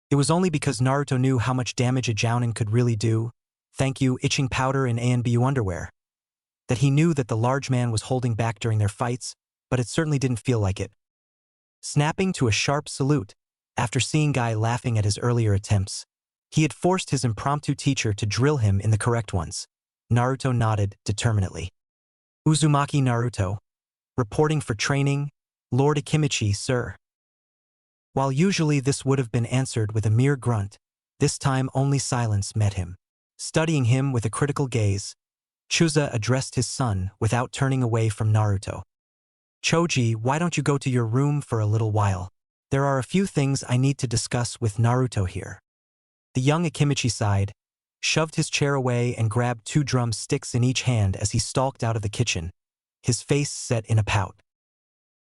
[SPEAKER 1] It was only because Naruto knew how much damage a jounin could really do, thank you itching powder in ANBU underwear, that he knew that the large man was holding back during their fights, but it certainly didn't feel like it. Snapping to a sharp salute, after seeing Guy laughing at his earlier attempts, he had forced his impromptu teacher to drill him in the correct ones. Naruto nodded determinedly. Uzumaki Naruto. Reporting for training, Lord Akimichi, sir. While usually this would have been answered with a mere grunt, this time only silence met him. Studying him with a critical gaze, Chusa addressed his son without turning away from Naruto. "Choji, why don't you go to your room for a little while? There are a few things I need to discuss with Naruto here." The young Akimichi sighed, shoved his chair away and grabbed 2 drumsticks in each hand as he stalked out of the kitchen, his face set in a pout.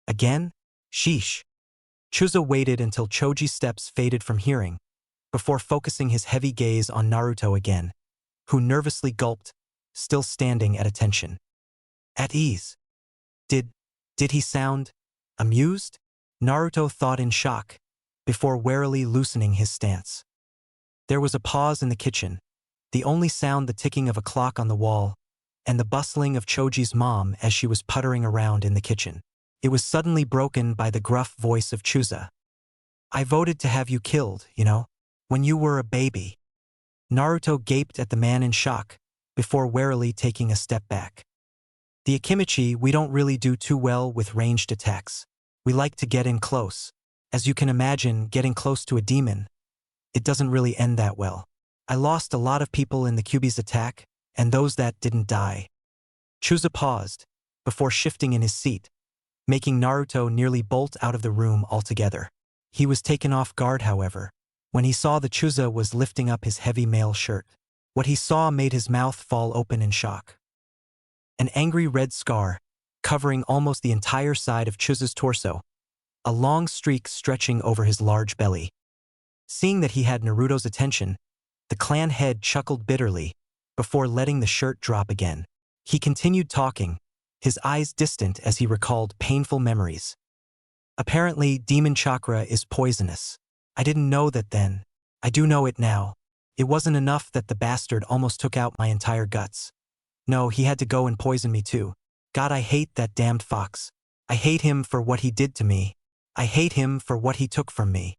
[SPEAKER 1] "Again? Sheesh." Chusa waited until Choji's steps faded from hearing, before focusing his heavy gaze on Naruto again, who nervously gulped, still standing at attention. At ease. Did he sound amused? Naruto thought in shock, before warily loosening his stance. There was a pause in the kitchen, the only sound the ticking of a clock on the wall, and the bustling of Choji's mom as she was puttering around in the kitchen. It was suddenly broken by the gruff voice of Chuza. I voted to have you killed, when you were a baby. Naruto gaped at the man in shock, before warily taking a step back. The Akimichi, we don't really do too well with ranged attacks. We like to get in close. As you can imagine, getting close to a demon, it doesn't really end that well. I lost a lot of people in the Kyuubi's attack, and those that didn't die. Chuza paused, before shifting in his seat, making Naruto nearly bolt out of the room altogether. He was taken off guard, however, when he saw that Chuza was lifting up his heavy mail shirt. What he saw made his mouth fall open in shock. An angry red scar, covering almost the entire side of Chuza's torso, a long streak stretching over his large belly. Seeing that he had Naruto's attention, the clan head chuckled bitterly, before letting the shirt drop again. He continued talking, his eyes distant as he recalled painful memories. Apparently, demon chakra is poisonous. I didn't know that then. I do know it now. It wasn't enough that the bastard almost took out my entire guts. No, he had to go and poison me too. God, I hate that damned fox. I hate him for what he did to me. I hate him for what he took from me.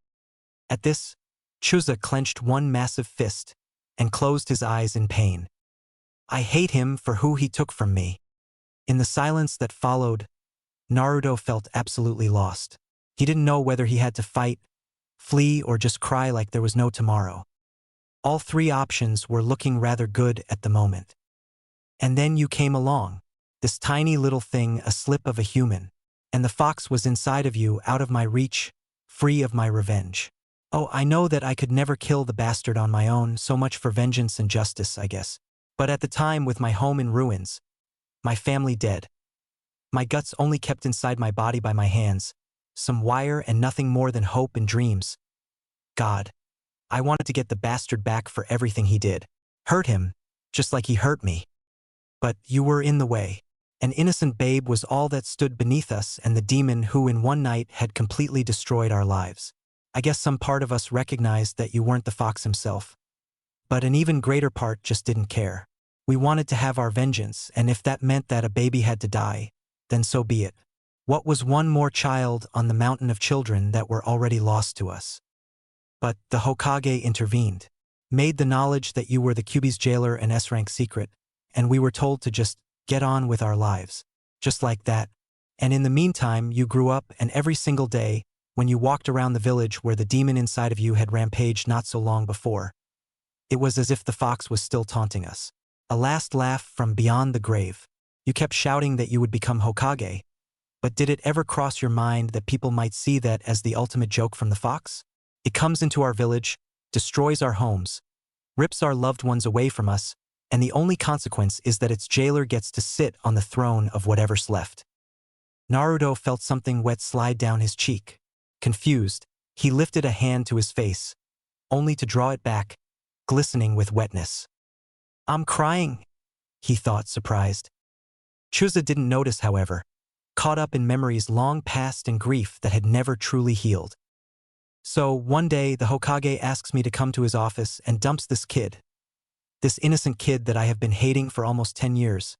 [SPEAKER 1] At this, Chuza clenched one massive fist and closed his eyes in pain. I hate him for who he took from me. In the silence that followed, Naruto felt absolutely lost. He didn't know whether he had to fight, flee, or just cry like there was no tomorrow. All three options were looking rather good at the moment. And then you came along, this tiny little thing, a slip of a human, and the fox was inside of you, out of my reach, free of my revenge. Oh, I know that I could never kill the bastard on my own, so much for vengeance and justice, I guess. But at the time, with my home in ruins, my family dead, my guts only kept inside my body by my hands, some wire and nothing more than hope and dreams. God, I wanted to get the bastard back for everything he did. Hurt him, just like he hurt me. But you were in the way. An innocent babe was all that stood beneath us and the demon who in one night had completely destroyed our lives. I guess some part of us recognized that you weren't the fox himself. But an even greater part just didn't care. We wanted to have our vengeance, and if that meant that a baby had to die, then so be it. What was one more child on the mountain of children that were already lost to us? But the Hokage intervened, made the knowledge that you were the Kyuubi's jailer an S-rank secret, and we were told to just get on with our lives. Just like that. And in the meantime, you grew up, and every single day, when you walked around the village where the demon inside of you had rampaged not so long before, it was as if the fox was still taunting us. A last laugh from beyond the grave. You kept shouting that you would become Hokage, but did it ever cross your mind that people might see that as the ultimate joke from the fox? It comes into our village, destroys our homes, rips our loved ones away from us, and the only consequence is that its jailer gets to sit on the throne of whatever's left. Naruto felt something wet slide down his cheek. Confused, he lifted a hand to his face, only to draw it back, glistening with wetness. I'm crying, he thought, surprised. Chuza didn't notice, however, caught up in memories long past and grief that had never truly healed. So, one day, the Hokage asks me to come to his office and dumps this kid, this innocent kid that I have been hating for almost 10 years,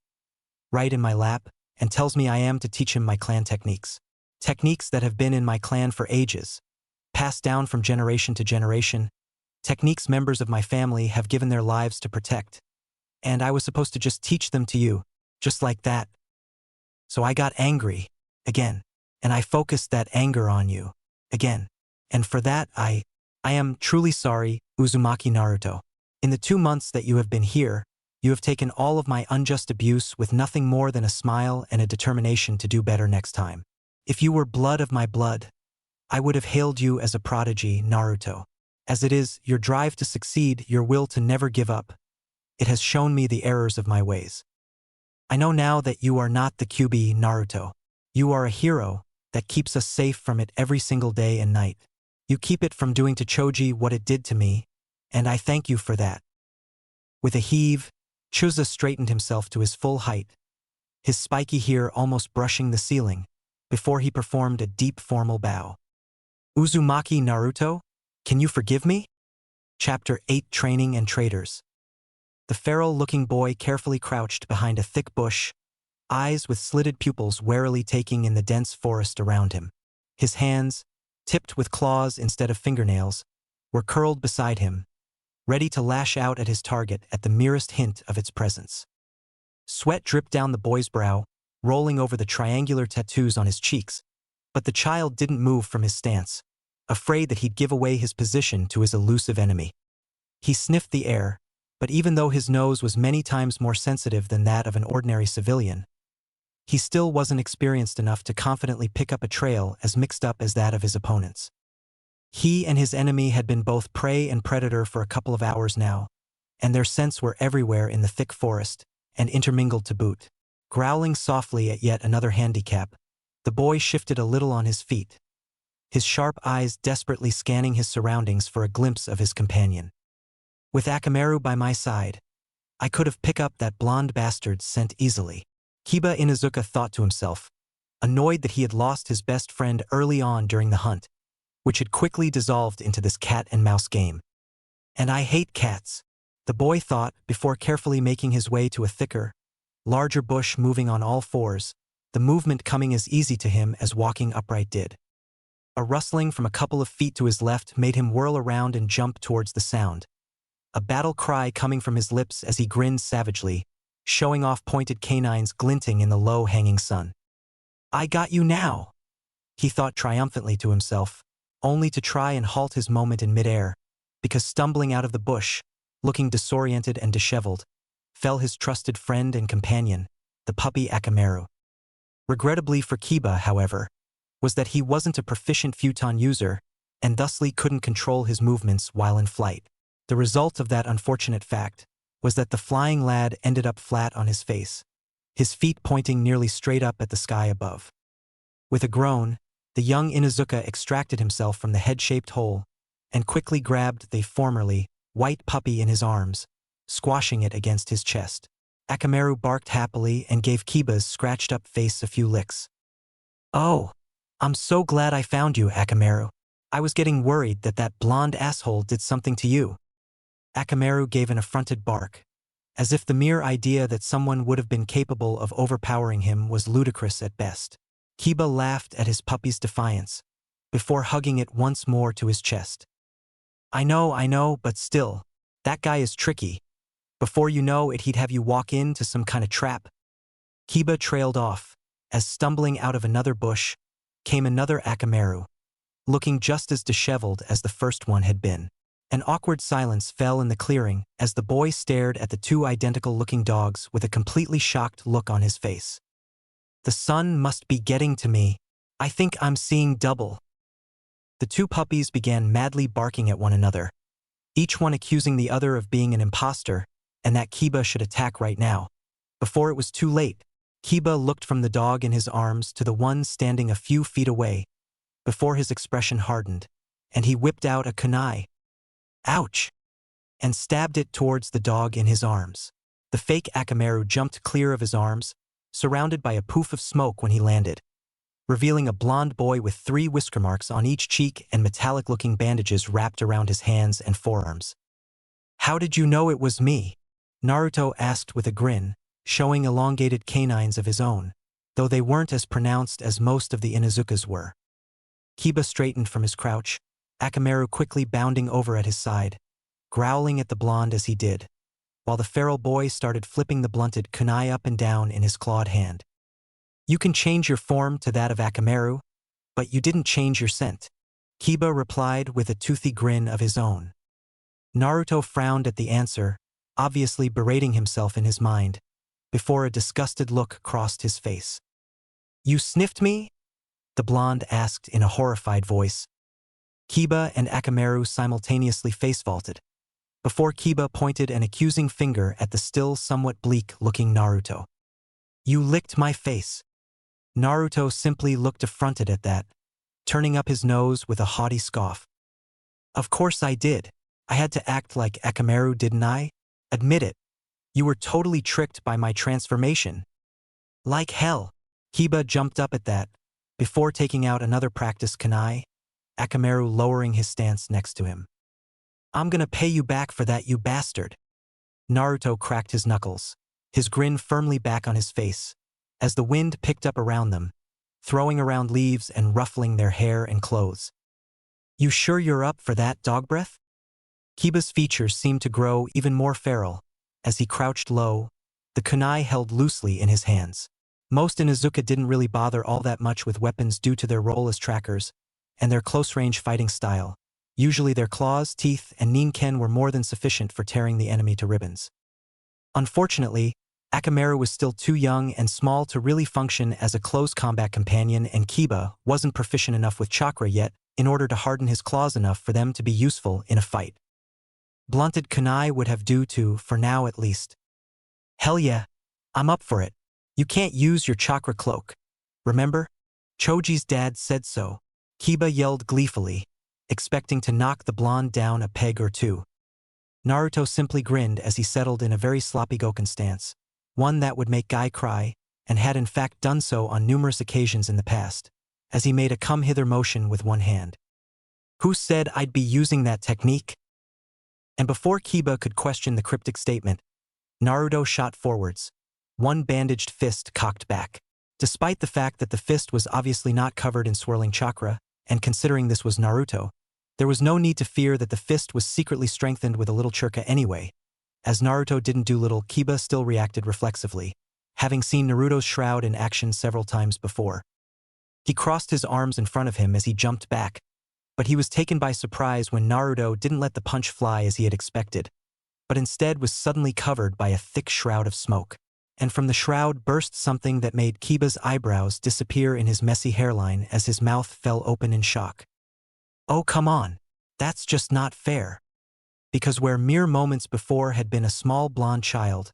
[SPEAKER 1] right in my lap, and tells me I am to teach him my clan techniques. Techniques that have been in my clan for ages, passed down from generation to generation, techniques members of my family have given their lives to protect. And I was supposed to just teach them to you, just like that. So I got angry, again, and I focused that anger on you, again. And for that, I am truly sorry, Uzumaki Naruto. In the 2 months that you have been here, you have taken all of my unjust abuse with nothing more than a smile and a determination to do better next time. If you were blood of my blood, I would have hailed you as a prodigy, Naruto. As it is, your drive to succeed, your will to never give up, it has shown me the errors of my ways. I know now that you are not the Kyuubi, Naruto. You are a hero that keeps us safe from it every single day and night. You keep it from doing to Choji what it did to me, and I thank you for that. With a heave, Chuza straightened himself to his full height, his spiky hair almost brushing the ceiling, before he performed a deep formal bow. Uzumaki Naruto, can you forgive me? Chapter 8, Training and Traitors. The feral-looking boy carefully crouched behind a thick bush, eyes with slitted pupils warily taking in the dense forest around him. His hands, tipped with claws instead of fingernails, were curled beside him, ready to lash out at his target at the merest hint of its presence. Sweat dripped down the boy's brow, rolling over the triangular tattoos on his cheeks, but the child didn't move from his stance, afraid that he'd give away his position to his elusive enemy. He sniffed the air, but even though his nose was many times more sensitive than that of an ordinary civilian, he still wasn't experienced enough to confidently pick up a trail as mixed up as that of his opponents. He and his enemy had been both prey and predator for a couple of hours now, and their scents were everywhere in the thick forest, and intermingled to boot. Growling softly at yet another handicap, the boy shifted a little on his feet, his sharp eyes desperately scanning his surroundings for a glimpse of his companion. With Akamaru by my side, I could have picked up that blonde bastard's scent easily. Kiba Inuzuka thought to himself, annoyed that he had lost his best friend early on during the hunt, which had quickly dissolved into this cat-and-mouse game. And I hate cats, the boy thought before carefully making his way to a thicker, larger bush moving on all fours, the movement coming as easy to him as walking upright did. A rustling from a couple of feet to his left made him whirl around and jump towards the sound, a battle cry coming from his lips as he grinned savagely, showing off pointed canines glinting in the low-hanging sun. I got you now, he thought triumphantly to himself, only to try and halt his moment in midair, because stumbling out of the bush, looking disoriented and disheveled, fell his trusted friend and companion, the puppy Akamaru. Regrettably for Kiba, however, was that he wasn't a proficient futon user and thusly couldn't control his movements while in flight. The result of that unfortunate fact was that the flying lad ended up flat on his face, his feet pointing nearly straight up at the sky above. With a groan, the young Inuzuka extracted himself from the head-shaped hole and quickly grabbed the formerly white puppy in his arms, squashing it against his chest. Akamaru barked happily and gave Kiba's scratched-up face a few licks. Oh, I'm so glad I found you, Akamaru. I was getting worried that that blonde asshole did something to you. Akamaru gave an affronted bark, as if the mere idea that someone would have been capable of overpowering him was ludicrous at best. Kiba laughed at his puppy's defiance, before hugging it once more to his chest. I know, but still, that guy is tricky. Before you know it, he'd have you walk into some kind of trap. Kiba trailed off, as stumbling out of another bush, came another Akamaru, looking just as disheveled as the first one had been. An awkward silence fell in the clearing as the boy stared at the two identical-looking dogs with a completely shocked look on his face. The sun must be getting to me. I think I'm seeing double. The two puppies began madly barking at one another, each one accusing the other of being an imposter and that Kiba should attack right now. Before it was too late, Kiba looked from the dog in his arms to the one standing a few feet away, before his expression hardened, and he whipped out a kunai. Ouch! And stabbed it towards the dog in his arms. The fake Akamaru jumped clear of his arms, surrounded by a poof of smoke when he landed, revealing a blond boy with 3 whisker marks on each cheek and metallic-looking bandages wrapped around his hands and forearms. How did you know it was me? Naruto asked with a grin, showing elongated canines of his own, though they weren't as pronounced as most of the Inuzukas were. Kiba straightened from his crouch, Akamaru quickly bounding over at his side, growling at the blonde as he did, while the feral boy started flipping the blunted kunai up and down in his clawed hand. You can change your form to that of Akamaru, but you didn't change your scent, Kiba replied with a toothy grin of his own. Naruto frowned at the answer, obviously berating himself in his mind, before a disgusted look crossed his face. You sniffed me? The blonde asked in a horrified voice. Kiba and Akamaru simultaneously face-vaulted, before Kiba pointed an accusing finger at the still somewhat bleak-looking Naruto. You licked my face. Naruto simply looked affronted at that, turning up his nose with a haughty scoff. Of course I did. I had to act like Akamaru, didn't I? Admit it. You were totally tricked by my transformation. Like hell. Kiba jumped up at that, before taking out another practice kunai, Akamaru lowering his stance next to him. I'm gonna pay you back for that, you bastard. Naruto cracked his knuckles, his grin firmly back on his face, as the wind picked up around them, throwing around leaves and ruffling their hair and clothes. "You sure you're up for that, dog breath?" Kiba's features seemed to grow even more feral as he crouched low, the kunai held loosely in his hands. Most Inuzuka didn't really bother all that much with weapons due to their role as trackers and their close-range fighting style. Usually their claws, teeth, and ninken were more than sufficient for tearing the enemy to ribbons. Unfortunately, Akamaru was still too young and small to really function as a close combat companion, and Kiba wasn't proficient enough with chakra yet in order to harden his claws enough for them to be useful in a fight. Blunted kunai would have do too, for now at least. "Hell yeah, I'm up for it. You can't use your chakra cloak. Remember? Choji's dad said so." Kiba yelled gleefully, expecting to knock the blonde down a peg or two. Naruto simply grinned as he settled in a very sloppy Goken stance, one that would make Guy cry, and had in fact done so on numerous occasions in the past, as he made a come-hither motion with one hand. "Who said I'd be using that technique?" And before Kiba could question the cryptic statement, Naruto shot forwards, one bandaged fist cocked back. Despite the fact that the fist was obviously not covered in swirling chakra, and considering this was Naruto, there was no need to fear that the fist was secretly strengthened with a little chakra anyway. As Naruto didn't do little, Kiba still reacted reflexively, having seen Naruto's shroud in action several times before. He crossed his arms in front of him as he jumped back, but he was taken by surprise when Naruto didn't let the punch fly as he had expected, but instead was suddenly covered by a thick shroud of smoke. And from the shroud burst something that made Kiba's eyebrows disappear in his messy hairline as his mouth fell open in shock. "Oh, come on. That's just not fair." Because where mere moments before had been a small blonde child,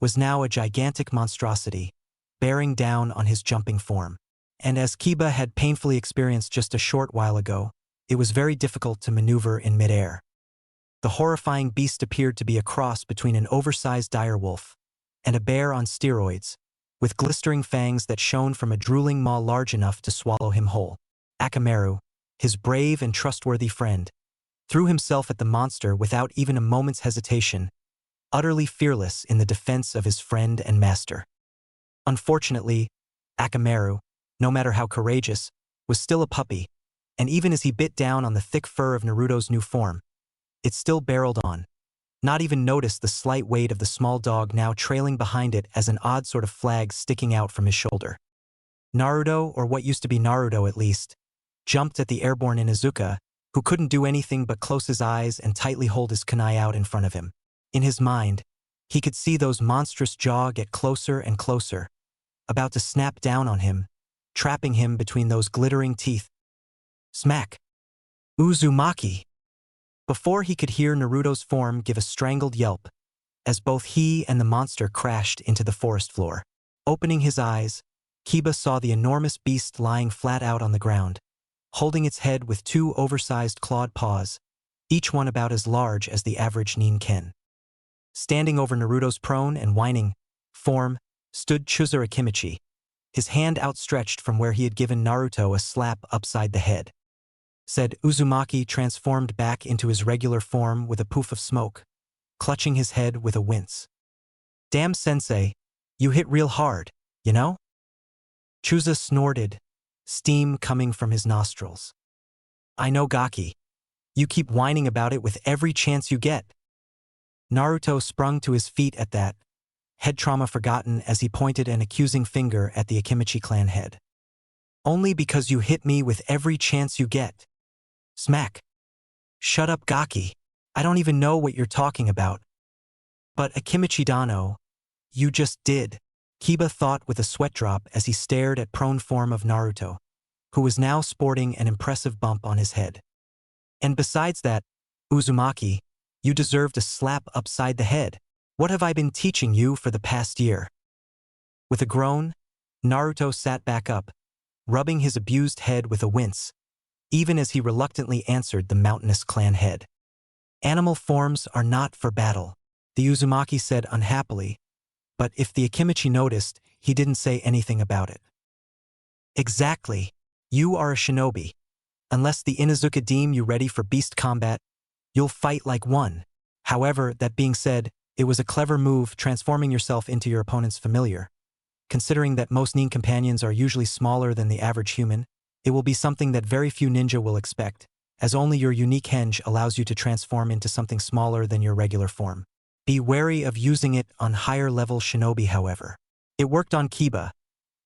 [SPEAKER 1] was now a gigantic monstrosity, bearing down on his jumping form. And as Kiba had painfully experienced just a short while ago, it was very difficult to maneuver in midair. The horrifying beast appeared to be a cross between an oversized direwolf and a bear on steroids, with glistering fangs that shone from a drooling maw large enough to swallow him whole. Akamaru, his brave and trustworthy friend, threw himself at the monster without even a moment's hesitation, utterly fearless in the defense of his friend and master. Unfortunately, Akamaru, no matter how courageous, was still a puppy, and even as he bit down on the thick fur of Naruto's new form, it still barreled on, not even noticed the slight weight of the small dog now trailing behind it as an odd sort of flag sticking out from his shoulder. Naruto, or what used to be Naruto at least, jumped at the airborne Inuzuka, who couldn't do anything but close his eyes and tightly hold his kunai out in front of him. In his mind, he could see those monstrous jaws get closer and closer, about to snap down on him, trapping him between those glittering teeth. Smack! Uzumaki! Before he could hear Naruto's form give a strangled yelp, as both he and the monster crashed into the forest floor. Opening his eyes, Kiba saw the enormous beast lying flat out on the ground, holding its head with two oversized clawed paws, each one about as large as the average ninken. Standing over Naruto's prone and whining form stood Chuzuru Akimichi, his hand outstretched from where he had given Naruto a slap upside the head. Said Uzumaki transformed back into his regular form with a poof of smoke, clutching his head with a wince. "Damn sensei, you hit real hard, you know?" Chuza snorted, steam coming from his nostrils. "I know, Gaki. You keep whining about it with every chance you get." Naruto sprung to his feet at that, head trauma forgotten as he pointed an accusing finger at the Akimichi clan head. "Only because you hit me with every chance you get." Smack. "Shut up, Gaki. I don't even know what you're talking about." "But Akimichi Dano, you just did," Kiba thought with a sweat drop as he stared at prone form of Naruto, who was now sporting an impressive bump on his head. "And besides that, Uzumaki, you deserved a slap upside the head. What have I been teaching you for the past year?" With a groan, Naruto sat back up, rubbing his abused head with a wince, even as he reluctantly answered the mountainous clan head. "Animal forms are not for battle," the Uzumaki said unhappily, but if the Akimichi noticed, he didn't say anything about it. "Exactly. You are a shinobi. Unless the Inuzuka deem you ready for beast combat, you'll fight like one. However, that being said, it was a clever move transforming yourself into your opponent's familiar. considering that most nin companions are usually smaller than the average human. It will be something that very few ninja will expect, as only your unique henge allows you to transform into something smaller than your regular form. Be wary of using it on higher-level shinobi, however. It worked on Kiba,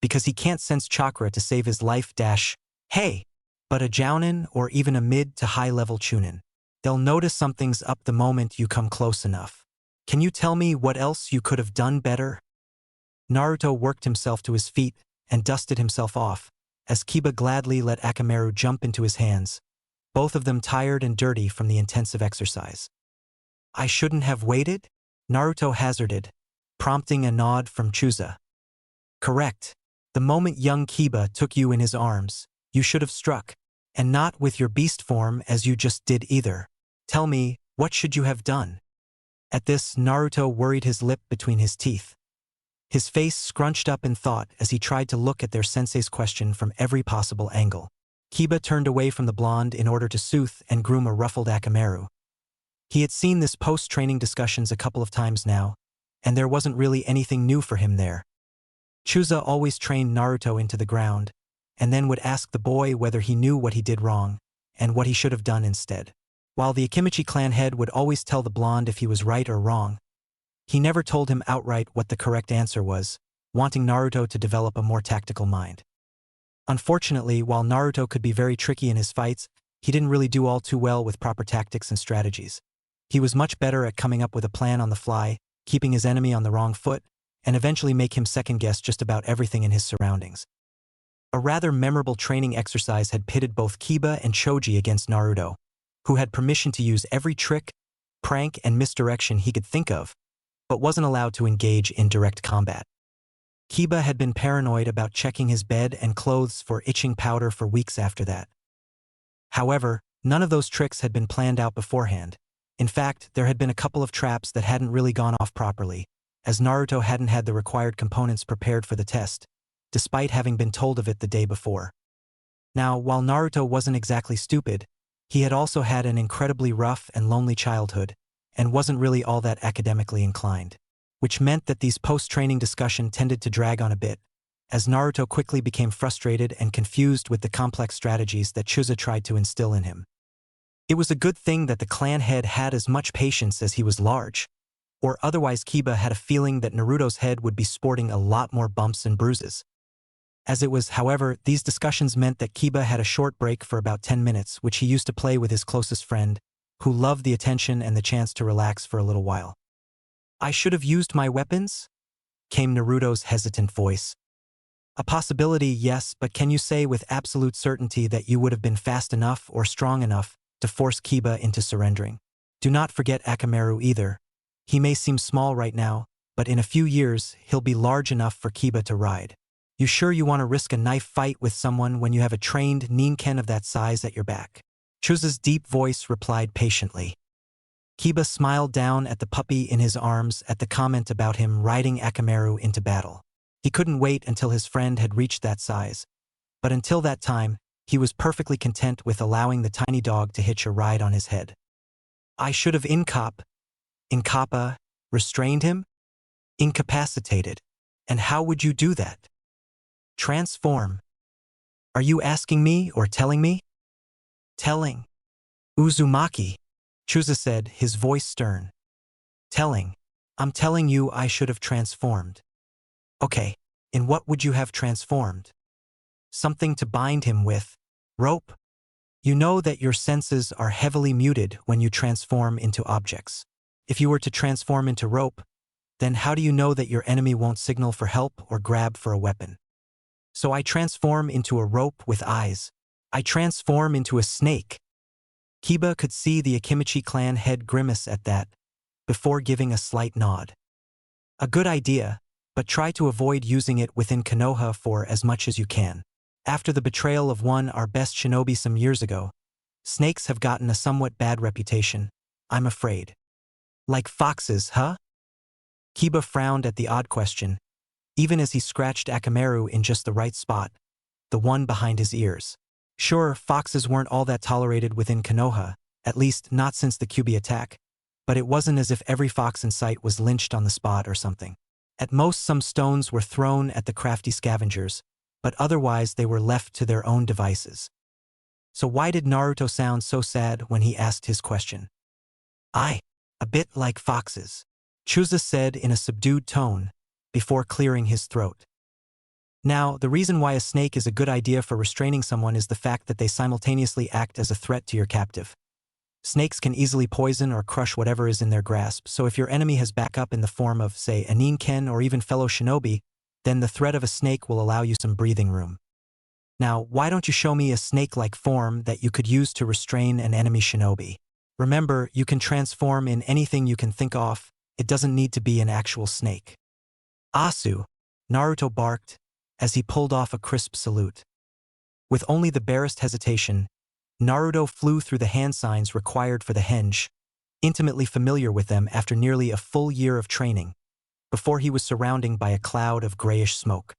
[SPEAKER 1] because he can't sense chakra to save his life. Hey! But a jounin or even a mid to high-level chunin. They'll notice something's up the moment you come close enough. Can you tell me what else you could have done better? Naruto worked himself to his feet and dusted himself off, as Kiba gladly let Akamaru jump into his hands, both of them tired and dirty from the intensive exercise. I shouldn't have waited? Naruto hazarded, prompting a nod from Chuza. Correct. The moment young Kiba took you in his arms, you should have struck, and not with your beast form as you just did either. Tell me, what should you have done? At this, Naruto worried his lip between his teeth. His face scrunched up in thought as he tried to look at their sensei's question from every possible angle. Kiba turned away from the blonde in order to soothe and groom a ruffled Akamaru. He had seen this post-training discussions a couple of times now, and there wasn't really anything new for him there. Chuza always trained Naruto into the ground, and then would ask the boy whether he knew what he did wrong, and what he should have done instead. While the Akimichi clan head would always tell the blonde if he was right or wrong, he never told him outright what the correct answer was, wanting Naruto to develop a more tactical mind. Unfortunately, while Naruto could be very tricky in his fights, he didn't really do all too well with proper tactics and strategies. He was much better at coming up with a plan on the fly, keeping his enemy on the wrong foot, and eventually make him second-guess just about everything in his surroundings. A rather memorable training exercise had pitted both Kiba and Choji against Naruto, who had permission to use every trick, prank, and misdirection he could think of, but wasn't allowed to engage in direct combat. Kiba had been paranoid about checking his bed and clothes for itching powder for weeks after that. However, none of those tricks had been planned out beforehand. In fact, there had been a couple of traps that hadn't really gone off properly, as Naruto hadn't had the required components prepared for the test, despite having been told of it the day before. Now, while Naruto wasn't exactly stupid, he had also had an incredibly rough and lonely childhood, and wasn't really all that academically inclined, which meant that these post-training discussions tended to drag on a bit, as Naruto quickly became frustrated and confused with the complex strategies that Chuza tried to instill in him. It was a good thing that the clan head had as much patience as he was large, or otherwise Kiba had a feeling that Naruto's head would be sporting a lot more bumps and bruises. As it was, however, these discussions meant that Kiba had a short break for about 10 minutes, which he used to play with his closest friend, who loved the attention and the chance to relax for a little while. I should have used my weapons? Came Naruto's hesitant voice. A possibility, yes, but can you say with absolute certainty that you would have been fast enough or strong enough to force Kiba into surrendering? Do not forget Akamaru either. He may seem small right now, but in a few years, he'll be large enough for Kiba to ride. You sure you want to risk a knife fight with someone when you have a trained ninken of that size at your back? Chuza's deep voice replied patiently. Kiba smiled down at the puppy in his arms at the comment about him riding Akamaru into battle. He couldn't wait until his friend had reached that size, but until that time, he was perfectly content with allowing the tiny dog to hitch a ride on his head. I should have restrained him? Incapacitated. And how would you do that? Transform. Are you asking me or telling me? Telling. Uzumaki, Chuza said, his voice stern. Telling. I'm telling you I should have transformed. Okay, in what would you have transformed? Something to bind him with. Rope? You know that your senses are heavily muted when you transform into objects. If you were to transform into rope, then how do you know that your enemy won't signal for help or grab for a weapon? So I transform into a rope with eyes. I transform into a snake. Kiba could see the Akimichi clan head grimace at that, before giving a slight nod. A good idea, but try to avoid using it within Konoha for as much as you can. After the betrayal of our best shinobi some years ago, snakes have gotten a somewhat bad reputation, I'm afraid. Like foxes, huh? Kiba frowned at the odd question, even as he scratched Akamaru in just the right spot, the one behind his ears. Sure, foxes weren't all that tolerated within Konoha, at least not since the Kyuubi attack, but it wasn't as if every fox in sight was lynched on the spot or something. At most, some stones were thrown at the crafty scavengers, but otherwise they were left to their own devices. So why did Naruto sound so sad when he asked his question? A bit like foxes, Chusa said in a subdued tone, before clearing his throat. Now, the reason why a snake is a good idea for restraining someone is the fact that they simultaneously act as a threat to your captive. Snakes can easily poison or crush whatever is in their grasp, so if your enemy has backup in the form of, say, a ninken or even fellow shinobi, then the threat of a snake will allow you some breathing room. Now, why don't you show me a snake-like form that you could use to restrain an enemy shinobi? Remember, you can transform in anything you can think of. It doesn't need to be an actual snake. Asu, Naruto barked, as he pulled off a crisp salute. With only the barest hesitation, Naruto flew through the hand signs required for the henge, intimately familiar with them after nearly a full year of training, before he was surrounded by a cloud of grayish smoke.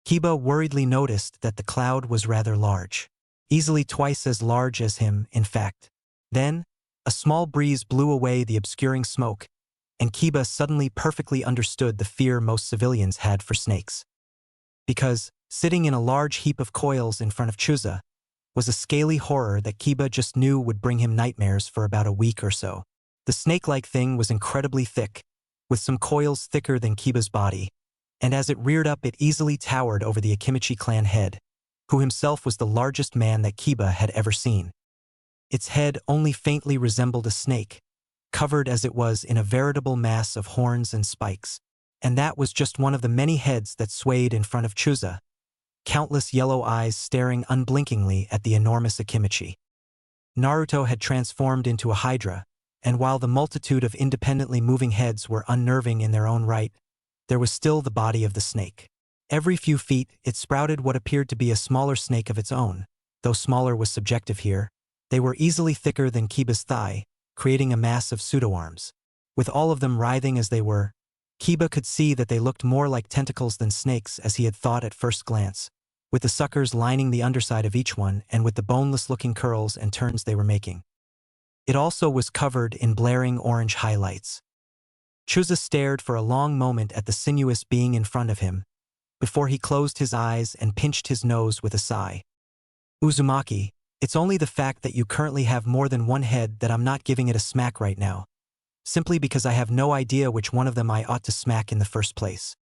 [SPEAKER 1] Kiba worriedly noticed that the cloud was rather large, easily twice as large as him, in fact. Then, a small breeze blew away the obscuring smoke, and Kiba suddenly perfectly understood the fear most civilians had for snakes. Because, sitting in a large heap of coils in front of Chusa, was a scaly horror that Kiba just knew would bring him nightmares for about a week or so. The snake-like thing was incredibly thick, with some coils thicker than Kiba's body, and as it reared up it easily towered over the Akimichi clan head, who himself was the largest man that Kiba had ever seen. Its head only faintly resembled a snake, covered as it was in a veritable mass of horns and spikes, and that was just one of the many heads that swayed in front of Chusa, countless yellow eyes staring unblinkingly at the enormous Akimichi. Naruto had transformed into a hydra, and while the multitude of independently moving heads were unnerving in their own right, there was still the body of the snake. Every few feet, it sprouted what appeared to be a smaller snake of its own. Though smaller was subjective here, they were easily thicker than Kiba's thigh, creating a mass of pseudo-arms. With all of them writhing as they were, Kiba could see that they looked more like tentacles than snakes as he had thought at first glance, with the suckers lining the underside of each one and with the boneless-looking curls and turns they were making. It also was covered in blaring orange highlights. Chusa stared for a long moment at the sinuous being in front of him, before he closed his eyes and pinched his nose with a sigh. Uzumaki, it's only the fact that you currently have more than one head that I'm not giving it a smack right now, simply because I have no idea which one of them I ought to smack in the first place.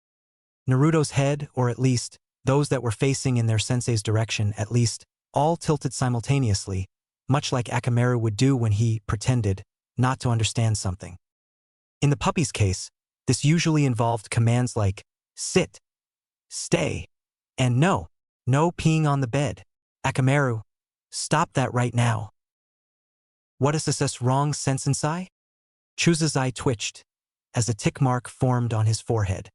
[SPEAKER 1] Naruto's head, or at least, those that were facing in their sensei's direction at least, all tilted simultaneously, much like Akamaru would do when he pretended not to understand something. In the puppy's case, this usually involved commands like, sit, stay, and no peeing on the bed. Akamaru, stop that right now. What is this wrong sensei? Chusa's eye twitched, as a tick mark formed on his forehead.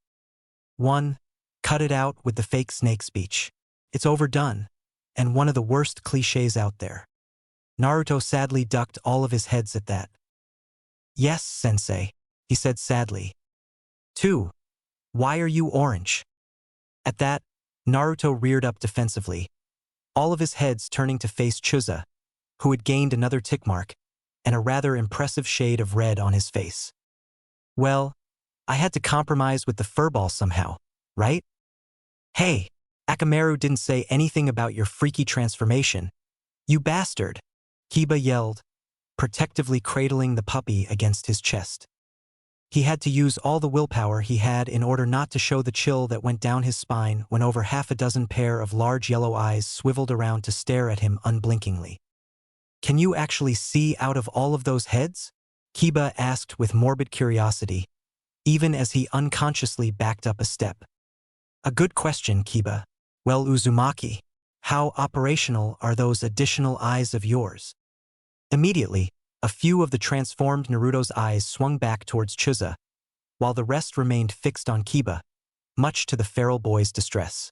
[SPEAKER 1] Cut it out with the fake snake speech. It's overdone, and one of the worst cliches out there. Naruto sadly ducked all of his heads at that. Yes, sensei, he said sadly. 2. Why are you orange? At that, Naruto reared up defensively, all of his heads turning to face Chusa, who had gained another tick mark, and a rather impressive shade of red on his face. Well, I had to compromise with the furball somehow, right? Hey, Akamaru didn't say anything about your freaky transformation. You bastard, Kiba yelled, protectively cradling the puppy against his chest. He had to use all the willpower he had in order not to show the chill that went down his spine when over half a dozen pair of large yellow eyes swiveled around to stare at him unblinkingly. Can you actually see out of all of those heads? Kiba asked with morbid curiosity, even as he unconsciously backed up a step. A good question, Kiba. Well, Uzumaki, how operational are those additional eyes of yours? Immediately, a few of the transformed Naruto's eyes swung back towards Chusa, while the rest remained fixed on Kiba, much to the feral boy's distress.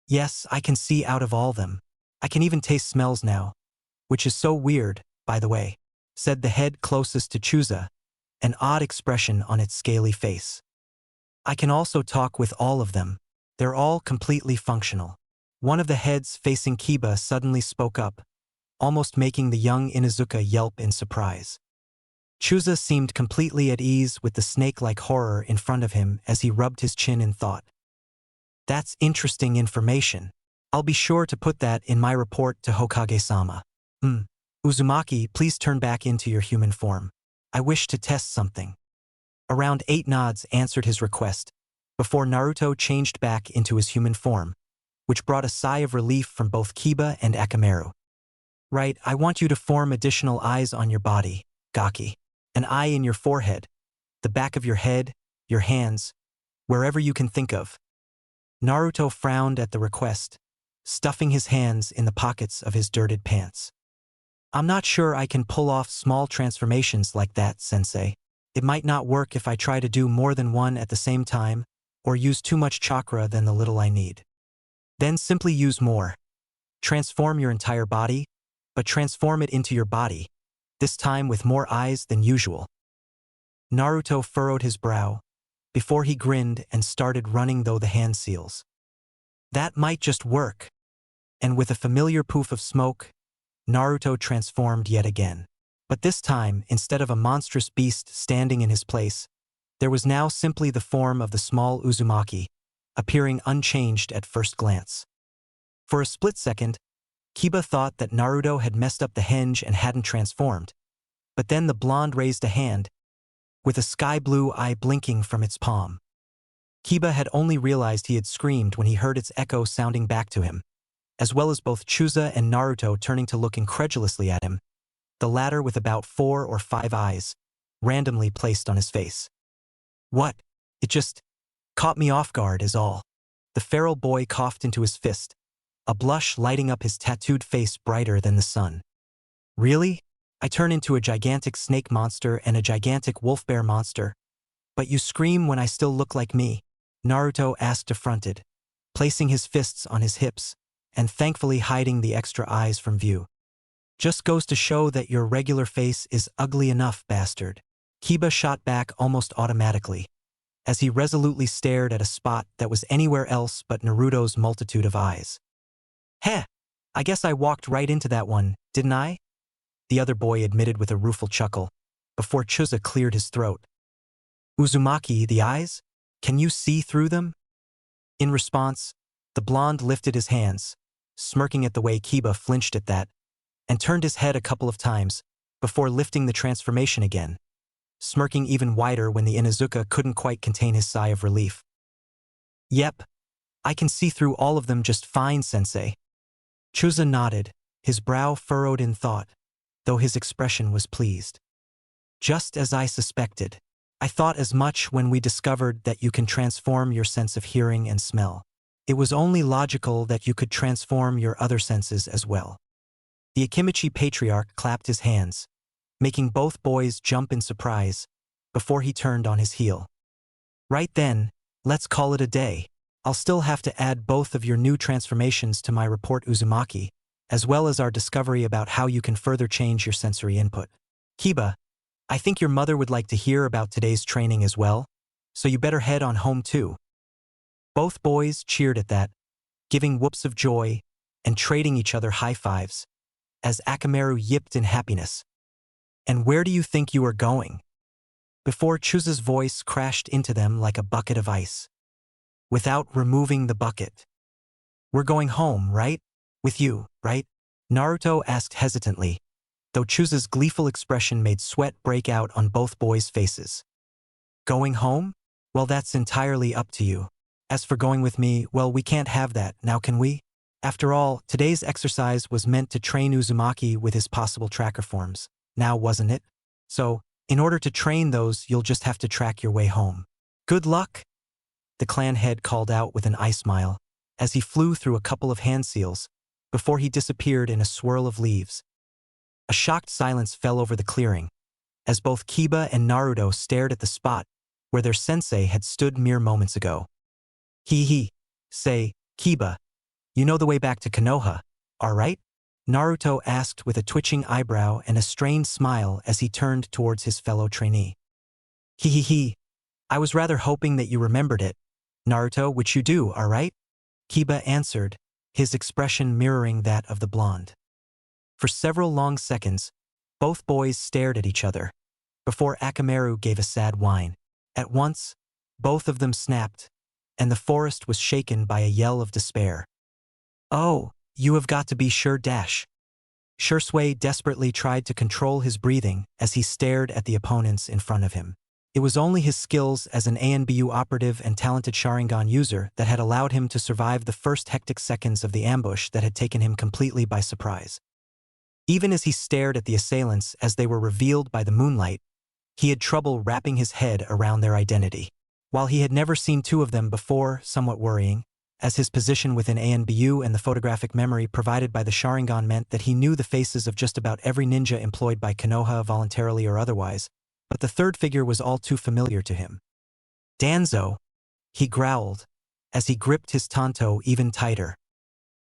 [SPEAKER 1] Yes, I can see out of all them. I can even taste smells now, which is so weird, by the way, said the head closest to Chusa, an odd expression on its scaly face. I can also talk with all of them. They're all completely functional. One of the heads facing Kiba suddenly spoke up, almost making the young Inuzuka yelp in surprise. Chusa seemed completely at ease with the snake-like horror in front of him as he rubbed his chin in thought. That's interesting information. I'll be sure to put that in my report to Hokage-sama. Uzumaki, please turn back into your human form. I wish to test something. Around 8 nods answered his request, before Naruto changed back into his human form, which brought a sigh of relief from both Kiba and Akamaru. Right, I want you to form additional eyes on your body, Gaki. An eye in your forehead, the back of your head, your hands, wherever you can think of. Naruto frowned at the request, stuffing his hands in the pockets of his dirted pants. I'm not sure I can pull off small transformations like that, sensei. It might not work if I try to do more than one at the same time, or use too much chakra than the little I need. Then simply use more. Transform your entire body, but transform it into your body, this time with more eyes than usual. Naruto furrowed his brow, before he grinned and started running the hand seals. That might just work. And with a familiar poof of smoke, Naruto transformed yet again. But this time, instead of a monstrous beast standing in his place, there was now simply the form of the small Uzumaki, appearing unchanged at first glance. For a split second, Kiba thought that Naruto had messed up the henge and hadn't transformed, but then the blonde raised a hand, with a sky-blue eye blinking from its palm. Kiba had only realized he had screamed when he heard its echo sounding back to him, as well as both Chusa and Naruto turning to look incredulously at him, the latter with about 4 or 5 eyes, randomly placed on his face. What? It just caught me off guard is all. The feral boy coughed into his fist, a blush lighting up his tattooed face brighter than the sun. Really? I turn into a gigantic snake monster and a gigantic wolf bear monster, but you scream when I still look like me? Naruto asked affronted, placing his fists on his hips, and thankfully hiding the extra eyes from view. Just goes to show that your regular face is ugly enough, bastard. Kiba shot back almost automatically, as he resolutely stared at a spot that was anywhere else but Naruto's multitude of eyes. Heh, I guess I walked right into that one, didn't I? The other boy admitted with a rueful chuckle, before Chusa cleared his throat. Uzumaki, the eyes? Can you see through them? In response, the blonde lifted his hands, smirking at the way Kiba flinched at that, and turned his head a couple of times, before lifting the transformation again, smirking even wider when the Inuzuka couldn't quite contain his sigh of relief. Yep, I can see through all of them just fine, sensei. Chusa nodded, his brow furrowed in thought, though his expression was pleased. Just as I suspected. I thought as much when we discovered that you can transform your sense of hearing and smell. It was only logical that you could transform your other senses as well. The Akimichi patriarch clapped his hands, making both boys jump in surprise, before he turned on his heel. Right then, let's call it a day. I'll still have to add both of your new transformations to my report, Uzumaki, as well as our discovery about how you can further change your sensory input. Kiba, I think your mother would like to hear about today's training as well, so you better head on home too. Both boys cheered at that, giving whoops of joy and trading each other high fives, as Akamaru yipped in happiness. And where do you think you are going? Before Chusa's voice crashed into them like a bucket of ice. Without removing the bucket. We're going home, right? With you, right? Naruto asked hesitantly, though Chusa's gleeful expression made sweat break out on both boys' faces. Going home? Well, that's entirely up to you. As for going with me, well, we can't have that, now can we? After all, today's exercise was meant to train Uzumaki with his possible tracker forms, now wasn't it? So, in order to train those, you'll just have to track your way home. Good luck? The clan head called out with an eye smile, as he flew through a couple of hand seals, before he disappeared in a swirl of leaves. A shocked silence fell over the clearing, as both Kiba and Naruto stared at the spot where their sensei had stood mere moments ago. Say, Kiba, you know the way back to Konoha, all right? Naruto asked with a twitching eyebrow and a strained smile as he turned towards his fellow trainee. I was rather hoping that you remembered it, Naruto, which you do, all right? Kiba answered, his expression mirroring that of the blonde. For several long seconds, both boys stared at each other, before Akamaru gave a sad whine. At once, both of them snapped, and the forest was shaken by a yell of despair. "Oh, you have got to be sure dash." Shursui desperately tried to control his breathing as he stared at the opponents in front of him. It was only his skills as an ANBU operative and talented Sharingan user that had allowed him to survive the first hectic seconds of the ambush that had taken him completely by surprise. Even as he stared at the assailants as they were revealed by the moonlight, he had trouble wrapping his head around their identity. While he had never seen two of them before, somewhat worrying, as his position within ANBU and the photographic memory provided by the Sharingan meant that he knew the faces of just about every ninja employed by Konoha voluntarily or otherwise, but the third figure was all too familiar to him. "Danzo," he growled, as he gripped his tanto even tighter.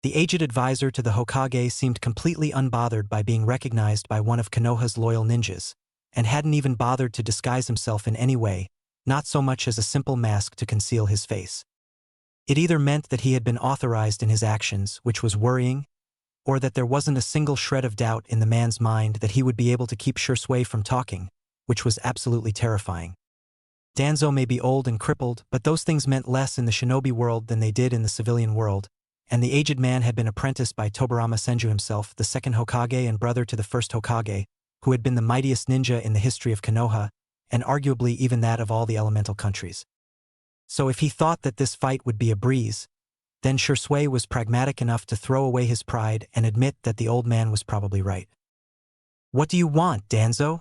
[SPEAKER 1] The aged advisor to the Hokage seemed completely unbothered by being recognized by one of Konoha's loyal ninjas, and hadn't even bothered to disguise himself in any way, not so much as a simple mask to conceal his face. It either meant that he had been authorized in his actions, which was worrying, or that there wasn't a single shred of doubt in the man's mind that he would be able to keep Shursui from talking, which was absolutely terrifying. Danzo may be old and crippled, but those things meant less in the shinobi world than they did in the civilian world, and the aged man had been apprenticed by Tobarama Senju himself, the second Hokage and brother to the first Hokage, who had been the mightiest ninja in the history of Konoha, and arguably even that of all the elemental countries. So if he thought that this fight would be a breeze, then Shursui was pragmatic enough to throw away his pride and admit that the old man was probably right. "What do you want, Danzo?"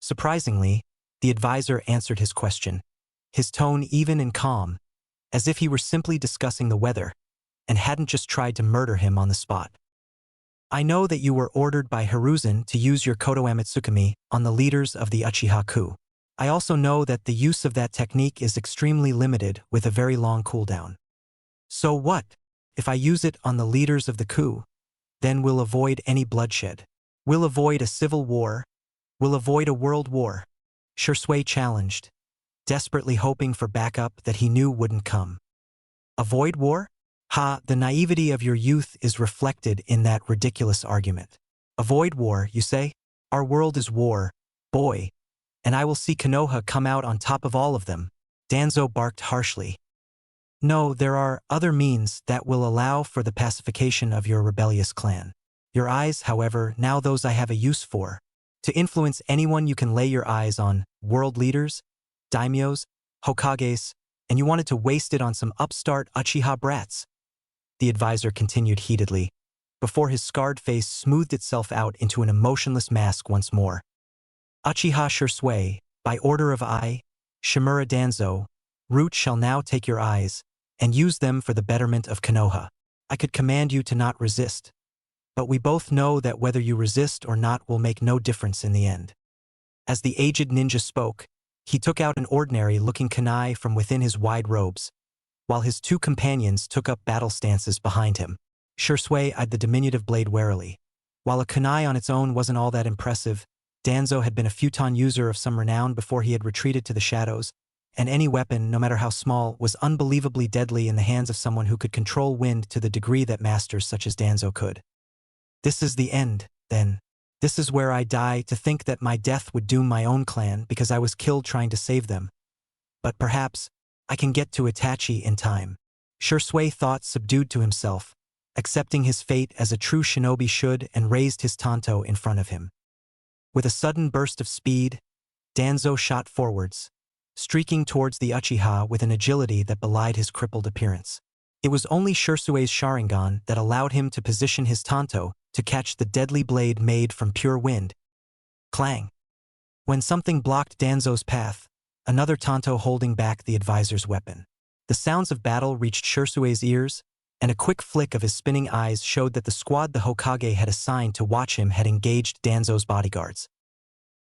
[SPEAKER 1] Surprisingly, the advisor answered his question, his tone even and calm, as if he were simply discussing the weather, and hadn't just tried to murder him on the spot. "I know that you were ordered by Hiruzen to use your Koto Amitsukami on the leaders of the Uchiha coup. I also know that the use of that technique is extremely limited with a very long cooldown. So what? If I use it on the leaders of the coup, then we'll avoid any bloodshed. We'll avoid a civil war. We'll avoid a world war," Shursui challenged, desperately hoping for backup that he knew wouldn't come. "Avoid war? Ha, the naivety of your youth is reflected in that ridiculous argument. Avoid war, you say? Our world is war, boy, and I will see Konoha come out on top of all of them," Danzo barked harshly. "No, there are other means that will allow for the pacification of your rebellious clan. Your eyes, however, now those I have a use for. To influence anyone you can lay your eyes on, world leaders, daimyos, Hokages, and you wanted to waste it on some upstart Uchiha brats," the advisor continued heatedly, before his scarred face smoothed itself out into an emotionless mask once more. "Uchiha Shursui, by order of Shimura Danzo, Root shall now take your eyes, and use them for the betterment of Konoha. I could command you to not resist, but we both know that whether you resist or not will make no difference in the end." As the aged ninja spoke, he took out an ordinary-looking kunai from within his wide robes, while his two companions took up battle stances behind him. Shursui eyed the diminutive blade warily. While a kunai on its own wasn't all that impressive, Danzo had been a futon user of some renown before he had retreated to the shadows, and any weapon, no matter how small, was unbelievably deadly in the hands of someone who could control wind to the degree that masters such as Danzo could. "This is the end, then. This is where I die, to think that my death would doom my own clan because I was killed trying to save them. But perhaps I can get to Itachi in time." Shursui thought, subdued to himself, accepting his fate as a true shinobi should, and raised his tanto in front of him. With a sudden burst of speed, Danzo shot forwards, streaking towards the Uchiha with an agility that belied his crippled appearance. It was only Shursui's Sharingan that allowed him to position his tanto to catch the deadly blade made from pure wind. Clang! When something blocked Danzo's path, another tanto holding back the advisor's weapon. The sounds of battle reached Shursui's ears, and a quick flick of his spinning eyes showed that the squad the Hokage had assigned to watch him had engaged Danzo's bodyguards.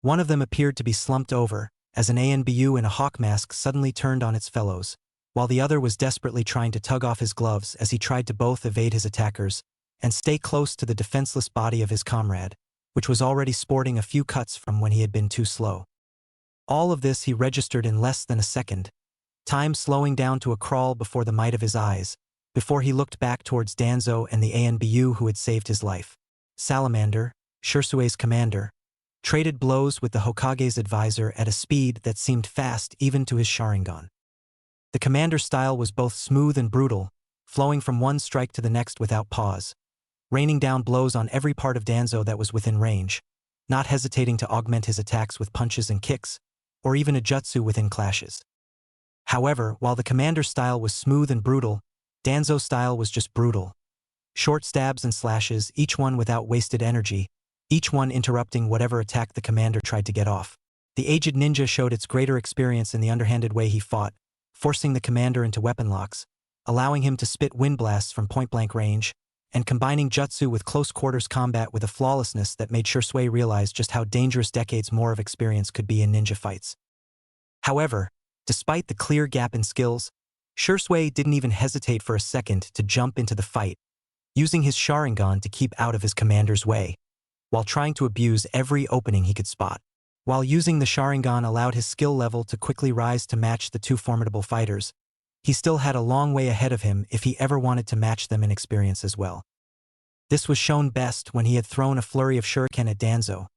[SPEAKER 1] One of them appeared to be slumped over, as an ANBU in a hawk mask suddenly turned on its fellows, while the other was desperately trying to tug off his gloves as he tried to both evade his attackers and stay close to the defenseless body of his comrade, which was already sporting a few cuts from when he had been too slow. All of this he registered in less than a second, time slowing down to a crawl before the might of his eyes, before he looked back towards Danzo and the ANBU who had saved his life. Salamander, Shursui's commander, traded blows with the Hokage's advisor at a speed that seemed fast even to his Sharingan. The commander's style was both smooth and brutal, flowing from one strike to the next without pause, raining down blows on every part of Danzo that was within range, not hesitating to augment his attacks with punches and kicks, or even a jutsu within clashes. However, while the commander's style was smooth and brutal, Danzo's style was just brutal. Short stabs and slashes, each one without wasted energy, each one interrupting whatever attack the commander tried to get off. The aged ninja showed its greater experience in the underhanded way he fought, forcing the commander into weapon locks, allowing him to spit wind blasts from point-blank range, and combining jutsu with close-quarters combat with a flawlessness that made Shursui realize just how dangerous decades more of experience could be in ninja fights. However, despite the clear gap in skills, Shursui didn't even hesitate for a second to jump into the fight, using his Sharingan to keep out of his commander's way, while trying to abuse every opening he could spot. While using the Sharingan allowed his skill level to quickly rise to match the two formidable fighters, he still had a long way ahead of him if he ever wanted to match them in experience as well. This was shown best when he had thrown a flurry of shuriken at Danzo,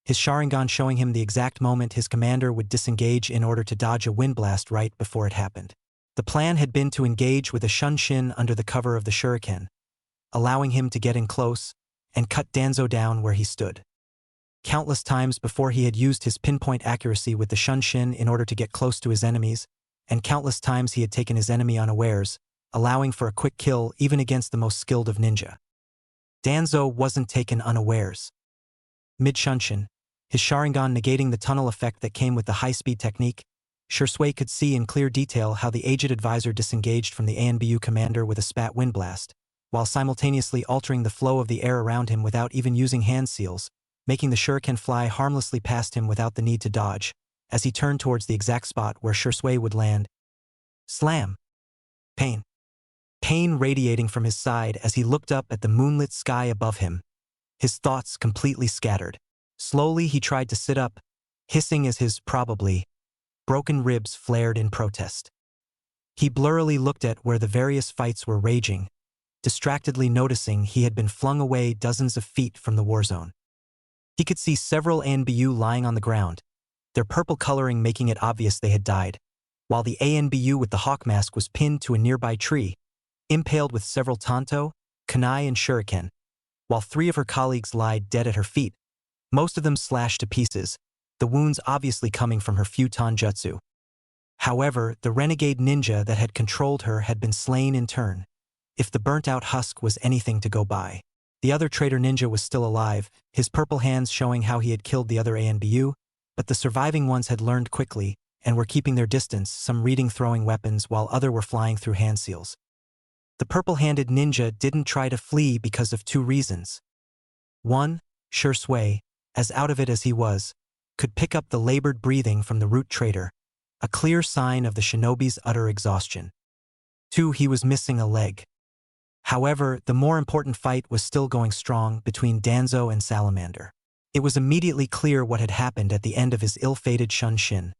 [SPEAKER 1] his Sharingan showing him the exact moment his commander would disengage in order to dodge a wind blast right before it happened. The plan had been to engage with a Shunshin under the cover of the shuriken, allowing him to get in close and cut Danzo down where he stood. Countless times before he had used his pinpoint accuracy with the Shunshin in order to get close to his enemies, and countless times he had taken his enemy unawares, allowing for a quick kill even against the most skilled of ninja. Danzo wasn't taken unawares. Mid-Shunshin, his Sharingan negating the tunnel effect that came with the high-speed technique, Shursui could see in clear detail how the aged advisor disengaged from the ANBU commander with a spat wind blast, while simultaneously altering the flow of the air around him without even using hand seals, making the shuriken fly harmlessly past him without the need to dodge, as he turned towards the exact spot where Shursui would land. Slam! Pain. Pain radiating from his side as he looked up at the moonlit sky above him, his thoughts completely scattered. Slowly he tried to sit up, hissing as his, probably, broken ribs flared in protest. He blurrily looked at where the various fights were raging, distractedly noticing he had been flung away dozens of feet from the war zone. He could see several ANBU lying on the ground, their purple coloring making it obvious they had died, while the ANBU with the hawk mask was pinned to a nearby tree, impaled with several tanto, kunai and shuriken, while 3 of her colleagues lied dead at her feet, most of them slashed to pieces, the wounds obviously coming from her few tanjutsu. However, the renegade ninja that had controlled her had been slain in turn, if the burnt-out husk was anything to go by. The other traitor ninja was still alive, his purple hands showing how he had killed the other ANBU, but the surviving ones had learned quickly and were keeping their distance, some reading throwing weapons while others were flying through hand seals. The purple-handed ninja didn't try to flee because of 2 reasons. 1, Shursui, as out of it as he was, could pick up the labored breathing from the root traitor, a clear sign of the shinobi's utter exhaustion. 2, he was missing a leg. However, the more important fight was still going strong between Danzo and Salamander. It was immediately clear what had happened at the end of his ill-fated Shunshin.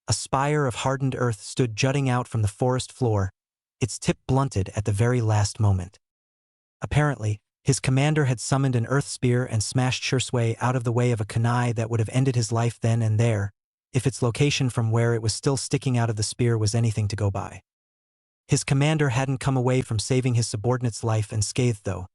[SPEAKER 1] A spire of hardened earth stood jutting out from the forest floor, its tip blunted at the very last moment. Apparently, his commander had summoned an earth spear and smashed Shursui out of the way of a kunai that would have ended his life then and there, if its location from where it was still sticking out of the spear was anything to go by. His commander hadn't come away from saving his subordinate's life unscathed though,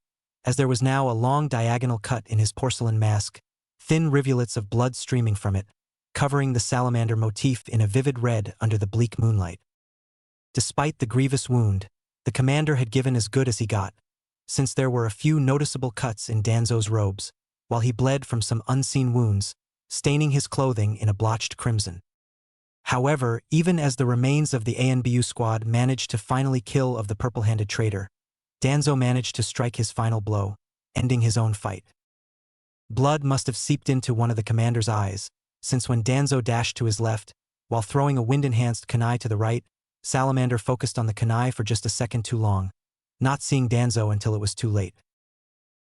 [SPEAKER 1] as there was now a long diagonal cut in his porcelain mask, thin rivulets of blood streaming from it, covering the salamander motif in a vivid red under the bleak moonlight. Despite the grievous wound, the commander had given as good as he got, since there were a few noticeable cuts in Danzo's robes, while he bled from some unseen wounds, staining his clothing in a blotched crimson. However, even as the remains of the ANBU squad managed to finally kill of the purple-handed traitor, Danzo managed to strike his final blow, ending his own fight. Blood must have seeped into one of the commander's eyes, since when Danzo dashed to his left, while throwing a wind-enhanced kunai to the right, Salamander focused on the kunai for just a second too long, not seeing Danzo until it was too late.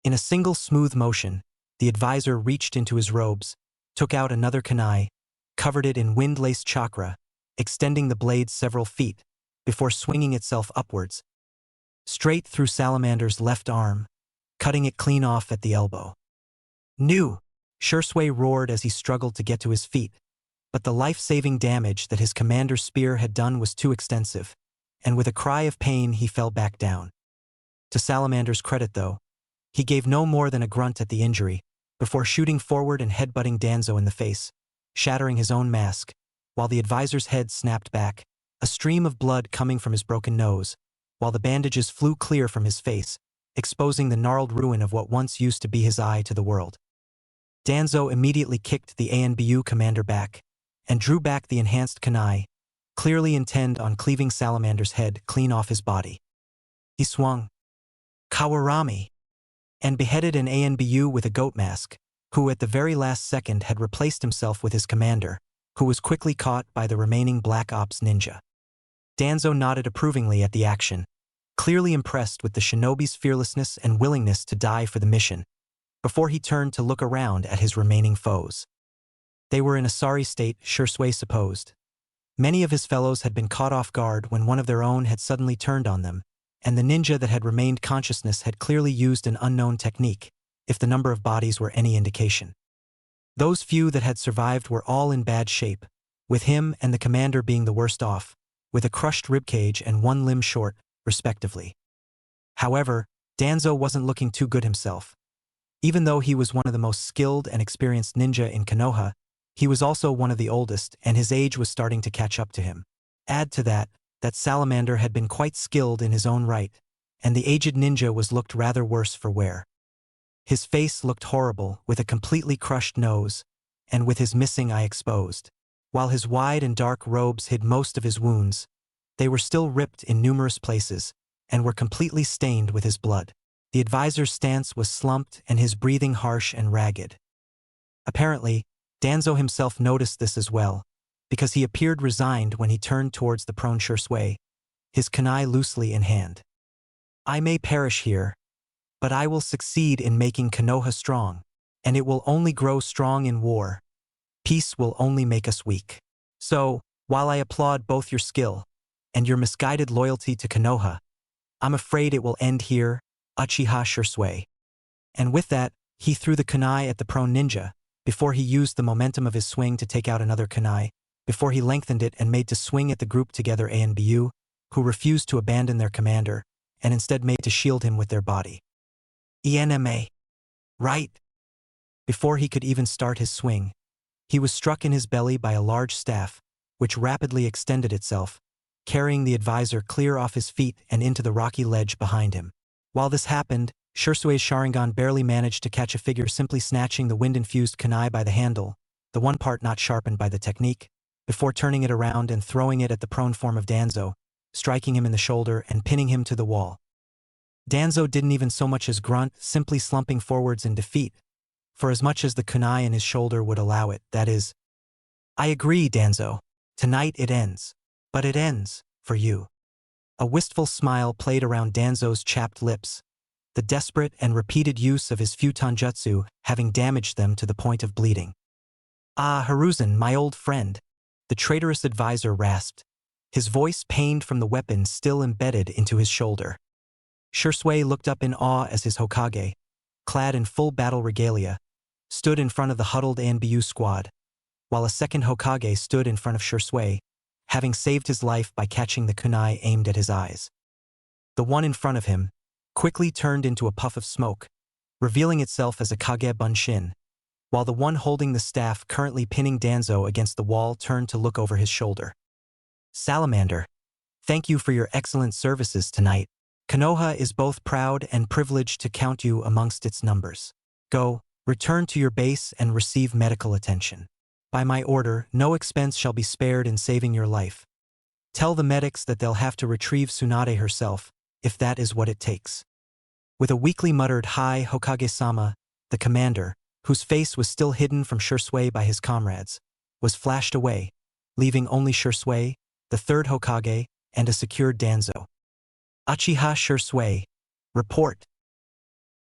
[SPEAKER 1] In a single smooth motion, the advisor reached into his robes, took out another kunai, covered it in wind-laced chakra, extending the blade several feet, before swinging itself upwards, straight through Salamander's left arm, cutting it clean off at the elbow. "Nu!" Shursui roared as he struggled to get to his feet, but the life-saving damage that his commander's spear had done was too extensive, and with a cry of pain he fell back down. To Salamander's credit though, he gave no more than a grunt at the injury, before shooting forward and headbutting Danzo in the face, shattering his own mask, while the advisor's head snapped back, a stream of blood coming from his broken nose, while the bandages flew clear from his face, exposing the gnarled ruin of what once used to be his eye to the world. Danzo immediately kicked the ANBU commander back, and drew back the enhanced kunai, clearly intent on cleaving Salamander's head clean off his body. He swung Kawarami and beheaded an ANBU with a goat mask, who at the very last second had replaced himself with his commander, who was quickly caught by the remaining Black Ops ninja. Danzo nodded approvingly at the action, clearly impressed with the shinobi's fearlessness and willingness to die for the mission, before he turned to look around at his remaining foes. They were in a sorry state, Shursui supposed. Many of his fellows had been caught off guard when one of their own had suddenly turned on them, and the ninja that had remained consciousness had clearly used an unknown technique, if the number of bodies were any indication. Those few that had survived were all in bad shape, with him and the commander being the worst off, with a crushed ribcage and one limb short, respectively. However, Danzo wasn't looking too good himself. Even though he was one of the most skilled and experienced ninja in Konoha, he was also one of the oldest, and his age was starting to catch up to him. Add to that Salamander had been quite skilled in his own right, and the aged ninja was looked rather worse for wear. His face looked horrible, with a completely crushed nose, and with his missing eye exposed. While his wide and dark robes hid most of his wounds, they were still ripped in numerous places, and were completely stained with his blood. The advisor's stance was slumped and his breathing harsh and ragged. Apparently, Danzo himself noticed this as well, because he appeared resigned when he turned towards the prone Shursui, his kunai loosely in hand. I may perish here, but I will succeed in making Konoha strong, and it will only grow strong in war. Peace will only make us weak. So, while I applaud both your skill and your misguided loyalty to Konoha, I'm afraid it will end here, Uchiha Shursui. And with that, he threw the kunai at the prone ninja, before he used the momentum of his swing to take out another kunai, before he lengthened it and made to swing at the group together ANBU, who refused to abandon their commander, and instead made to shield him with their body. ENMA. Right. Before he could even start his swing, he was struck in his belly by a large staff, which rapidly extended itself, carrying the advisor clear off his feet and into the rocky ledge behind him. While this happened, Shursui's Sharingan barely managed to catch a figure simply snatching the wind-infused kunai by the handle, the one part not sharpened by the technique, before turning it around and throwing it at the prone form of Danzo, striking him in the shoulder and pinning him to the wall. Danzo didn't even so much as grunt, simply slumping forwards in defeat, for as much as the kunai in his shoulder would allow it, that is. I agree, Danzo. Tonight it ends. But it ends, for you. A wistful smile played around Danzo's chapped lips, the desperate and repeated use of his futonjutsu having damaged them to the point of bleeding. Ah, Hiruzen, my old friend, the traitorous advisor rasped, his voice pained from the weapon still embedded into his shoulder. Shursui looked up in awe as his Hokage, clad in full battle regalia, stood in front of the huddled ANBU squad, while a second Hokage stood in front of Shursui, having saved his life by catching the kunai aimed at his eyes. The one in front of him quickly turned into a puff of smoke, revealing itself as a Kage Bunshin, while the one holding the staff currently pinning Danzo against the wall turned to look over his shoulder. Salamander, thank you for your excellent services tonight. Konoha is both proud and privileged to count you amongst its numbers. Go, return to your base and receive medical attention. By my order, no expense shall be spared in saving your life. Tell the medics that they'll have to retrieve Tsunade herself, if that is what it takes. With a weakly muttered "Hi, Hokage-sama," the commander, whose face was still hidden from Shursui by his comrades, was flashed away, leaving only Shursui, the third Hokage, and a secured Danzo. Uchiha Shursui, report.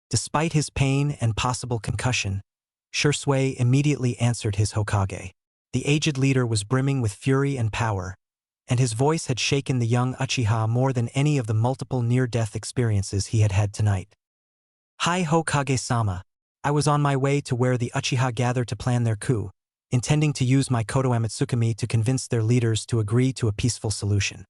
[SPEAKER 1] Despite his pain and possible concussion, Shursui immediately answered his Hokage. The aged leader was brimming with fury and power, and his voice had shaken the young Uchiha more than any of the multiple near-death experiences he had had tonight. Hi Hokage-sama, I was on my way to where the Uchiha gather to plan their coup, intending to use my Koto Amatsukami to convince their leaders to agree to a peaceful solution.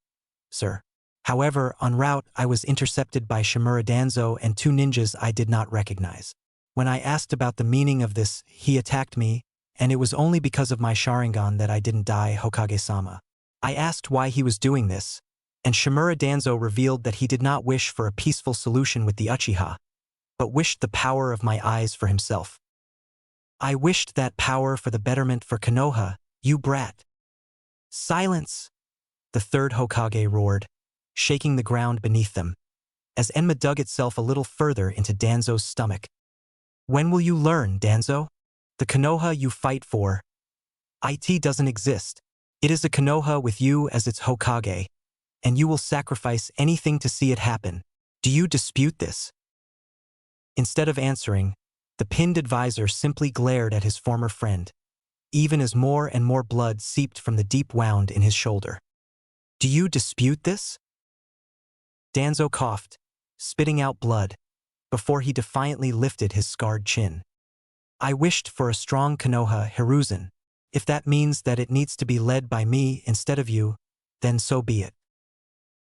[SPEAKER 1] Sir. However, en route, I was intercepted by Shimura Danzo and two ninjas I did not recognize. When I asked about the meaning of this, he attacked me, and it was only because of my Sharingan that I didn't die, Hokage-sama. I asked why he was doing this, and Shimura Danzo revealed that he did not wish for a peaceful solution with the Uchiha, but wished the power of my eyes for himself. I wished that power for the betterment for Konoha, you brat. Silence! The third Hokage roared, shaking the ground beneath them, as Enma dug itself a little further into Danzo's stomach. When will you learn, Danzo? The Konoha you fight for. It doesn't exist. It is a Konoha with you as its Hokage, and you will sacrifice anything to see it happen. Do you dispute this? Instead of answering, the pinned advisor simply glared at his former friend, even as more and more blood seeped from the deep wound in his shoulder. Do you dispute this? Danzo coughed, spitting out blood, before he defiantly lifted his scarred chin. I wished for a strong Konoha, Hiruzen. If that means that it needs to be led by me instead of you, then so be it.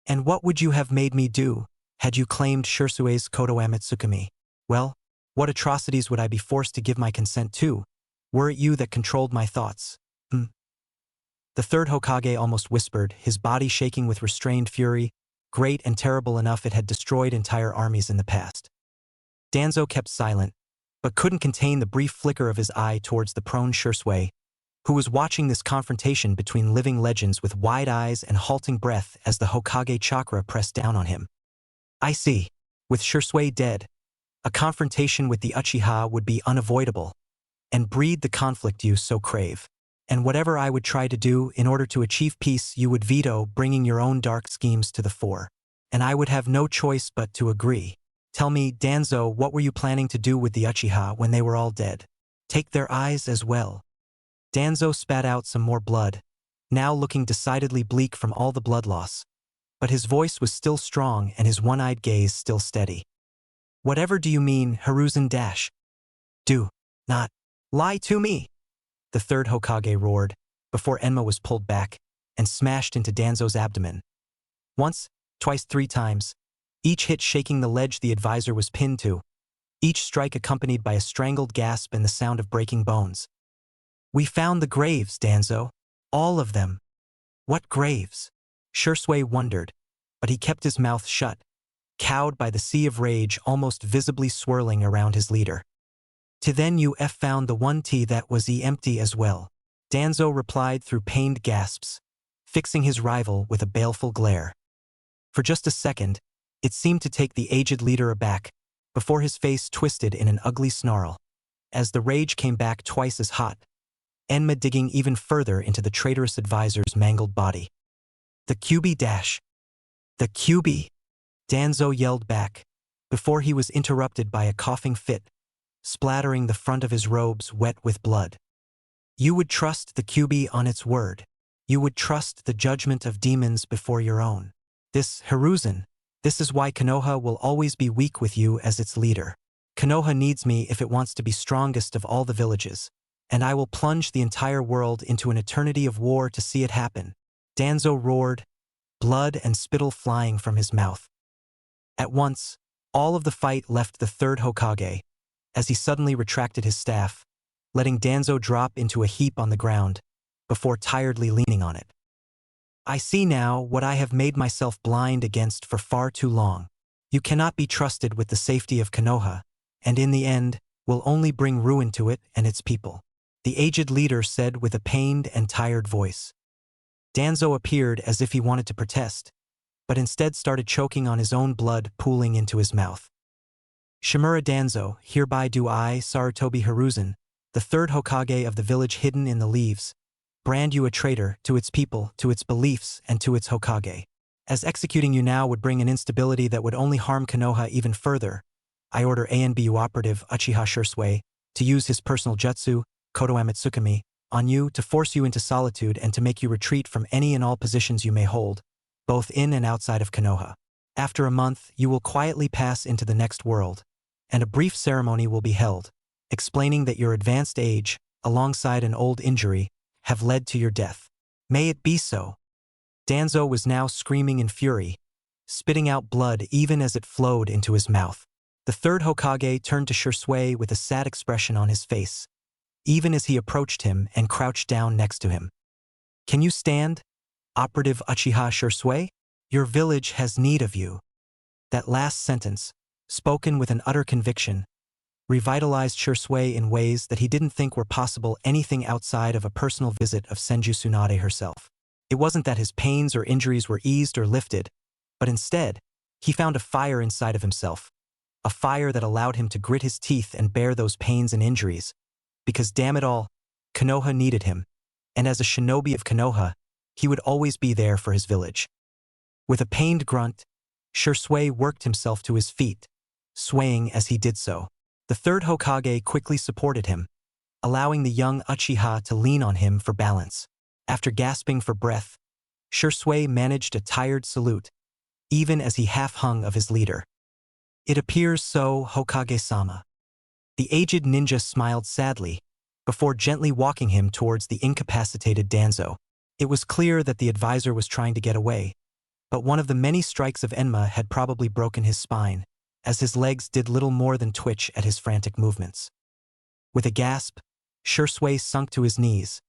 [SPEAKER 1] And what would you have made me do, had you claimed Shirsue's Koto Amatsukami? Well, what atrocities would I be forced to give my consent to, were it you that controlled my thoughts? The third Hokage almost whispered, his body shaking with restrained fury, great and terrible enough it had destroyed entire armies in the past. Danzo kept silent, but couldn't contain the brief flicker of his eye towards the prone Shirsue, who was watching this confrontation between living legends with wide eyes and halting breath as the Hokage chakra pressed down on him. I see. With Shirsue dead, a confrontation with the Uchiha would be unavoidable, and breed the conflict you so crave. And whatever I would try to do in order to achieve peace, you would veto, bringing your own dark schemes to the fore. And I would have no choice but to agree. Tell me, Danzo, what were you planning to do with the Uchiha when they were all dead? Take their eyes as well. Danzo spat out some more blood, now looking decidedly bleak from all the blood loss. But his voice was still strong and his one-eyed gaze still steady. Whatever do you mean, Hiruzen dash? Do not lie to me, the third Hokage roared, before Enma was pulled back and smashed into Danzo's abdomen. Once, twice, 3 times, each hit shaking the ledge the advisor was pinned to, each strike accompanied by a strangled gasp and the sound of breaking bones. We found the graves, Danzo. All of them. What graves? Shirsue wondered, but he kept his mouth shut, cowed by the sea of rage almost visibly swirling around his leader. To then you found the one T that was empty as well, Danzo replied through pained gasps, fixing his rival with a baleful glare. For just a second, it seemed to take the aged leader aback, before his face twisted in an ugly snarl, as the rage came back twice as hot, Enma digging even further into the traitorous advisor's mangled body. The QB dash. The QB. Danzo yelled back, before he was interrupted by a coughing fit, splattering the front of his robes wet with blood. You would trust the QB on its word. You would trust the judgment of demons before your own. This, Hiruzen, this is why Konoha will always be weak with you as its leader. Konoha needs me if it wants to be strongest of all the villages, and I will plunge the entire world into an eternity of war to see it happen. Danzo roared, blood and spittle flying from his mouth. At once, all of the fight left the third Hokage, as he suddenly retracted his staff, letting Danzo drop into a heap on the ground, before tiredly leaning on it. I see now what I have made myself blind against for far too long. You cannot be trusted with the safety of Konoha, and in the end, will only bring ruin to it and its people, the aged leader said with a pained and tired voice. Danzo appeared as if he wanted to protest, but instead started choking on his own blood pooling into his mouth. Shimura Danzo, hereby do I, Sarutobi Hiruzen, the third Hokage of the village hidden in the leaves, brand you a traitor to its people, to its beliefs, and to its Hokage. As executing you now would bring an instability that would only harm Konoha even further, I order ANBU operative Uchiha Shirsue to use his personal jutsu, Koto Amatsukami, on you to force you into solitude and to make you retreat from any and all positions you may hold, both in and outside of Konoha. After a month, you will quietly pass into the next world, and a brief ceremony will be held, explaining that your advanced age, alongside an old injury, have led to your death. May it be so. Danzo was now screaming in fury, spitting out blood even as it flowed into his mouth. The third Hokage turned to Shisui with a sad expression on his face, even as he approached him and crouched down next to him. Can you stand, Operative Uchiha Shisui? Your village has need of you. That last sentence, spoken with an utter conviction, revitalized Shisui in ways that he didn't think were possible anything outside of a personal visit of Senju Tsunade herself. It wasn't that his pains or injuries were eased or lifted, but instead, he found a fire inside of himself, a fire that allowed him to grit his teeth and bear those pains and injuries, because damn it all, Konoha needed him, and as a shinobi of Konoha, he would always be there for his village. With a pained grunt, Shisui worked himself to his feet, swaying as he did so. The third Hokage quickly supported him, allowing the young Uchiha to lean on him for balance. After gasping for breath, Shisui managed a tired salute, even as he half-hung of his leader. It appears so, Hokage-sama. The aged ninja smiled sadly, before gently walking him towards the incapacitated Danzo. It was clear that the advisor was trying to get away, but one of the many strikes of Enma had probably broken his spine, as his legs did little more than twitch at his frantic movements. With a gasp, Shisui sunk to his knees,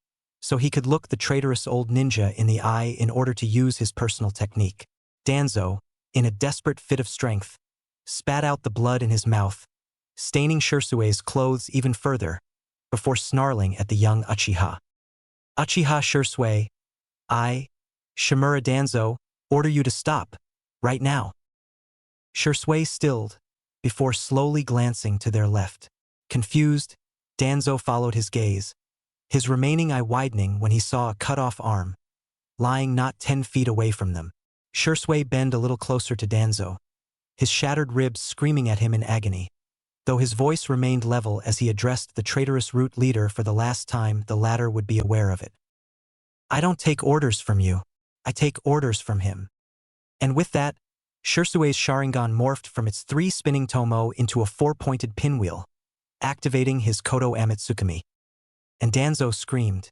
[SPEAKER 1] so he could look the traitorous old ninja in the eye in order to use his personal technique. Danzo, in a desperate fit of strength, spat out the blood in his mouth, staining Shisui's clothes even further, before snarling at the young Uchiha. Uchiha Shisui, I, Shimura Danzo, order you to stop, right now. Shisui stilled, before slowly glancing to their left. Confused, Danzo followed his gaze, his remaining eye widening when he saw a cut-off arm, lying not 10 feet away from them. Shisui bent a little closer to Danzo, his shattered ribs screaming at him in agony. Though his voice remained level as he addressed the traitorous root leader for the last time the latter would be aware of it. I don't take orders from you, I take orders from him. And with that, Shisui's Sharingan morphed from its 3 spinning tomo into a 4-pointed pinwheel, activating his Kodo Amatsukami. And Danzo screamed,